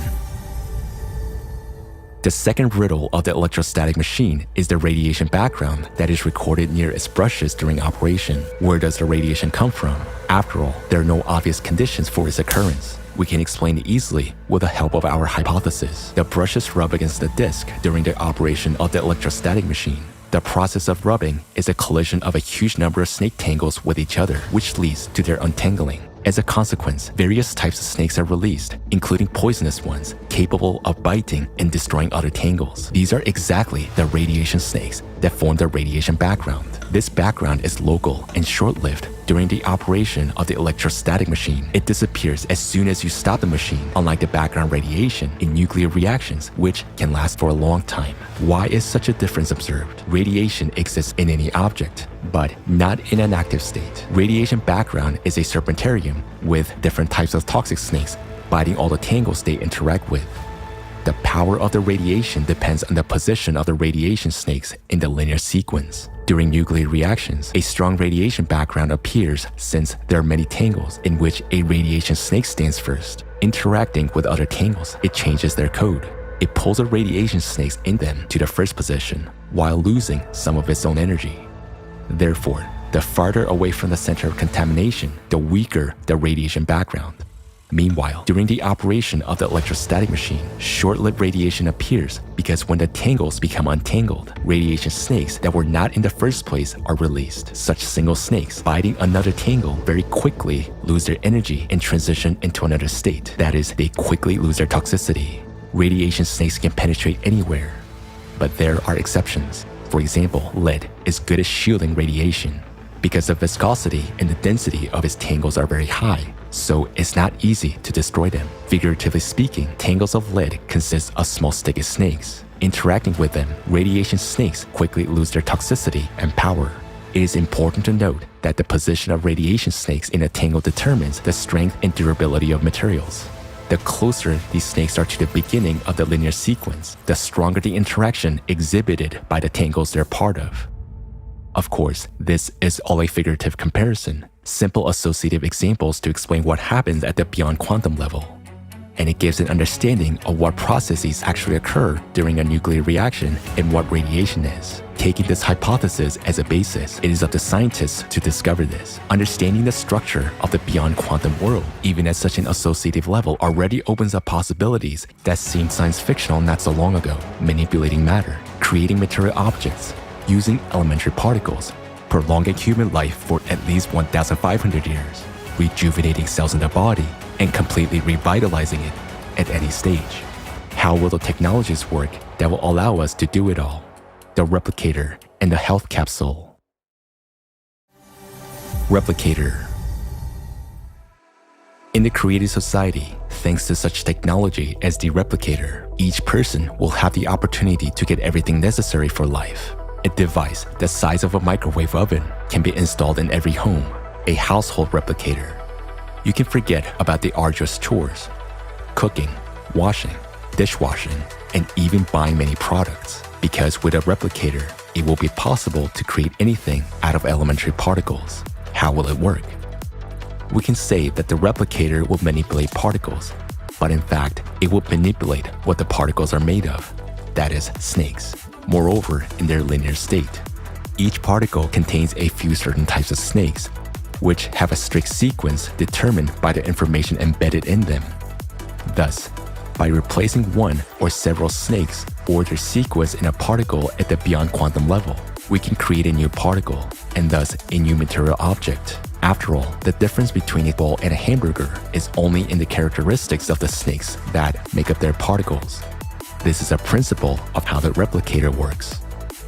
The second riddle of the electrostatic machine is the radiation background that is recorded near its brushes during operation. Where does the radiation come from? After all, there are no obvious conditions for its occurrence. We can explain it easily with the help of our hypothesis. The brushes rub against the disc during the operation of the electrostatic machine. The process of rubbing is a collision of a huge number of snake tangles with each other, which leads to their untangling. As a consequence, various types of snakes are released, including poisonous ones, capable of biting and destroying other tangles. These are exactly the radiation snakes that form the radiation background. This background is local and short-lived during the operation of the electrostatic machine. It disappears as soon as you stop the machine, unlike the background radiation in nuclear reactions, which can last for a long time. Why is such a difference observed? Radiation exists in any object, but not in an active state. Radiation background is a serpentarium with different types of toxic snakes biting all the tangles they interact with. The power of the radiation depends on the position of the radiation snakes in the linear sequence. During nuclear reactions, a strong radiation background appears since there are many tangles in which a radiation snake stands first. Interacting with other tangles, it changes their code. It pulls the radiation snakes in them to the first position, while losing some of its own energy. Therefore, the farther away from the center of contamination, the weaker the radiation background. Meanwhile, during the operation of the electrostatic machine, short-lived radiation appears because when the tangles become untangled, radiation snakes that were not in the first place are released. Such single snakes biting another tangle very quickly lose their energy and transition into another state. That is, they quickly lose their toxicity. Radiation snakes can penetrate anywhere, but there are exceptions. For example, lead is good at shielding radiation because the viscosity and the density of its tangles are very high, so it's not easy to destroy them. Figuratively speaking, tangles of lead consist of small sticky snakes. Interacting with them, radiation snakes quickly lose their toxicity and power. It is important to note that the position of radiation snakes in a tangle determines the strength and durability of materials. The closer these snakes are to the beginning of the linear sequence, the stronger the interaction exhibited by the tangles they're part of. Of course, this is all a figurative comparison, simple associative examples to explain what happens at the beyond quantum level. And it gives an understanding of what processes actually occur during a nuclear reaction and what radiation is. Taking this hypothesis as a basis, it is up to scientists to discover this. Understanding the structure of the beyond quantum world, even at such an associative level, already opens up possibilities that seemed science fictional not so long ago. Manipulating matter, creating material objects, using elementary particles, prolonging human life for at least 1,500 years, rejuvenating cells in the body, and completely revitalizing it at any stage. How will the technologies work that will allow us to do it all? The replicator and the health capsule. Replicator. In the creative society, thanks to such technology as the replicator, each person will have the opportunity to get everything necessary for life. A device the size of a microwave oven can be installed in every home, a household replicator. You can forget about the arduous chores, cooking, washing, dishwashing, and even buying many products. Because with a replicator, it will be possible to create anything out of elementary particles. How will it work? We can say that the replicator will manipulate particles, but in fact, it will manipulate what the particles are made of, that is, snakes. Moreover, in their linear state, each particle contains a few certain types of snakes, which have a strict sequence determined by the information embedded in them. Thus, by replacing one or several snakes or their sequence in a particle at the beyond quantum level, we can create a new particle and thus a new material object. After all, the difference between a ball and a hamburger is only in the characteristics of the snakes that make up their particles. This is a principle of how the replicator works.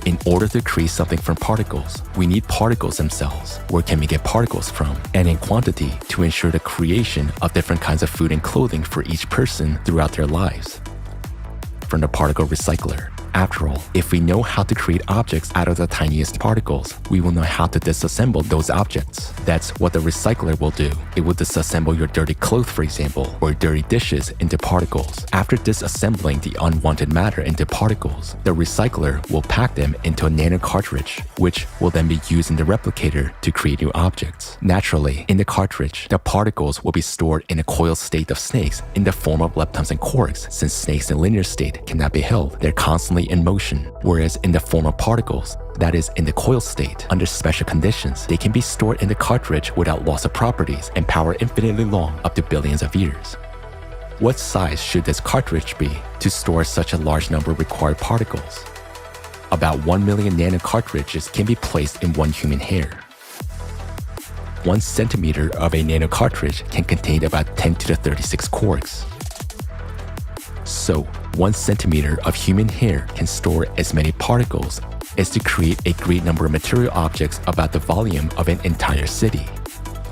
In order to create something from particles, we need particles themselves. Where can we get particles from? And in quantity to ensure the creation of different kinds of food and clothing for each person throughout their lives. From the particle recycler. After all, if we know how to create objects out of the tiniest particles, we will know how to disassemble those objects. That's what the recycler will do. It will disassemble your dirty clothes, for example, or dirty dishes into particles. After disassembling the unwanted matter into particles, the recycler will pack them into a nano cartridge, which will then be used in the replicator to create new objects. Naturally, in the cartridge, the particles will be stored in a coiled state of snakes in the form of leptons and quarks. Since snakes in linear state cannot be held, they're constantly in motion, whereas in the form of particles, that is, in the coil state, under special conditions, they can be stored in the cartridge without loss of properties and power infinitely long, up to billions of years. What size should this cartridge be to store such a large number of required particles? About 1 million nano cartridges can be placed in one human hair. 1 centimeter of a nano cartridge can contain about 10 to the 36 quarks. So, 1 centimeter of human hair can store as many particles as to create a great number of material objects about the volume of an entire city.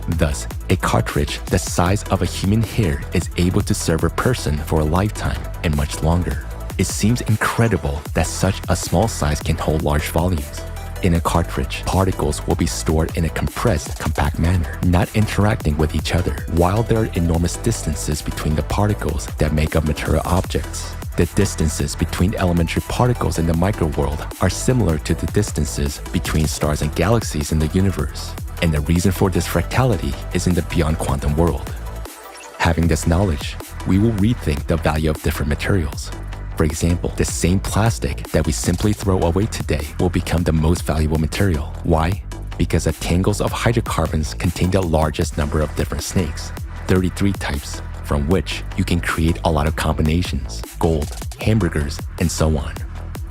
Thus, a cartridge the size of a human hair is able to serve a person for a lifetime and much longer. It seems incredible that such a small size can hold large volumes. In a cartridge, particles will be stored in a compressed, compact manner, not interacting with each other, while there are enormous distances between the particles that make up material objects. The distances between elementary particles in the microworld are similar to the distances between stars and galaxies in the universe, and the reason for this fractality is in the beyond quantum world. Having this knowledge, we will rethink the value of different materials. For example, the same plastic that we simply throw away today will become the most valuable material. Why? Because the tangles of hydrocarbons contain the largest number of different snakes, 33 types, from which you can create a lot of combinations, gold, hamburgers, and so on.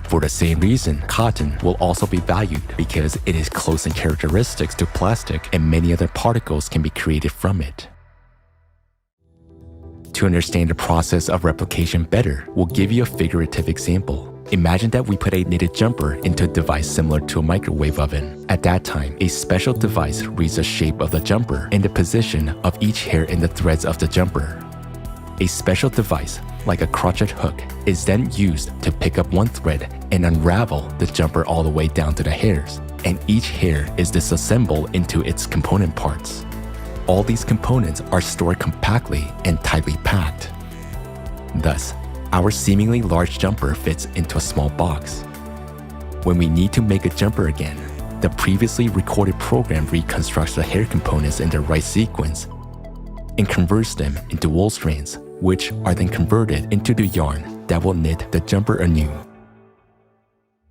For the same reason, cotton will also be valued because it is close in characteristics to plastic and many other particles can be created from it. To understand the process of replication better, we'll give you a figurative example. Imagine that we put a knitted jumper into a device similar to a microwave oven. At that time, a special device reads the shape of the jumper and the position of each hair in the threads of the jumper. A special device, like a crochet hook, is then used to pick up one thread and unravel the jumper all the way down to the hairs, and each hair is disassembled into its component parts. All these components are stored compactly and tightly packed. Thus, our seemingly large jumper fits into a small box. When we need to make a jumper again, the previously recorded program reconstructs the hair components in the right sequence and converts them into wool strands, which are then converted into the yarn that will knit the jumper anew.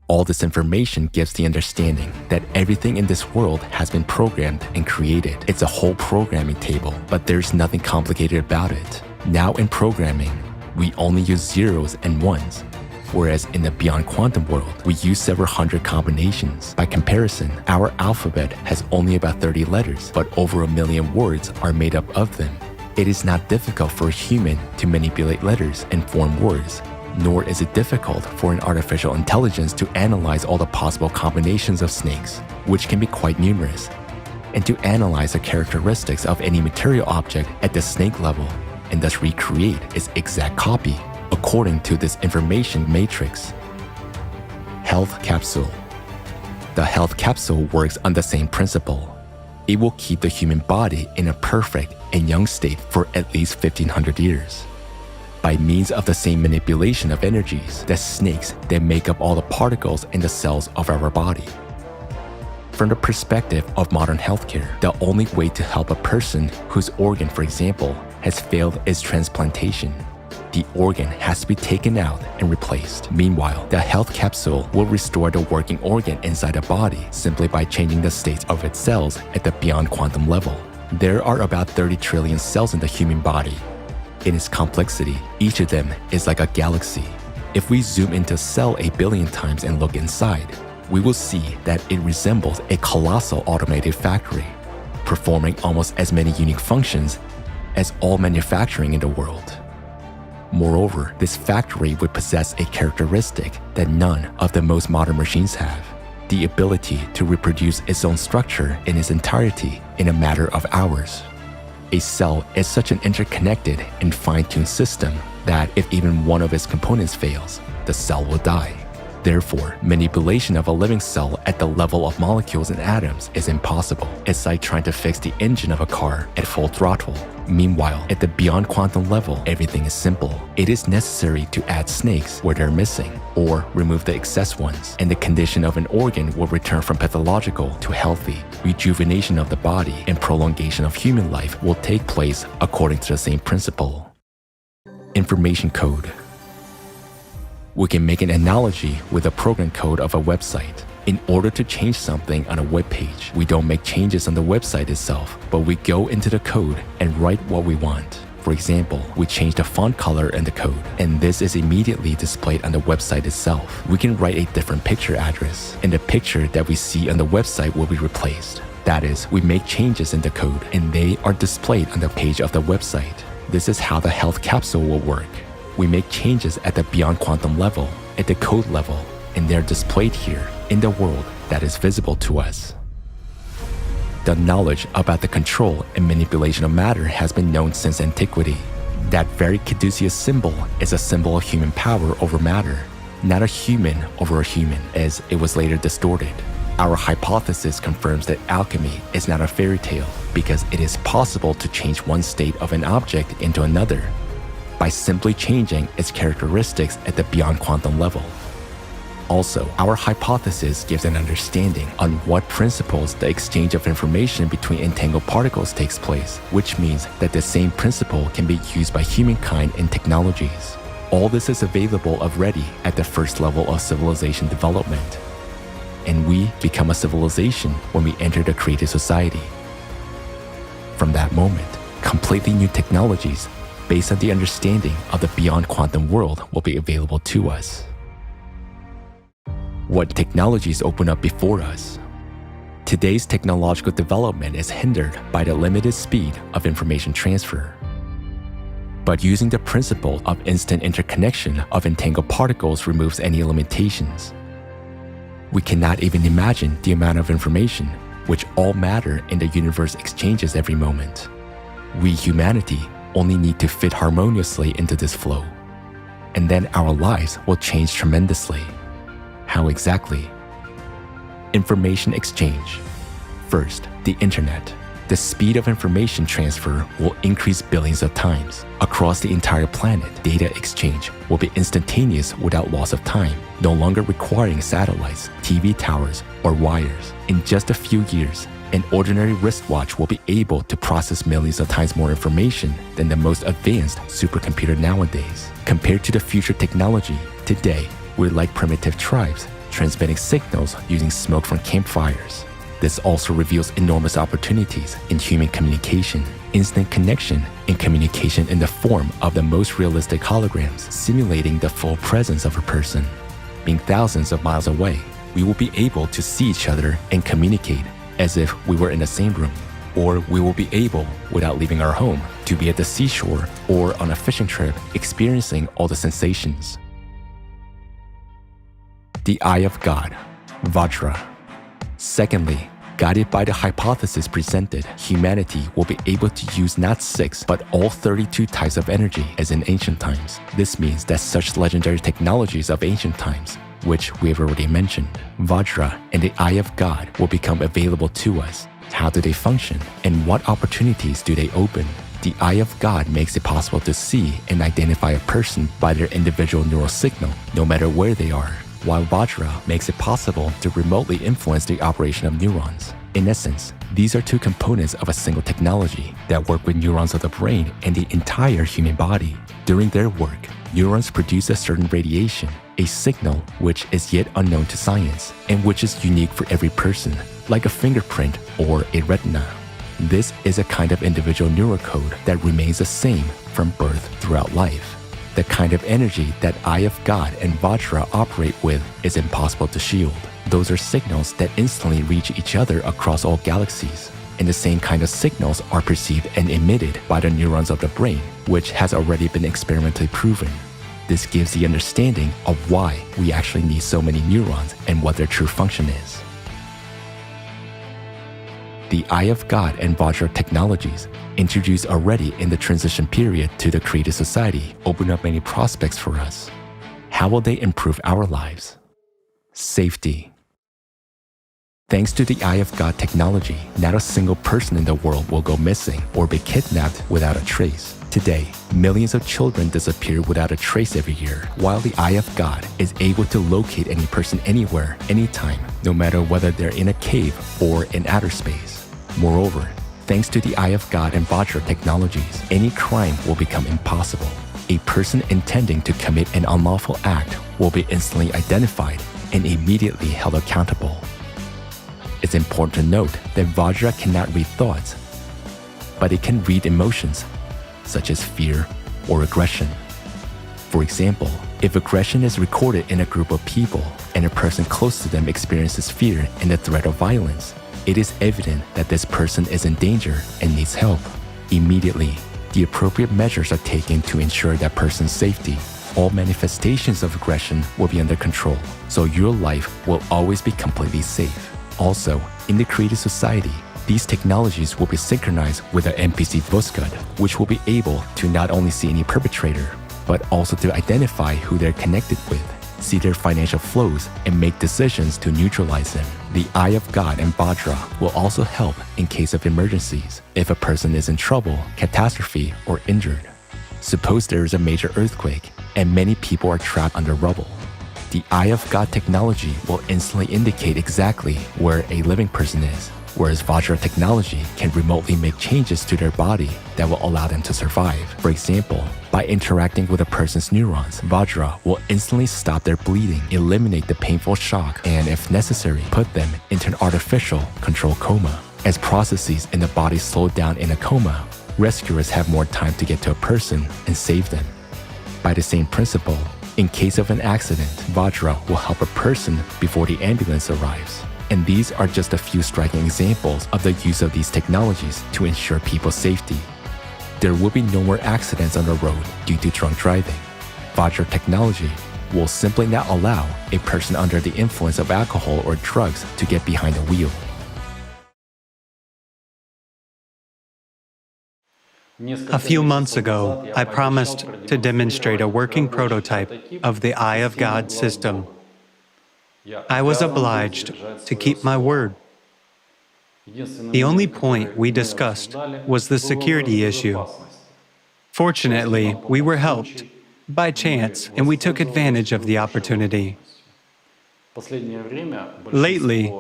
All this information gives the understanding that everything in this world has been programmed and created. It's a whole programming table, but there's nothing complicated about it. Now in programming, we only use zeros and ones, whereas in the beyond quantum world, we use several hundred combinations. By comparison, our alphabet has only about 30 letters, but over 1 million words are made up of them. It is not difficult for a human to manipulate letters and form words, nor is it difficult for an artificial intelligence to analyze all the possible combinations of snakes, which can be quite numerous, and to analyze the characteristics of any material object at the snake level, and thus recreate its exact copy according to this information matrix. Health capsule. The health capsule works on the same principle. It will keep the human body in a perfect and young state for at least 1500 years. By means of the same manipulation of energies, the snakes that make up all the particles in the cells of our body. From the perspective of modern healthcare, the only way to help a person whose organ, for example, has failed is transplantation. The organ has to be taken out and replaced. Meanwhile, the health capsule will restore the working organ inside the body simply by changing the states of its cells at the beyond quantum level. There are about 30 trillion cells in the human body. In its complexity, each of them is like a galaxy. If we zoom into a cell 8 billion times and look inside, we will see that it resembles a colossal automated factory, performing almost as many unique functions as all manufacturing in the world. Moreover, this factory would possess a characteristic that none of the most modern machines have: the ability to reproduce its own structure in its entirety in a matter of hours. A cell is such an interconnected and fine-tuned system that if even one of its components fails, the cell will die. Therefore, manipulation of a living cell at the level of molecules and atoms is impossible. It's like trying to fix the engine of a car at full throttle. Meanwhile, at the beyond quantum level, everything is simple. It is necessary to add snakes where they're missing, or remove the excess ones, and the condition of an organ will return from pathological to healthy. Rejuvenation of the body and prolongation of human life will take place according to the same principle. Information code. We can make an analogy with the program code of a website. In order to change something on a web page, we don't make changes on the website itself, but we go into the code and write what we want. For example, we change the font color in the code, and this is immediately displayed on the website itself. We can write a different picture address, and the picture that we see on the website will be replaced. That is, we make changes in the code, and they are displayed on the page of the website. This is how the health capsule will work. We make changes at the beyond quantum level, at the code level, and they're displayed here in the world that is visible to us. The knowledge about the control and manipulation of matter has been known since antiquity. That very caduceus symbol is a symbol of human power over matter, not a human over a human, as it was later distorted. Our hypothesis confirms that alchemy is not a fairy tale because it is possible to change one state of an object into another by simply changing its characteristics at the beyond quantum level. Also, our hypothesis gives an understanding on what principles the exchange of information between entangled particles takes place, which means that the same principle can be used by humankind in technologies. All this is available already at the first level of civilization development. And we become a civilization when we enter the creative society. From that moment, completely new technologies based on the understanding of the beyond quantum world will be available to us. What technologies open up before us? Today's technological development is hindered by the limited speed of information transfer. But using the principle of instant interconnection of entangled particles removes any limitations. We cannot even imagine the amount of information which all matter in the universe exchanges every moment. We, humanity, only need to fit harmoniously into this flow, and then our lives will change tremendously. How exactly? Information exchange. First, the internet. The speed of information transfer will increase billions of times. Across the entire planet, data exchange will be instantaneous without loss of time, no longer requiring satellites, TV towers, or wires. In just a few years, an ordinary wristwatch will be able to process millions of times more information than the most advanced supercomputer nowadays. Compared to the future technology, today, we're like primitive tribes transmitting signals using smoke from campfires. This also reveals enormous opportunities in human communication, instant connection, and communication in the form of the most realistic holograms simulating the full presence of a person. Being thousands of miles away, we will be able to see each other and communicate as if we were in the same room. Or we will be able, without leaving our home, to be at the seashore or on a fishing trip experiencing all the sensations. The Eye of God, Vajra. Secondly, guided by the hypothesis presented, humanity will be able to use not 6 but all 32 types of energy as in ancient times. This means that such legendary technologies of ancient times, which we have already mentioned, Vajra and the Eye of God, will become available to us. How do they function, and what opportunities do they open? The Eye of God makes it possible to see and identify a person by their individual neural signal, no matter where they are, while Vajra makes it possible to remotely influence the operation of neurons. In essence, these are two components of a single technology that work with neurons of the brain and the entire human body. During their work, neurons produce a certain radiation, a signal which is yet unknown to science and which is unique for every person, like a fingerprint or a retina. This is a kind of individual neurocode that remains the same from birth throughout life. The kind of energy that Eye of God and Vajra operate with is impossible to shield. Those are signals that instantly reach each other across all galaxies. And the same kind of signals are perceived and emitted by the neurons of the brain, which has already been experimentally proven. This gives the understanding of why we actually need so many neurons and what their true function is. The Eye of God and Vajra technologies, introduced already in the transition period to the creative society, open up many prospects for us. How will they improve our lives? Safety. Thanks to the Eye of God technology, not a single person in the world will go missing or be kidnapped without a trace. Today, millions of children disappear without a trace every year, while the Eye of God is able to locate any person anywhere, anytime, no matter whether they're in a cave or in outer space. Moreover, thanks to the Eye of God and Vajra technologies, any crime will become impossible. A person intending to commit an unlawful act will be instantly identified and immediately held accountable. It's important to note that Vajra cannot read thoughts, but it can read emotions, such as fear or aggression. For example, if aggression is recorded in a group of people and a person close to them experiences fear and the threat of violence, it is evident that this person is in danger and needs help. Immediately, the appropriate measures are taken to ensure that person's safety. All manifestations of aggression will be under control, so your life will always be completely safe. Also, in the creative society, these technologies will be synchronized with an NPC Voskad, which will be able to not only see any perpetrator, but also to identify who they're connected with, see their financial flows, and make decisions to neutralize them. The Eye of God and Vajra will also help in case of emergencies, if a person is in trouble, catastrophe, or injured. Suppose there is a major earthquake, and many people are trapped under rubble. The Eye of God technology will instantly indicate exactly where a living person is, whereas Vajra technology can remotely make changes to their body that will allow them to survive. For example, by interacting with a person's neurons, Vajra will instantly stop their bleeding, eliminate the painful shock, and if necessary, put them into an artificial controlled coma. As processes in the body slow down in a coma, rescuers have more time to get to a person and save them. By the same principle, in case of an accident, Vajra will help a person before the ambulance arrives. And these are just a few striking examples of the use of these technologies to ensure people's safety. There will be no more accidents on the road due to drunk driving. Vajra technology will simply not allow a person under the influence of alcohol or drugs to get behind the wheel. A few months ago, I promised to demonstrate a working prototype of the Eye of God system. I was obliged to keep my word. The only point we discussed was the security issue. Fortunately, we were helped by chance, and we took advantage of the opportunity. Lately,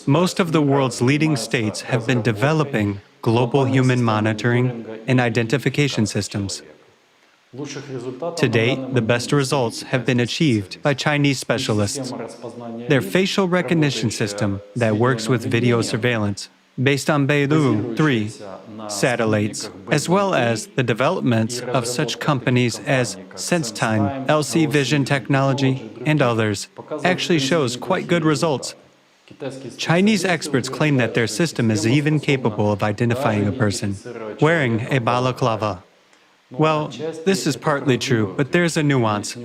most of the world's leading states have been developing global human monitoring and identification systems. To date, the best results have been achieved by Chinese specialists. Their facial recognition system that works with video surveillance, based on Beidou 3 satellites, as well as the developments of such companies as SenseTime, LC Vision Technology, and others, actually shows quite good results. Chinese experts claim that their system is even capable of identifying a person wearing a balaclava. Well, this is partly true, but there's a nuance.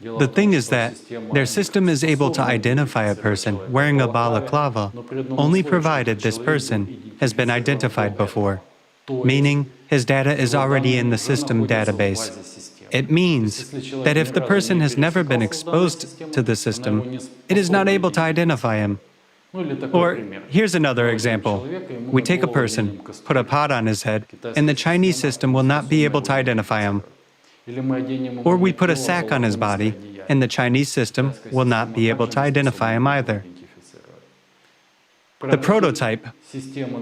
The thing is that their system is able to identify a person wearing a balaclava only provided this person has been identified before, meaning his data is already in the system database. It means that if the person has never been exposed to the system, it is not able to identify him. Or here's another example. We take a person, put a pot on his head, and the Chinese system will not be able to identify him. Or we put a sack on his body, and the Chinese system will not be able to identify him either. The prototype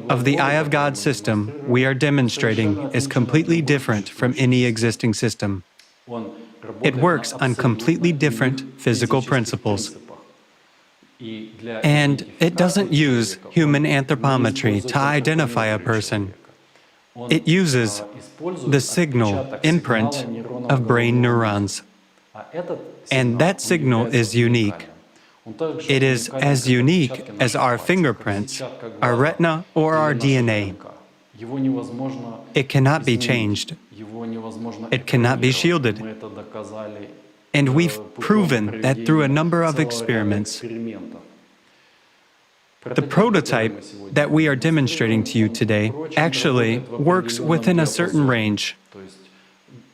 of the Eye of God system we are demonstrating is completely different from any existing system. It works on completely different physical principles. And it doesn't use human anthropometry to identify a person. It uses the signal imprint of brain neurons. And that signal is unique. It is as unique as our fingerprints, our retina, or our DNA. It cannot be changed. It cannot be shielded. And we've proven that through a number of experiments. The prototype that we are demonstrating to you today actually works within a certain range.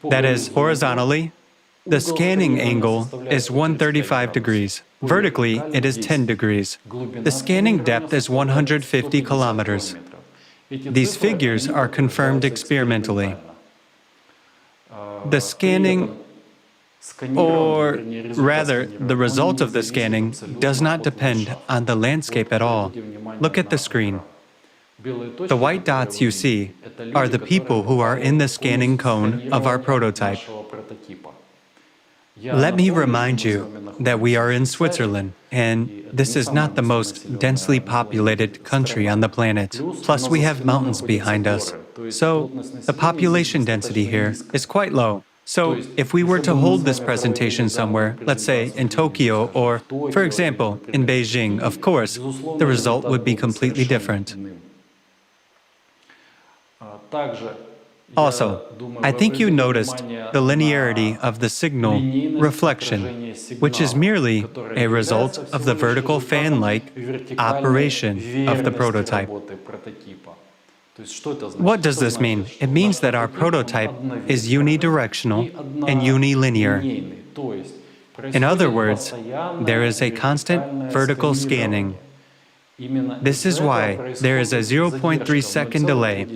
That is, horizontally, the scanning angle is 135 degrees. Vertically, it is 10 degrees. The scanning depth is 150 kilometers. These figures are confirmed experimentally. The scanning, or rather, the result of the scanning does not depend on the landscape at all. Look at the screen. The white dots you see are the people who are in the scanning cone of our prototype. Let me remind you that we are in Switzerland, and this is not the most densely populated country on the planet. Plus, we have mountains behind us. So, the population density here is quite low. So, if we were to hold this presentation somewhere, let's say in Tokyo or, for example, in Beijing, of course, the result would be completely different. Also, I think you noticed the linearity of the signal reflection, which is merely a result of the vertical fan-like operation of the prototype. What does this mean? It means that our prototype is unidirectional and unilinear. In other words, there is a constant vertical scanning. This is why there is a 0.3-second delay.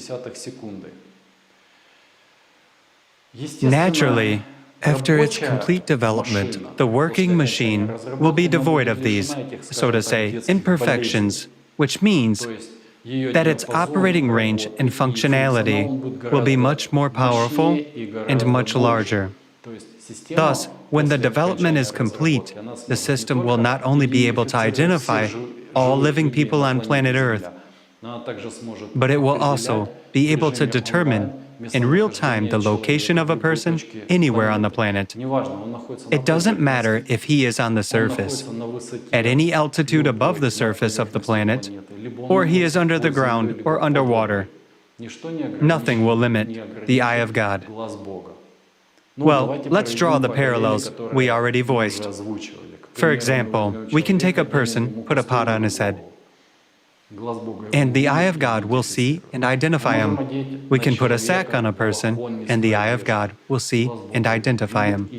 Naturally, after its complete development, the working machine will be devoid of these, so to say, imperfections, which means that its operating range and functionality will be much more powerful and much larger. Thus, when the development is complete, the system will not only be able to identify all living people on planet Earth, but it will also be able to determine in real time the location of a person anywhere on the planet. It doesn't matter if he is on the surface, at any altitude above the surface of the planet, or he is under the ground or underwater. Nothing will limit the eye of God. Well, let's draw the parallels we already voiced. For example, we can take a person, put a pot on his head, and the eye of God will see and identify him. We can put a sack on a person, and the eye of God will see and identify him.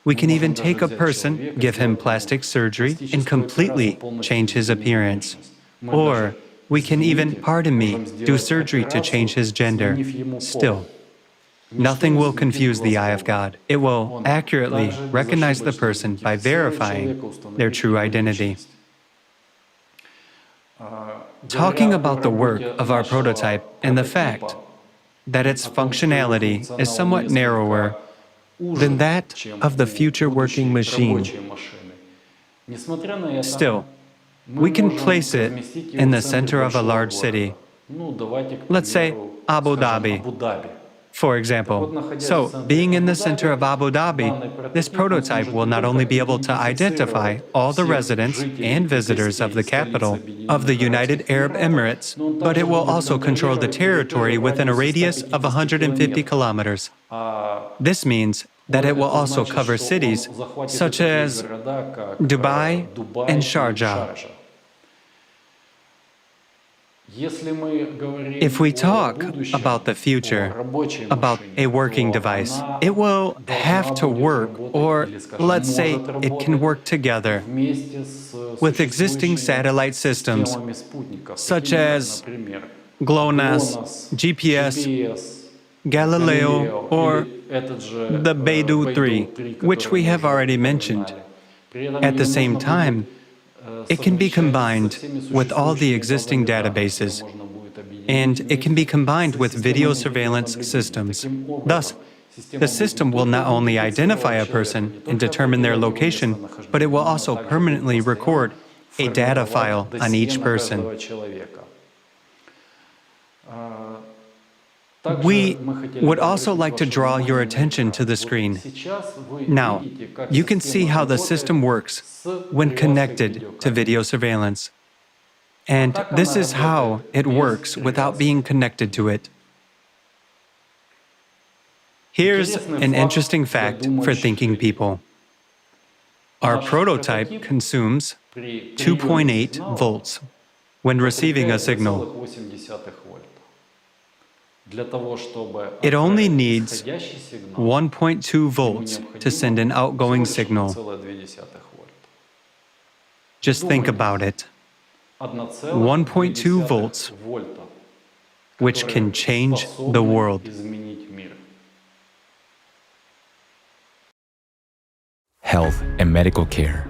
We can even take a person, give him plastic surgery, and completely change his appearance. Or we can even, pardon me, do surgery to change his gender. Still, nothing will confuse the eye of God. It will accurately recognize the person by verifying their true identity. Talking about the work of our prototype and the fact that its functionality is somewhat narrower than that of the future working machine. Still, we can place it in the center of a large city. Let's say Abu Dhabi, for example. So, being in the center of Abu Dhabi, this prototype will not only be able to identify all the residents and visitors of the capital of the United Arab Emirates, but it will also control the territory within a radius of 150 kilometers. This means that it will also cover cities such as Dubai and Sharjah. If we talk about the future, about a working device, it will have to work, or let's say it can work together with existing satellite systems such as GLONASS, GPS, Galileo, or the Beidou 3, which we have already mentioned. At the same time, it can be combined with all the existing databases, and it can be combined with video surveillance systems. Thus, the system will not only identify a person and determine their location, but it will also permanently record a data file on each person. We would also like to draw your attention to the screen. Now, you can see how the system works when connected to video surveillance. And this is how it works without being connected to it. Here's an interesting fact for thinking people. Our prototype consumes 2.8 volts when receiving a signal. It only needs 1.2 volts to send an outgoing signal. Just think about it. 1.2 volts, which can change the world. Health and medical care.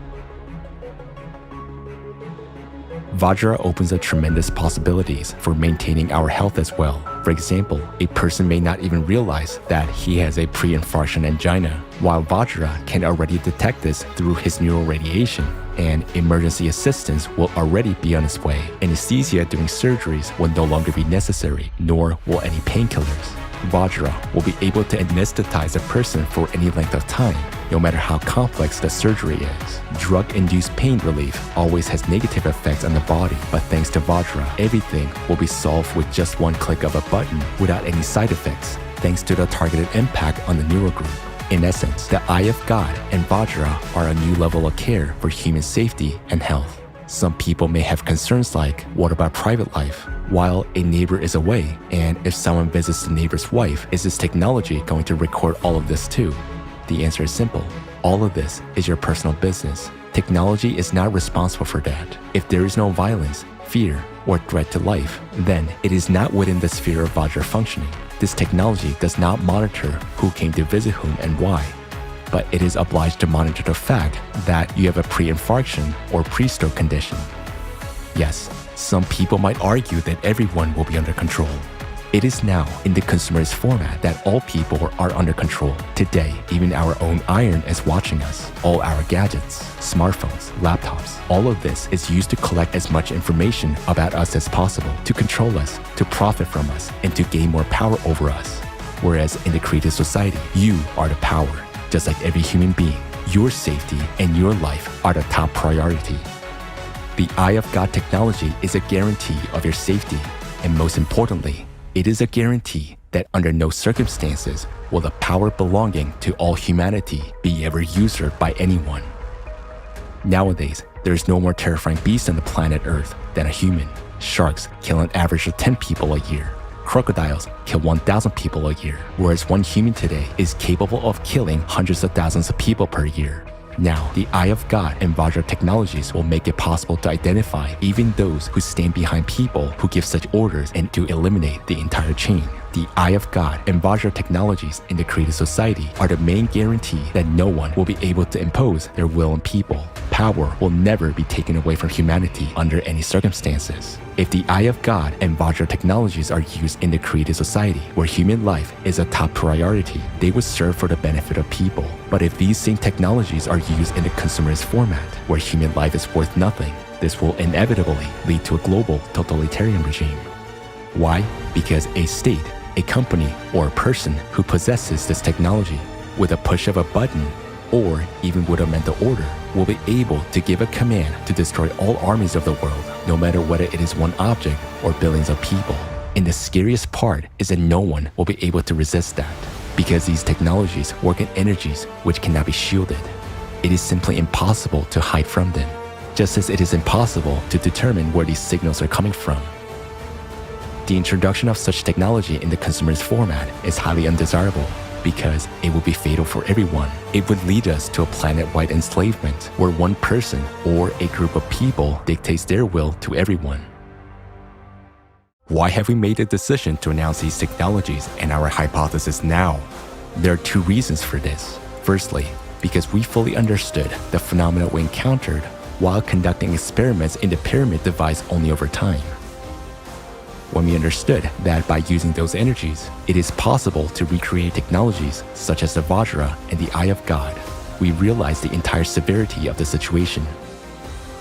Vajra opens up tremendous possibilities for maintaining our health as well. For example, a person may not even realize that he has a pre-infarction angina, while Vajra can already detect this through his neural radiation, and emergency assistance will already be on its way. Anesthesia during surgeries will no longer be necessary, nor will any painkillers. Vajra will be able to anesthetize a person for any length of time, no matter how complex the surgery is. Drug-induced pain relief always has negative effects on the body, but thanks to Vajra, everything will be solved with just one click of a button without any side effects, thanks to the targeted impact on the neural group. In essence, the Eye of God and Vajra are a new level of care for human safety and health. Some people may have concerns like, what about private life? While a neighbor is away, and if someone visits the neighbor's wife, is this technology going to record all of this too? The answer is simple. All of this is your personal business. Technology is not responsible for that. If there is no violence, fear, or threat to life, then it is not within the sphere of Vajra functioning. This technology does not monitor who came to visit whom and why, but it is obliged to monitor the fact that you have a pre-infarction or pre-stroke condition. Yes, some people might argue that everyone will be under control. It is now in the consumerist format that all people are under control. Today, even our own iron is watching us. All our gadgets, smartphones, laptops, all of this is used to collect as much information about us as possible, to control us, to profit from us, and to gain more power over us. Whereas in the creative society, you are the power. Just like every human being, your safety and your life are the top priority. The Eye of God technology is a guarantee of your safety, and most importantly, it is a guarantee that under no circumstances will the power belonging to all humanity be ever usurped by anyone. Nowadays, there is no more terrifying beast on the planet Earth than a human. Sharks kill an average of 10 people a year. Crocodiles kill 1,000 people a year, whereas one human today is capable of killing hundreds of thousands of people per year. Now, the Eye of God and Vajra technologies will make it possible to identify even those who stand behind people who give such orders and to eliminate the entire chain. The Eye of God and Vajra technologies in the created society are the main guarantee that no one will be able to impose their will on people. Power will never be taken away from humanity under any circumstances. If the Eye of God and Vajra technologies are used in the created society where human life is a top priority, they would serve for the benefit of people. But if these same technologies are used in the consumerist format where human life is worth nothing, this will inevitably lead to a global totalitarian regime. Why? Because a state, a company, or a person who possesses this technology, with a push of a button, or even with a mental order, will be able to give a command to destroy all armies of the world, no matter whether it is one object or billions of people. And the scariest part is that no one will be able to resist that, because these technologies work in energies which cannot be shielded. It is simply impossible to hide from them, just as it is impossible to determine where these signals are coming from. The introduction of such technology in the consumerist format is highly undesirable because it would be fatal for everyone. It would lead us to a planet-wide enslavement where one person or a group of people dictates their will to everyone. Why have we made the decision to announce these technologies and our hypothesis now? There are two reasons for this. Firstly, because we fully understood the phenomena we encountered while conducting experiments in the pyramid device only over time. When we understood that by using those energies, it is possible to recreate technologies such as the Vajra and the Eye of God, we realized the entire severity of the situation.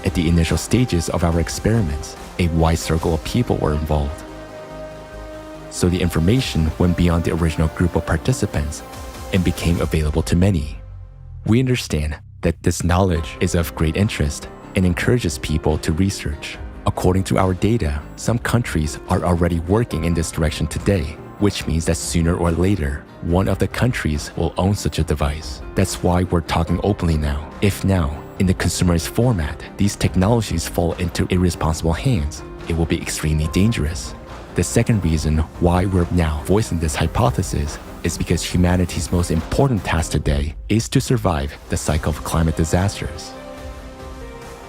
At the initial stages of our experiments, a wide circle of people were involved. So the information went beyond the original group of participants and became available to many. We understand that this knowledge is of great interest and encourages people to research. According to our data, some countries are already working in this direction today, which means that sooner or later, one of the countries will own such a device. That's why we're talking openly now. If now, in the consumerist format, these technologies fall into irresponsible hands, it will be extremely dangerous. The second reason why we're now voicing this hypothesis is because humanity's most important task today is to survive the cycle of climate disasters.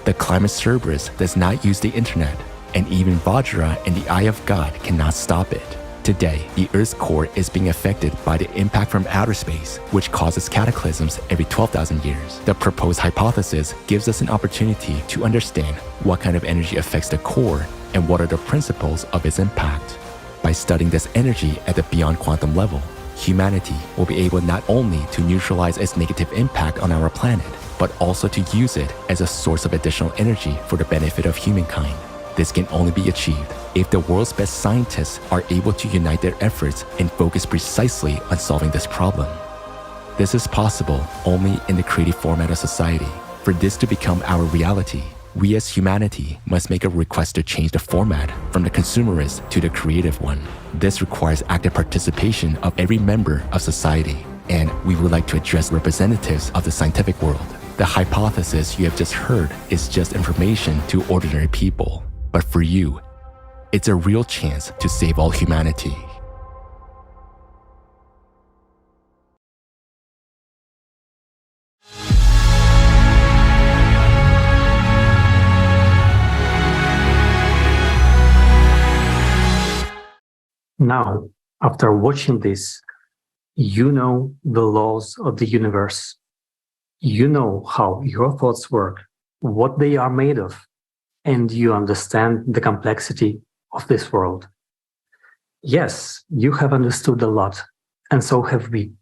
The climate cerberus does not use the internet, and even Vajra and the Eye of God cannot stop it. Today, the Earth's core is being affected by the impact from outer space, which causes cataclysms every 12,000 years. The proposed hypothesis gives us an opportunity to understand what kind of energy affects the core and what are the principles of its impact. By studying this energy at the beyond quantum level, humanity will be able not only to neutralize its negative impact on our planet, but also to use it as a source of additional energy for the benefit of humankind. This can only be achieved if the world's best scientists are able to unite their efforts and focus precisely on solving this problem. This is possible only in the creative format of society. For this to become our reality, we as humanity must make a request to change the format from the consumerist to the creative one. This requires active participation of every member of society, and we would like to address representatives of the scientific world. The hypothesis you have just heard is just information to ordinary people. But for you, it's a real chance to save all humanity. Now, after watching this, you know the laws of the universe. You know how your thoughts work, what they are made of, and you understand the complexity of this world. Yes, you have understood a lot, and so have we.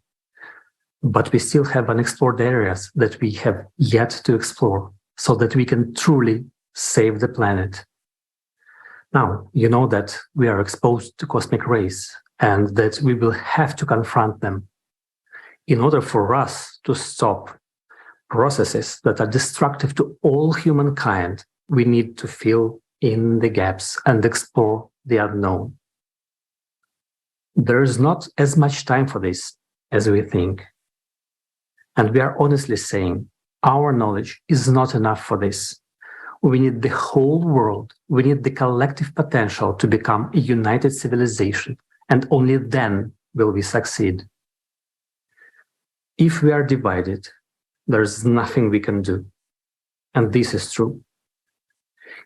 But we still have unexplored areas that we have yet to explore so that we can truly save the planet. Now, you know that we are exposed to cosmic rays and that we will have to confront them. In order for us to stop processes that are destructive to all humankind, we need to fill in the gaps and explore the unknown. There is not as much time for this as we think. And we are honestly saying our knowledge is not enough for this. We need the whole world. We need the collective potential to become a united civilization, and only then will we succeed. If we are divided, there's nothing we can do. And this is true.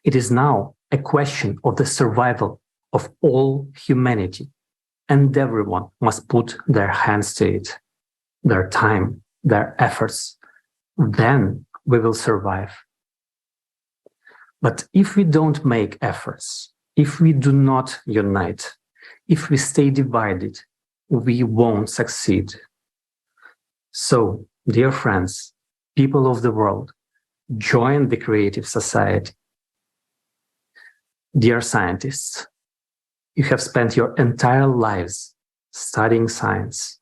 It is now a question of the survival of all humanity. and everyone must put their hands to it, their time, their efforts. Then we will survive. But if we don't make efforts, if we do not unite, if we stay divided, we won't succeed. So, dear friends, people of the world, join the creative society. Dear scientists, you have spent your entire lives studying science.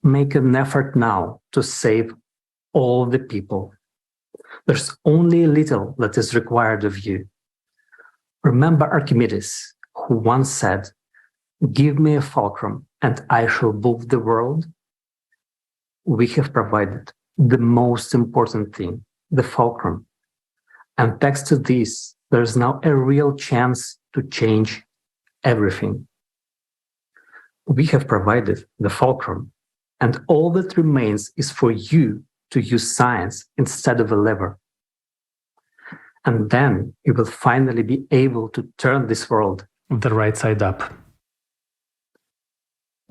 Make an effort now to save all the people. There's only a little that is required of you. Remember Archimedes, who once said, "Give me a fulcrum and I shall move the world." We have provided the most important thing, the fulcrum. And thanks to this, there is now a real chance to change everything. We have provided the fulcrum, and all that remains is for you to use science instead of a lever. And then you will finally be able to turn this world the right side up.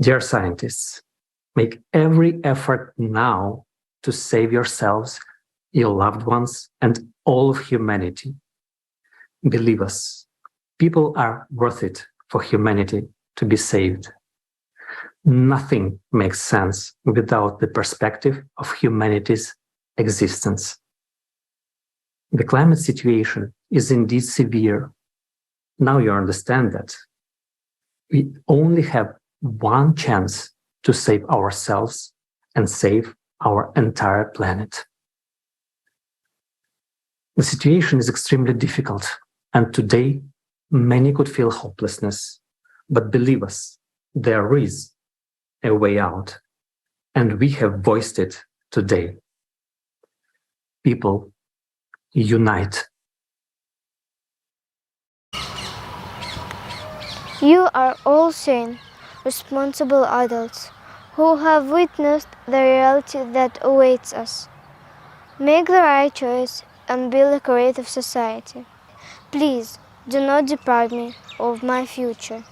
Dear scientists, make every effort now to save yourselves, your loved ones, and all of humanity. Believe us, people are worth it for humanity to be saved. Nothing makes sense without the perspective of humanity's existence. The climate situation is indeed severe. Now you understand that. We only have one chance to save ourselves and save our entire planet. The situation is extremely difficult, and today many could feel hopelessness. But believe us, there is a way out, and we have voiced it today. People, unite. You are all sane, responsible adults who have witnessed the reality that awaits us. Make the right choice and build a creative society. Please do not deprive me of my future.